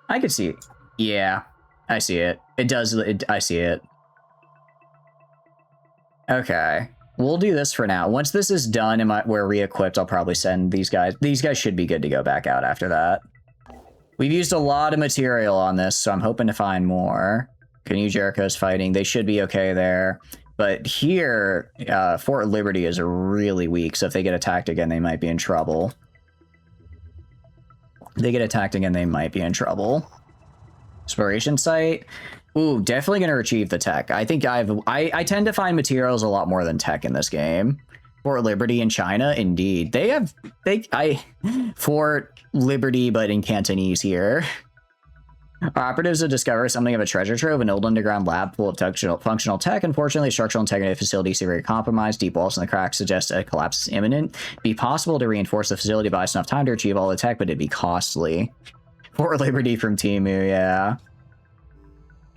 I could see it. Yeah, I see it. It does. I see it. Okay. We'll do this for now. Once this is done and we're re-equipped, I'll probably send these guys. These guys should be good to go back out after that. We've used a lot of material on this, so I'm hoping to find more. Canoe Jericho's fighting. They should be okay there. But here, Fort Liberty is really weak, so if they get attacked again, they might be in trouble. Exploration site. Ooh, definitely going to retrieve the tech. I think I tend to find materials a lot more than tech in this game. Fort Liberty in China, indeed. Fort Liberty, but in Cantonese here. Our operatives have discovered something of a treasure trove, an old underground lab full of functional tech. Unfortunately, structural integrity of the facility is severely compromised. Deep walls in the cracks suggest a collapse is imminent. It'd be possible to reinforce the facility by enough time to achieve all the tech, but it'd be costly. Fort Liberty from Temu, yeah.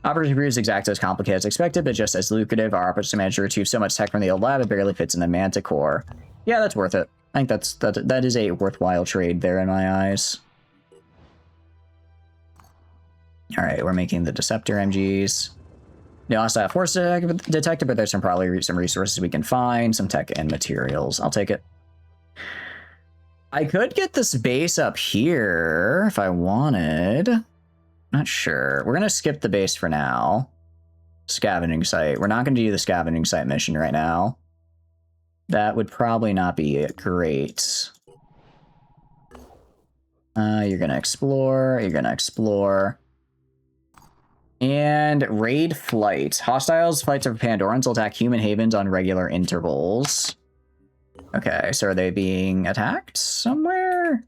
Operative proves exactly as complicated as expected, but just as lucrative. Our operatives managed to retrieve so much tech from the old lab, it barely fits in the Manticore. Yeah, that's worth it. I think that is a worthwhile trade there in my eyes. All right, we're making the Deceptor MGs. They also have force detected, but there's probably some resources we can find, some tech and materials. I'll take it. I could get this base up here if I wanted. Not sure. We're gonna skip the base for now. Scavenging site. We're not gonna do the scavenging site mission right now. That would probably not be great. You're gonna explore. You're gonna explore. And raid flight. Hostiles, flights of Pandorans will attack human havens on regular intervals. Okay, so are they being attacked somewhere?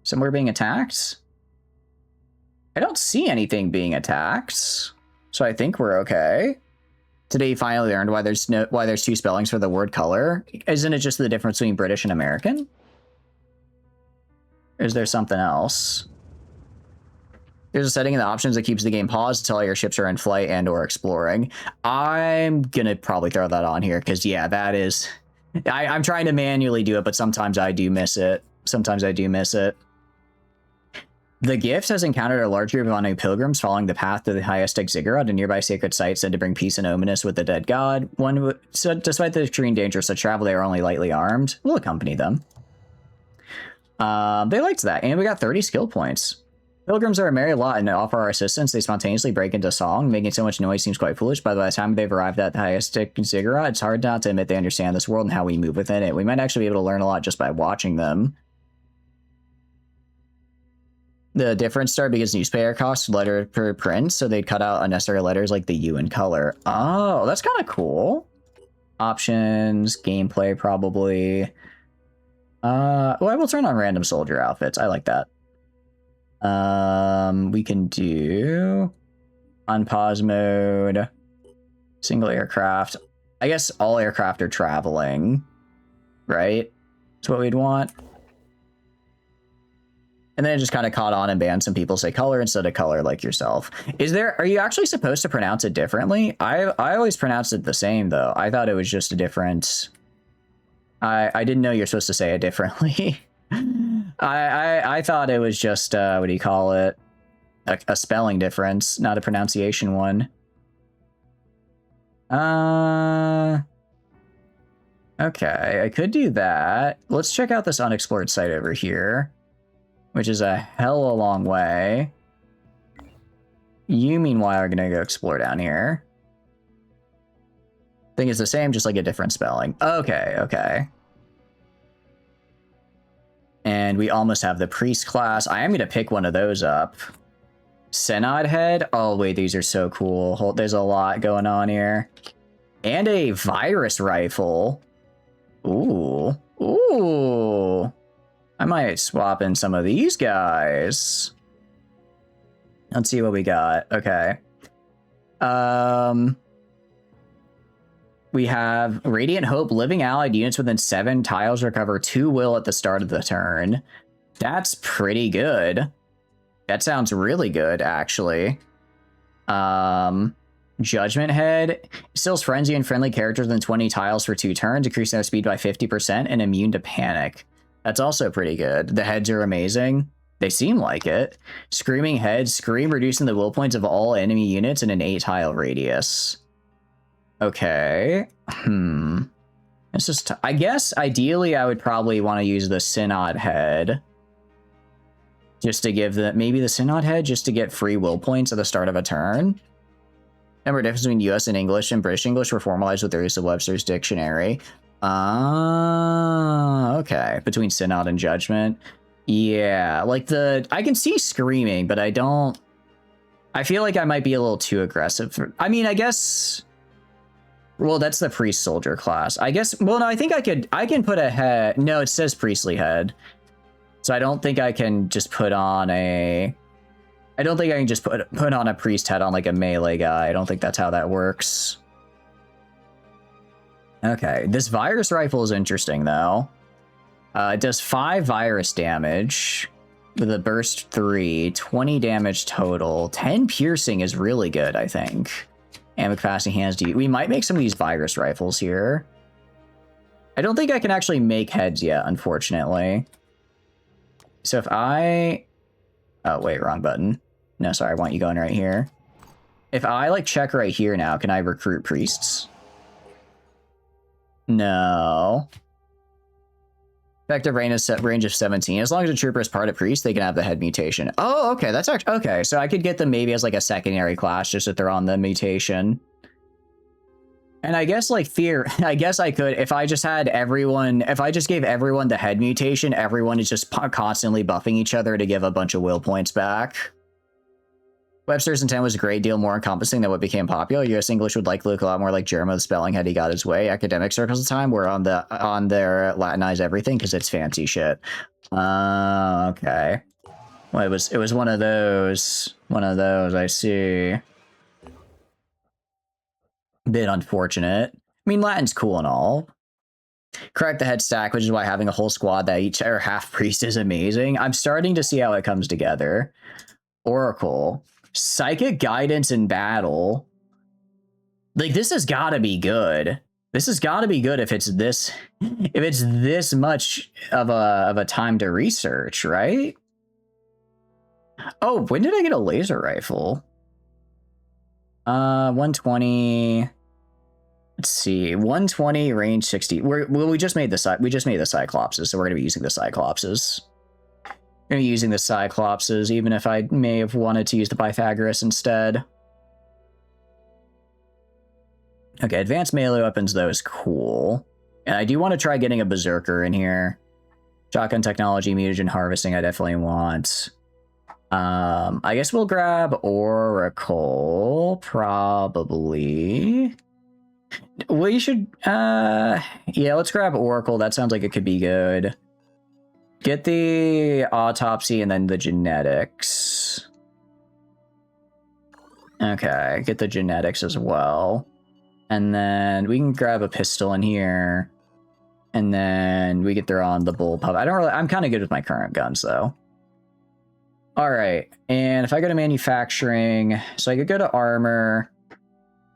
Somewhere being attacked? I don't see anything being attacked, so I think we're okay. Today you finally learned why there's two spellings for the word color. Isn't it just the difference between British and American? Or is there something else? There's a setting in the options that keeps the game paused until all your ships are in flight and or exploring. I'm gonna probably throw that on here because yeah, that is... I'm trying to manually do it, but sometimes I do miss it. The Gift has encountered a large group of unknown pilgrims following the path to the highest ziggurat, a nearby sacred site said to bring peace and ominous with the dead god. So despite the extreme danger of such travel, they are only lightly armed. We'll accompany them. They liked that, and we got 30 skill points. Pilgrims are a merry lot and offer our assistance. They spontaneously break into song. Making so much noise seems quite foolish, but by the time they've arrived at the highest ziggurat, it's hard not to admit they understand this world and how we move within it. We might actually be able to learn a lot just by watching them. The difference started because newspaper costs letter per print, so they'd cut out unnecessary letters like the U in color. Oh, that's kind of cool. Options, gameplay probably. Well, I will turn on random soldier outfits. I like that. We can do unpause mode, single aircraft. I guess all aircraft are traveling, right? That's what we'd want. And then it just kind of caught on and banned some people say color instead of color like yourself. Are you actually supposed to pronounce it differently? I always pronounced it the same though. I thought it was just a different... I didn't know you're supposed to say it differently. I thought it was just, what do you call it? A spelling difference, not a pronunciation one. Okay, I could do that. Let's check out this unexplored site over here, which is a hell of a long way. You, meanwhile, are gonna go explore down here. Thing is the same, just like a different spelling. Okay, okay. And we almost have the priest class. I am going to pick one of those up. Synod head. Oh, wait, these are so cool. There's a lot going on here. And a virus rifle. Ooh. Ooh. I might swap in some of these guys. Let's see what we got. Okay. We have Radiant Hope. Living allied units within 7 tiles recover 2 will at the start of the turn. That's pretty good. That sounds really good, actually. Judgment Head. Instills frenzy and friendly characters within 20 tiles for 2 turns, decreasing their speed by 50% and immune to panic. That's also pretty good. The heads are amazing. They seem like it. Screaming Head. Scream, reducing the will points of all enemy units in an 8-tile radius. Okay. It's just... I guess, ideally, I would probably want to use the Synod Head. Just to give the... Maybe the Synod Head, just to get free will points at the start of a turn. Remember, the difference between US and English and British English were formalized with the use of Webster's Dictionary. Okay. Between Synod and Judgment. Yeah, like the... I can see Screaming, but I don't... I feel like I might be a little too aggressive. I mean, I guess... Well, that's the priest soldier class. I guess, well, no, I think I can put a head. No, it says priestly head. So I don't think I can just put on a, I don't think I can just put on a priest head on like a melee guy. I don't think that's how that works. Okay, this virus rifle is interesting though. It does 5 virus damage with a burst 3, 20 damage total. 10 piercing is really good, I think. Ammo capacity hands. We might make some of these virus rifles here. I don't think I can actually make heads yet, unfortunately. So if I... Oh, wait, wrong button. No, sorry, I want you going right here. If I, like, check right here now, can I recruit priests? No. Effective range of 17. As long as a trooper is part of priest, they can have the head mutation. Oh, okay, that's actually... Okay, so I could get them maybe as, like, a secondary class, just if they're on the mutation. And I guess, like, I guess I could, if I just had everyone... If I just gave everyone the head mutation, everyone is just constantly buffing each other to give a bunch of will points back. Webster's intent was a great deal more encompassing than what became popular. U.S. English would likely look a lot more like German with spelling had he got his way. Academic circles at the time were on their Latinize everything because it's fancy shit. Okay. Well, it was one of those. One of those, I see. Bit unfortunate. I mean, Latin's cool and all. Correct the head stack, which is why having a whole squad that each are half priest is amazing. I'm starting to see how it comes together. Oracle. Psychic guidance in battle. Like, this has got to be good. This has got to be good if it's this much of a time to research, right? Oh, when did I get a laser rifle? 120. Let's see. 120 range 60. We just made the Cyclopses, so we're gonna be using the Cyclopses. Going to be using the Cyclopses, even if I may have wanted to use the Pythagoras instead. Okay, advanced melee weapons, though, is cool. And I do want to try getting a Berserker in here. Shotgun technology, mutagen harvesting, I definitely want. I guess we'll grab Oracle, probably. We should, yeah, let's grab Oracle. That sounds like it could be good. Get the autopsy and then the genetics. Okay, get the genetics as well. And then we can grab a pistol in here. And then we can throw on the bullpup. I'm kind of good with my current guns, though. All right, and if I go to manufacturing, so I could go to armor.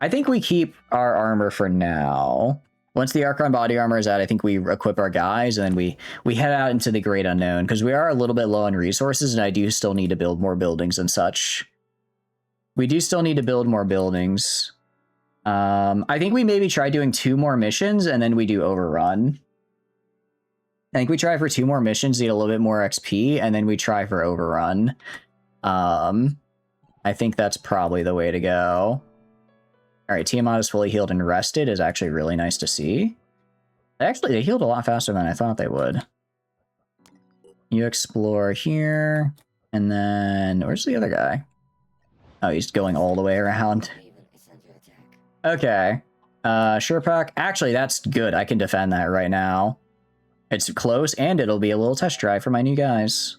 I think we keep our armor for now. Once the Archon body armor is out, I think we equip our guys, and then we head out into the great unknown, because we are a little bit low on resources, and I do still need to build more buildings and such. We do still need to build more buildings. I think we maybe try doing 2 more missions, and then we do Overrun. I think we try for 2 more missions to get a little bit more XP, and then we try for Overrun. I think that's probably the way to go. All right, Tiamat is fully healed and rested is actually really nice to see. Actually, they healed a lot faster than I thought they would. You explore here, and then where's the other guy? Oh, he's going all the way around. Okay. Surepack. Actually, that's good. I can defend that right now. It's close, and it'll be a little test drive for my new guys.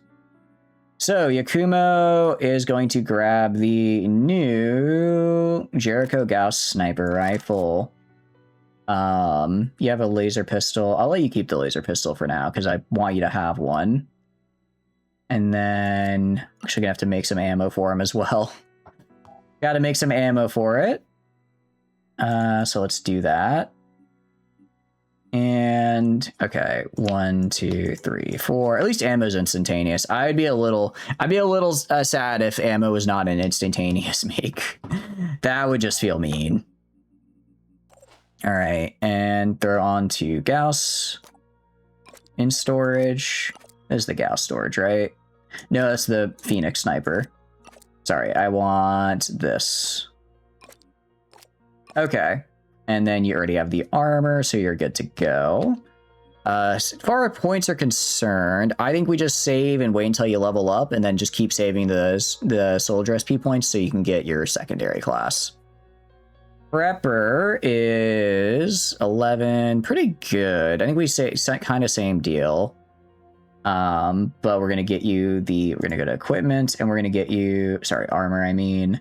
So, Yakumo is going to grab the new Jericho Gauss sniper rifle. You have a laser pistol. I'll let you keep the laser pistol for now, because I want you to have one. And then, actually gonna have to make some ammo for him as well. Gotta make some ammo for it. So let's do that. And okay, 1, 2, 3, 4. At least ammo is instantaneous. I'd be a little sad if ammo was not an instantaneous make. That would just feel mean. All right, and throw on to Gauss in storage. This is the Gauss storage, right? No, that's the Phoenix sniper. Sorry, I want this. Okay. And then you already have the armor, so you're good to go. As far as points are concerned, I think we just save and wait until you level up, and then just keep saving the soldier SP points so you can get your secondary class. Prepper is 11, pretty good. I think we say kind of same deal. But we're gonna get you we're gonna go to equipment, and we're gonna get you, sorry, armor, I mean,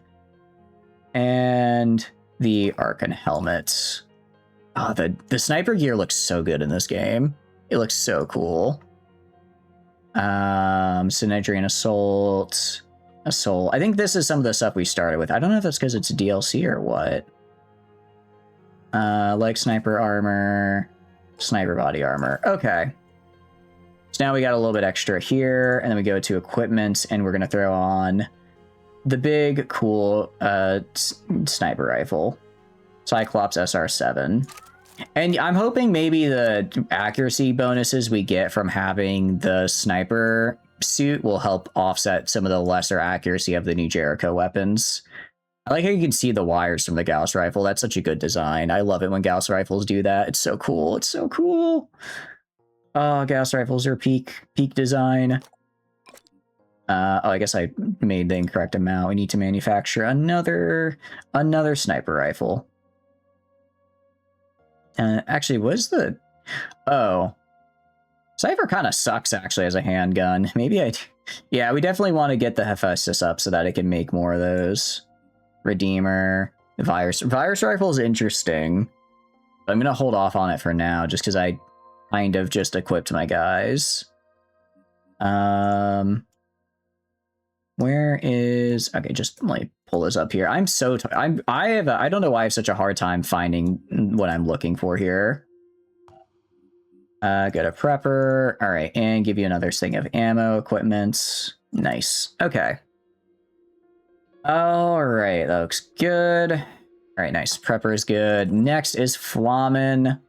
and the Archon helmet. Oh, the sniper gear looks so good in this game. It looks so cool. Synedrian Assault. I think this is some of the stuff we started with. I don't know if that's because it's DLC or what. Like sniper armor. Sniper body armor. Okay. So now we got a little bit extra here, and then we go to equipment, and we're going to throw on the big, cool sniper rifle. Cyclops SR7. And I'm hoping maybe the accuracy bonuses we get from having the sniper suit will help offset some of the lesser accuracy of the new Jericho weapons. I like how you can see the wires from the Gauss rifle. That's such a good design. I love it when Gauss rifles do that. It's so cool. It's so cool. Oh, Gauss rifles are peak design. Oh, I guess I made the incorrect amount. We need to manufacture another sniper rifle. Actually, what is the... Oh. Cypher kind of sucks, actually, as a handgun. Maybe I... Yeah, we definitely want to get the Hephaestus up so that it can make more of those. Redeemer. Virus rifle is interesting. But I'm going to hold off on it for now, just because I kind of just equipped my guys. Where is... Okay, just let me pull this up here. I'm so... I don't know why I have such a hard time finding what I'm looking for here. Go to prepper. All right, and give you another thing of ammo equipment. Nice. Okay. All right, that looks good. All right, nice. Prepper is good. Next is Flamen.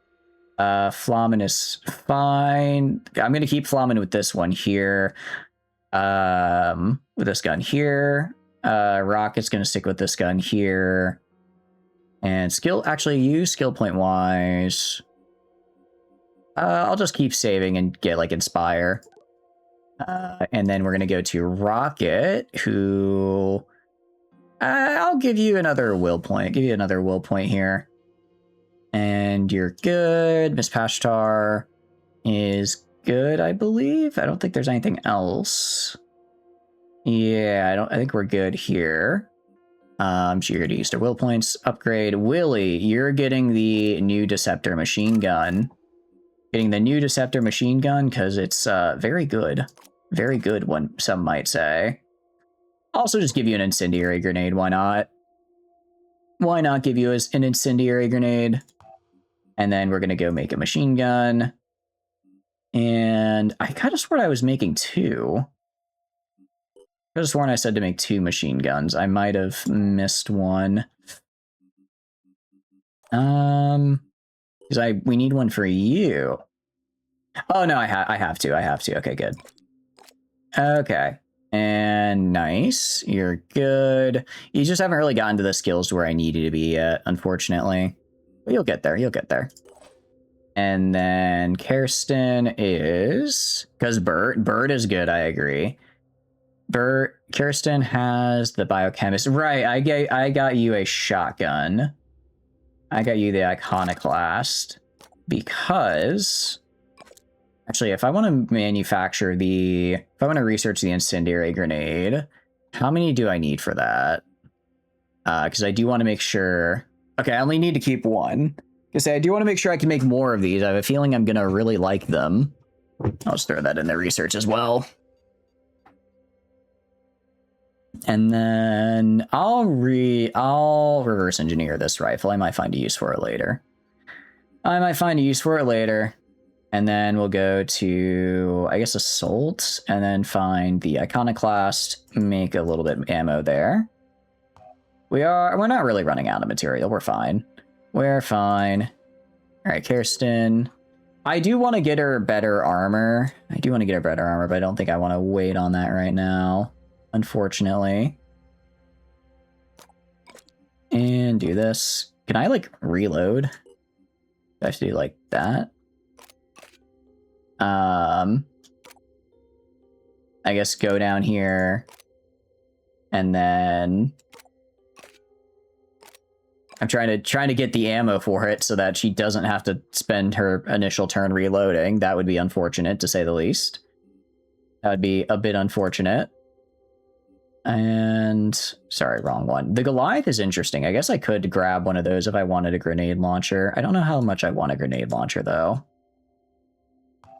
Flamen is fine. I'm gonna keep Flamen with this one here. With this gun here. Rocket's gonna stick with this gun here. And skill, actually use skill point wise. I'll just keep saving and get like Inspire. And then we're gonna go to Rocket, who I'll give you another will point. Give you another will point here. And you're good. Miss Pashtar is good, I believe. I don't think there's anything else. Yeah, I think we're good here. She already used her will points. Upgrade. Willie, you're getting the new Deceptor machine gun. Getting the new Deceptor machine gun because it's very good. Very good one, some might say. Also just give you an incendiary grenade, why not? Why not give you an incendiary grenade? And then we're going to go make a machine gun. And I kind of swore I was making two. I could have sworn I said to make two machine guns. I might have missed one. Because we need one for you. Oh no, I have to. Okay, good. Okay. And nice. You're good. You just haven't really gotten to the skills to where I need you to be yet, unfortunately. But you'll get there. You'll get there. And then Kirsten is... Because Bert is good, I agree. Kirsten has the biochemist. Right, I got you a shotgun. I got you the iconoclast. Because... Actually, if I want to manufacture the... If I want to research the incendiary grenade, how many do I need for that? Because I do want to make sure... Okay, I only need to keep one. Because I do want to make sure I can make more of these. I have a feeling I'm going to really like them. I'll just throw that in the research as well. And then I'll reverse engineer this rifle. I might find a use for it later. And then we'll go to, I guess, Assault, and then find the Iconoclast, make a little bit of ammo there. We're not really running out of material. We're fine. We're fine. All right, Kirsten. I do want to get her better armor. But I don't think I want to wait on that right now, unfortunately. And do this. Can I, like, reload? Do I have to do, like, that? I guess go down here, and then I'm trying to get the ammo for it so that she doesn't have to spend her initial turn reloading. That would be unfortunate, to say the least. That would be a bit unfortunate. And sorry, wrong one. The Goliath is interesting. I guess I could grab one of those if I wanted a grenade launcher. I don't know how much I want a grenade launcher though.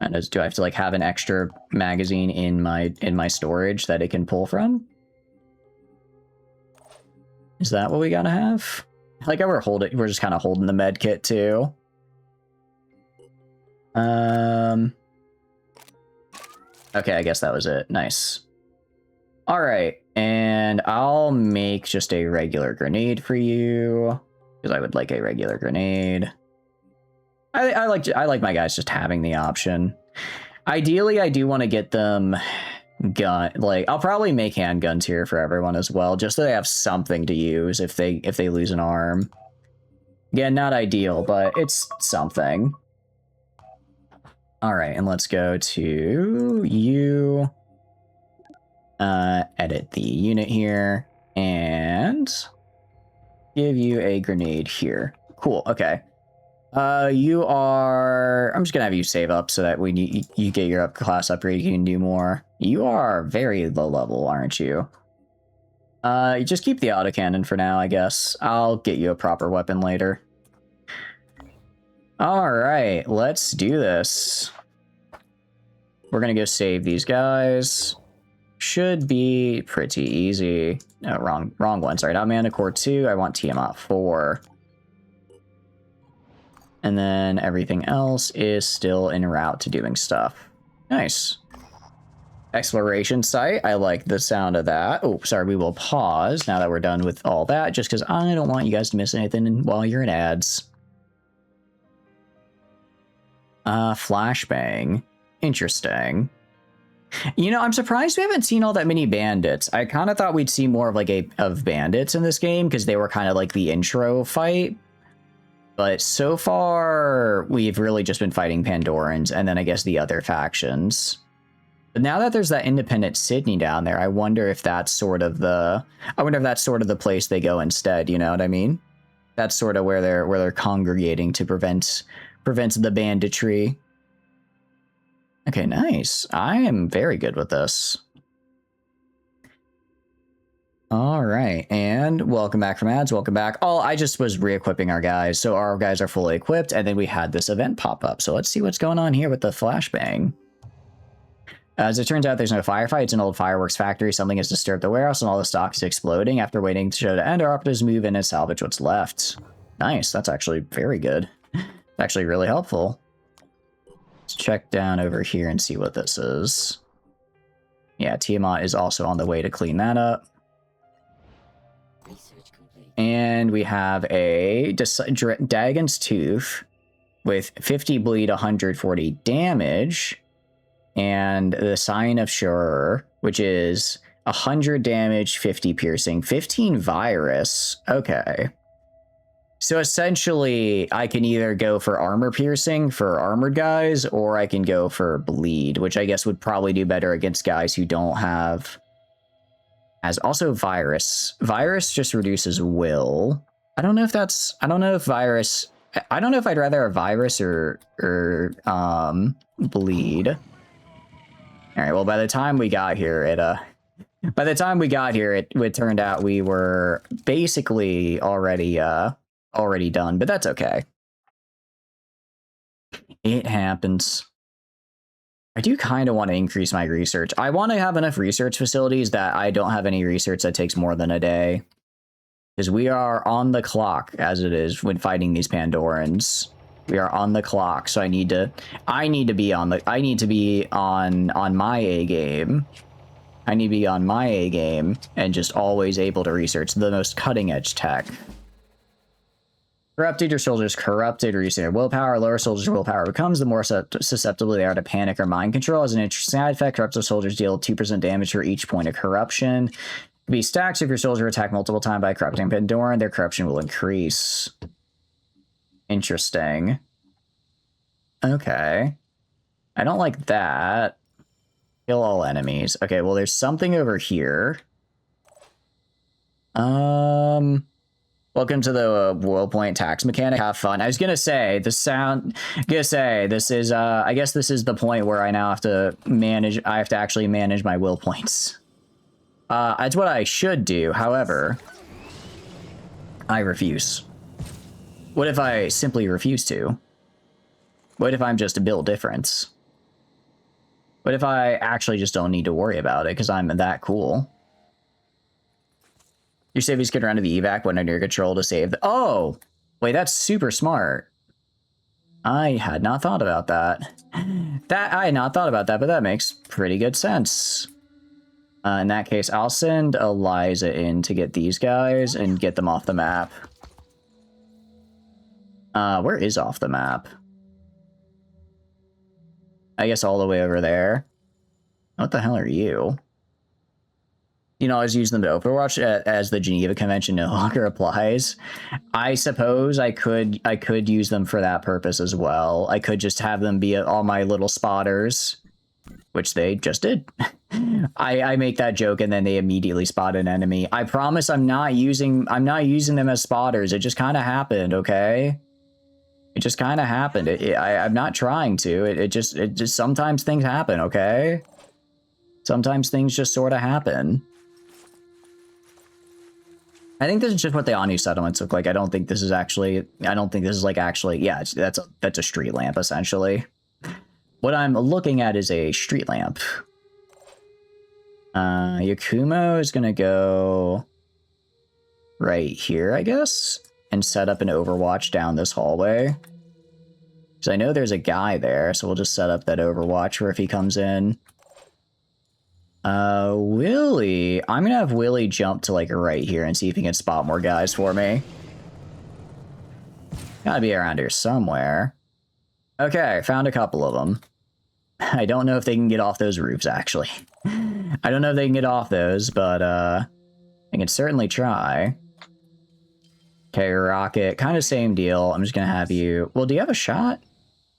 And do I have to like have an extra magazine in my storage that it can pull from? Is that what we gotta have? I like how we're just kind of holding the med kit too. Okay, I guess that was it. Nice. All right, and I'll make just a regular grenade for you because I would like a regular grenade. I like my guys just having the option. Ideally, I do want to get them I'll probably make handguns here for everyone as well, just so they have something to use if they lose an arm. Again, not ideal, but it's something. All right, and let's go to you. Edit the unit here and give you a grenade here. Cool. Okay. You are. I'm just gonna have you save up so that when you get your class upgrade, you can do more. You are very low level, aren't you? You just keep the autocannon for now, I guess. I'll get you a proper weapon later. All right, let's do this. We're gonna go save these guys. Should be pretty easy. No, wrong one. Sorry, not Mana Core 2. I want Tiamat 4. And then everything else is still en route to doing stuff. Nice. Exploration site. I like the sound of that. Oh, sorry. We will pause now that we're done with all that, just because I don't want you guys to miss anything while you're in ads. Flashbang. Interesting. You know, I'm surprised we haven't seen all that many bandits. I kind of thought we'd see more of of bandits in this game because they were kind of like the intro fight. But so far, we've really just been fighting Pandorans and then I guess the other factions. But now that there's that independent Sydney down there, I wonder if that's sort of the place they go instead, you know what I mean? That's sort of where they're congregating to prevent the banditry. Okay, nice. I am very good with this. All right, and welcome back from ads. Welcome back. Oh, I just was re-equipping our guys, so our guys are fully equipped, and then we had this event pop up. So let's see what's going on here with the flashbang. As it turns out, there's no firefight. It's an old fireworks factory. Something has disturbed the warehouse, and all the stock is exploding. After waiting the show to end, our operatives move in and salvage what's left. Nice. That's actually very good. It's actually really helpful. Let's check down over here and see what this is. Yeah, Tiamat is also on the way to clean that up. And we have a Dagon's Tooth with 50 bleed, 140 damage. And the Sign of Sure, which is 100 damage, 50 piercing, 15 virus. Okay. So essentially, I can either go for armor piercing for armored guys, or I can go for bleed, which I guess would probably do better against guys who don't have... As also virus. Virus just reduces will. I don't know if virus... I don't know if I'd rather have virus or bleed. Alright, well, by the time we got here, it turned out we were basically already done, but that's okay. It happens. I do kind of want to increase my research. I want to have enough research facilities that I don't have any research that takes more than a day. Because we are on the clock, as it is, when fighting these Pandorans. We are on the clock, so I need to be on my A game. I need to be on my A game and just always able to research the most cutting edge tech. Corrupted, your soldiers corrupted, reducing their willpower. Lower soldiers' willpower becomes, the more susceptible they are to panic or mind control. As an interesting side effect, corrupted soldiers deal 2% damage for each point of corruption. It can be stacked, so if your soldier attacked multiple times by corrupting Pandoran, their corruption will increase. Interesting. Okay. I don't like that. Kill all enemies. Okay, well, there's something over here. Welcome to the Will Point tax mechanic. Have fun. I was gonna say this is I guess this is the point where I now have to actually manage my will points. That's what I should do. However, I refuse. What if I simply refuse to? What if I'm just a build difference? What if I actually just don't need to worry about it because I'm that cool? Your saviors can run to the evac when under your control to save the... Oh! Wait, that's super smart. I had not thought about that. I had not thought about that, but that makes pretty good sense. In that case, I'll send Eliza in to get these guys and get them off the map. Where is off the map? I guess all the way over there. What the hell are you? You know, I was using them to Overwatch as the Geneva Convention no longer applies. I suppose I could use them for that purpose as well. I could just have them be all my little spotters, which they just did. I make that joke and then they immediately spot an enemy. I promise I'm not using them as spotters. It just kind of happened, okay? It just kind of happened. I'm not trying to. It just sometimes things happen, okay? Sometimes things just sort of happen. I think this is just what the Anu settlements look like. I don't think this is like actually, yeah, that's a street lamp, essentially. What I'm looking at is a street lamp. Yakumo is gonna go right here, I guess, and set up an Overwatch down this hallway. Because I know there's a guy there, so we'll just set up that Overwatch for if he comes in. Willie. I'm gonna have Willie jump to, like, right here and see if he can spot more guys for me. Gotta be around here somewhere. Okay, found a couple of them. I don't know if they can get off those roofs, actually. I don't know if they can get off those, but, I can certainly try. Okay, Rocket. Kind of same deal. I'm just gonna have you... Well, do you have a shot?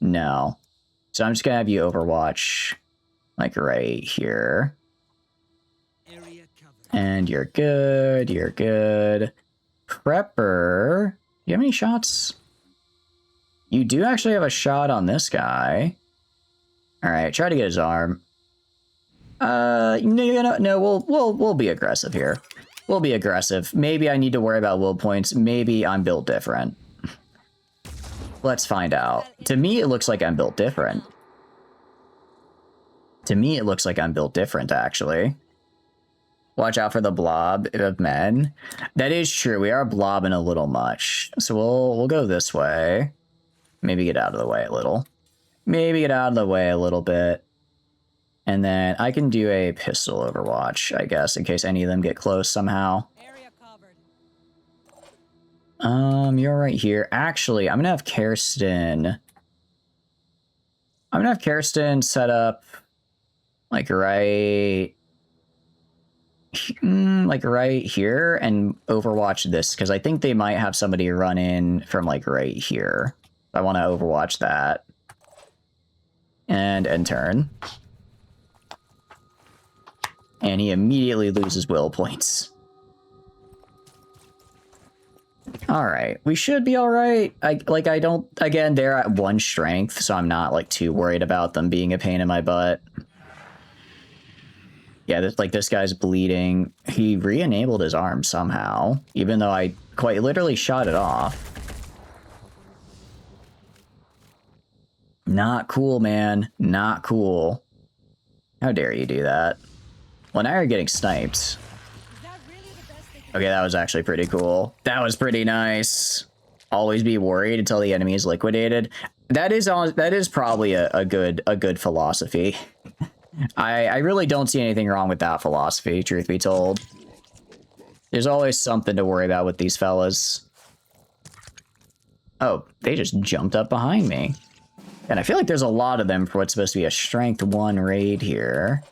No. So I'm just gonna have you Overwatch, like, right here. And you're good, you're good. Prepper, do you have any shots? You do actually have a shot on this guy. Alright, try to get his arm. No, we'll be aggressive here. We'll be aggressive. Maybe I need to worry about will points. Maybe I'm built different. Let's find out. To me, it looks like I'm built different. To me, it looks like I'm built different, actually. Watch out for the blob of men. That is true. We are blobbing a little much. So we'll go this way. Maybe get out of the way a little. Maybe get out of the way a little bit. And then I can do a pistol Overwatch, I guess, in case any of them get close somehow. Area covered. You're right here. Actually, I'm gonna have Kirsten set up like right here and Overwatch this, because I think they might have somebody run in from like right here. I want to Overwatch that. And end turn. And he immediately loses will points. Alright, we should be alright. Again, they're at 1 strength, so I'm not like too worried about them being a pain in my butt. Yeah, this guy's bleeding. He re-enabled his arm somehow, even though I quite literally shot it off. Not cool, man. Not cool. How dare you do that? Well, now you're getting sniped. Okay, that was actually pretty cool. That was pretty nice. Always be worried until the enemy is liquidated. That is probably a good philosophy. I really don't see anything wrong with that philosophy, truth be told. There's always something to worry about with these fellas. Oh, they just jumped up behind me. And I feel like there's a lot of them for what's supposed to be a strength 1 raid here.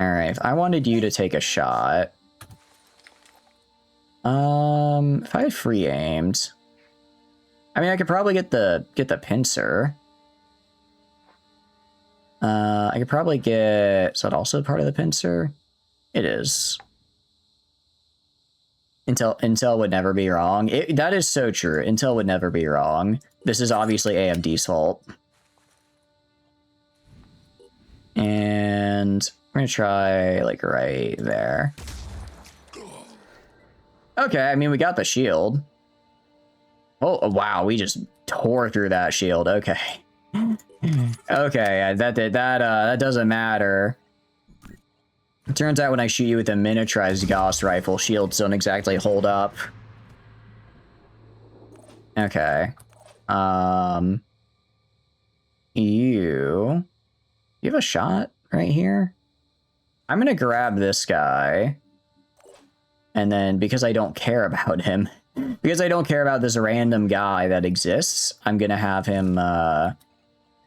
Alright, if I wanted you to take a shot... if I had free aimed... I mean, I could probably get the pincer. I could probably get... Is that also part of the pincer? It is. Intel would never be wrong. That is so true. Intel would never be wrong. This is obviously AMD's fault. And we're gonna try, like, right there. Okay, I mean, we got the shield. Oh, wow, we just tore through that shield. Okay. Okay, that doesn't matter. It turns out when I shoot you with a miniaturized Gauss rifle, shields don't exactly hold up. Okay. You have a shot right here? I'm gonna grab this guy. And then, because I don't care about him, because I don't care about this random guy that exists, I'm gonna have him,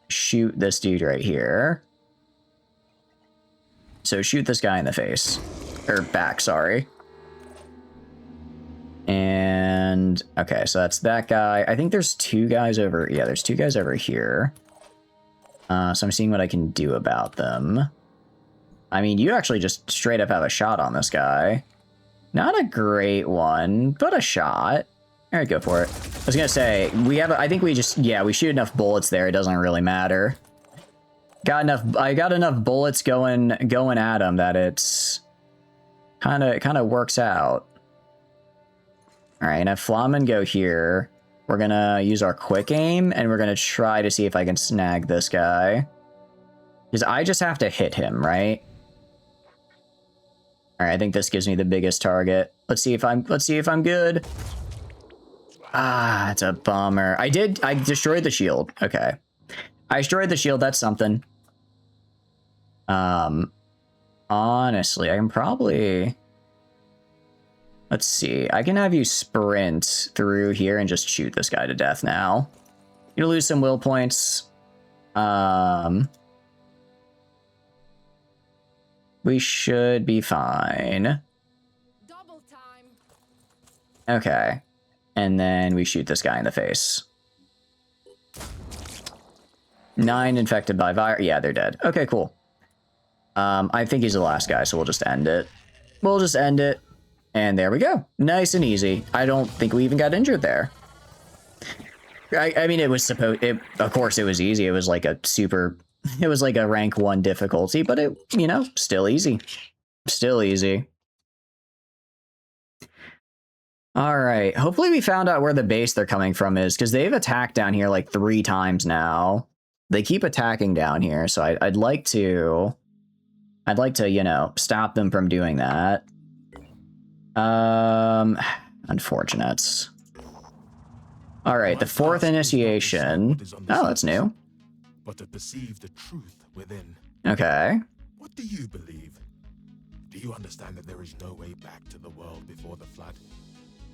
shoot this dude right here. So shoot this guy in the face. Or back, sorry. And, okay, so that's that guy. I think there's two guys over, yeah, there's two guys over here. So I'm seeing what I can do about them. I mean, you actually just straight up have a shot on this guy. Not a great one, but a shot. All right, go for it. I was gonna say, we have, I think we just, yeah, we shoot enough bullets there, it doesn't really matter. I got enough bullets going at him that it's kind of works out. All right, and have Flamen go here. We're gonna use our quick aim, and we're gonna try to see if I can snag this guy. Because I just have to hit him, right? All right, I think this gives me the biggest target. Let's see if I'm good. Ah, it's a bummer. I destroyed the shield. Okay. I destroyed the shield, that's something. Honestly, I can probably, let's see. I can have you sprint through here and just shoot this guy to death now. You'll lose some will points. We should be fine. Double time. Okay. And then we shoot this guy in the face. 9 infected by virus. Yeah, they're dead. Okay, cool. I think he's the last guy, so we'll just end it. We'll just end it. And there we go. Nice and easy. I don't think we even got injured there. I mean, it was of course it was easy. It was like a it was like a rank 1 difficulty, but it, you know, still easy. Still easy. All right. Hopefully we found out where the base they're coming from is, because they've attacked down here like 3 times now. They keep attacking down here, so I'd like to, you know, stop them from doing that. Unfortunate. All right, the 4th initiation. Oh, that's new. But to perceive the truth within. Okay. What do you believe? Do you understand that there is no way back to the world before the flood?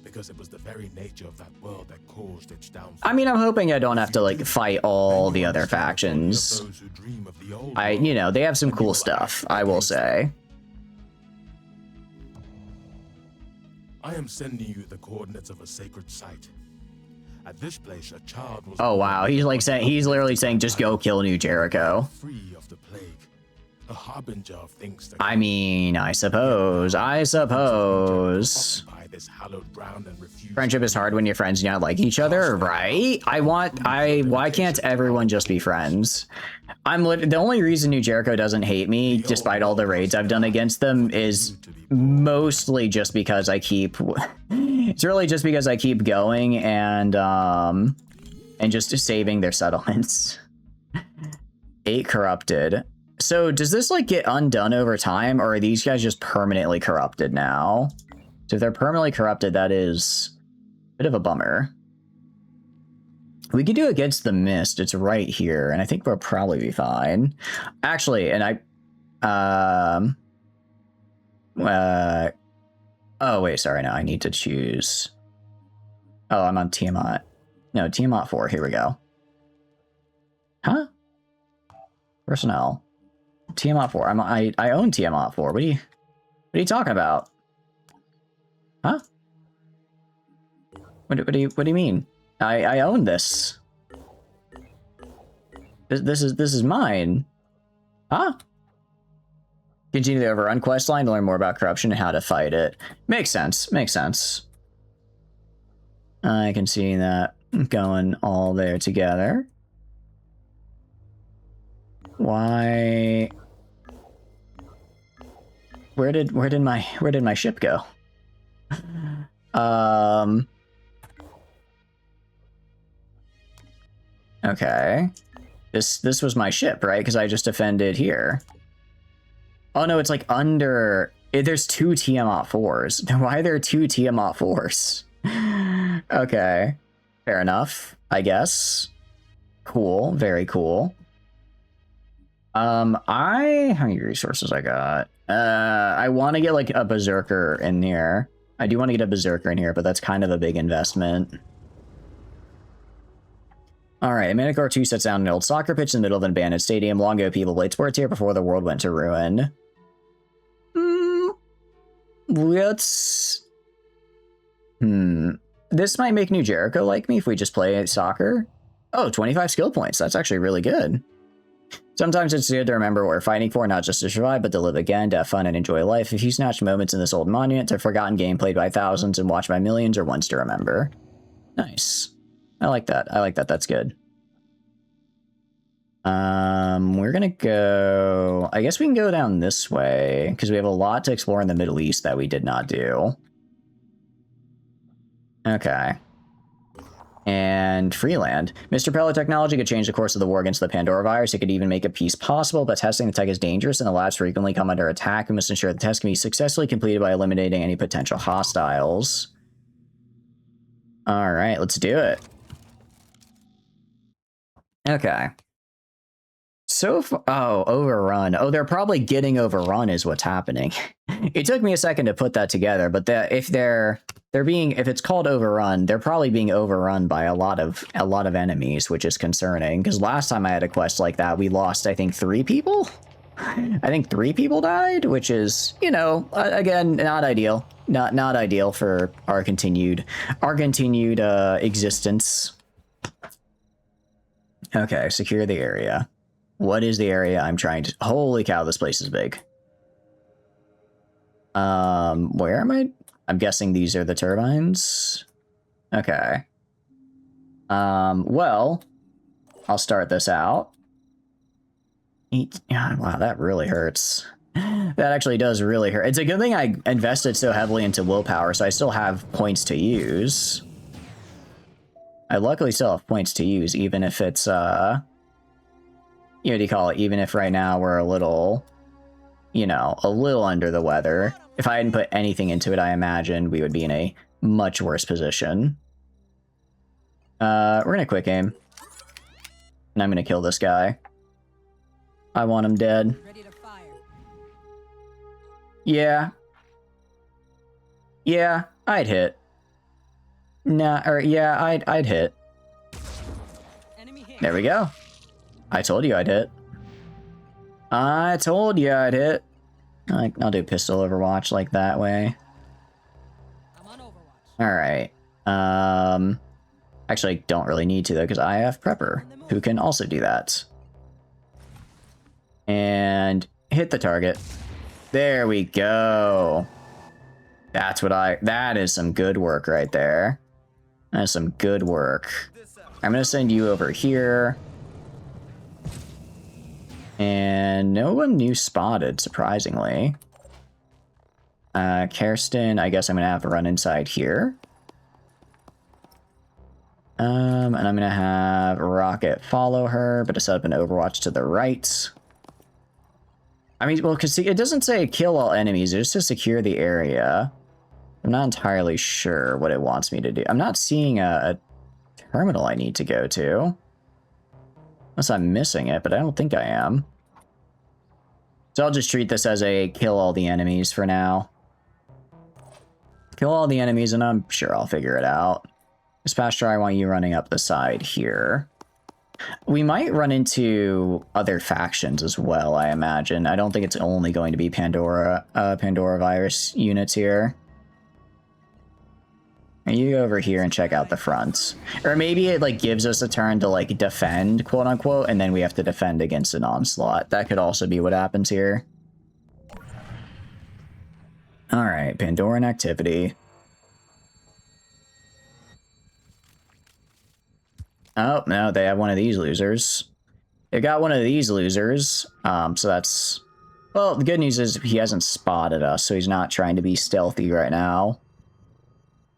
Because it was the very nature of that world that caused its downfall. I mean, I'm hoping I don't have to, like, fight all the other factions. You know, they have some cool stuff, I will say. I am sending you the coordinates of a sacred site. At this place, a child was. Oh wow, he's literally saying, just go kill New Jericho. Free of the plague, a harbinger of things. I mean, I suppose. Friendship is hard when your friends do not like each other, right? Why can't everyone just be friends? The only reason New Jericho doesn't hate me, despite all the raids I've done against them, is mostly just because I keep, it's really just because I keep going and just saving their settlements. 8 corrupted. So does this like get undone over time, or are these guys just permanently corrupted now? So if they're permanently corrupted, that is a bit of a bummer. We could do against the mist. It's right here, and I think we'll probably be fine. Actually, and oh wait, sorry, no, I need to choose. Oh, I'm on Tiamat. No, Tiamat 4, here we go. Huh? Personnel. Tiamat 4. I own Tiamat 4. What are you talking about? Huh? What do you mean? I own this. This is mine. Huh? Continue the Overrun questline to learn more about corruption and how to fight it. Makes sense. Makes sense. I can see that going all there together. Why? Where did my ship go? Okay. This was my ship, right? Because I just defended here. Oh no, it's like under. There's 2 Tiamat 4s. Why are there 2 Tiamat 4s? Okay. Fair enough, I guess. Cool, very cool. How many resources I got? I want to get like a berserker in here. I do want to get a berserker in here, but that's kind of a big investment. Alright, Manticore 2 sets down an old soccer pitch in the middle of an abandoned stadium. Long ago, people played sports here before the world went to ruin. Let's... This might make New Jericho like me if we just play soccer. Oh, 25 skill points. That's actually really good. Sometimes it's good to remember what we're fighting for, not just to survive, but to live again, to have fun and enjoy life. If you snatch moments in this old monument, a forgotten game played by thousands and watched by millions, or ones to remember. Nice. I like that. I like that. That's good. We're gonna go... I guess we can go down this way, because we have a lot to explore in the Middle East that we did not do. Okay. And Freeland. Mr. Pellet technology could change the course of the war against the Pandora virus. It could even make a peace possible, but testing the tech is dangerous and the labs frequently come under attack. We must ensure the test can be successfully completed by eliminating any potential hostiles. Alright, let's do it. Okay. So oh, overrun. Oh, they're probably getting overrun is what's happening. It took me a second to put that together, but if it's called overrun, they're probably being overrun by a lot of enemies, which is concerning. Because last time I had a quest like that, we lost, I think, 3 people. I think 3 people died, which is, you know, again, not ideal. Not ideal for our continued existence. Okay, secure the area. What is the area I'm trying to... Holy cow, this place is big. Where am I? I'm guessing these are the turbines. Okay. Well, I'll start this out. Wow, that really hurts. That actually does really hurt. It's a good thing I invested so heavily into willpower, so I still have points to use. I luckily still have points to use, even if it's, what do you call it? Even if right now we're a little, a little under the weather. If I hadn't put anything into it, I imagine we would be in a much worse position. We're gonna quick aim. And I'm gonna kill this guy. I want him dead. Ready to fire. Yeah. Yeah, I'd hit. I'd hit. Enemy hit. There we go. I told you I'd hit. I told you I'd hit. I'll do pistol overwatch like that way. I'm on Overwatch. Alright. Actually, I don't really need to though, because I have Prepper, who can also do that. And hit the target. There we go. That is some good work right there. That is some good work. I'm gonna send you over here. And no one new spotted, surprisingly. Kirsten, I guess I'm gonna have to run inside here. And I'm gonna have Rocket follow her, but to set up an Overwatch to the right. I mean, well, because it doesn't say kill all enemies, it's just to secure the area. I'm not entirely sure what it wants me to do. I'm not seeing a terminal I need to go to. Unless I'm missing it, but I don't think I am. So I'll just treat this as a kill all the enemies for now. Kill all the enemies and I'm sure I'll figure it out. Dispatcher, I want you running up the side here. We might run into other factions as well, I imagine. I don't think it's only going to be Pandora virus units here. You go over here and check out the front. Or maybe it like gives us a turn to like defend, quote unquote, and then we have to defend against an onslaught. That could also be what happens here. Alright, Pandoran activity. Oh, no, they have one of these losers. They got one of these losers, so that's... Well, the good news is he hasn't spotted us, so he's not trying to be stealthy right now.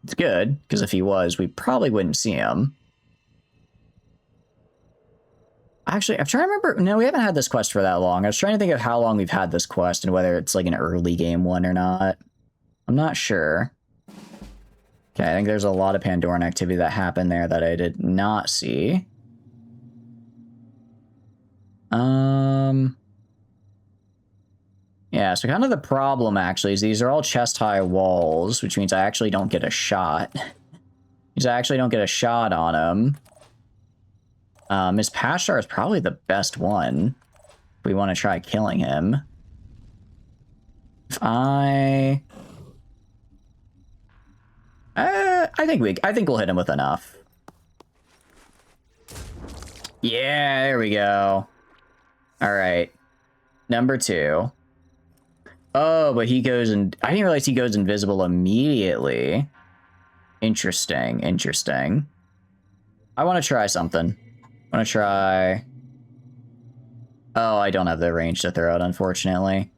It's good, because if he was, we probably wouldn't see him. Actually, I'm trying to remember... No, we haven't had this quest for that long. I was trying to think of how long we've had this quest and whether it's like an early game one or not. I'm not sure. Okay, I think there's a lot of Pandoran activity that happened there that I did not see. Yeah, so kind of the problem, actually, is these are all chest-high walls, which means I actually don't get a shot. Because I actually don't get a shot on him. Miss Pashar is probably the best one if we want to try killing him. If I think we'll hit him with enough. Yeah, there we go. All right, number 2. Oh, but he goes and I didn't realize he goes invisible immediately. Interesting, interesting. I want to try something. I want to try. Oh, I don't have the range to throw it, unfortunately.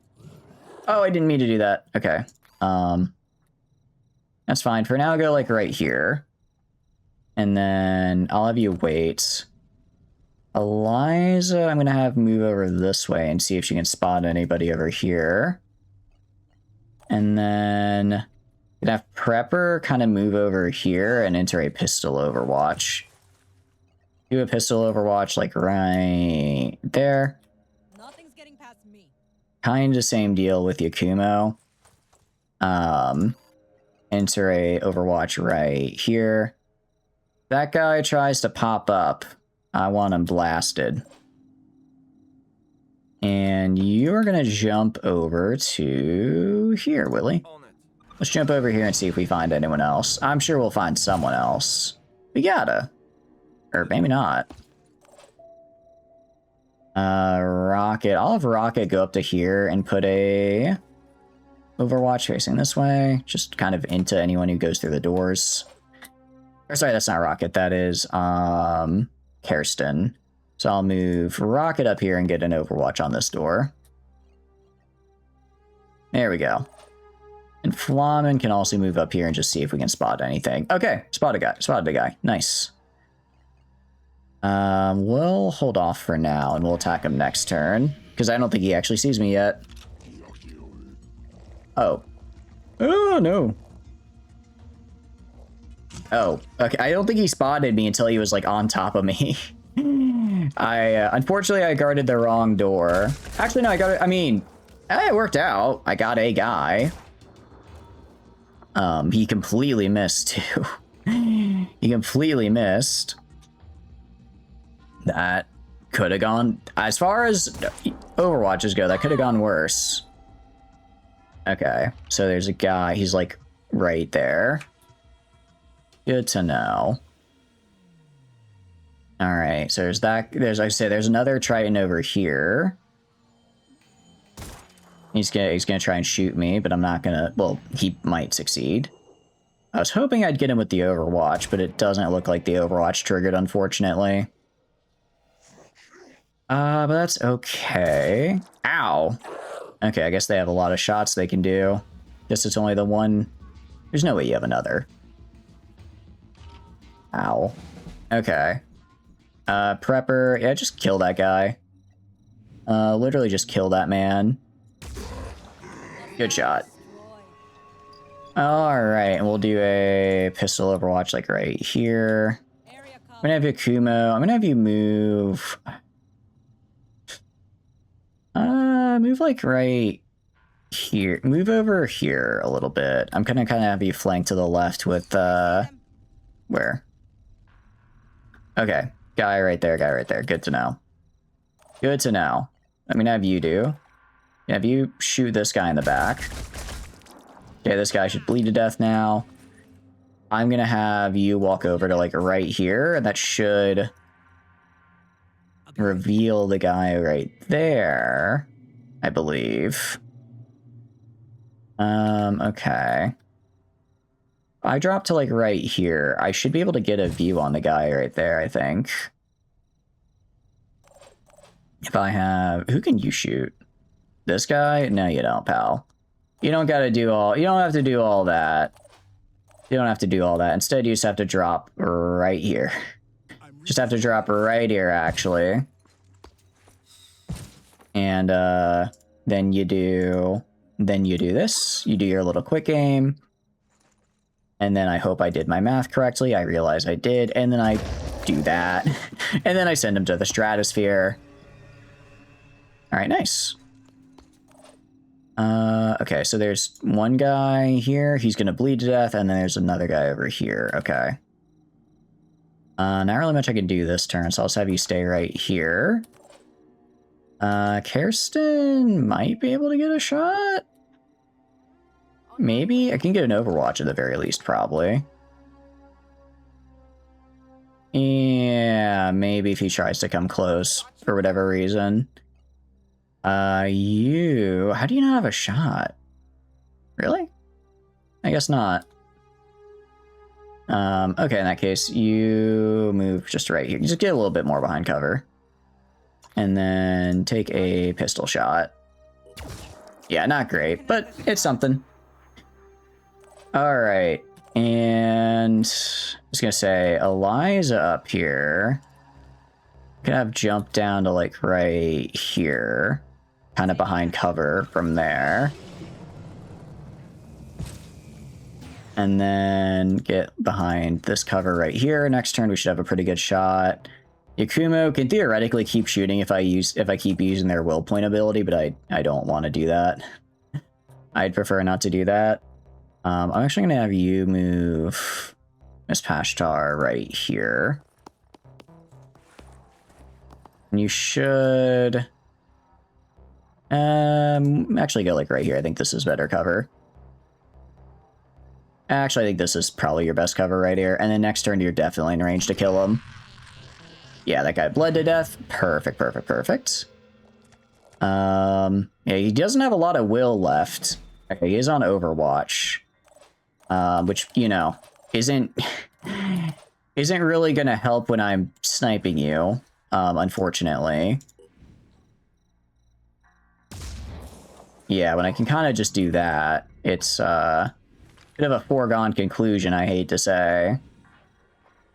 Oh, I didn't mean to do that. Okay. That's fine. For now, I'll go like right here. And then I'll have you wait. Eliza, I'm going to have move over this way and see if she can spot anybody over here. And then I'm going to have Prepper kind of move over here and enter a pistol overwatch. Do a pistol overwatch like right there. Nothing's getting past me. Kind of same deal with Yakumo. Enter a overwatch right here. That guy tries to pop up. I want him blasted. And you're gonna jump over to here, Willie. Let's jump over here and see if we find anyone else. I'm sure we'll find someone else. We gotta. Or maybe not. Rocket. I'll have Rocket go up to here and put a overwatch facing this way. Just kind of into anyone who goes through the doors. Or sorry, that's not Rocket. That is, Kirsten. So I'll move Rocket up here and get an overwatch on this door. There we go. And Flamen can also move up here and just see if we can spot anything. Okay, spotted a guy. Nice. We'll hold off for now and we'll attack him next turn. Because I don't think he actually sees me yet. Oh. Oh, no. Oh, okay. I don't think he spotted me until he was, like, on top of me. Unfortunately, I guarded the wrong door. Actually, no, it worked out. I got a guy. He completely missed, too. He completely missed. That could have gone... As far as Overwatches go, that could have gone worse. Okay, so there's a guy. He's, like, right there. Good to know. Alright, so there's that. Like I say, there's another Triton over here. He's gonna try and shoot me, but I'm not gonna... Well, he might succeed. I was hoping I'd get him with the Overwatch, but it doesn't look like the Overwatch triggered, unfortunately. But that's okay. Ow! Okay, I guess they have a lot of shots they can do. Guess it's only the one... There's no way you have another. Ow. Okay. Prepper. Yeah, just kill that guy. Literally just kill that man. Good shot. Alright, and we'll do a pistol overwatch like right here. I'm gonna have Yakumo. I'm gonna have you move... move like right here. Move over here a little bit. I'm gonna kind of have you flank to the left with, where? Okay. Guy right there, guy right there. Good to know. Good to know. I'm gonna have you do. Have you shoot this guy in the back. Okay, this guy should bleed to death now. I'm gonna have you walk over to, like, right here, and that should reveal the guy right there, I believe. Okay. I drop to, like, right here. I should be able to get a view on the guy right there, I think. If I have... Who can you shoot? This guy? No, you don't, pal. You don't gotta do all... You don't have to do all that. You don't have to do all that. Instead, you just have to drop right here. Just have to drop right here, actually. And, then you do... Then you do this. You do your little quick aim. And then I hope I did my math correctly. I realize I did. And then I do that. And then I send him to the stratosphere. All right, nice. Okay, so there's one guy here. He's going to bleed to death. And then there's another guy over here. Okay. Not really much I can do this turn, so I'll just have you stay right here. Kirsten might be able to get a shot? Maybe? I can get an Overwatch at the very least, probably. Yeah, maybe if he tries to come close for whatever reason. How do you not have a shot? Really? I guess not. Okay, in that case, you move just right here. Just get a little bit more behind cover. And then take a pistol shot. Yeah, not great, but it's something. Alright, and I was gonna say, Eliza up here. Could have jumped down to like right here. Kind of behind cover from there. And then get behind this cover right here. Next turn we should have a pretty good shot. Yakumo can theoretically keep shooting if I keep using their will point ability, but I don't want to do that. I'd prefer not to do that. I'm actually gonna have you move Miss Pashtar right here. And you should actually go like right here. I think this is better cover. Actually, I think this is probably your best cover right here. And then next turn, you're definitely in range to kill him. Yeah, that guy bled to death. Perfect, perfect, perfect. Yeah, he doesn't have a lot of will left. Okay, he is on Overwatch. Which, you know, isn't really gonna help when I'm sniping you, unfortunately. Yeah, when I can kind of just do that, it's, bit of a foregone conclusion, I hate to say.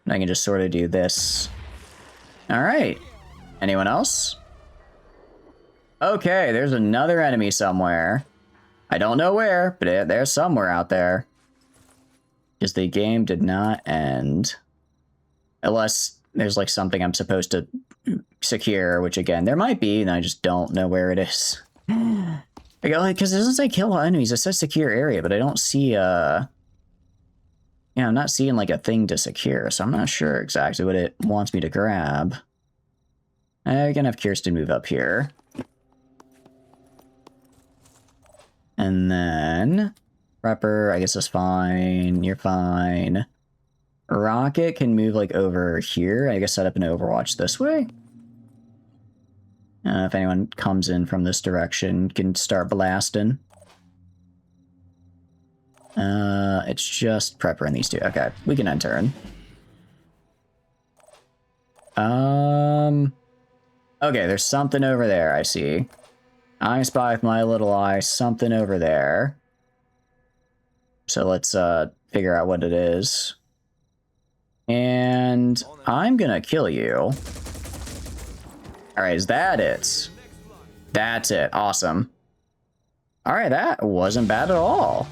And I can just sort of do this. Alright. Anyone else? Okay, there's another enemy somewhere. I don't know where, but there's somewhere out there. Because the game did not end. Unless there's like something I'm supposed to secure, which again, there might be, and I just don't know where it is. Because it doesn't say kill all enemies, it says secure area, but I don't see yeah, I'm not seeing like a thing to secure, so I'm not sure exactly what it wants me to grab. I'm gonna have Kirsten move up here. And then Prepper, I guess is fine. You're fine. Rocket can move like over here. I guess set up an Overwatch this way. If anyone comes in from this direction, can start blasting. It's just Prepper and these two. Okay, we can end turn. Okay, there's something over there, I see. I spy with my little eye something over there. So let's figure out what it is. And I'm gonna kill you. Alright, is that it? That's it. Awesome. Alright, that wasn't bad at all.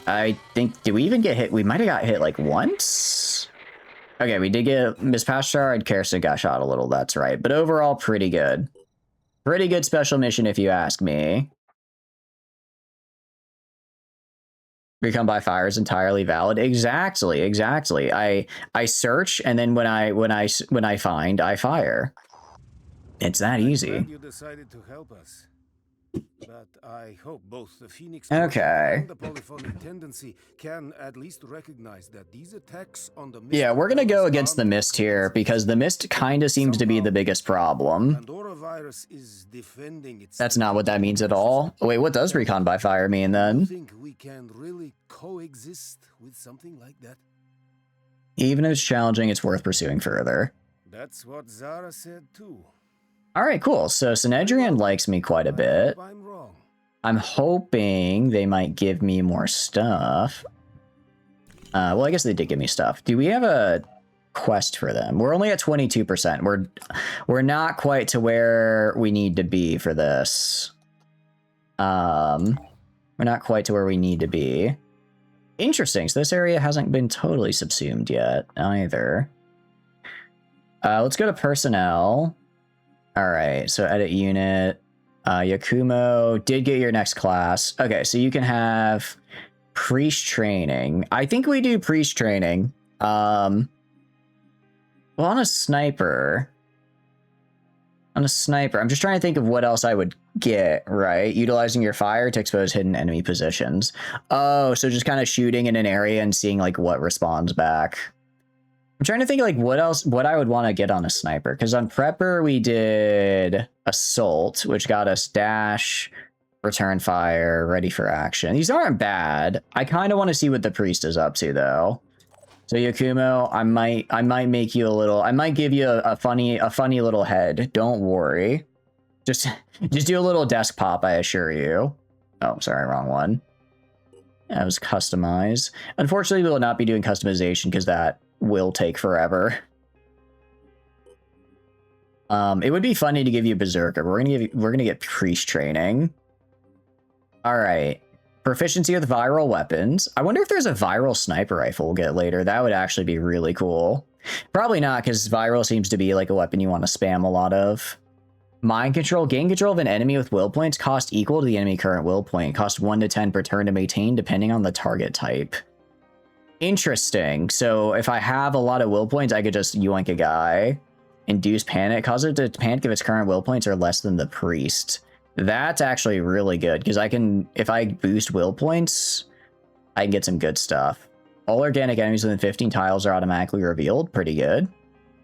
I think, did we even get hit? We might have got hit like once? Okay, we did get Miss Pashtar and Kirsten got shot a little, that's right. But overall, pretty good. Pretty good special mission if you ask me. Recon by fire is entirely valid. Exactly, exactly. I search and then when I find, I fire. It's that easy. You decided to help us. But I hope both the Phoenix okay. and the polyphonic tendency can at least recognize that these attacks on the mist. Yeah, we're gonna go against the mist here because the mist kind of seems to be the biggest problem. Is defending itself. That's not what that means at all. Wait, what does recon by fire mean then? I think we can really coexist with something like that. Even if it's challenging, it's worth pursuing further. That's what Zara said too. Alright, cool. So Sanedrian likes me quite a bit. I'm hoping they might give me more stuff. Well, I guess they did give me stuff. Do we have a quest for them? We're only at 22%. We're not quite to where we need to be for this. We're not quite to where we need to be. Interesting. So this area hasn't been totally subsumed yet either. Let's go to personnel. All right, so edit unit. Yakumo did get your next class. Okay, so you can have priest training. I think we do priest training. Well, on a sniper, I'm just trying to think of what else I would get, right? Utilizing your fire to expose hidden enemy positions. Oh, so just kind of shooting in an area and seeing like what responds back. I'm trying to think like what I would want to get on a sniper, because on prepper we did assault, which got us dash, return fire, ready for action. These aren't bad. I kind of want to see what the priest is up to though. So Yakumo, I might make you a little, I might give you a funny little head. Don't worry. Just do a little desk pop, I assure you. Oh, sorry, wrong one. That was customized. Unfortunately, we will not be doing customization because that will take forever. It would be funny to give you Berserker. We're gonna get priest training. All right. Proficiency with viral weapons. I wonder if there's a viral sniper rifle we'll get later. That would actually be really cool. Probably not, because viral seems to be like a weapon you want to spam a lot of. Mind control. Gain control of an enemy with will points. Cost equal to the enemy current will point. Cost 1 to 10 per turn to maintain, depending on the target type. Interesting. So if I have a lot of will points, I could just yoink a guy. Induce panic. Cause it to panic if its current will points are less than the priest. That's actually really good, because I can, if I boost will points, I can get some good stuff. All organic enemies within 15 tiles are automatically revealed. Pretty good.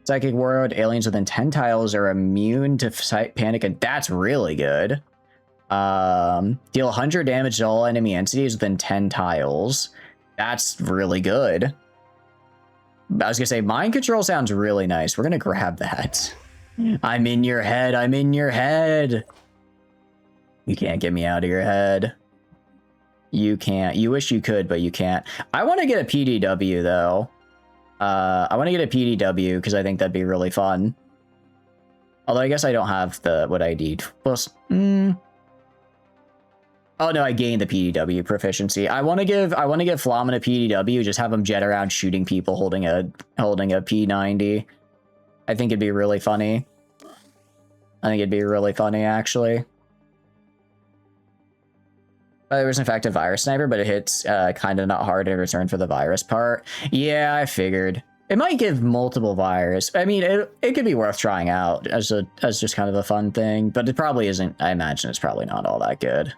Psychic Warlord, aliens within 10 tiles are immune to panic, and that's really good. Deal 100 damage to all enemy entities within 10 tiles. That's really good. I was gonna say, mind control sounds really nice. We're gonna grab that. I'm in your head. I'm in your head. You can't get me out of your head. You can't. You wish you could, but you can't. I want to get a PDW, though. I want to get a PDW, because I think that'd be really fun. Although I guess I don't have what I need. Plus, oh no, I gained the PDW proficiency. I want to give Flamin a PDW, just have him jet around shooting people holding a P90. I think it'd be really funny. Actually. There was in fact a virus sniper, but it hits kind of not hard in return for the virus part. Yeah, I figured. It might give multiple virus. I mean, it could be worth trying out as just kind of a fun thing, but it probably isn't. I imagine it's probably not all that good.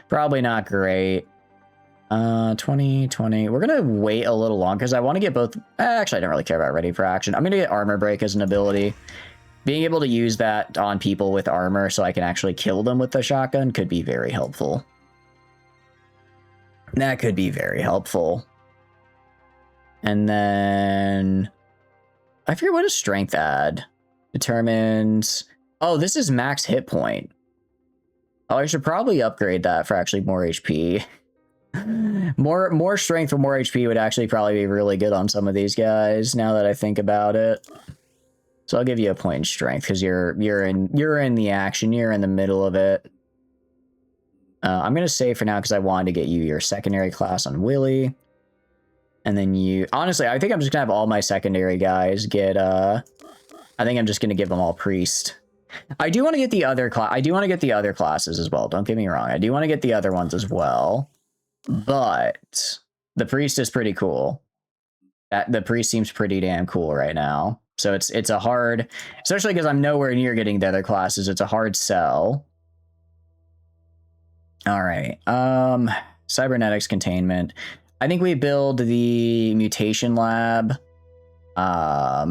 Probably not great. 2020. We're gonna wait a little long because I want to get both. Actually, I don't really care about ready for action. I'm gonna get armor break as an ability. Being able to use that on people with armor so I can actually kill them with the shotgun could be very helpful. That could be very helpful. And then I forget what does strength add. Determines. Oh, this is max hit point. Oh, I should probably upgrade that for actually more HP. more strength for more HP would actually probably be really good on some of these guys. Now that I think about it, so I'll give you a point in strength because you're in the action. You're in the middle of it. I'm going to save for now because I wanted to get you your secondary class on Willy. And then you... Honestly, I think I'm just going to have all my secondary guys get... I think I'm just going to give them all priest. I do want to get the other class... I do want to get the other classes as well. Don't get me wrong. I do want to get the other ones as well. But the priest is pretty cool. The priest seems pretty damn cool right now. So it's a hard... Especially because I'm nowhere near getting the other classes. It's a hard sell. All right. Cybernetics containment. I think we build the mutation lab. I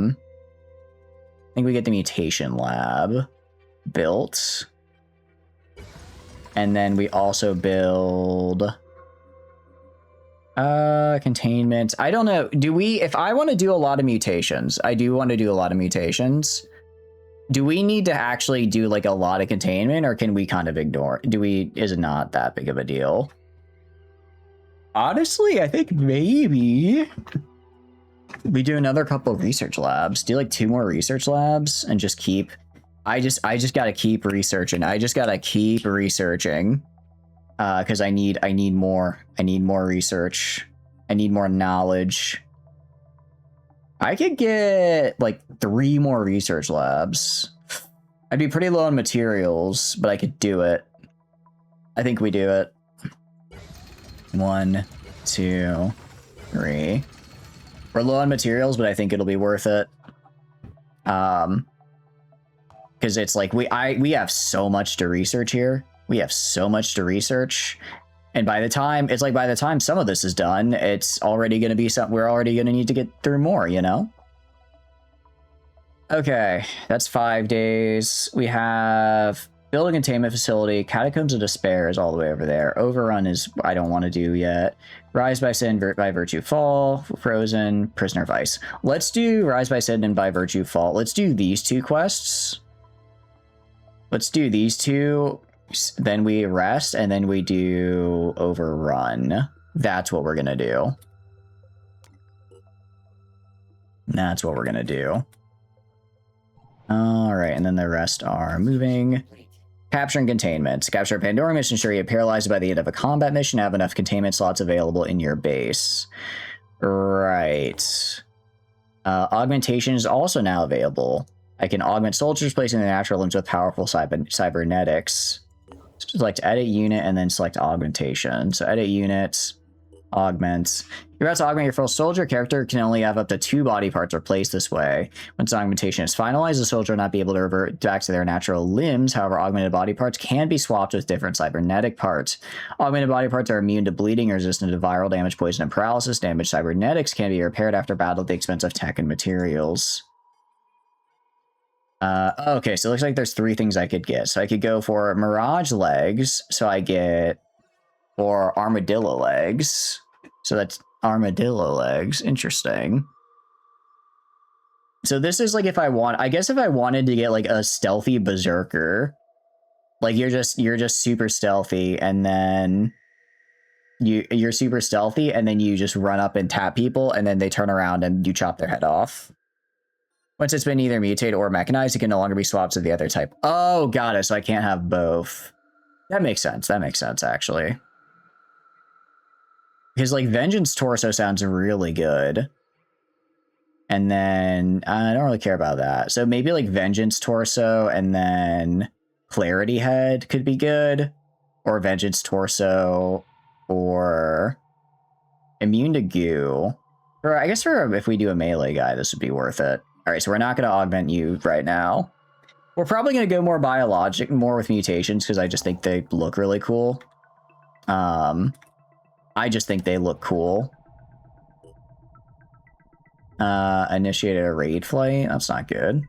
think we get the mutation lab built. And then we also build containment. I don't know. Do we, if I want to do a lot of mutations, I do want to do a lot of mutations. Do we need to actually do like a lot of containment, or can we kind of ignore? Is it not that big of a deal? Honestly, I think maybe we do another couple of research labs. Do like 2 more research labs and just keep. I just gotta keep researching. I just gotta keep researching. because I need more research. I need more knowledge. I could get like 3 more research labs. I'd be pretty low on materials, but I could do it. I think we do it. 1, 2, 3. We're low on materials, but I think it'll be worth it. Because it's like we have so much to research here. We have so much to research, and by the time some of this is done, it's already going to be something we're already going to need to get through more. You know. Okay, that's 5 days. We have building containment facility. Catacombs of Despair is all the way over there. Overrun is I don't want to do yet. Rise by Sin, by Virtue Fall, Frozen, Prisoner Vice. Let's do Rise by Sin and by Virtue Fall. Let's do these 2 quests. Let's do these 2. Then we rest, and then we do Overrun. That's what we're gonna do. That's what we're gonna do. Alright, and then the rest are moving. Capture and containment. Capture a Pandora mission, ensure you get paralyzed by the end of a combat mission, have enough containment slots available in your base. Right. Augmentation is also now available. I can augment soldiers, placing their natural limbs with powerful cybernetics. Select edit unit and then select augmentation. So edit units, augment. You're about to augment your full soldier. Character can only have up to 2 body parts replaced this way. Once augmentation is finalized, the soldier will not be able to revert back to their natural limbs. However, augmented body parts can be swapped with different cybernetic parts. Augmented body parts are immune to bleeding or resistant to viral damage, poison, and paralysis. Damaged cybernetics can be repaired after battle at the expense of tech and materials. Okay, so it looks like there's 3 things I could get. So I could go for Mirage legs, so I get, or Armadillo legs. So that's Armadillo legs. Interesting. So this is like if I guess if I wanted to get like a stealthy berserker, like you're just super stealthy, and then you're super stealthy, and then you just run up and tap people, and then they turn around and you chop their head off. Once it's been either mutated or mechanized, it can no longer be swapped to the other type. Oh, got it. So I can't have both. That makes sense. That makes sense, actually. Because, like, Vengeance Torso sounds really good. And then, I don't really care about that. So maybe, like, Vengeance Torso and then Clarity Head could be good. Or Vengeance Torso or Immune to Goo. Or I guess if we do a melee guy, this would be worth it. Alright, so we're not going to augment you right now. We're probably going to go more biologic, more with mutations, because I just think they look really cool. I just think they look cool. Initiated a raid flight. That's not good.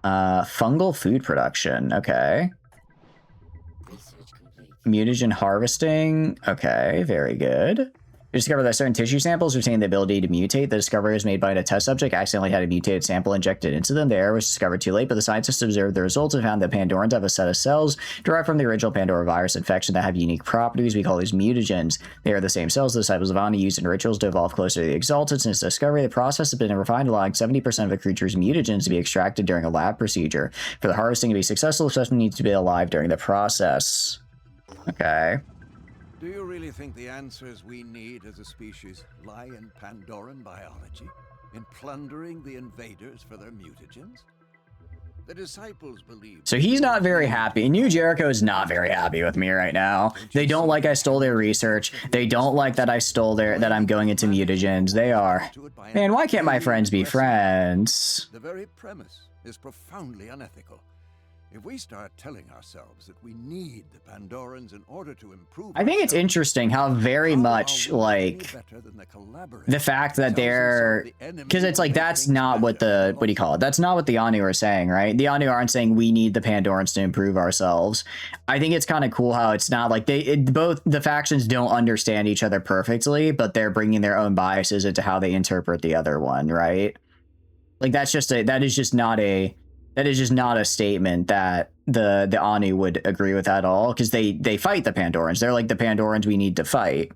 Fungal food production. Okay. Mutagen harvesting. Okay, very good. We discovered that certain tissue samples retain the ability to mutate. The discovery was made by a test subject accidentally had a mutated sample injected into them. The error was discovered too late, but the scientists observed the results and found that Pandorans have a set of cells derived from the original Pandora virus infection that have unique properties. We call these mutagens. They are the same cells the disciples of Ani used in rituals to evolve closer to the Exalted. Since discovery, the process has been refined, allowing 70% of a creature's mutagens to be extracted during a lab procedure. For the harvesting to be successful, the specimen needs to be alive during the process. Okay. Do you really think the answers we need as a species lie in Pandoran biology? In plundering the invaders for their mutagens? The disciples believe... So he's not very happy. New Jericho is not very happy with me right now. They don't like I stole their research. They don't like that that I'm going into mutagens. They are... Man, why can't my friends be friends? The very premise is profoundly unethical. If we start telling ourselves that we need the Pandorans in order to improve... I think it's interesting how very much, like, the fact that they're... Because it's like, that's not what the... What do you call it? That's not what the Anu are saying, right? The Anu aren't saying we need the Pandorans to improve ourselves. I think it's kind of cool how it's not like both the factions don't understand each other perfectly, but they're bringing their own biases into how they interpret the other one, right? Like, that is just not a statement that the Anu would agree with at all, because they fight the Pandorans. They're like the Pandorans we need to fight.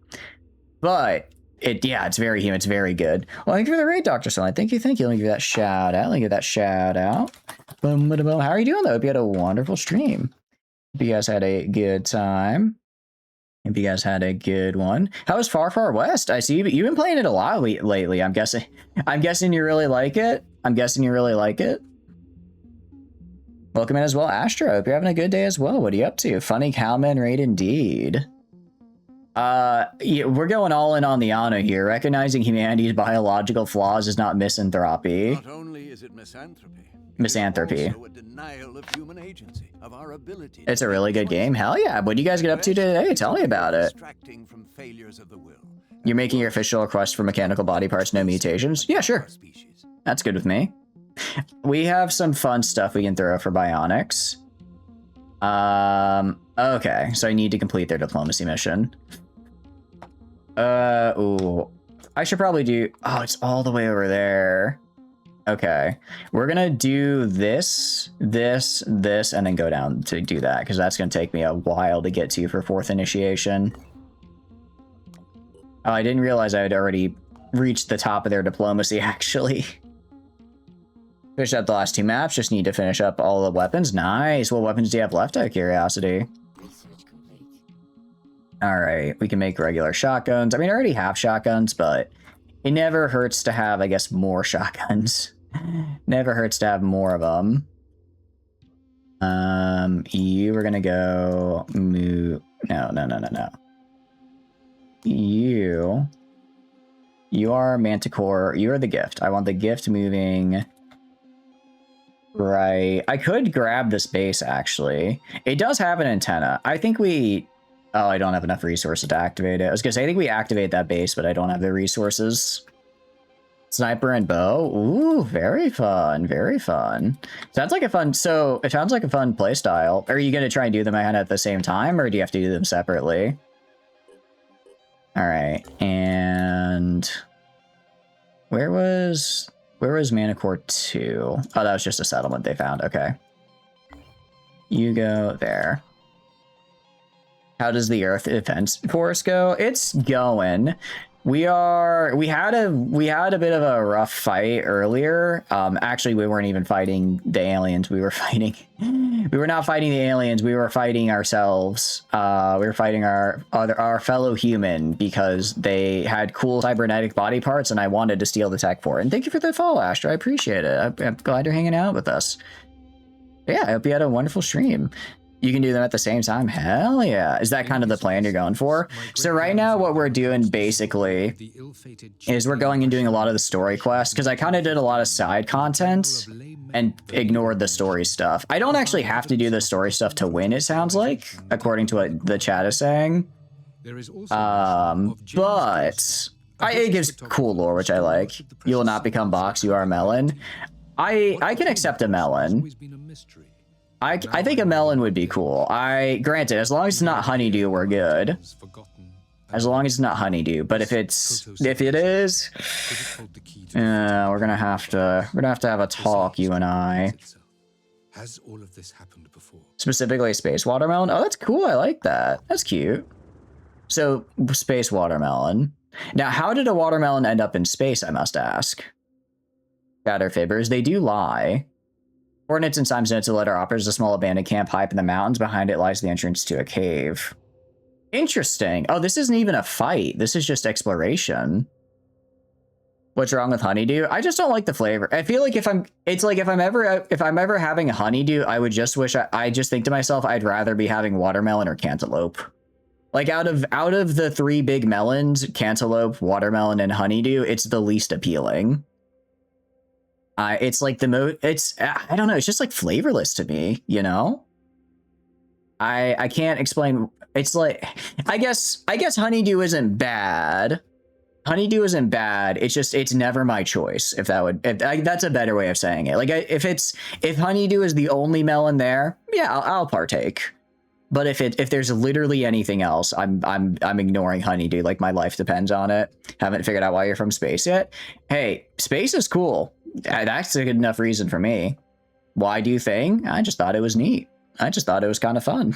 But it's very human. It's very good. Well, thank you for the raid, Dr. Sunlight. Thank you. Let me give that shout out. How are you doing, though? Hope you had a wonderful stream. Hope you guys had a good time. Hope you guys had a good one. How was Far Far West? I see you've been playing it a lot lately. I'm guessing you really like it. I'm guessing you really like it. Welcome in as well, Astro. Hope you're having a good day as well. What are you up to? Funny cowman raid indeed. Yeah, we're going all in on the honor here. Recognizing humanity's biological flaws is not misanthropy. Not only is it misanthropy, Misanthropy. it's also a denial of human agency, of our ability. It's a really good game. Hell yeah. What do you guys get up to today? Tell me about it. Distracting from failures of the will. You're making your official request for mechanical body parts, no mutations? Yeah, sure. That's good with me. We have some fun stuff we can throw for bionics. Okay, so I need to complete their diplomacy mission. Ooh. I should probably do... Oh, it's all the way over there. Okay. We're gonna do this, this, this, and then go down to do that, because that's gonna take me a while to get to for 4th initiation. Oh, I didn't realize I had already reached the top of their diplomacy, actually. Finish up the last 2 maps, just need to finish up all the weapons. Nice! What weapons do you have left, out of curiosity? Research complete. Alright, we can make regular shotguns. I mean, I already have shotguns, but it never hurts to have, I guess, more shotguns. Never hurts to have more of them. You were gonna go move... No. You are Manticore. You are the gift. I want the gift moving... Right. I could grab this base, actually. It does have an antenna. I think we... Oh, I don't have enough resources to activate it. I was gonna say, I think we activate that base, but I don't have the resources. Sniper and bow. Ooh, very fun. Very fun. Sounds like a fun... So, it sounds like a fun playstyle. Are you gonna try and do them kind of at the same time, or do you have to do them separately? Alright, and... Where was Manicore 2? Oh, that was just a settlement they found. Okay. You go there. How does the Earth Defense Force go? It's going. We had a bit of a rough fight earlier. Actually, we weren't even fighting the aliens. We were not fighting the aliens. We were fighting ourselves. We were fighting our fellow human because they had cool cybernetic body parts, and I wanted to steal the tech for it. And thank you for the follow, Astra. I appreciate it. I'm glad you're hanging out with us. Yeah, I hope you had a wonderful stream. You can do them at the same time? Hell yeah. Is that kind of the plan you're going for? So right now what we're doing basically is we're going and doing a lot of the story quests, because I kind of did a lot of side content and ignored the story stuff. I don't actually have to do the story stuff to win, it sounds like, according to what the chat is saying. But it gives cool lore, which I like. You will not become Box, you are a melon. I can accept a melon. I think a melon would be cool. Granted, as long as it's not honeydew, we're good. As long as it's not honeydew. But if it is, we're gonna have to have a talk, you and I. Has all of this happened before? Specifically, space watermelon. Oh, that's cool. I like that. That's cute. So, space watermelon. Now, how did a watermelon end up in space? I must ask. Shatter fibbers. They do lie. Coordinates and times notes to letter offers a small abandoned camp high up in the mountains. Behind it lies the entrance to a cave. Interesting. Oh, this isn't even a fight. This is just exploration. What's wrong with honeydew? I just don't like the flavor. I feel like if I'm ever having a honeydew, I would just wish I just think to myself, I'd rather be having watermelon or cantaloupe. Like out of the 3 big melons, cantaloupe, watermelon, and honeydew, it's the least appealing. It's like I don't know, it's just like flavorless to me, you know? I can't explain. It's like, I guess honeydew isn't bad. Honeydew isn't bad. It's just, it's never my choice. That's a better way of saying it. Like if honeydew is the only melon there, yeah, I'll partake. But if there's literally anything else, I'm ignoring honeydew. Like my life depends on it. Haven't figured out why you're from space yet. Hey, space is cool. That's a good enough reason for me. Why do you think? I just thought it was neat. I just thought it was kind of fun.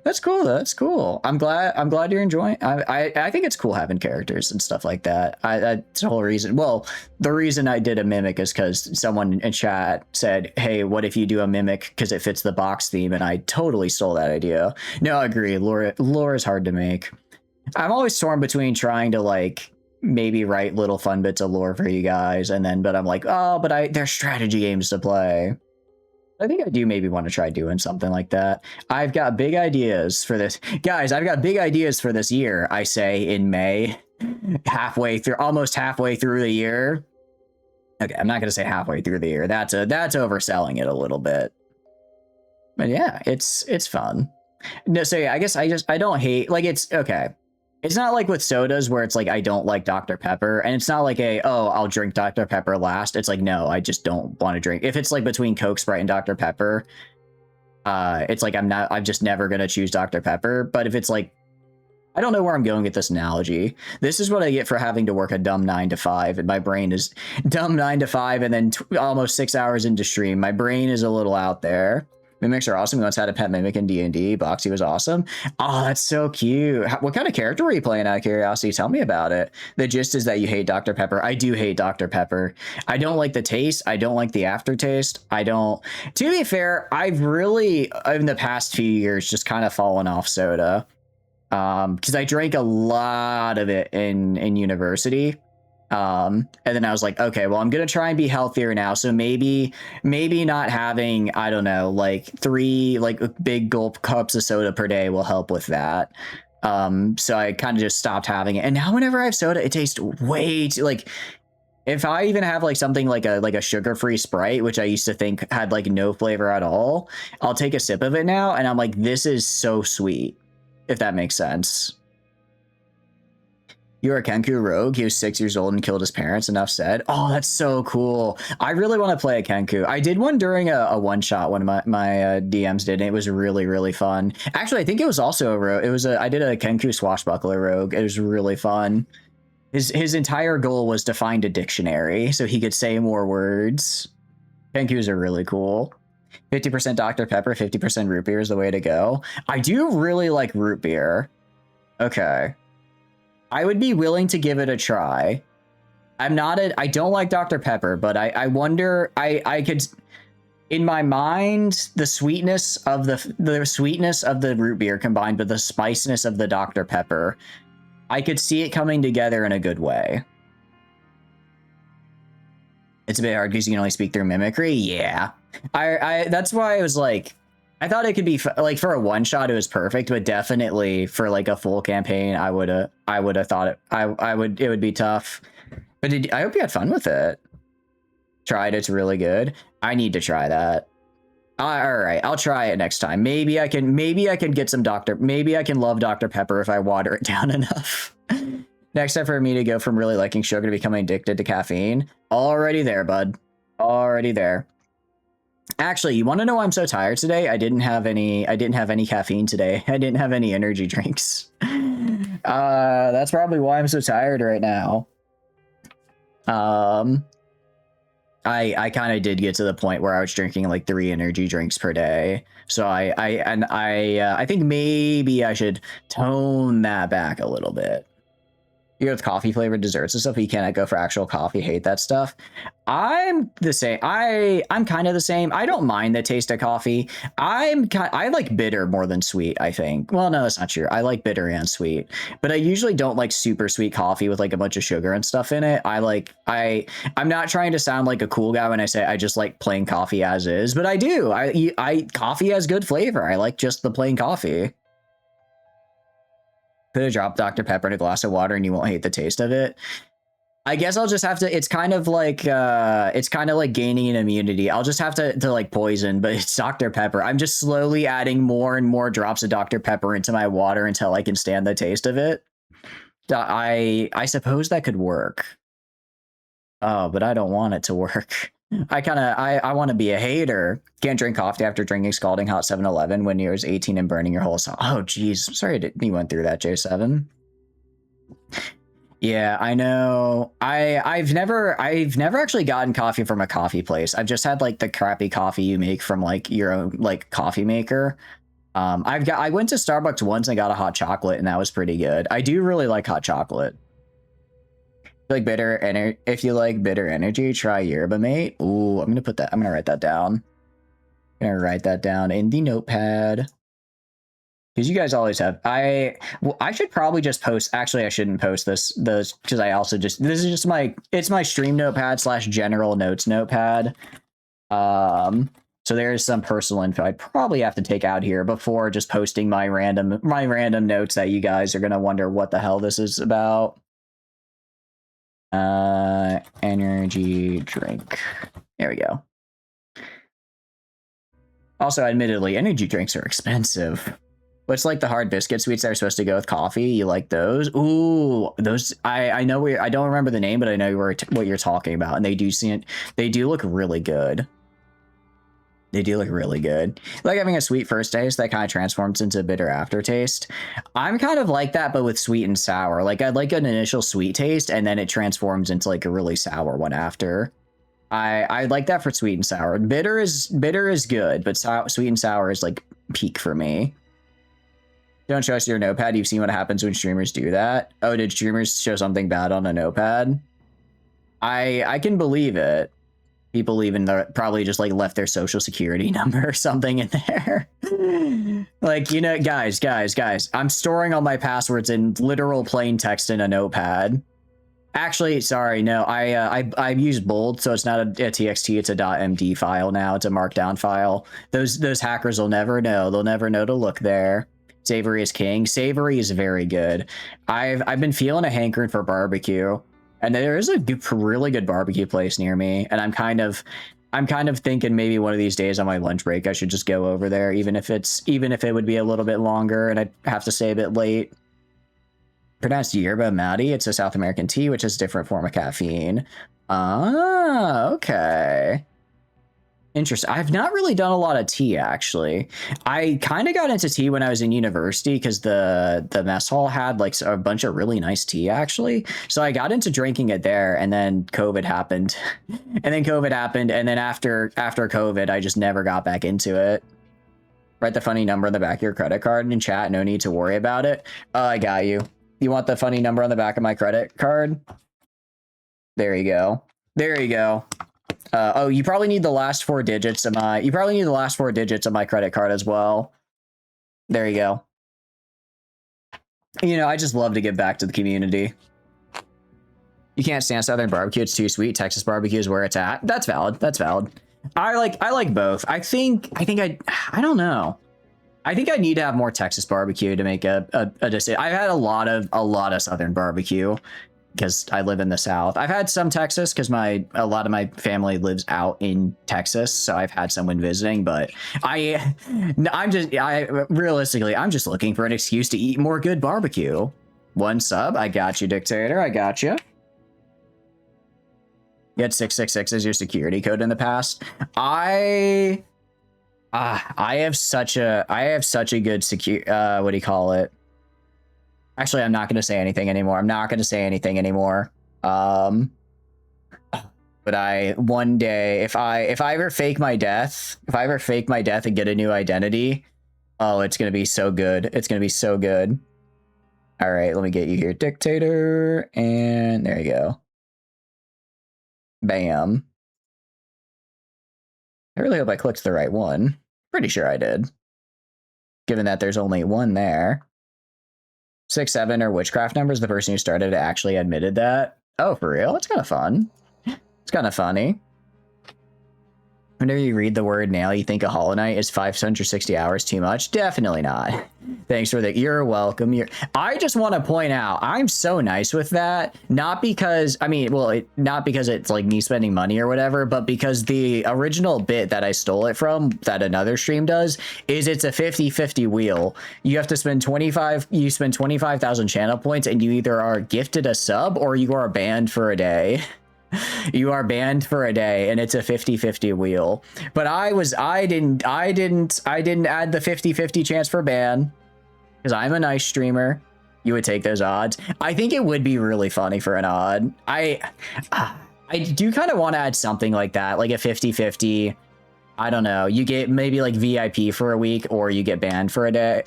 That's cool. That's cool. I'm glad you're enjoying. I think it's cool having characters and stuff like that. That's the whole reason. Well, the reason I did a mimic is because someone in chat said, "Hey, what if you do a mimic because it fits the box theme?" And I totally stole that idea. No, I agree. Lore is hard to make. I'm always torn between trying to like maybe write little fun bits of lore for you guys, and then but I'm like, oh, but there's strategy games to play. I think I do maybe want to try doing something like that. I've got big ideas for this. Guys, I've got big ideas for this year, I say in May. Almost halfway through the year. Okay, I'm not going to say halfway through the year. That's overselling it a little bit. But yeah, it's fun. No, so yeah, I guess I don't hate, like, it's okay. It's not like with sodas where it's like I don't like Dr. Pepper, and it's not like I'll drink Dr. Pepper last. It's like, no, I just don't want to drink. If it's like between Coke, Sprite, and Dr. Pepper, it's like I'm just never gonna choose Dr. Pepper. But if it's like, I don't know where I'm going with this analogy. This is what I get for having to work a dumb 9 to 5, and my brain is dumb 9 to 5, and then almost 6 hours into stream, my brain is a little out there. Mimics are awesome. We once had a pet mimic in D&D. Boxy was awesome. Oh, that's so cute. What kind of character were you playing, out of curiosity? Tell me about it. The gist is that you hate Dr. Pepper. I do hate Dr. Pepper. I don't like the taste. I don't like the aftertaste. I don't... To be fair, I've really, in the past few years, just kind of fallen off soda. Because I drank a lot of it in university. And then I was like, okay, well, I'm going to try and be healthier now. So maybe not having, I don't know, like 3 like big gulp cups of soda per day will help with that. So I kind of just stopped having it. And now whenever I have soda, it tastes way too, like, if I even have like something like a sugar-free Sprite, which I used to think had like no flavor at all, I'll take a sip of it now. And I'm like, this is so sweet, if that makes sense. You're a Kenku rogue. He was 6 years old and killed his parents. Enough said. Oh, that's so cool. I really want to play a Kenku. I did one during a one-shot. One of my DMs did, and it was really, really fun. Actually, I think it was also a rogue. I did a Kenku swashbuckler rogue. It was really fun. His entire goal was to find a dictionary so he could say more words. Kenkus are really cool. 50% Dr. Pepper, 50% root beer is the way to go. I do really like root beer. Okay. I would be willing to give it a try. I don't like Dr. Pepper, but I wonder, I could, in my mind, the sweetness of the root beer combined with the spiciness of the Dr. Pepper, I could see it coming together in a good way. It's a bit hard because you can only speak through mimicry. Yeah. That's why I was like, I thought it could be like for a one shot, it was perfect, but definitely for like a full campaign, I would have thought it would be tough. But I hope you had fun with it. Tried it's really good. I need to try that. All right, I'll try it next time. Maybe I can get some maybe I can love Dr. Pepper if I water it down enough. Next step for me to go from really liking sugar to becoming addicted to caffeine. Already there, bud. Already there. Actually, you want to know why I'm so tired today? I didn't have any caffeine today. I didn't have any energy drinks. That's probably why I'm so tired right now. I kind of did get to the point where I was drinking like 3 energy drinks per day. So I think maybe I should tone that back a little bit. You go with coffee flavored desserts and stuff, but you cannot go for actual coffee. Hate that stuff. I'm the same. I'm kind of the same. I don't mind the taste of coffee. I like bitter more than sweet, I think. Well, no, that's not true. I like bitter and sweet, but I usually don't like super sweet coffee with like a bunch of sugar and stuff in it. I'm not trying to sound like a cool guy when I say I just like plain coffee as is, but I do. Coffee has good flavor. I like just the plain coffee. Put a drop Dr. Pepper in a glass of water and you won't hate the taste of it. I guess I'll just have to, it's kind of like gaining an immunity. I'll just have to like poison, but it's Dr. Pepper. I'm just slowly adding more and more drops of Dr. Pepper into my water until I can stand the taste of it. I suppose that could work. Oh, but I don't want it to work. I want to be a hater. Can't drink coffee after drinking scalding hot 7-Eleven when you're 18 and burning your whole soul. Oh, geez. Sorry you went through that, J7. Yeah, I know. I've never actually gotten coffee from a coffee place. I've just had like the crappy coffee you make from like your own like coffee maker. I went to Starbucks once and got a hot chocolate, and that was pretty good. I do really like hot chocolate. If you like bitter energy, try Yerba Mate. Ooh, I'm gonna write that down. I'm gonna write that down in the notepad. Because you guys always have. I should probably just post. Actually, I shouldn't post this because I also this is just my stream notepad / general notes notepad. So there's some personal info I'd probably have to take out here before just posting my random notes that you guys are gonna wonder what the hell this is about. Energy drink. There we go. Also, admittedly, energy drinks are expensive. What's like the hard biscuit sweets that are supposed to go with coffee? You like those? Ooh, those. I know I don't remember the name, but I know what you're talking about, and they do look really good. They do look really good. Like having a sweet first taste that kind of transforms into a bitter aftertaste. I'm kind of like that, but with sweet and sour. Like I like an initial sweet taste, and then it transforms into like a really sour one after. I like that for sweet and sour. Bitter is good, but sweet and sour is like peak for me. Don't trust your notepad. You've seen what happens when streamers do that. Oh, did streamers show something bad on a notepad? I can believe it. People even probably just like left their social security number or something in there. Like, you know, guys, I'm storing all my passwords in literal plain text in a notepad. Actually, sorry, no, I used bold, so it's not a txt, it's a .md file now. It's a markdown file. Those hackers will never know. They'll never know to look there. Savory is king. Savory is very good. I've been feeling a hankering for barbecue. And there is a really good barbecue place near me, and I'm kind of thinking maybe one of these days on my lunch break I should just go over there, even if it would be a little bit longer and I'd have to stay a bit late. Pronounced yerba mate. It's a South American tea, which is a different form of caffeine. Ah, okay. Interesting. I've not really done a lot of tea, actually. I kind of got into tea when I was in university because the mess hall had like a bunch of really nice tea, actually. So I got into drinking it there, and then COVID happened. And then after COVID, I just never got back into it. Write the funny number on the back of your credit card in chat. No need to worry about it. I got you. You want the funny number on the back of my credit card? There you go. There you go. Oh, you probably need the last 4 digits of my credit card as well. There you go. You know, I just love to give back to the community. You can't stand Southern barbecue, it's too sweet. Texas barbecue is where it's at. That's valid. That's valid. I like both. I don't know. I think I need to have more Texas barbecue to make a decision. I've had a lot of Southern barbecue because I live in the South. I've had some Texas because a lot of my family lives out in Texas, so I've had someone visiting. But realistically, I'm just looking for an excuse to eat more good barbecue. 1 sub, I got you, Dictator. I got you. You had 666 as your security code in the past. I have such a good what do you call it? Actually, I'm not going to say anything anymore. But one day, if I ever fake my death and get a new identity, oh, it's going to be so good. It's going to be so good. All right, let me get you here, Dictator. And there you go. Bam. I really hope I clicked the right one. Pretty sure I did. Given that there's only one there. 6, 7 are witchcraft numbers. The person who started it actually admitted that. Oh, for real? It's kind of fun. It's kind of funny. Whenever you read the word nail, you think a Hollow Knight is 560 hours too much? Definitely not. Thanks for that. You're welcome. I just want to point out, I'm so nice with that. Not because, not because it's like me spending money or whatever, but because the original bit that I stole it from, that another stream does, is it's a 50-50 wheel. You have to spend 25,000 channel points, and you either are gifted a sub or you are banned for a day. You are banned for a day, and it's a 50-50 wheel. But I didn't add the 50-50 chance for ban because I'm a nice streamer. You would take those odds. I think it would be really funny for an odd. I do kind of want to add something like that, like a 50-50 I don't know. You get maybe like VIP for a week, or you get banned for a day.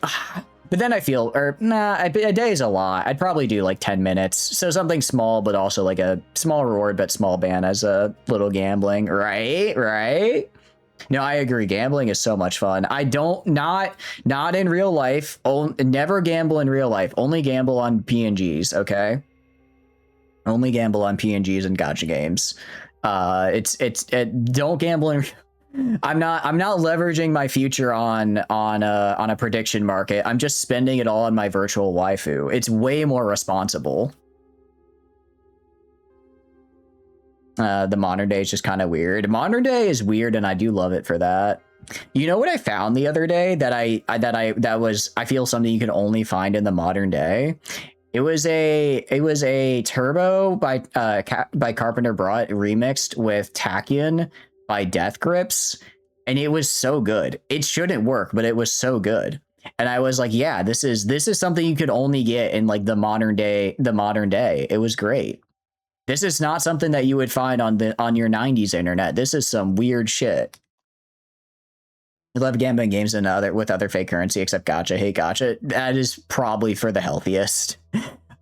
But then I feel, or nah, a day is a lot. I'd probably do like 10 minutes. So something small, but also like a small reward, but small ban as a little gambling. Right? Right? No, I agree. Gambling is so much fun. I don't, not in real life. Never gamble in real life. Only gamble on PNGs, okay? Only gamble on PNGs and gacha games. Don't gamble in. I'm not leveraging my future on a prediction market. I'm just spending it all on my virtual waifu. It's way more responsible. The modern day is just kind of weird. Modern day is weird, and I do love it for that. You know what I found the other day that I feel something you can only find in the modern day. It was a Turbo by Carpenter Brut remixed with Tachyon by Death Grips, and it was so good. It shouldn't work, but it was so good. And I was like, yeah, this is something you could only get in like the modern day. It was great. This is not something that you would find on your 90s internet. This is some weird shit. I love gambling games and with other fake currency except gacha. Hate gacha. That is probably for the healthiest.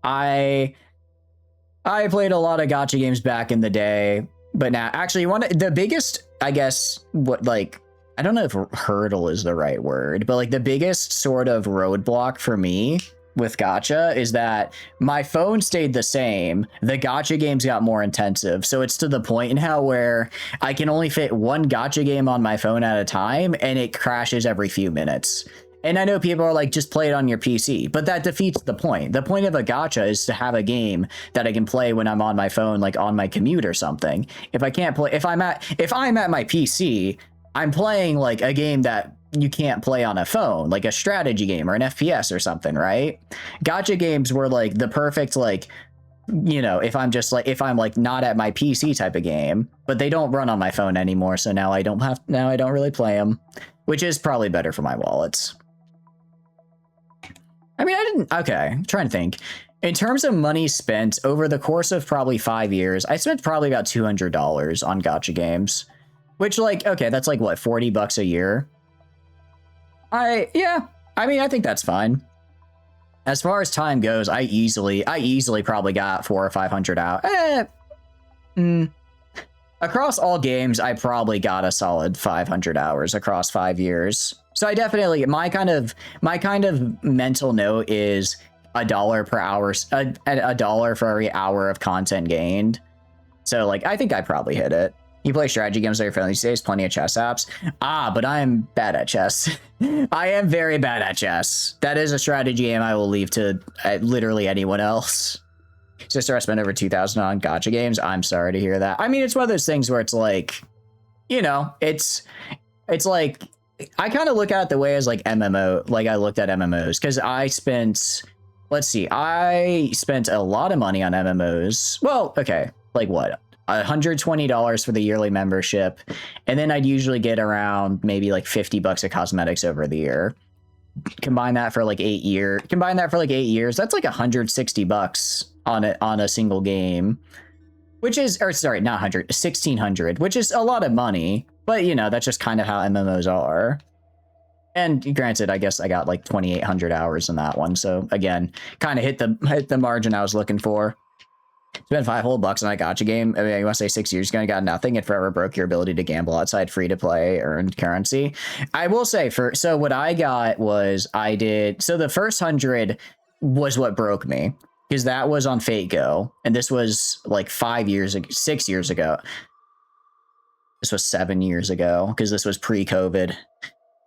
I played a lot of gacha games back in the day, but now actually the biggest, I guess, I don't know if hurdle is the right word, but like the biggest sort of roadblock for me with gacha is that my phone stayed the same. The gacha games got more intensive. So it's to the point now where I can only fit one gacha game on my phone at a time, and it crashes every few minutes. And I know people are like, just play it on your PC, but that defeats the point. The point of a gacha is to have a game that I can play when I'm on my phone, like on my commute or something. If I can't play, if I'm at my PC, I'm playing like a game that you can't play on a phone, like a strategy game or an FPS or something, right? Gacha games were like the perfect, like, you know, if I'm not at my PC type of game, but they don't run on my phone anymore. So now I don't really play them, which is probably better for my wallets. I mean, okay, I'm trying to think. In terms of money spent over the course of probably 5 years, I spent probably about $200 on gacha games, which, like, okay, that's like what, $40 a year? I mean, I think that's fine. As far as time goes, I easily probably got 400 or 500 out. Across all games, I probably got a solid 500 hours across 5 years. So I definitely, my kind of mental note is $1 per hour, $1 for every hour of content gained. So like, I think I probably hit it. You play strategy games on your phone these days, plenty of chess apps. But I'm bad at chess. I am very bad at chess. That is a strategy game I will leave to literally anyone else. Sister, I spent over 2,000 on gacha games. I'm sorry to hear that. I mean, it's one of those things where it's like, you know, it's like, I kind of look at it the way as like MMO, like I looked at MMOs, because I spent a lot of money on MMOs. Well, okay, like what? $120 for the yearly membership, and then I'd usually get around maybe like $50 of cosmetics over the year. Combine that for like 8 years. That's like $160 on a single game, which is, or sorry, not 100, 1,600, which is a lot of money. But you know, that's just kind of how MMOs are. And granted, I guess I got like 2,800 hours in that one. So again, kind of hit the margin I was looking for. Spent $5 whole bucks on a gacha game. I mean, you want to say 6 years ago, you got nothing. It forever broke your ability to gamble outside free to play earned currency. I will say so what I got was so the first 100 was what broke me, because that was on Fate Go. And this was like 6 years ago. This was 7 years ago, because this was pre-COVID.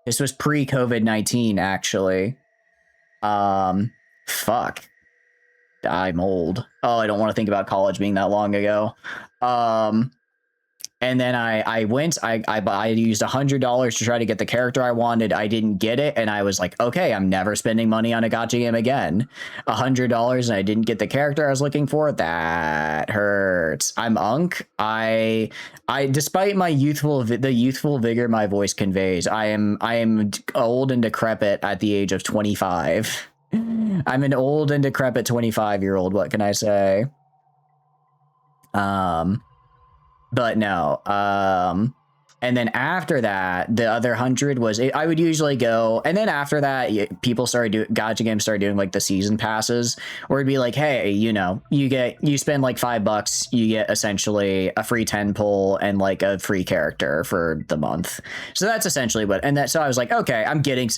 This was pre-COVID-19, actually. Fuck. I'm old. Oh, I don't want to think about college being that long ago. And then I used $100 to try to get the character I wanted. I didn't get it, and I was like, okay, I'm never spending money on a gacha game again. $100 and I didn't get the character I was looking for. That hurts. I'm unk. I despite my youthful vigor my voice conveys, I am old and decrepit at the age of 25. I'm an old and decrepit 25-year-old. What can I say? But no. And then after that, the other 100 was, I would usually go, and then after that, people started doing, gacha games started doing like the season passes, where it'd be like, hey, you know, you spend like $5, you get essentially a free 10 pull and like a free character for the month. So that's essentially what, and that, so I was like, okay, I'm getting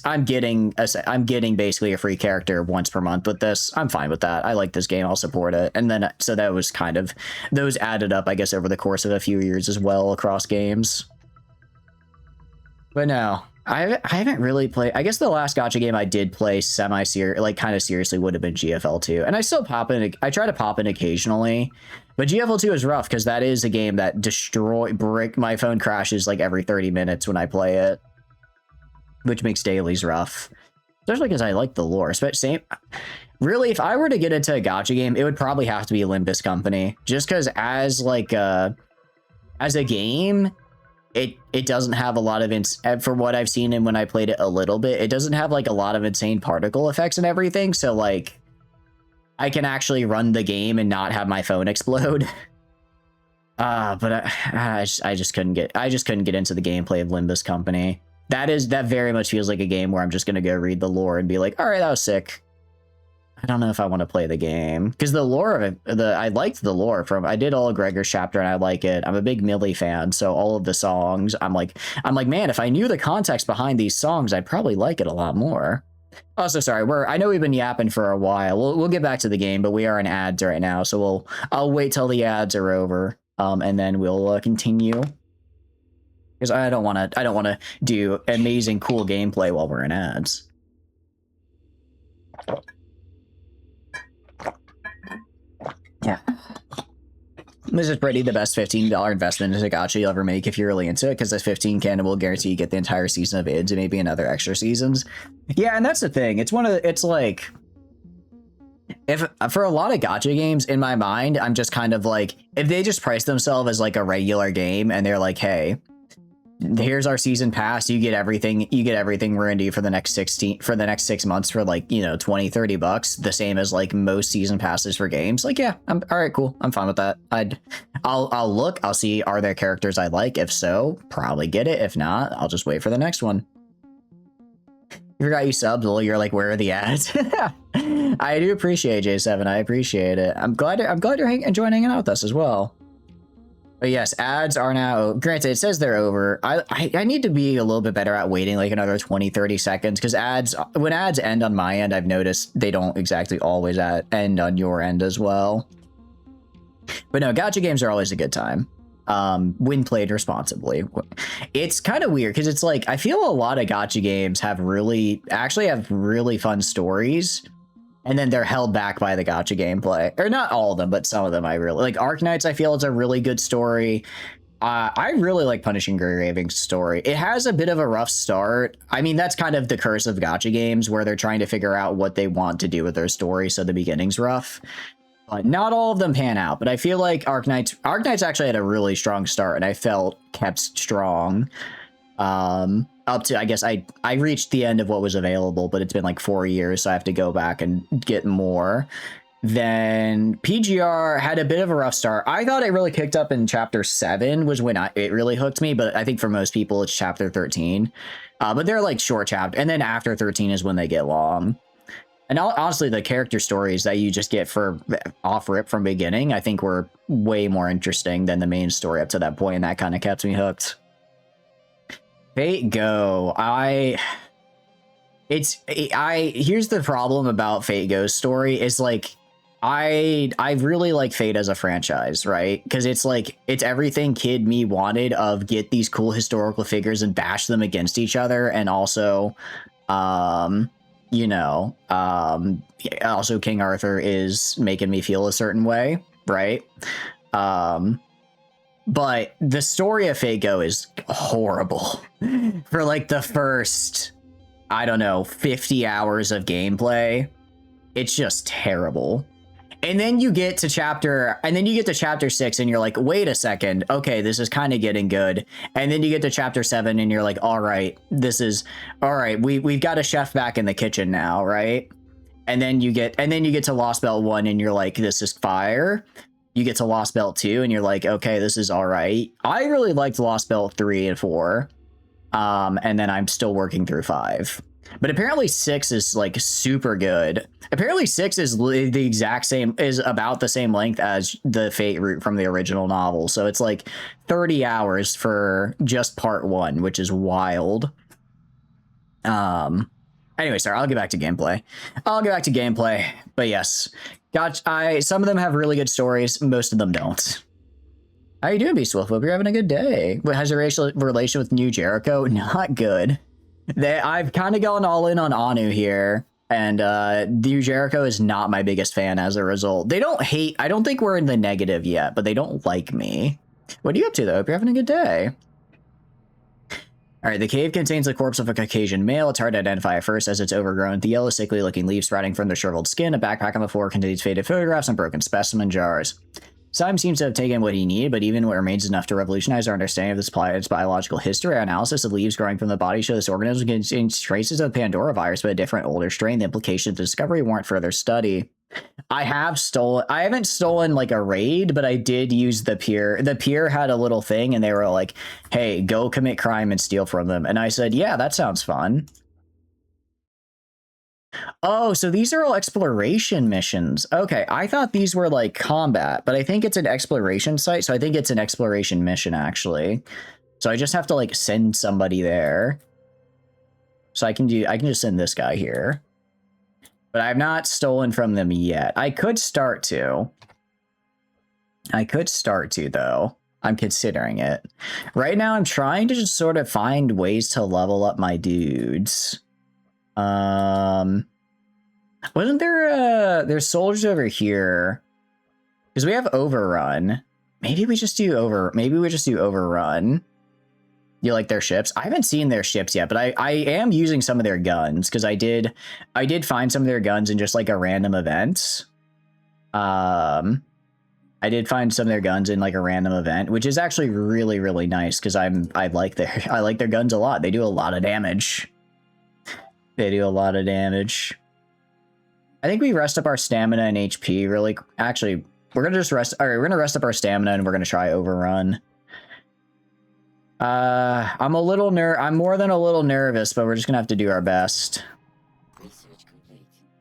basically a free character once per month with this. I'm fine with that. I like this game. I'll support it. And then, so that was kind of, those added up, I guess, over the course of a few years as well across games. But no, I haven't really played. I guess the last gacha game I did play semi-serious, like kind of seriously, would have been GFL2. And I still pop in. I try to pop in occasionally, but GFL2 is rough because that is a game that my phone crashes like every 30 minutes when I play it, which makes dailies rough. Especially because I like the lore. Really, if I were to get into a gacha game, it would probably have to be Olympus Company, just because as a game. It doesn't have a lot of, for what I've seen and when I played it a little bit, it doesn't have like a lot of insane particle effects and everything. So like I can actually run the game and not have my phone explode. But I just couldn't get into the gameplay of Limbus Company. That very much feels like a game where I'm just going to go read the lore and be like, all right, that was sick. I don't know if I want to play the game because the lore of it, I liked the lore I did all of Gregor's chapter and I like it. I'm a big Millie fan, so all of the songs, I'm like, man, if I knew the context behind these songs, I'd probably like it a lot more. Also, sorry, I know we've been yapping for a while. We'll get back to the game, but we are in ads right now, so I'll wait till the ads are over, and then we'll continue because I don't want to do amazing, cool gameplay while we're in ads. Yeah. This is pretty the best $15 investment into gacha you'll ever make if you're really into it, because this 15 can will guarantee you get the entire season of IDS and maybe another extra seasons. Yeah, and that's the thing. It's like, if for a lot of gacha games in my mind, I'm just kind of like, if they just price themselves as like a regular game and they're like, hey, here's our season pass, you get everything we're into for the next 6 months for like, you know, $20-$30, the same as like most season passes for games. Like, yeah, I'm all right, cool, I'm fine with that. I'll see, are there characters I like? If so, probably get it. If not, I'll just wait for the next one. You forgot you subbed. Well, you're like, where are the ads? I do appreciate J7. I appreciate it. I'm glad you're enjoying hanging out with us as well. But yes, ads are now, granted, it says they're over. I need to be a little bit better at waiting like another 20-30 seconds, because when ads end on my end, I've noticed they don't exactly always end on your end as well. But no, gacha games are always a good time when played responsibly. It's kind of weird because it's like, I feel a lot of gacha games have really fun stories, and then they're held back by the gacha gameplay. Or not all of them, but some of them I really like. Arknights, I feel it's a really good story. I really like Punishing Gray Raven's story. It has a bit of a rough start. I mean, that's kind of the curse of gacha games, where they're trying to figure out what they want to do with their story, so the beginning's rough. But not all of them pan out. But I feel like Arknights actually had a really strong start, and I felt kept strong. Up to, I guess I reached the end of what was available, but it's been like 4 years, so I have to go back and get more. Then PGR had a bit of a rough start. I thought it really kicked up in chapter 7 was when it really hooked me, but I think for most people it's chapter 13. But they're like short chapter, and then after 13 is when they get long. And honestly, the character stories that you just get for off rip from beginning, I think were way more interesting than the main story up to that point, and that kind of kept me hooked. Fate Go, here's the problem about Fate Go's story is like, I really like Fate as a franchise, right? Because it's like, it's everything kid me wanted of get these cool historical figures and bash them against each other, and also, you know, also King Arthur is making me feel a certain way, right? But the story of Fate Go is horrible for like the first, I don't know, 50 hours of gameplay. It's just terrible. And then you get to chapter 6 and you're like, wait a second. Okay, this is kind of getting good. And then you get to chapter 7 and you're like, all right, we've got a chef back in the kitchen now, right? And then you get to Lost Belt 1 and you're like, this is fire. you get to Lost Belt 2 and you're like, okay, this is all right. I really liked Lost Belt 3 and 4. And then I'm still working through 5. But apparently 6 is like super good. Apparently 6 is the exact same, is about the same length as the Fate route from the original novel. So it's like 30 hours for just part 1, which is wild. Anyway, sorry, I'll get back to gameplay. But yes, some of them have really good stories. Most of them don't. How you doing, Beast Wolf? Hope you're having a good day. What has a racial relation with New Jericho? Not good. I've kind of gone all in on Anu here, and New Jericho is not my biggest fan as a result. They don't hate. I don't think we're in the negative yet, but they don't like me. What are you up to, though? Hope you're having a good day. All right, the cave contains the corpse of a Caucasian male. It's hard to identify at first as it's overgrown with the yellow, sickly-looking leaves sprouting from their shriveled skin. A backpack on the floor contains faded photographs and broken specimen jars. Simon seems to have taken what he needed, but even what remains enough to revolutionize our understanding of its biological history. Our analysis of leaves growing from the body show this organism contains traces of the Pandora virus, but a different, older strain. The implications of the discovery warrant further study. I haven't stolen like a raid, but I did use the pier. The pier had a little thing and they were like, hey, go commit crime and steal from them. And I said, yeah, that sounds fun. Oh, so these are all exploration missions. Okay, I thought these were like combat, but I think it's an exploration site. So I think it's an exploration mission actually. So I just have to like send somebody there. So I can just send this guy here. But I've not stolen from them yet. I could start to, though. I'm considering it. Right now, I'm trying to just sort of find ways to level up my dudes. Wasn't there, there's soldiers over here. Because we have Overrun. Maybe we just do Overrun. You like their ships? I haven't seen their ships yet, but I am using some of their guns because I did find some of their guns in just like a random event. I did find some of their guns in like a random event, which is actually really, really nice because I like their guns a lot. They do a lot of damage. I think we rest up our stamina and HP really. Actually, we're gonna just rest. All right, we're gonna rest up our stamina and we're gonna try Overrun. I'm more than a little nervous, but we're just gonna have to do our best.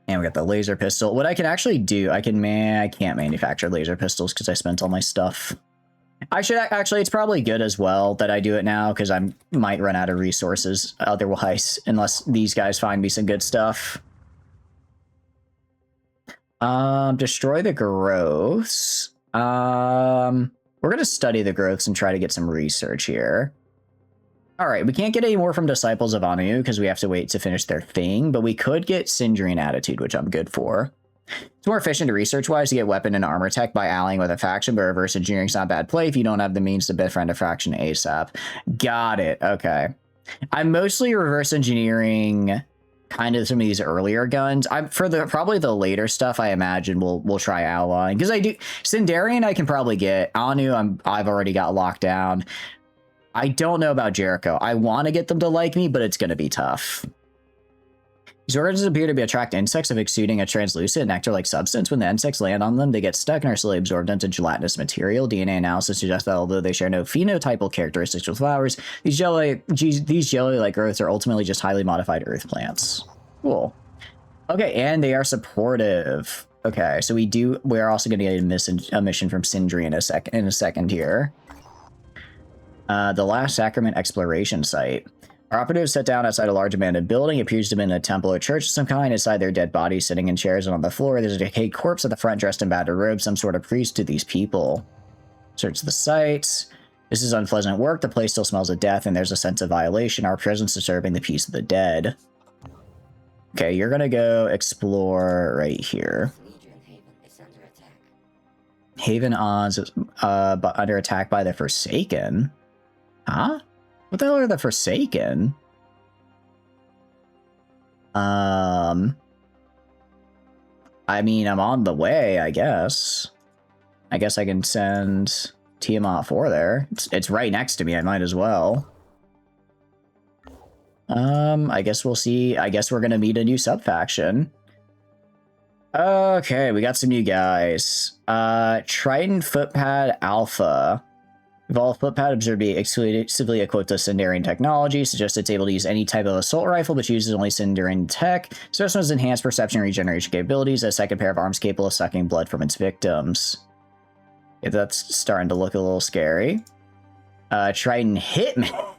And we got the laser pistol. What I can actually do, I can't manufacture laser pistols because I spent all my stuff. I should actually, it's probably good as well that I do it now because I might run out of resources otherwise, unless these guys find me some good stuff. Destroy the growths. We're going to study the growths and try to get some research here. All right, we can't get any more from Disciples of Anu because we have to wait to finish their thing, but we could get Sindrian Attitude, which I'm good for. It's more efficient research-wise to get weapon and armor tech by allying with a faction, but reverse engineering's not bad play if you don't have the means to befriend a faction ASAP. Got it, okay. I'm mostly reverse engineering kind of some of these earlier guns. Probably the later stuff I imagine we'll try allying because I do Sindarian I can probably get. Anu I've already got locked down. I don't know about Jericho. I want to get them to like me, but it's going to be tough. These organisms appear to attract insects of exuding a translucent nectar-like substance. When the insects land on them, they get stuck and are slowly absorbed into gelatinous material. DNA analysis suggests that although they share no phenotypal characteristics with flowers, these jelly-like growths are ultimately just highly modified earth plants. Cool. Okay, and they are supportive. Okay, so we're also going to get a mission from Sindri in a second here. The Last Sacrament exploration site. Our operatives set down outside a large abandoned building. It appears to have been a temple or church of some kind. Inside, there are dead bodies sitting in chairs and on the floor. There's a decayed corpse at the front dressed in battered robes, some sort of priest to these people. Search the site. This is unpleasant work. The place still smells of death, and there's a sense of violation. Our presence disturbing the peace of the dead. Okay, you're gonna go explore right here. Haven odds under attack by the Forsaken. Huh? What the hell are the Forsaken? I mean, I'm on the way, I guess. I guess I can send Tiamat 4 there. It's right next to me, I might as well. I guess we'll see. I guess we're gonna meet a new sub-faction. Okay, we got some new guys. Triton Footpad Alpha. Evolved footpad observed to be exclusively equipped with Sindarian technology, suggests it's able to use any type of assault rifle, but uses only Sindarian tech. First one has enhanced perception and regeneration capabilities, a second pair of arms capable of sucking blood from its victims. Yeah, that's starting to look a little scary. Triton Hitman.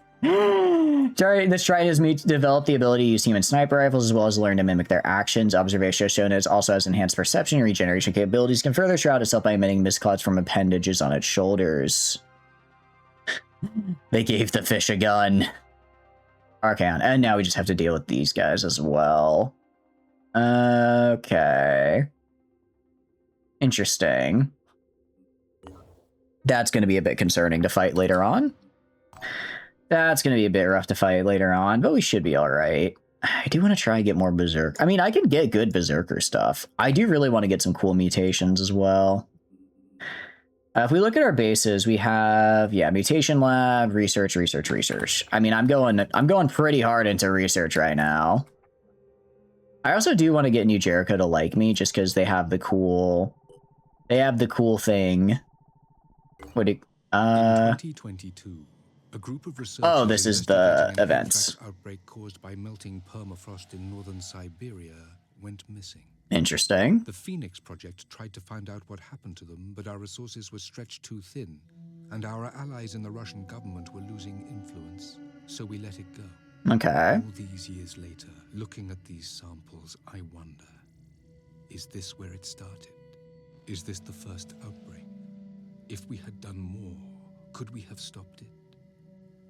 This Triton has developed the ability to use human sniper rifles as well as learn to mimic their actions. Observation has shown it also has enhanced perception and regeneration capabilities, can further shroud itself by emitting mist clouds from appendages on its shoulders. They gave the fish a gun. Arcan. And now we just have to deal with these guys as well. Okay. Interesting. That's going to be a bit concerning to fight later on. That's going to be a bit rough to fight later on, but we should be all right. I do want to try and get more Berserk. I mean, I can get good Berserker stuff. I do really want to get some cool mutations as well. If we look at our bases, we have, yeah, mutation lab, research. I mean, I'm going pretty hard into research right now. I also do want to get New Jericho to like me just because they have the cool thing. What do in 2022, a group of researchers oh, this is the investigating an events. anthrax outbreak caused by melting permafrost in northern Siberia went missing. Interesting. The Phoenix Project tried to find out what happened to them, but our resources were stretched too thin, and our allies in the Russian government were losing influence, so we let it go. Okay. All these years later, looking at these samples, I wonder, is this where it started? Is this the first outbreak? If we had done more, could we have stopped it?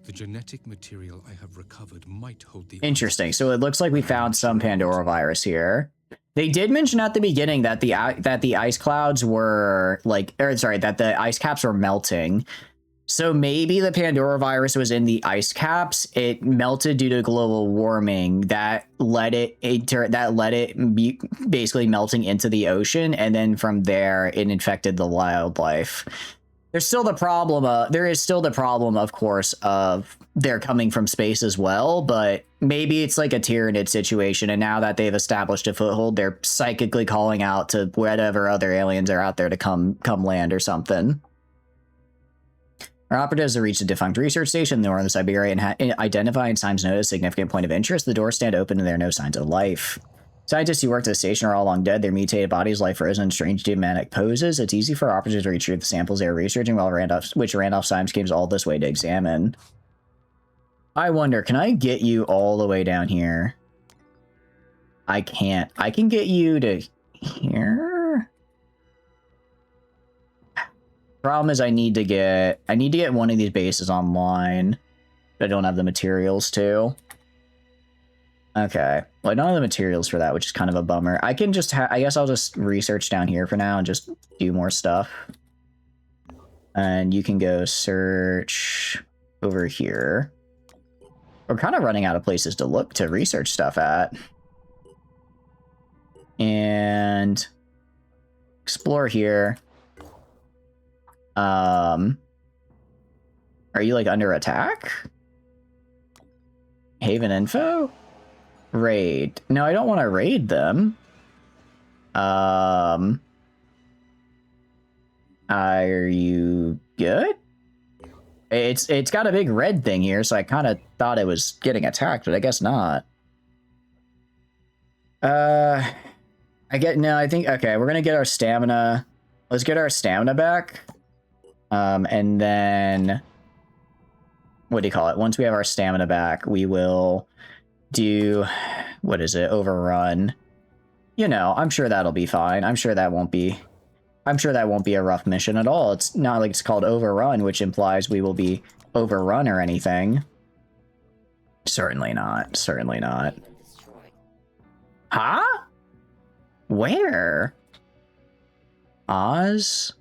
The genetic material I have recovered might hold the... Interesting. So it looks like we found some Pandora virus here. They did mention at the beginning that the ice clouds were like, or sorry, that the ice caps were melting. So maybe the Pandora virus was in the ice caps. It melted due to global warming that led it be basically melting into the ocean, and then from there it infected the wildlife. There is still the problem, of course, of they're coming from space as well, but maybe it's like a Tyranid situation, and now that they've established a foothold, they're psychically calling out to whatever other aliens are out there to come land or something. Our operatives have reached a defunct research station in northern Siberia and identifying signs noted a significant point of interest. The doors stand open and there are no signs of life. Scientists who worked at the station are all long dead. Their mutated bodies lie frozen in strange demonic poses. It's easy for operatives to retrieve the samples they are researching, while Randolph Symes came all this way to examine. I wonder, can I get you all the way down here? I can't. I can get you to here? Problem is I need to get one of these bases online, but I don't have the materials to. Okay. Well, I don't have the materials for that, which is kind of a bummer. I can just I guess I'll just research down here for now and just do more stuff. And you can go search over here. We're kind of running out of places to look to research stuff at. And explore here. Are you like under attack? Haven info? Raid. No, I don't want to raid them. Are you good? It's got a big red thing here, so I kind of thought it was getting attacked, but I guess not. I think, okay, we're gonna get our stamina. Let's get our stamina back. And then, what do you call it? Once we have our stamina back, we will do, what is it? Overrun. You know, I'm sure that'll be fine. I'm sure that won't be a rough mission at all. It's not like it's called Overrun, which implies we will be overrun or anything. Certainly not. Certainly not. Huh? Where? Oz?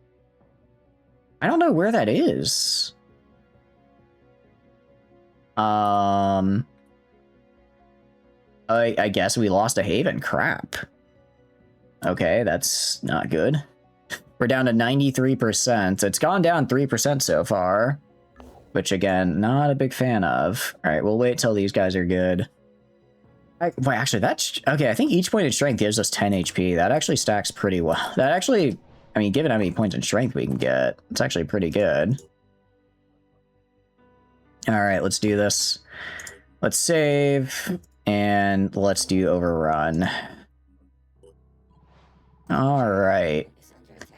I don't know where that is. I guess we lost a haven. Crap. Okay, that's not good. We're down to 93%. It's gone down 3% so far, which again, not a big fan of. All right, we'll wait till these guys are good. Wait, actually, that's okay. I think each point in strength gives us 10 HP. That actually stacks pretty well. That actually, I mean, given how many points in strength we can get, it's actually pretty good. All right, let's do this. Let's save and let's do overrun. All right.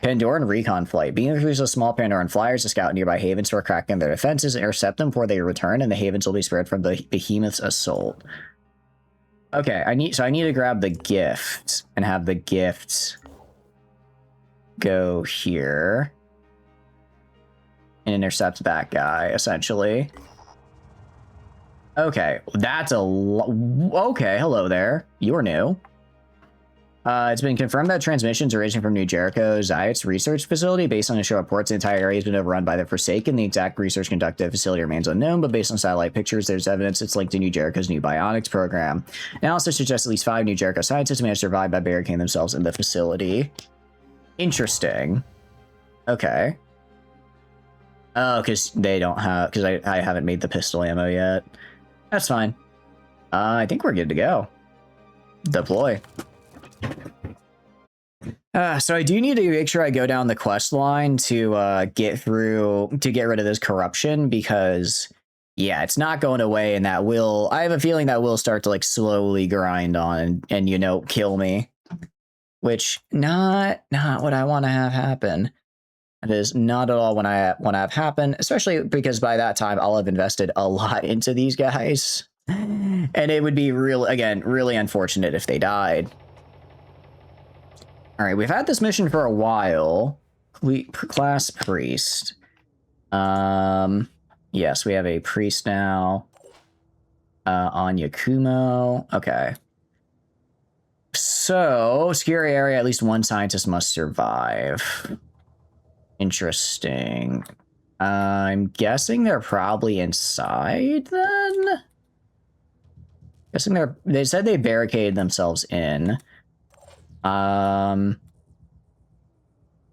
Pandoran recon flight. Being introduced a small Pandoran flyers to scout nearby havens for cracking their defenses, intercept them before they return, and the havens will be spared from the behemoth's assault. Okay, I need to grab the gift and have the gift go here and intercept that guy, essentially. Okay, that's a okay, hello there. You're new. It's been confirmed that transmissions originating from New Jericho Zayat's research facility. Based on initial reports, the entire area has been overrun by the Forsaken. The exact research conducted at the facility remains unknown, but based on satellite pictures, there's evidence it's linked to New Jericho's new bionics program. Analysis suggests at least 5 New Jericho scientists managed to survive by barricading themselves in the facility. Interesting. Okay. Oh, because they don't have... Because I haven't made the pistol ammo yet. That's fine. I think we're good to go. Deploy. So I do need to make sure I go down the quest line to get rid of this corruption, because yeah, it's not going away, and that will, I have a feeling that will start to like slowly grind on and you know, kill me, which not what I want to have happen. It is not at all what I want to have happen, especially because by that time I'll have invested a lot into these guys, and it would be really unfortunate if they died. All right, we've had this mission for a while. Class priest. Yes, we have a priest now. On Yakumo. Okay. So, scary area, at least one scientist must survive. Interesting. I'm guessing they're probably inside then? Guessing they said they barricaded themselves in.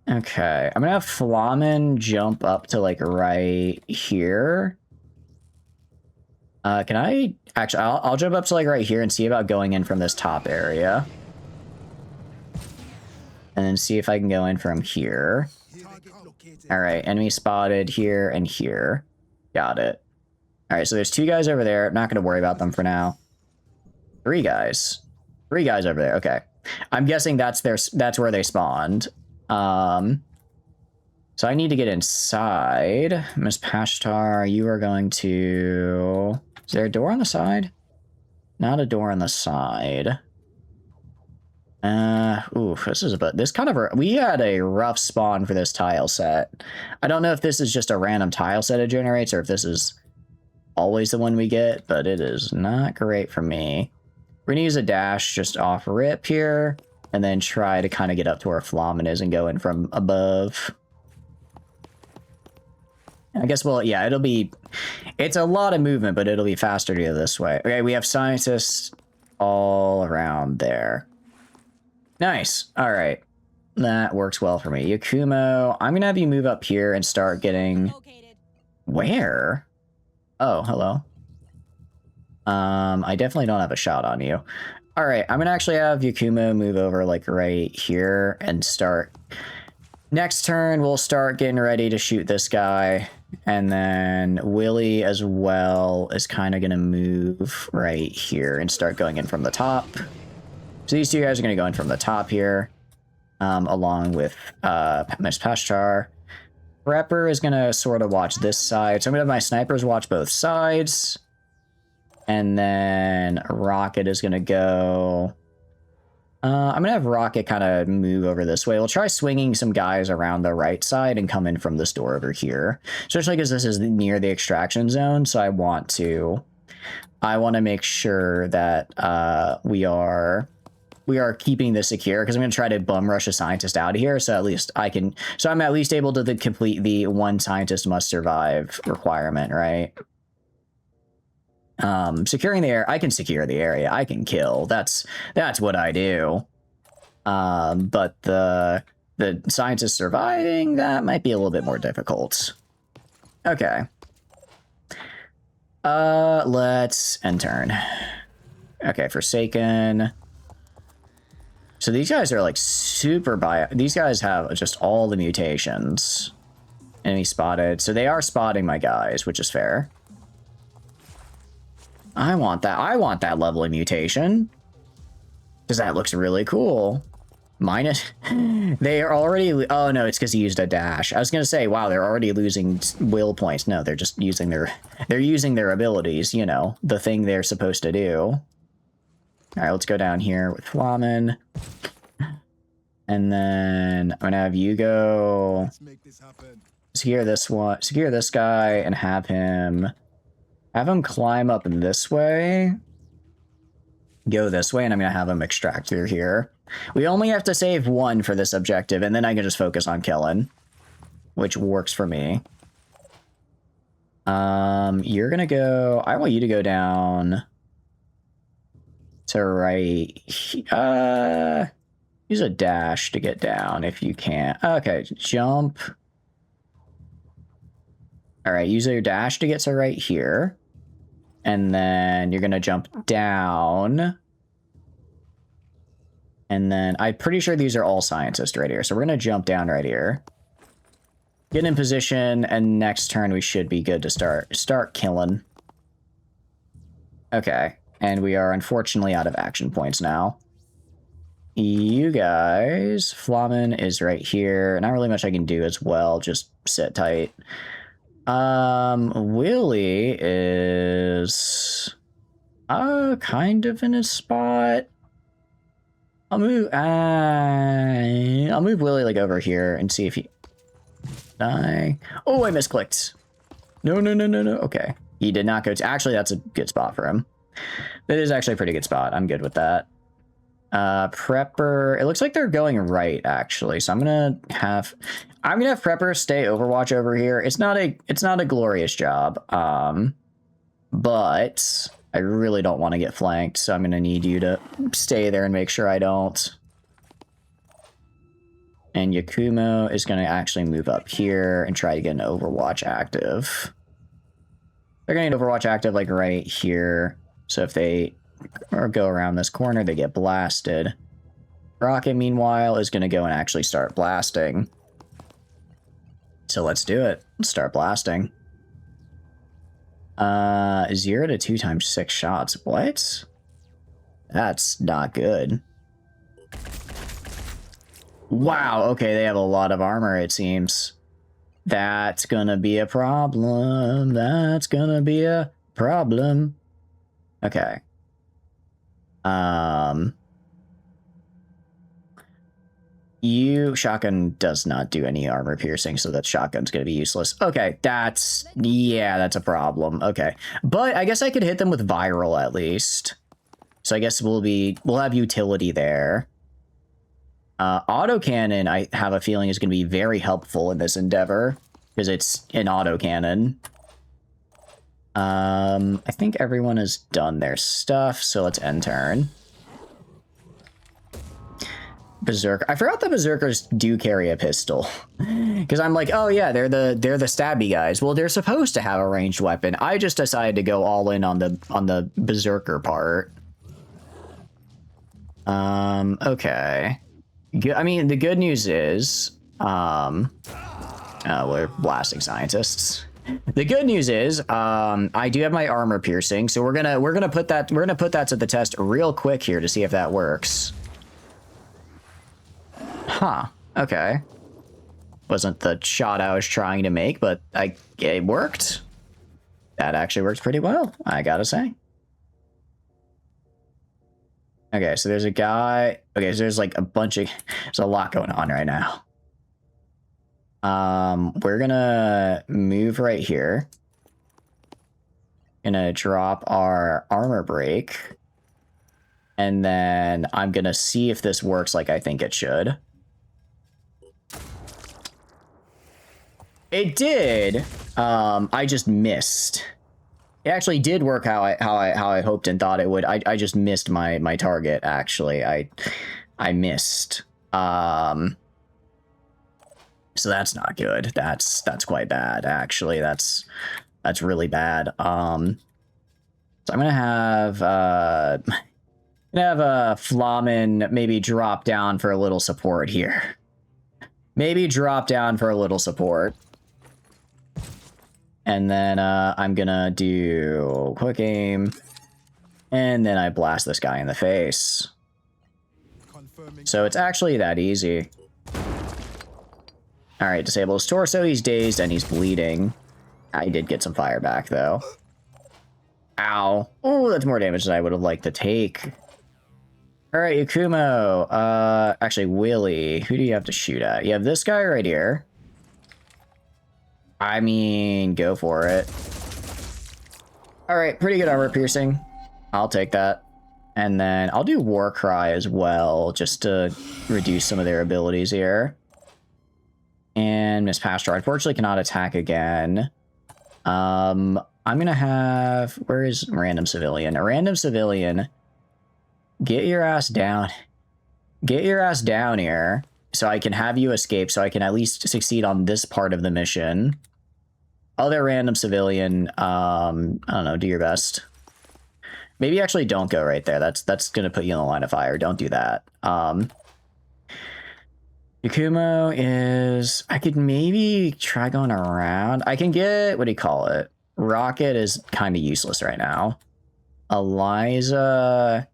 Okay, I'm gonna have Flamen jump up to like right here. Can I actually? I'll jump up to like right here and see about going in from this top area, and then see if I can go in from here. All right, enemy spotted here and here. Got it. All right, so there's 2 guys over there. I'm not gonna worry about them for now. 3 guys. 3 guys over there. Okay. I'm guessing that's where they spawned. So I need to get inside. Miss Pashtar, you are going to... Is there a door on the side? Not a door on the side. Oof, this kind of... We had a rough spawn for this tile set. I don't know if this is just a random tile set it generates, or if this is always the one we get, but it is not great for me. We're going to use a dash just off rip here, and then try to kind of get up to where Flamen is and go in from above. I guess, well, yeah, it's a lot of movement, but it'll be faster to go this way. Okay, we have scientists all around there. Nice. All right. That works well for me. Yakumo, I'm going to have you move up here and start getting... Where? Oh, hello. I definitely don't have a shot on you. All right, I'm gonna actually have Yakumo move over like right here and start. Next turn, we'll start getting ready to shoot this guy, and then Willie as well is kind of gonna move right here and start going in from the top. So these 2 guys are gonna go in from the top here, along with Miss Pashtar. Prepper is gonna sort of watch this side, so I'm gonna have my snipers watch both sides. And then Rocket is going to go... I'm going to have Rocket kind of move over this way. We'll try swinging some guys around the right side and come in from this door over here. Especially because this is near the extraction zone, so I want to make sure that we are keeping this secure, because I'm going to try to bum rush a scientist out of here, so at least I'm at least able to complete the 1 scientist must survive requirement, right? Securing the area, I can secure the area, I can kill, that's what I do. But the scientist surviving, that might be a little bit more difficult. Okay. Let's end turn. Okay, Forsaken. So these guys are like super these guys have just all the mutations. Enemy spotted. So they are spotting my guys, which is fair. I want that level of mutation. Because that looks really cool. Minus, they are already, oh no, it's because he used a dash. I was going to say, wow, they're already losing will points. No, they're just using their abilities, you know, the thing they're supposed to do. All right, let's go down here with Flamen. And then I'm going to have you go Let's make this happen. secure this guy and have him climb up this way. Go this way, and I'm going to have him extract through here. We only have to save one for this objective, and then I can just focus on killing, which works for me. You're going to go... I want you to go down to right... use a dash to get down if you can. Okay, jump. All right, use your dash to get to right here. And then you're going to jump down. And then I'm pretty sure these are all scientists right here. So we're going to jump down right here. Get in position, and next turn we should be good to start killing. Okay, and we are unfortunately out of action points now. You guys, Flamen is right here. Not really much I can do as well. Just sit tight. Willie is kind of in his spot. I'll move Willie like over here and see if he die. Oh, I misclicked. No. Okay. He did not go to actually that's a good spot for him. That is actually a pretty good spot. I'm good with that. Prepper. It looks like they're going right actually. So I'm gonna have Prepper stay Overwatch over here. It's not a glorious job. But I really don't want to get flanked, so I'm gonna need you to stay there and make sure I don't. And Yakumo is gonna actually move up here and try to get an Overwatch active. They're gonna get Overwatch active like right here. So if they go around this corner, they get blasted. Rocket, meanwhile, is gonna go and actually start blasting. So let's do it. Let's start blasting. 0 to 2 times 6 shots. What? That's not good. Wow, okay, they have a lot of armor, it seems. That's gonna be a problem. That's gonna be a problem. Okay. Shotgun does not do any armor piercing, so that shotgun's gonna be useless. Okay, that's a problem. Okay, but I guess I could hit them with viral at least. So I guess we'll have utility there. Autocannon, I have a feeling, is gonna be very helpful in this endeavor because it's an autocannon. I think everyone has done their stuff, so let's end turn. Berserker. I forgot the Berserkers do carry a pistol. Because I'm like, oh yeah, they're the stabby guys. Well, they're supposed to have a ranged weapon. I just decided to go all in on the Berserker part. Okay. I mean, the good news is, we're blasting scientists. The good news is, I do have my armor piercing, so we're gonna put that to the test real quick here to see if that works. Huh. Okay. Wasn't the shot I was trying to make, but it worked. That actually works pretty well, I gotta say. Okay, so there's a guy. Okay, so there's like there's a lot going on right now. We're gonna move right here. Gonna drop our armor break. And then I'm gonna see if this works like I think it should. It did. I just missed. It actually did work how I hoped and thought it would. I just missed my target. Actually, I missed. So that's not good. That's quite bad. Actually, that's really bad. So I'm gonna have Have a Flamen maybe drop down for a little support here. Maybe drop down for a little support. And then I'm gonna do quick aim. And then I blast this guy in the face. So it's actually that easy. Alright, disable his torso. He's dazed and he's bleeding. I did get some fire back, though. Ow. Oh, that's more damage than I would have liked to take. Alright, Yakumo. Actually, Willy. Who do you have to shoot at? You have this guy right here. I mean, go for it. Alright, pretty good armor piercing. I'll take that. And then I'll do Warcry as well, just to reduce some of their abilities here. And Miss Pastor, unfortunately, cannot attack again. I'm gonna have... Where is Random Civilian? A Random Civilian... Get your ass down. Get your ass down here, so I can have you escape, so I can at least succeed on this part of the mission. Other Random Civilian, I don't know, do your best. Maybe actually don't go right there. That's gonna put you in the line of fire. Don't do that. Yakumo is... I could maybe try going around. I can get... What do you call it? Rocket is kind of useless right now. Eliza...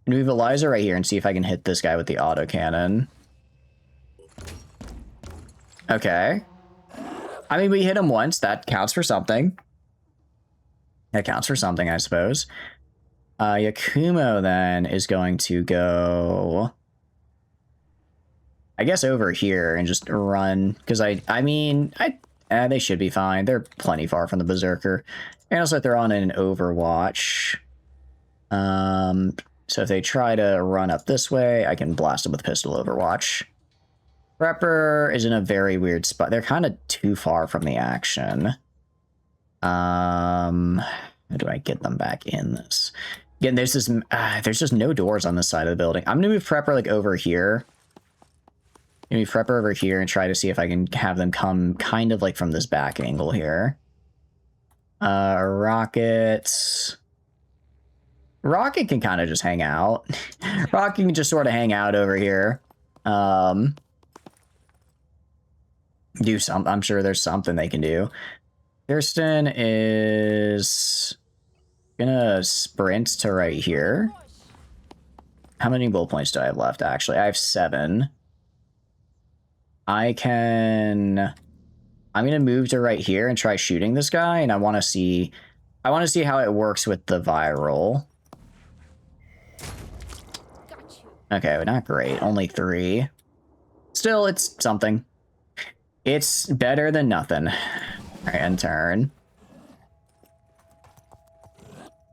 Move Eliza right here and see if I can hit this guy with the autocannon. Okay. I mean, we hit him once. That counts for something. That counts for something, I suppose. Yakumo, then, is going to go... I guess over here and just run. Because I mean, they should be fine. They're plenty far from the Berserker. And also, they're on an Overwatch. So if they try to run up this way, I can blast them with Pistol Overwatch. Prepper is in a very weird spot. They're kind of too far from the action. How do I get them back in this? Again, there's just no doors on this side of the building. I'm gonna move Prepper like over here. Move Prepper over here and try to see if I can have them come kind of like from this back angle here. Rocket can kind of just hang out. Rocket can just sort of hang out over here. Do some. I'm sure there's something they can do. Kirsten is gonna sprint to right here. How many bull points do I have left? Actually, I have 7. I'm gonna move to right here and try shooting this guy, and I want to see how it works with the viral. Okay, not great. Only 3. Still, it's something. It's better than nothing. Alright, end turn.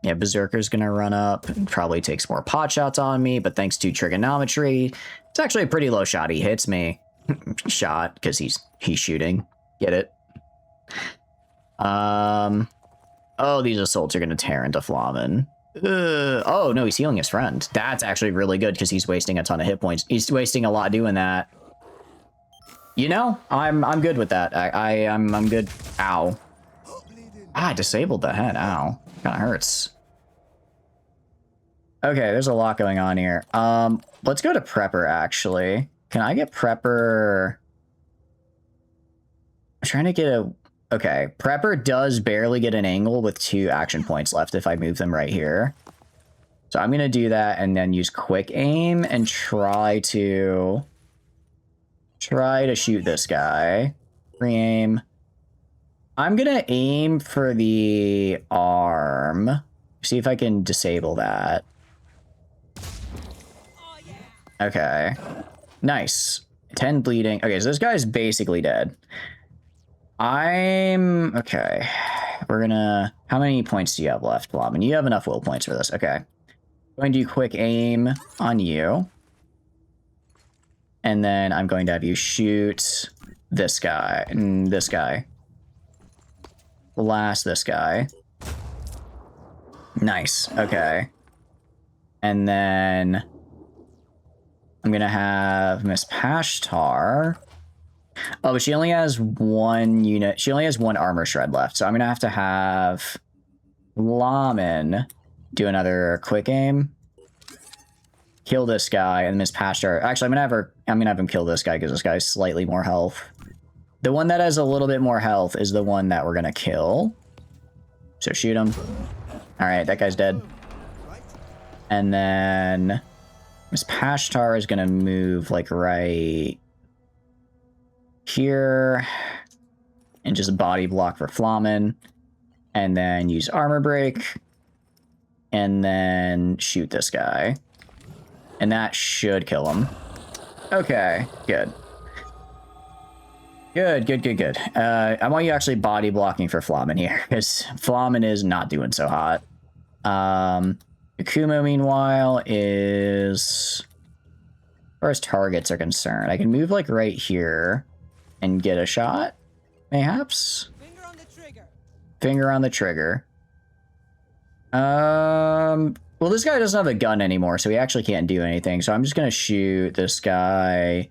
Yeah, Berserker's gonna run up and probably takes more pot shots on me, but thanks to trigonometry, it's actually a pretty low shot. He hits me. Shot, because he's shooting. Get it? Oh, these assaults are gonna tear into Flamen. Oh, no, he's healing his friend. That's actually really good because he's wasting a ton of hit points. He's wasting a lot doing that. You know, I'm good with that. I'm good. Ow. I disabled the head. Ow. Kind of hurts. Okay, there's a lot going on here. Let's go to Prepper, actually. Can I get Prepper? I'm trying to get a... Okay, Prepper does barely get an angle with 2 action points left if I move them right here. So I'm going to do that and then use quick aim and try to shoot this guy. Re-aim. I'm going to aim for the arm. See if I can disable that. Okay. Nice. 10 bleeding. Okay, so this guy's basically dead. Okay. We're gonna... How many points do you have left, Blobbin? You have enough will points for this. Okay. I'm going to do quick aim on you. And then I'm going to have you shoot this guy. And this guy. Blast this guy. Nice. Okay. And then... I'm gonna have Miss Pashtar. Oh, but she only has 1 unit. She only has 1 armor shred left. So I'm going to have Lamen do another quick aim. kill this guy, and Miss Pastor. Actually, I'm gonna have him kill this guy because this guy's slightly more health. The one that has a little bit more health is the one that we're gonna kill. So shoot him. All right, that guy's dead. And then Miss Pashtar is gonna move like right here and just body block for Flamen, and then use armor break, and then shoot this guy, and that should kill him. Okay, good. Good. I want you actually body blocking for Flamen here, because Flamen is not doing so hot. Akumo, meanwhile, is... As far as targets are concerned, I can move, like, right here and get a shot, mayhaps? Finger on the trigger. Finger on the trigger. Well, this guy doesn't have a gun anymore, so he actually can't do anything, so I'm just gonna shoot this guy.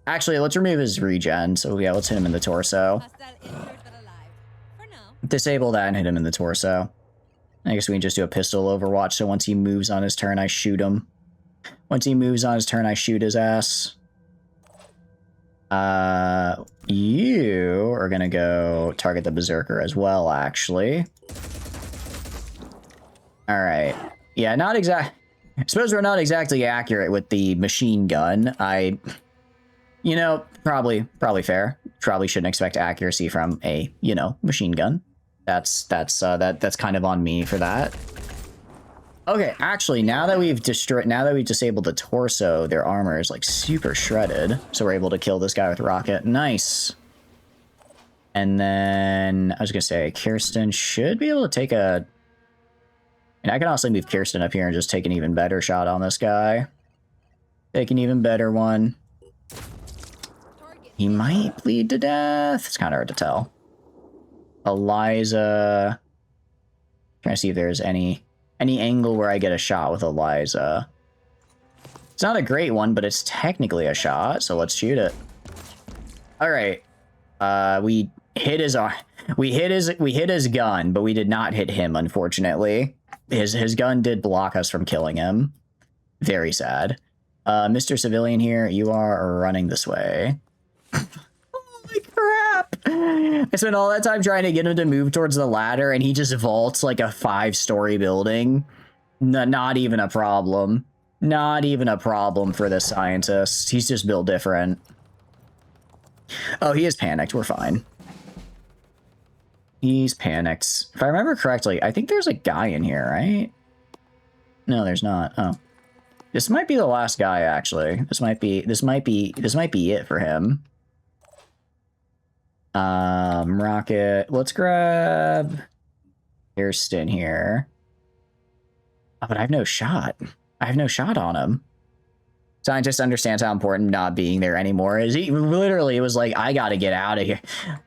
Actually, let's remove his regen, so yeah, let's hit him in the torso. Disable that and hit him in the torso. I guess we can just do a pistol overwatch, so once he moves on his turn, I shoot him. Once he moves on his turn, I shoot his ass. You are gonna go target the Berserker as well, actually. Alright. Yeah, not exact... I suppose we're not exactly accurate with the machine gun. You know, probably fair. Probably shouldn't expect accuracy from a, you know, machine gun. That's kind of on me for that. Okay, actually, now that we've disabled the torso, their armor is like super shredded, so we're able to kill this guy with rocket. Nice. And then I was gonna say Kirsten should be able to take a... And I can also move Kirsten up here and just take an even better shot on this guy. Take an even better one. He might bleed to death. It's kind of hard to tell. Eliza. Trying to see if there's any angle where I get a shot with Eliza. It's not a great one, but it's technically a shot, so let's shoot it. All right. We hit his gun, but we did not hit him, unfortunately. His gun did block us from killing him. Very sad. Mr. Civilian here, you are running this way. Holy crap! I spent all that time trying to get him to move towards the ladder, and he just vaults like a 5-story building. Not even a problem. Not even a problem for this scientist. He's just built different. Oh, he is panicked. We're fine. He's panicked. If I remember correctly, I think there's a guy in here, right? No, there's not. Oh. This might be the last guy, actually. This might be it for him. Rocket. Let's grab Kirsten here. Oh, but I have no shot. I have no shot on him. Scientist understands how important not being there anymore is. He literally was like, I gotta get out of here.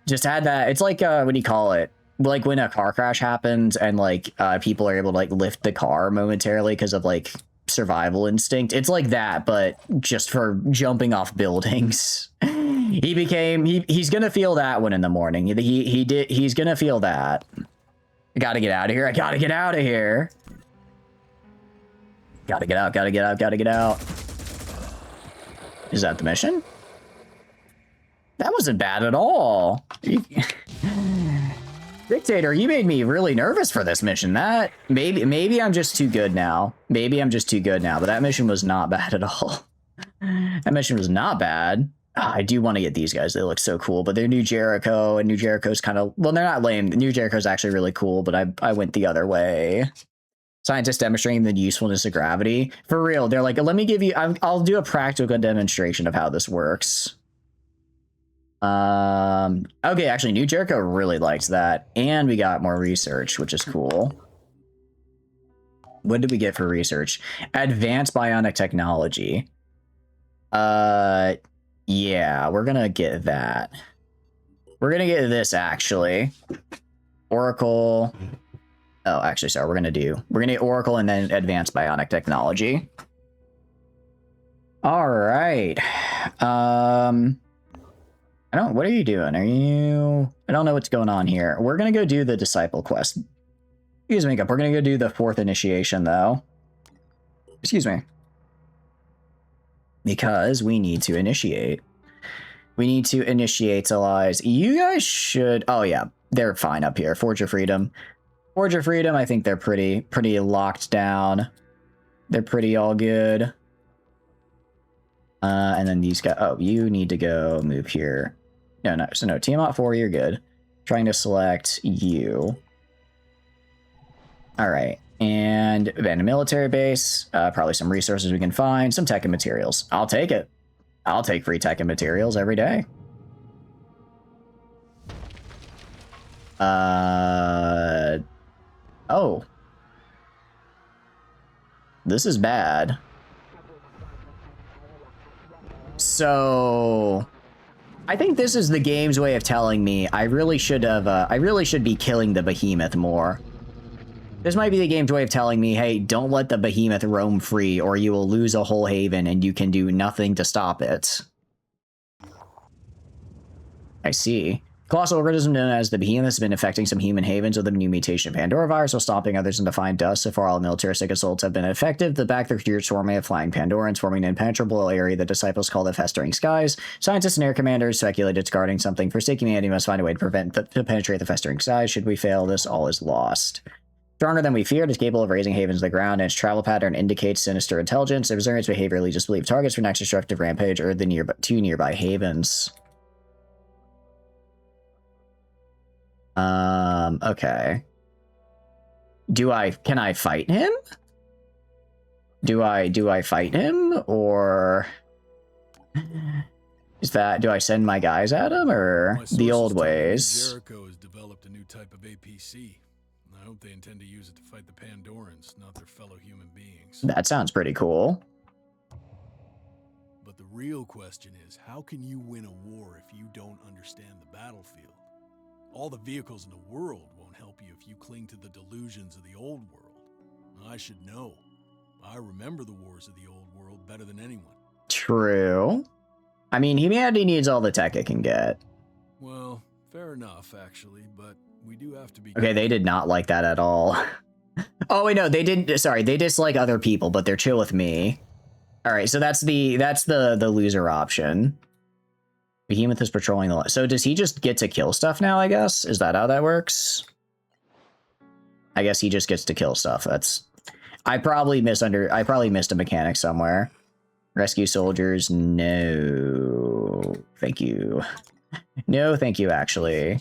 Just had that. It's like, what do you call it? Like when a car crash happens and like people are able to like lift the car momentarily because of like survival instinct. It's like that, but just for jumping off buildings. He's gonna feel that one in the morning. He's gonna feel that. I gotta get out of here. I gotta get out of here. Gotta get out. Is that the mission? That wasn't bad at all. Dictator, you made me really nervous for this mission. That maybe I'm just too good now. But that mission was not bad at all. That mission was not bad. I do want to get these guys. They look so cool, but they're New Jericho, and New Jericho's kind of... Well, they're not lame. New Jericho's actually really cool, but I went the other way. Scientists demonstrating the usefulness of gravity. For real, they're like, let me give you... I'll do a practical demonstration of how this works. Okay, actually, New Jericho really likes that. And we got more research, which is cool. What did we get for research? Advanced bionic technology. Yeah, we're gonna get that. We're gonna get this, actually. Oracle. Oh, actually, sorry, we're gonna get Oracle and then advanced bionic technology. All right. What are you doing? I don't know what's going on here. We're gonna go do the disciple quest. Excuse me, we're gonna go do the 4th initiation, though. Excuse me. Because we need to initiate. We need to initiate allies. You guys should... Oh, yeah. They're fine up here. Forge of Freedom. Forge of Freedom, I think they're pretty locked down. They're pretty all good. And then these guys... Oh, you need to go move here. No. So no, Tiamat 4, you're good. Trying to select you. All right. And abandoned military base. Probably some resources we can find. Some tech and materials. I'll take it. I'll take free tech and materials every day. Oh. This is bad. So... I think this is the game's way of telling me I really should be killing the behemoth more. This might be the game's way of telling me, hey, don't let the behemoth roam free or you will lose a whole haven and you can do nothing to stop it. I see. Colossal organism known as the behemoth has been affecting some human havens with a new mutation of Pandora virus while stomping others into fine dust. So far, all militaristic assaults have been effective. The back of the swarming of flying Pandorans, forming an impenetrable area the disciples call the Festering Skies. Scientists and air commanders speculate it's guarding something. Forsaken humanity must find a way to penetrate the Festering Skies. Should we fail this, all is lost. Stronger than we feared, is capable of raising havens to the ground, and its travel pattern indicates sinister intelligence. It observes behavior leads us to believe targets for next destructive rampage or the two nearby havens. Okay. Can I fight him? Do I fight him, or do I send my guys at him, or the old ways? Jericho has developed a new type of APC. I hope they intend to use it to fight the Pandorans, not their fellow human beings. That sounds pretty cool. But the real question is, how can you win a war if you don't understand the battlefield? All the vehicles in the world won't help you if you cling to the delusions of the old world. I should know. I remember the wars of the old world better than anyone. True. I mean, humanity needs all the tech it can get. Well, fair enough, actually, but we do have to be... Okay, they did not like that at all. Oh, wait, no, they didn't... Sorry, they dislike other people, but they're chill with me. All right, so that's the loser option. Behemoth is patrolling the... So does he just get to kill stuff now, I guess? Is that how that works? I guess he just gets to kill stuff. That's... I probably missed a mechanic somewhere. Rescue soldiers, no. Thank you. No, thank you, actually.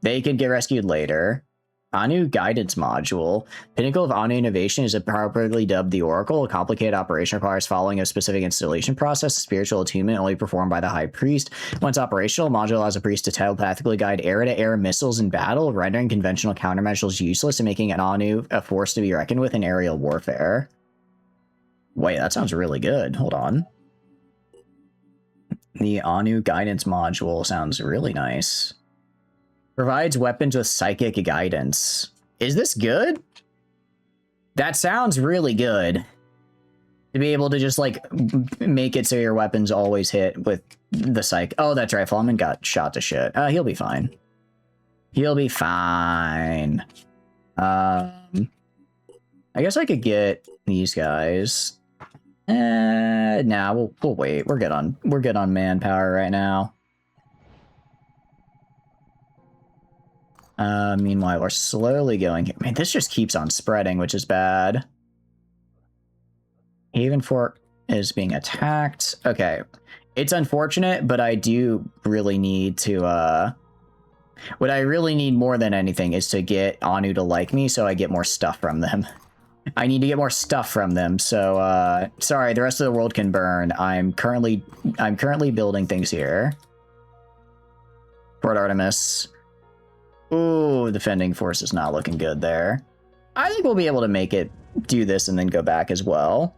They can get rescued later. Anu Guidance Module. Pinnacle of Anu Innovation is appropriately dubbed the Oracle. A complicated operation requires following a specific installation process. Spiritual attunement only performed by the High Priest. Once operational, module allows a priest to telepathically guide air-to-air missiles in battle, rendering conventional countermeasures useless and making an Anu a force to be reckoned with in aerial warfare. Wait, that sounds really good. Hold on. The Anu Guidance Module sounds really nice. Provides weapons with psychic guidance. Is this good? That sounds really good. To be able to just, like, make it so your weapons always hit with the psych. Oh, that's right. Fallman got shot to shit. He'll be fine. He'll be fine. I guess I could get these guys. Nah, we'll wait. We're good on manpower right now. Meanwhile, we're slowly going... Man, this just keeps on spreading, which is bad. Haven Fort is being attacked. Okay. It's unfortunate, but I do really need to, what I really need more than anything is to get Anu to like me so I get more stuff from them. I need to get more stuff from them, so, sorry, the rest of the world can burn. I'm currently building things here. Fort Artemis. Ooh, defending force is not looking good there. I think we'll be able to make it do this and then go back as well.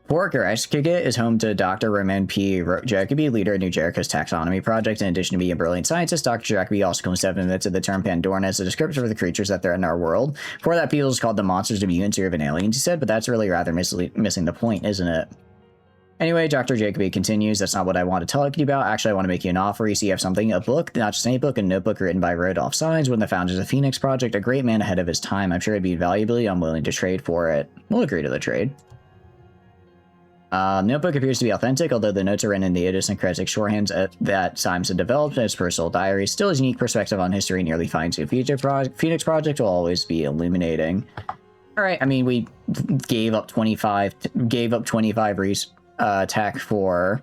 Fort Gereskigit is home to Dr. Roman P. Jacoby, leader of New Jericho's taxonomy project. In addition to being a brilliant scientist, Dr. Jacoby also comes to admit of the term Pandoran as a descriptor for the creatures that threaten our world. For that, people is called the monsters of mutants or even aliens, he said, but that's really rather missing the point, isn't it? Anyway, Dr. Jacoby continues, that's not what I want to talk to you about. Actually, I want to make you an offer. You see, you have something, a book, not just any book, a notebook written by Rodolph Signs, one of the founders of the Phoenix Project, a great man ahead of his time. I'm sure it'd be valuably unwilling to trade for it. We'll agree to the trade. Notebook appears to be authentic, although the notes are written in the idiosyncratic shorthands that Symes had developed in his personal diary. Still, his unique perspective on history nearly finds a Phoenix Project will always be illuminating. All right, I mean, we gave up 25 tech for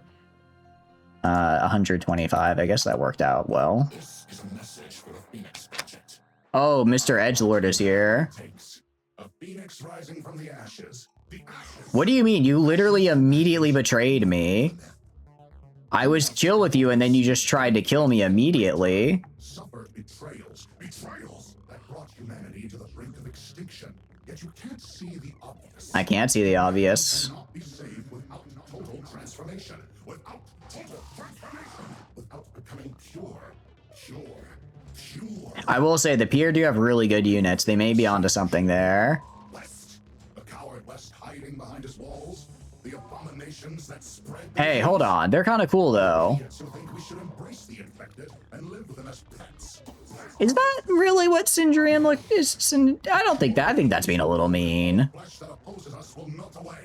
125. I guess that worked out well. This is a message for the Phoenix Project. Oh, Mr. Edgelord is here. A phoenix rising from the ashes. What do you mean? You literally immediately betrayed me. I was chill with you and then you just tried to kill me immediately. Suffered betrayals that brought humanity to the brink of extinction. Yet you can't see the obvious. I can't see the obvious. Cannot be saved without total transformation. Without becoming pure. I will say the Pier do have really good units. They may be onto something there. Hiding behind his walls, the abominations that spread. Hey, hold on. They're kind of cool though. Think we should embrace the infected and live with them as pets. Is that really what Sindrian is? I don't think that. I think that's being a little mean. Flesh that opposes us will melt away.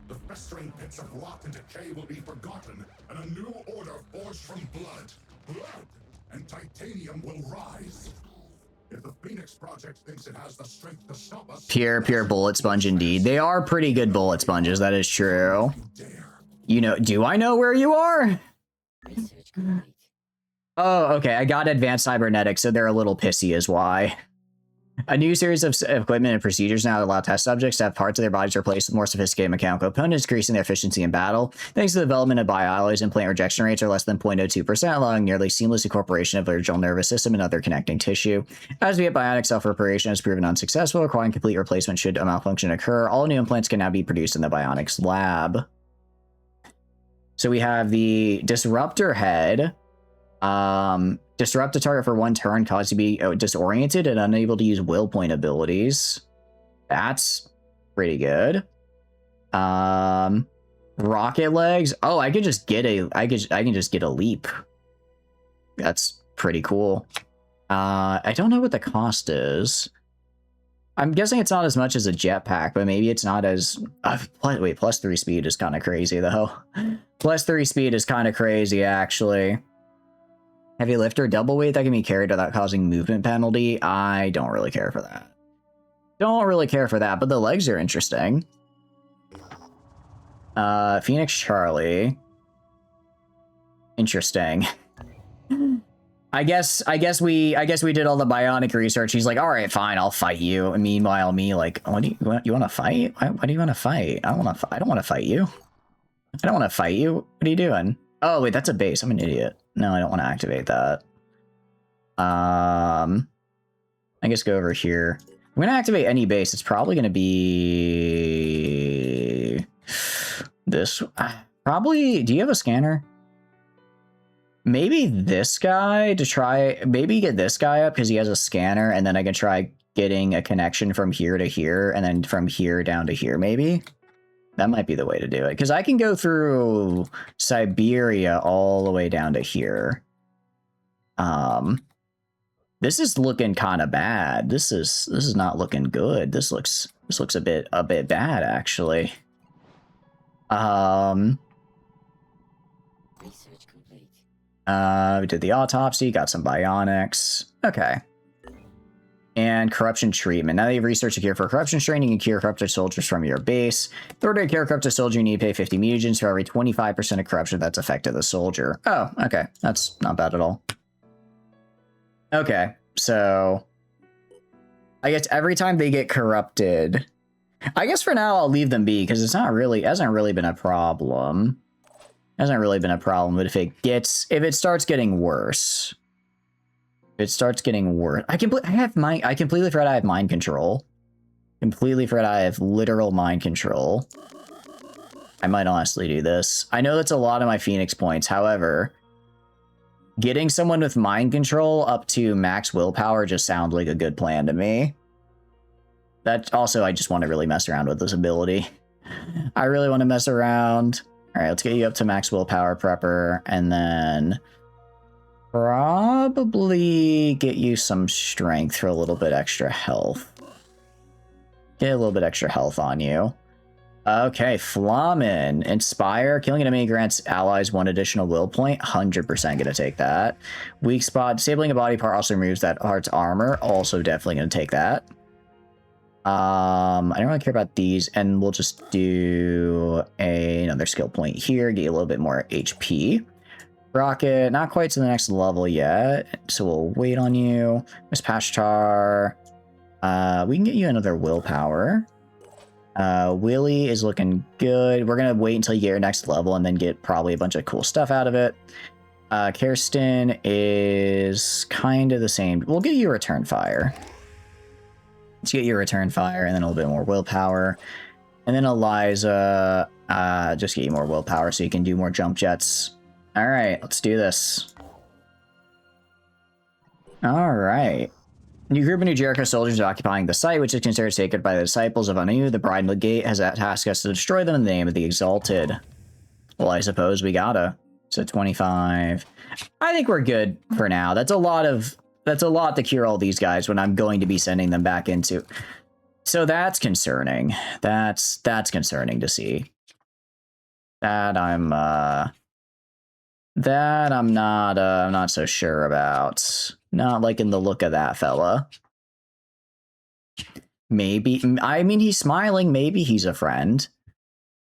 The festering pits of rot and decay will be forgotten, and a new order forged from blood, and titanium will rise. If the Phoenix Project thinks it has the strength to stop us, Pure bullet sponge indeed. They are pretty good bullet sponges, that is true. You know, do I know where you are? Oh, okay, I got advanced cybernetics, so they're a little pissy is why. A new series of equipment and procedures now allow test subjects to have parts of their bodies replaced with more sophisticated mechanical components, increasing their efficiency in battle. Thanks to the development of bioalloys, implant rejection rates are less than 0.02%, allowing nearly seamless incorporation of the original nervous system and other connecting tissue. As we have bionic self-reparation has proven unsuccessful, requiring complete replacement should a malfunction occur. All new implants can now be produced in the bionics lab. So we have the disruptor head. Disrupt a target for 1 turn, cause to be disoriented and unable to use will point abilities. That's pretty good. Rocket legs. Oh, I can just get I can just get a leap. That's pretty cool. I don't know what the cost is. I'm guessing it's not as much as a jetpack, but maybe it's not as... wait, plus 3 speed is kind of crazy, though. Plus 3 speed is kind of crazy, actually. Heavy lifter, double weight that can be carried without causing movement penalty. I don't really care for that. Don't really care for that, but the legs are interesting. Phoenix Charlie. Interesting. I guess we did all the bionic research. He's like, all right, fine, I'll fight you. And meanwhile, me like, what do you want to fight? Why do you want to fight? I don't want to fight you. I don't want to fight you. What are you doing? Oh wait, that's a base. I'm an idiot. No, I don't want to activate that. I guess go over here. I'm gonna activate any base. It's probably gonna be this. Probably. Do you have a scanner? Maybe this guy to try. Maybe get this guy up because he has a scanner, and then I can try getting a connection from here to here, and then from here down to here. Maybe. That might be the way to do it, because I can go through Siberia all the way down to here. This is looking kind of bad. This is not looking good. This looks a bit bad, actually. Research complete. We did the autopsy, got some bionics. Okay. And corruption treatment. Now that you've researched a cure for corruption strain, you can cure corrupted soldiers from your base. In order to cure a corrupted soldier, you need to pay 50 mutagens for every 25% of corruption that's affected the soldier. Oh, okay. That's not bad at all. Okay, so I guess every time they get corrupted, I guess for now I'll leave them be because it's not really, hasn't really been a problem. Hasn't really been a problem, but if it starts getting worse. It starts getting worse. I completely forgot I have mind control. Completely forgot I have literal mind control. I might honestly do this. I know that's a lot of my Phoenix points. However, getting someone with mind control up to max willpower just sounds like a good plan to me. That also, I just want to really mess around with this ability. I really want to mess around. All right, let's get you up to max willpower, prepper, and then probably get you some strength for a little bit extra health. Get a little bit extra health on you. Okay, Flamen. Inspire. Killing an enemy grants allies 1 additional will point. 100% gonna take that. Weak spot. Disabling a body part also removes that part's armor. Also definitely gonna take that. I don't really care about these, and we'll just do another skill point here. Get you a little bit more HP. Rocket, not quite to the next level yet, so we'll wait on you. Miss Pashtar. We can get you another willpower. Willie is looking good. We're gonna wait until you get your next level and then get probably a bunch of cool stuff out of it. Kirsten is kind of the same. We'll get you a return fire. Let's get you a return fire and then a little bit more willpower. And then Eliza, just get you more willpower so you can do more jump jets. All right, let's do this. All right. New group of New Jericho soldiers occupying the site, which is considered sacred by the disciples of Anu. The Bridal Gate has tasked us to destroy them in the name of the Exalted. Well, I suppose we gotta. So 25. I think we're good for now. That's a lot to cure all these guys when I'm going to be sending them back into. So that's concerning. That's concerning to see. That I'm not so sure about. Not liking the look of that fella. Maybe, I mean, he's smiling. Maybe he's a friend.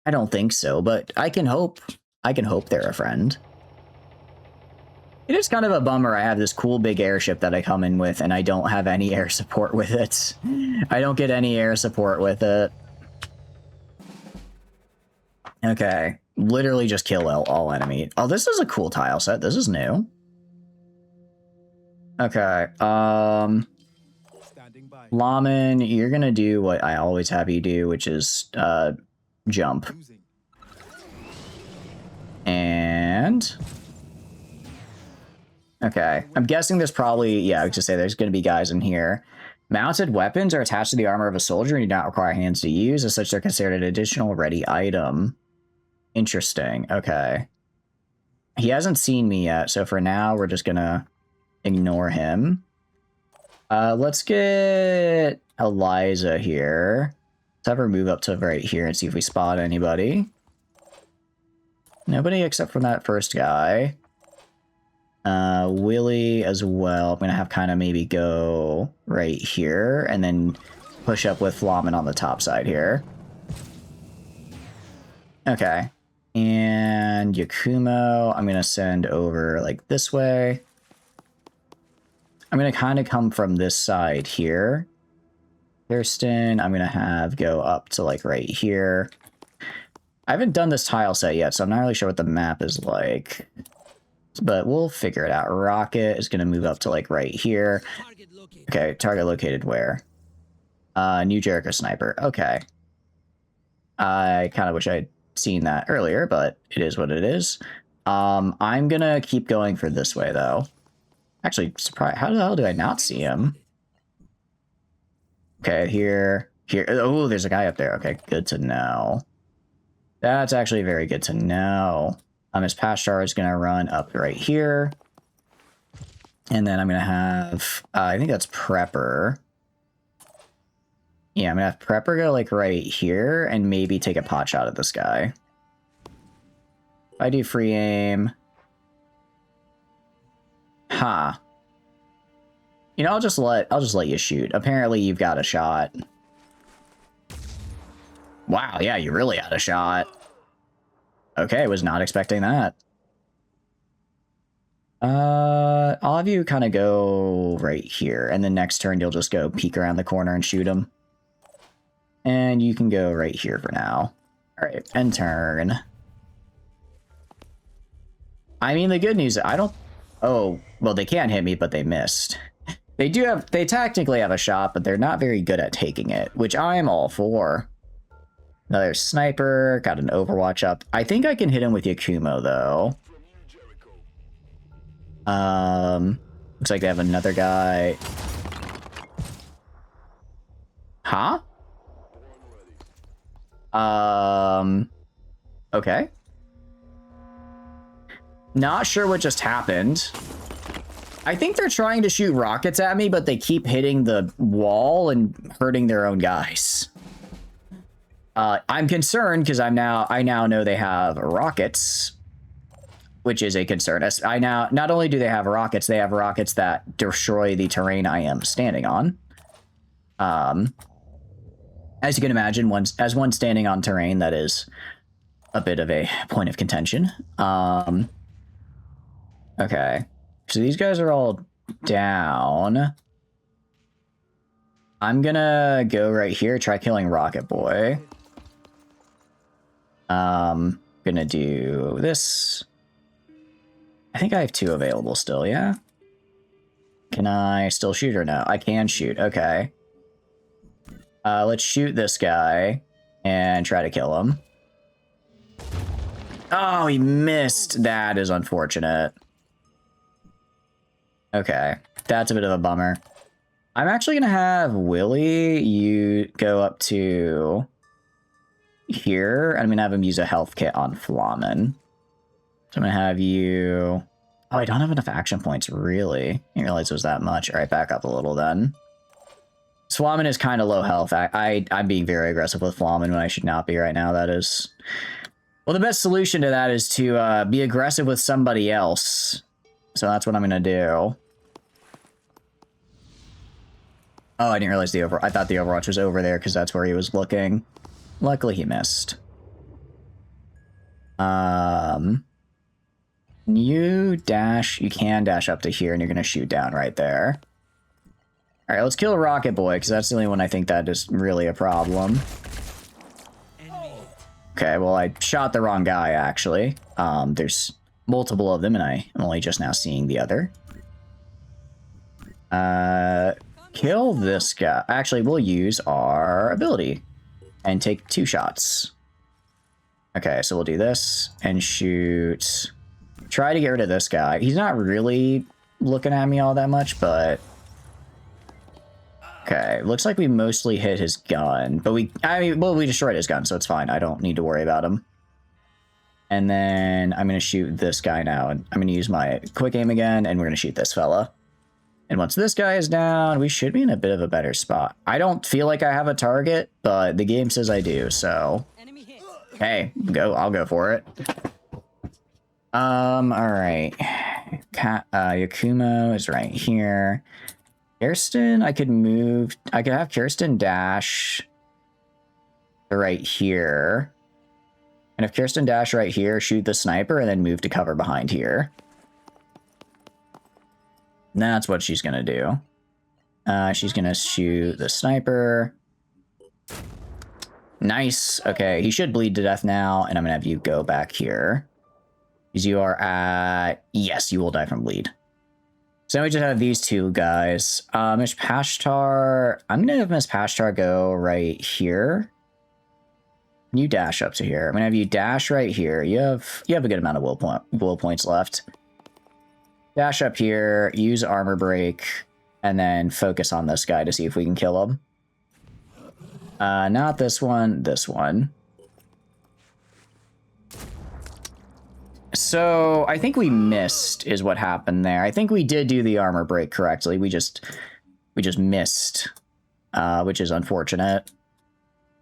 I don't think so, but I can hope they're a friend. It is kind of a bummer I have this cool big airship that I come in with and I don't have any air support with it. I don't get any air support with it. Okay. Literally just kill all enemy. Oh, this is a cool tile set. This is new. Okay. Laman, you're gonna do what I always have you do, which is jump. And okay. I'm guessing there's probably, yeah, I would just say there's gonna be guys in here. Mounted weapons are attached to the armor of a soldier and do not require hands to use. As such, they're considered an additional ready item. Interesting. Okay. He hasn't seen me yet, so for now, we're just gonna ignore him. Let's get Eliza here. Let's have her move up to right here and see if we spot anybody. Nobody except for that first guy. Willie as well. I'm gonna have kind of maybe go right here and then push up with Flamen on the top side here. Okay. And Yakumo, I'm gonna send over like this way. I'm gonna kind of come from this side here. Kirsten, I'm gonna have go up to like right here. I haven't done this tile set yet, so I'm not really sure what the map is like. But we'll figure it out. Rocket is gonna move up to like right here. Okay, target located where? New Jericho Sniper. Okay. I kind of wish I'd seen that earlier, but it is what it is. I'm gonna keep going for this way though. Actually, surprise! How the hell do I not see him? Okay, here. Oh, there's a guy up there. Okay, good to know. That's actually very good to know. His Pashtar is gonna run up right here, and then I'm gonna have. I think that's Prepper. Yeah, I'm gonna have Prepper go like right here and maybe take a pot shot at this guy. If I do free aim. Ha. You know, I'll just let you shoot. Apparently you've got a shot. Wow, yeah, you really had a shot. Okay, was not expecting that. I'll have you kind of go right here, and then next turn you'll just go peek around the corner and shoot him. And you can go right here for now. Alright, end turn. I mean, the good news, I don't... Oh, well, they can't hit me, but they missed. They technically have a shot, but they're not very good at taking it, which I'm all for. Another sniper, got an Overwatch up. I think I can hit him with Yakumo, though. Looks like they have another guy. Huh? Okay. Not sure what just happened. I think they're trying to shoot rockets at me, but they keep hitting the wall and hurting their own guys. I'm concerned because I now know they have rockets, which is a concern. As I now not only do they have rockets that destroy the terrain I am standing on. As you can imagine, as one standing on terrain, that is a bit of a point of contention. Okay. So these guys are all down. I'm gonna go right here, try killing Rocket Boy. Gonna do this. I think I have 2 available still, yeah? Can I still shoot or no? I can shoot, okay. Let's shoot this guy and try to kill him. Oh, he missed. That is unfortunate. Okay, that's a bit of a bummer. I'm actually gonna have Willie, you go up to here. I'm gonna have him use a health kit on Flamen. So I'm gonna have you... Oh, I don't have enough action points, really. I didn't realize it was that much. All right, back up a little then. Flamen is kind of low health. I'm being very aggressive with Flamen when I should not be right now. That is... Well, the best solution to that is to be aggressive with somebody else. So that's what I'm gonna do. Oh, I didn't realize the I thought the Overwatch was over there because that's where he was looking. Luckily, he missed. You can dash up to here and you're going to shoot down right there. All right, let's kill Rocket Boy because that's the only one I think that is really a problem. Okay, well, I shot the wrong guy, actually. There's multiple of them and I'm only just now seeing the other. Kill this guy. Actually, we'll use our ability and take 2 shots. Okay, so we'll do this and shoot. Try to get rid of this guy. He's not really looking at me all that much, but... Okay, looks like we mostly hit his gun, but we destroyed his gun, so it's fine. I don't need to worry about him. And then I'm going to shoot this guy now, and I'm going to use my quick aim again, and we're going to shoot this fella. And once this guy is down, we should be in a bit of a better spot. I don't feel like I have a target, but the game says I do, so... Hey, I'll go for it. Alright. Yakumo is right here. Kirsten, I could have Kirsten dash right here. And if Kirsten dash right here, shoot the sniper, and then move to cover behind here. That's what she's gonna do. She's gonna shoot the sniper. Nice. Okay, he should bleed to death now, and I'm gonna have you go back here. Because you are at... Yes, you will die from bleed. So now we just have these 2 guys. Miss Pashtar... I'm gonna have Miss Pashtar go right here. You dash up to here. I'm gonna have you dash right here. You have a good amount of will points left. Dash up here, use armor break, and then focus on this guy to see if we can kill him. Not this one, this one. So, I think we missed is what happened there. I think we did do the armor break correctly. We just missed, which is unfortunate.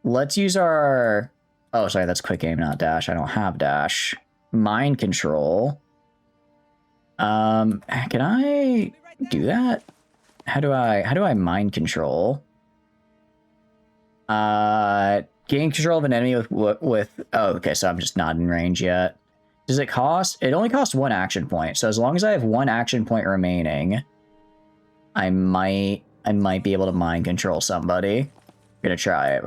Let's use our... Oh, sorry, that's quick aim, not dash. I don't have dash. Mind control. Can I do that? How do I mind control? Gain control of an enemy with oh, okay, so I'm just not in range yet. Does it cost? It only costs 1 action point. So as long as I have 1 action point remaining, I might be able to mind control somebody. We're gonna try it.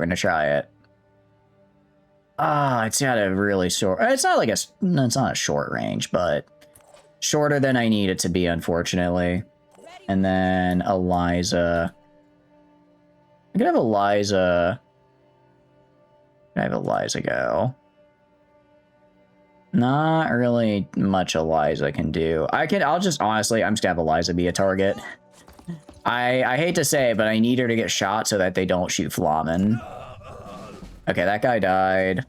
It's got a really short... It's not a short range, but shorter than I need it to be, unfortunately. And then Eliza. I could have Eliza. I have Eliza go. Not really much Eliza can do. I'm just gonna have Eliza be a target. I hate to say it, but I need her to get shot so that they don't shoot Flamen. Okay, that guy died.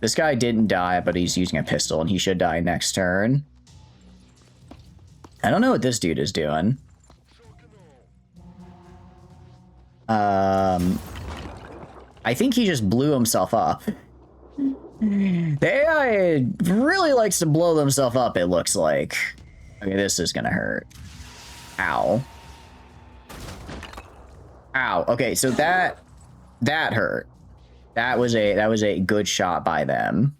This guy didn't die, but he's using a pistol, and he should die next turn. I don't know what this dude is doing. I think he just blew himself up. The AI really likes to blow themselves up, it looks like. Okay, this is gonna hurt. Ow. Ow. Okay, so that hurt. That was a good shot by them.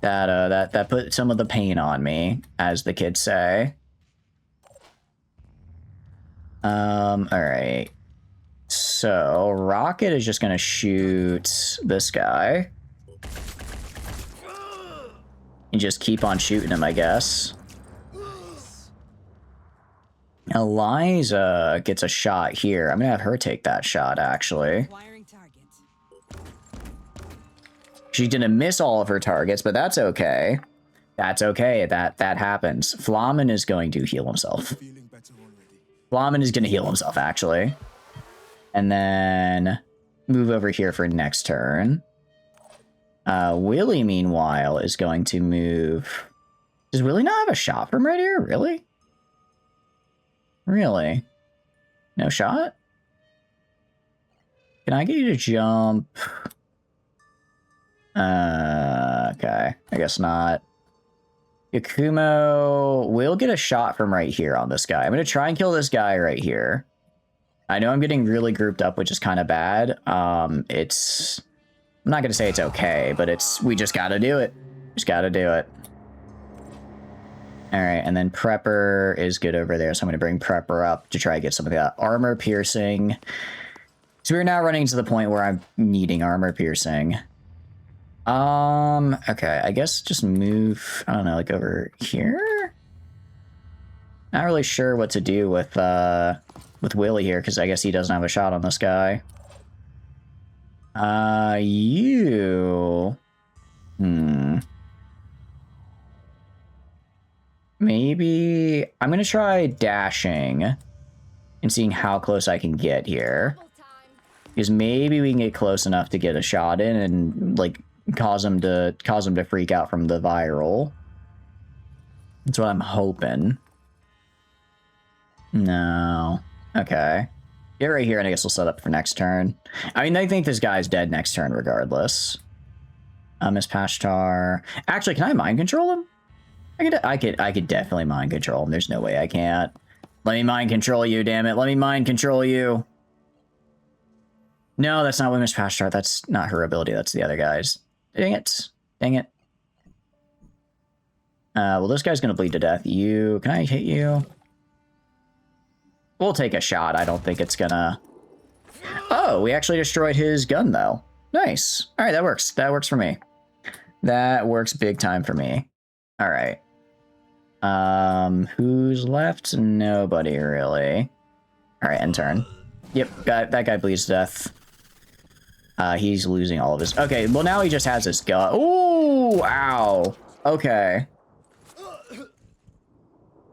That put some of the pain on me, as the kids say. All right. So Rocket is just gonna shoot this guy. And just keep on shooting him, I guess. Eliza gets a shot here. I'm gonna have her take that shot, actually. She didn't miss all of her targets, but that's okay. That's okay. That happens. Flamen is going to heal himself. Flamen is gonna heal himself, actually. And then move over here for next turn. Willie, meanwhile, is going to move. Does Willie not have a shot from right here? Really? Really? No shot? Can I get you to jump? Okay. I guess not. Yakumo will get a shot from right here on this guy. I'm going to try and kill this guy right here. I know I'm getting really grouped up, which is kind of bad. I'm not going to say it's okay, but we just got to do it. Just got to do it. All right, and then Prepper is good over there, so I'm going to bring Prepper up to try to get some of that armor piercing. So we're now running to the point where I'm needing armor piercing. Okay, I guess just move, I don't know, like over here? Not really sure what to do with Willie here, because I guess he doesn't have a shot on this guy. Maybe I'm gonna try dashing and seeing how close I can get here. Because maybe we can get close enough to get a shot in and like cause him to freak out from the viral. That's what I'm hoping. No. Okay. Get right here, and I guess we'll set up for next turn. I mean, I think this guy's dead next turn regardless. Miss Pashtar. Actually, can I mind control him? I could definitely mind control him. There's no way I can't. Let me mind control you, damn it. Let me mind control you. No, that's not with Miss Pashtar. That's not her ability. That's the other guy's. Dang it. Dang it. Well, this guy's gonna bleed to death. Can I hit you? We'll take a shot. I don't think it's gonna... Oh, we actually destroyed his gun, though. Nice. All right, that works. That works for me. That works big time for me. All right. Who's left? Nobody, really. All right, end turn. Yep, that guy bleeds to death. He's losing all of his... Okay, well, now he just has his gun. Ooh, ow. Okay.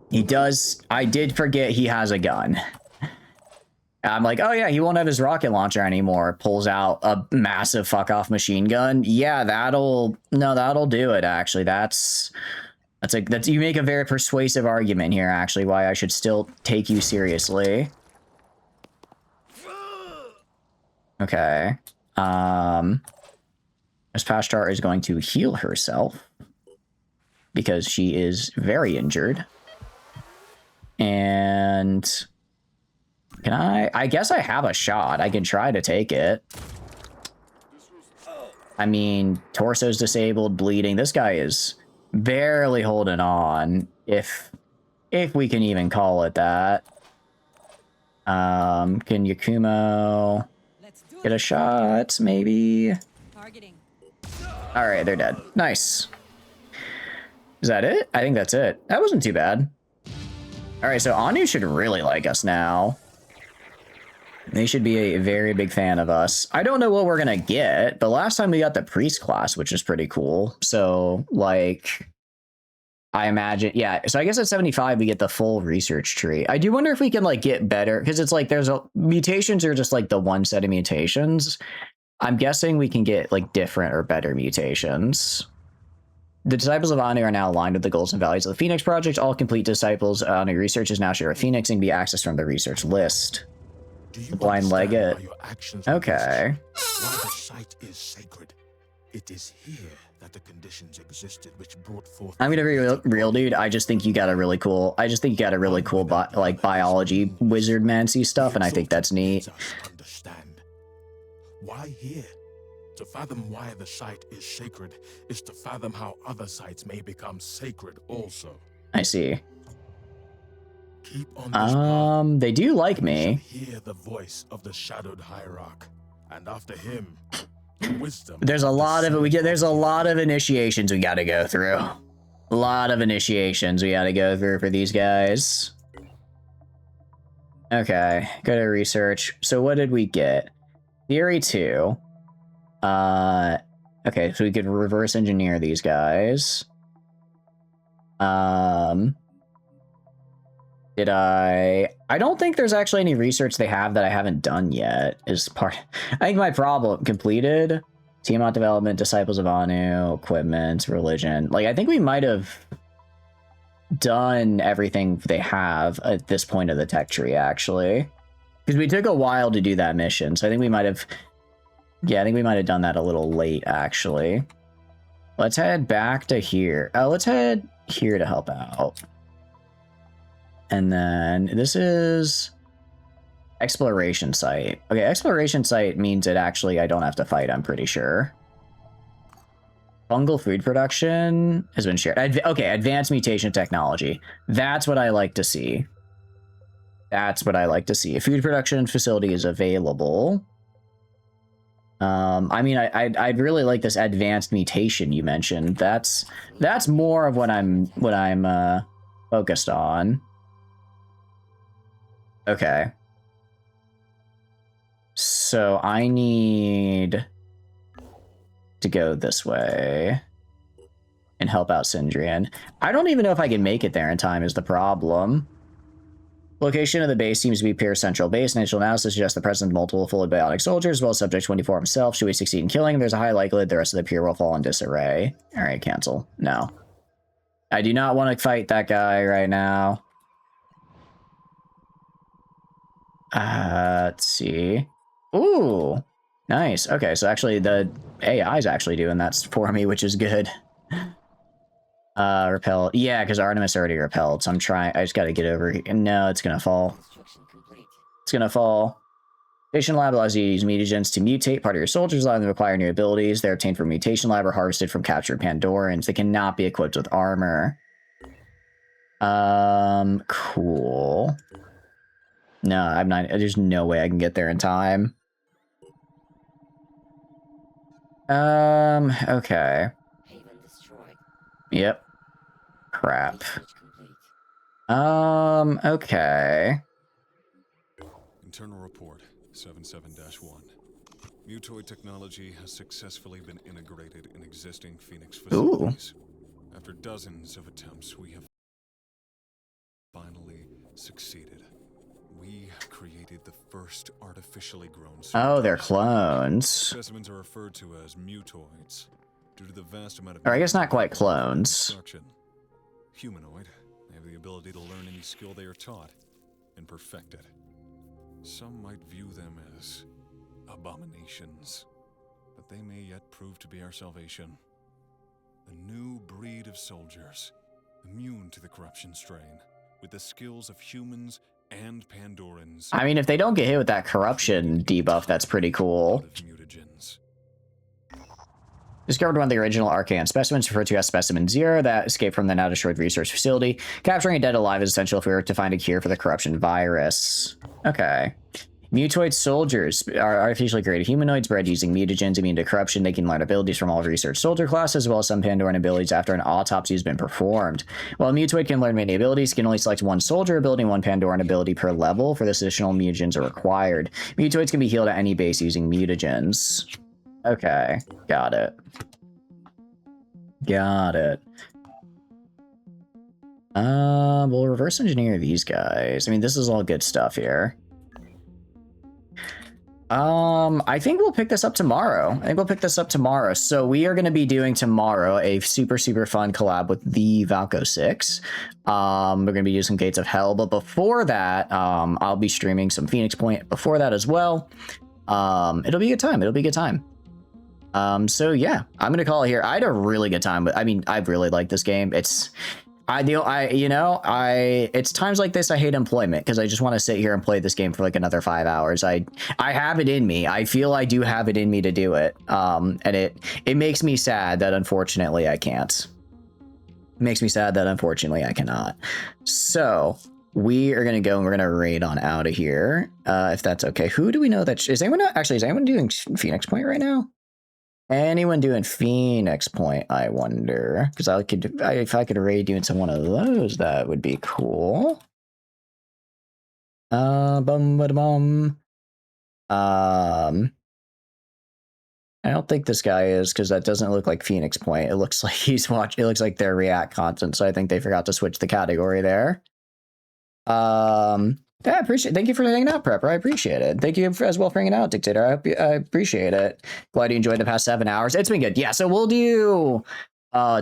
He does... I did forget he has a gun. I'm like, oh yeah, he won't have his rocket launcher anymore. Pulls out a massive fuck-off machine gun. Yeah, that'll do it, actually. That's you make a very persuasive argument here, actually, why I should still take you seriously. Okay. Miss Pashtar is going to heal herself because she is very injured. And can I guess I have a shot. I can try to take it. I mean, torso's disabled, bleeding. This guy is barely holding on, if we can even call it that. Can Yakumo get a shot, maybe? All right, they're dead. Nice. Is that it? I think that's it. That wasn't too bad. All right, so Anu should really like us now. They should be a very big fan of us. I don't know what we're gonna get, but last time we got the priest class, which is pretty cool. So, like, I imagine, yeah. So I guess at 75 we get the full research tree. I do wonder if we can like get better, because it's like mutations are just like the one set of mutations. I'm guessing we can get like different or better mutations. The disciples of Anu are now aligned with the goals and values of the Phoenix Project. All complete disciples Anu research is now shared with Phoenix and can be accessed from the research list. Do you Blind understand Legate. why your actions are Okay. listed? Why the site is sacred? It is here that the conditions existed which brought forth. I'm gonna be real, dude. I just think you got a really cool. I just think you got a really cool, like biology wizard mancy stuff, and I think that's neat. Understand why here? To fathom why the site is sacred is to fathom how other sites may become sacred also. I see. Keep on this path. They do like me. Hear the voice of the shadowed hierarch, and after him, the wisdom. There's a lot of it. There's a lot of initiations we got to go through. A lot of initiations we got to go through for these guys. Okay, go to research. So what did we get? Theory 2. Okay, so we could reverse engineer these guys. Did I don't think there's actually any research they have that I haven't done yet. Is part. I think my problem completed. Tiamat development, disciples of Anu, equipment, religion. Like I think we might have done everything they have at this point of the tech tree actually, because we took a while to do that mission. So I think we might have. Yeah, I think we might have done that a little late actually. Let's head back to here. Let's head here to help out. And then this is exploration site. Okay, exploration site means it actually I don't have to fight, I'm pretty sure. Fungal food production has been shared. Okay, advanced mutation technology. That's what I like to see. That's what I like to see. A food production facility is available. I mean, I'd really like this advanced mutation you mentioned. That's more of what I'm focused on. Okay. So I need to go this way and help out Sindrian. I don't even know if I can make it there in time is the problem. Location of the base seems to be Pierce Central Base. Initial analysis suggests the presence of multiple fully biotic soldiers, as well as Subject 24 himself. Should we succeed in killing him, there's a high likelihood the rest of the Pier will fall in disarray. Alright, cancel. No. I do not want to fight that guy right now. Let's see. Ooh, nice. Okay, so actually the AI is actually doing that for me, which is good. Repel. Yeah, because Artemis already repelled, so I'm trying. I just got to get over here. No, it's gonna fall. It's gonna fall. Mutation Lab allows you to use mutagens to mutate part of your soldiers, allowing them to acquire new abilities. They're obtained from Mutation Lab or harvested from captured Pandorans. They cannot be equipped with armor. Cool. No, I'm not. There's no way I can get there in time. Okay. Yep. Crap. Okay. Internal report 77-1. Mutoid technology has successfully been integrated in existing Phoenix facilities. Ooh. After dozens of attempts, we have finally succeeded. We created the first artificially grown soldiers. Oh, they're clones. Specimens are referred to as mutoids due to the vast amount of. Or I guess not quite clones. Humanoid, they have the ability to learn any skill they are taught and perfect it. Some might view them as abominations, but they may yet prove to be our salvation. A new breed of soldiers, immune to the corruption strain, with the skills of humans and Pandorans. I mean, if they don't get hit with that corruption debuff, that's pretty cool. Discovered one of the original Archaean specimens, referred to as Specimen 0, that escaped from the now destroyed research facility. Capturing a dead alive is essential if we were to find a cure for the corruption virus. Okay. Mutoid soldiers are artificially created humanoids bred using mutagens immune to corruption. They can learn abilities from all research soldier classes, as well as some Pandoran abilities after an autopsy has been performed. While a mutoid can learn many abilities, it can only select one soldier ability and one Pandoran ability per level. For this, additional mutagens are required. Mutoids can be healed at any base using mutagens. Okay, got it. Got it. We'll reverse engineer these guys. I mean, this is all good stuff here. I think we'll pick this up tomorrow. So we are going to be doing tomorrow a super fun collab with the Valko 6. We're going to be using Gates of Hell, but before that, I'll be streaming some Phoenix Point before that as well. It'll be a good time. So yeah, I'm going to call it here. I had a really good time, but I mean, I really like this game. It's times like this I hate employment because I just want to sit here and play this game for like another 5 hours. I have it in me. I feel I do have it in me to do it. And it makes me sad that unfortunately I can't. It makes me sad that unfortunately I cannot. So we are going to go and we're going to raid on out of here. If that's okay. Who do we know that is anyone doing Phoenix Point right now? Anyone doing Phoenix Point, I wonder. Because if I could raid you into one of those, that would be cool. I don't think this guy is, because that doesn't look like Phoenix Point. It looks like it looks like their React content, so I think they forgot to switch the category there. Yeah, thank you for hanging out, Prepper. I appreciate it. Thank you as well for hanging out, Dictator. I appreciate it. Glad you enjoyed the past 7 hours. It's been good. Yeah, so we'll do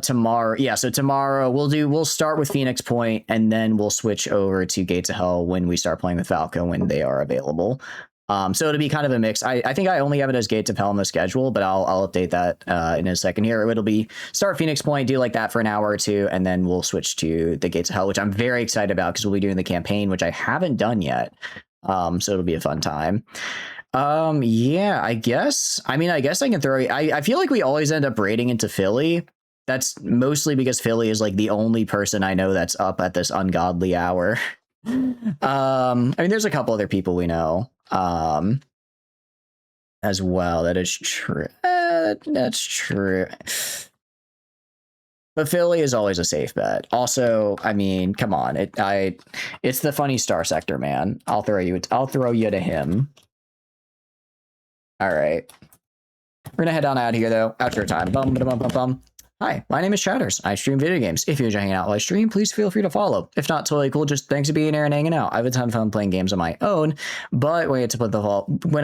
tomorrow. Yeah, so tomorrow we'll start with Phoenix Point and then we'll switch over to Gates of Hell when we start playing with Falco when they are available. So it'll be kind of a mix. I think I only have it as Gates of Hell on the schedule, but I'll update that in a second here. It'll be start Phoenix Point, do like that for an hour or two, and then we'll switch to the Gates of Hell, which I'm very excited about because we'll be doing the campaign, which I haven't done yet. So it'll be a fun time. Yeah, I guess I can throw. I feel like we always end up raiding into Philly. That's mostly because Philly is like the only person I know that's up at this ungodly hour. I mean, there's a couple other people we know. As well, that is true. That's true. But Philly is always a safe bet. Also, I mean, come on, it's the funny Star Sector, man. I'll throw you to him. All right, we're gonna head on out here though. Outro time. Bum bum bum bum. Hi, my name is Chatters. I stream video games. If you enjoy hanging out while I stream, please feel free to follow. If not, totally cool. Just thanks for being here and hanging out. I have a ton of fun playing games on my own, but when I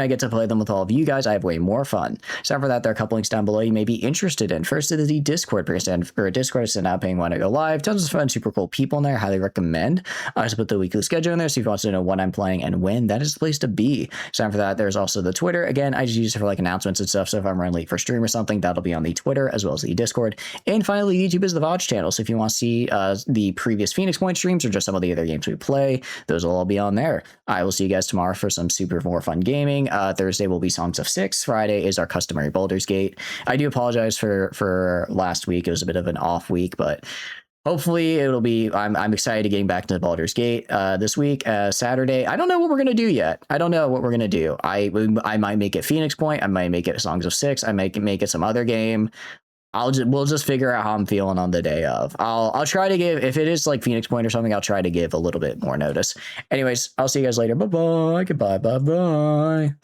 get to play them with all of you guys, I have way more fun. So for that, there are a couple links down below you may be interested in. First is the Discord, Discord is now paying when I go live. Tons of fun, super cool people in there. Highly recommend. I also put the weekly schedule in there, so if you want to know when I'm playing and when, that is the place to be. So for that, there's also the Twitter. Again, I just use it for like announcements and stuff. So if I'm running late for stream or something, that'll be on the Twitter as well as the Discord. And finally, YouTube is the VOD channel. So if you want to see the previous Phoenix Point streams or just some of the other games we play, those will all be on there. I will see you guys tomorrow for some super more fun gaming. Thursday will be Songs of Six. Friday is our customary Baldur's Gate. I do apologize for last week. It was a bit of an off week, but hopefully it'll be. I'm excited to getting back to Baldur's Gate this week. Saturday, I don't know what we're gonna do yet. I might make it Phoenix Point. I might make it Songs of Six. I might make it some other game. We'll just figure out how I'm feeling on the day of. I'll try to give, if it is like Phoenix Point or something, I'll try to give a little bit more notice. Anyways, I'll see you guys later. Bye bye. Goodbye. Bye bye.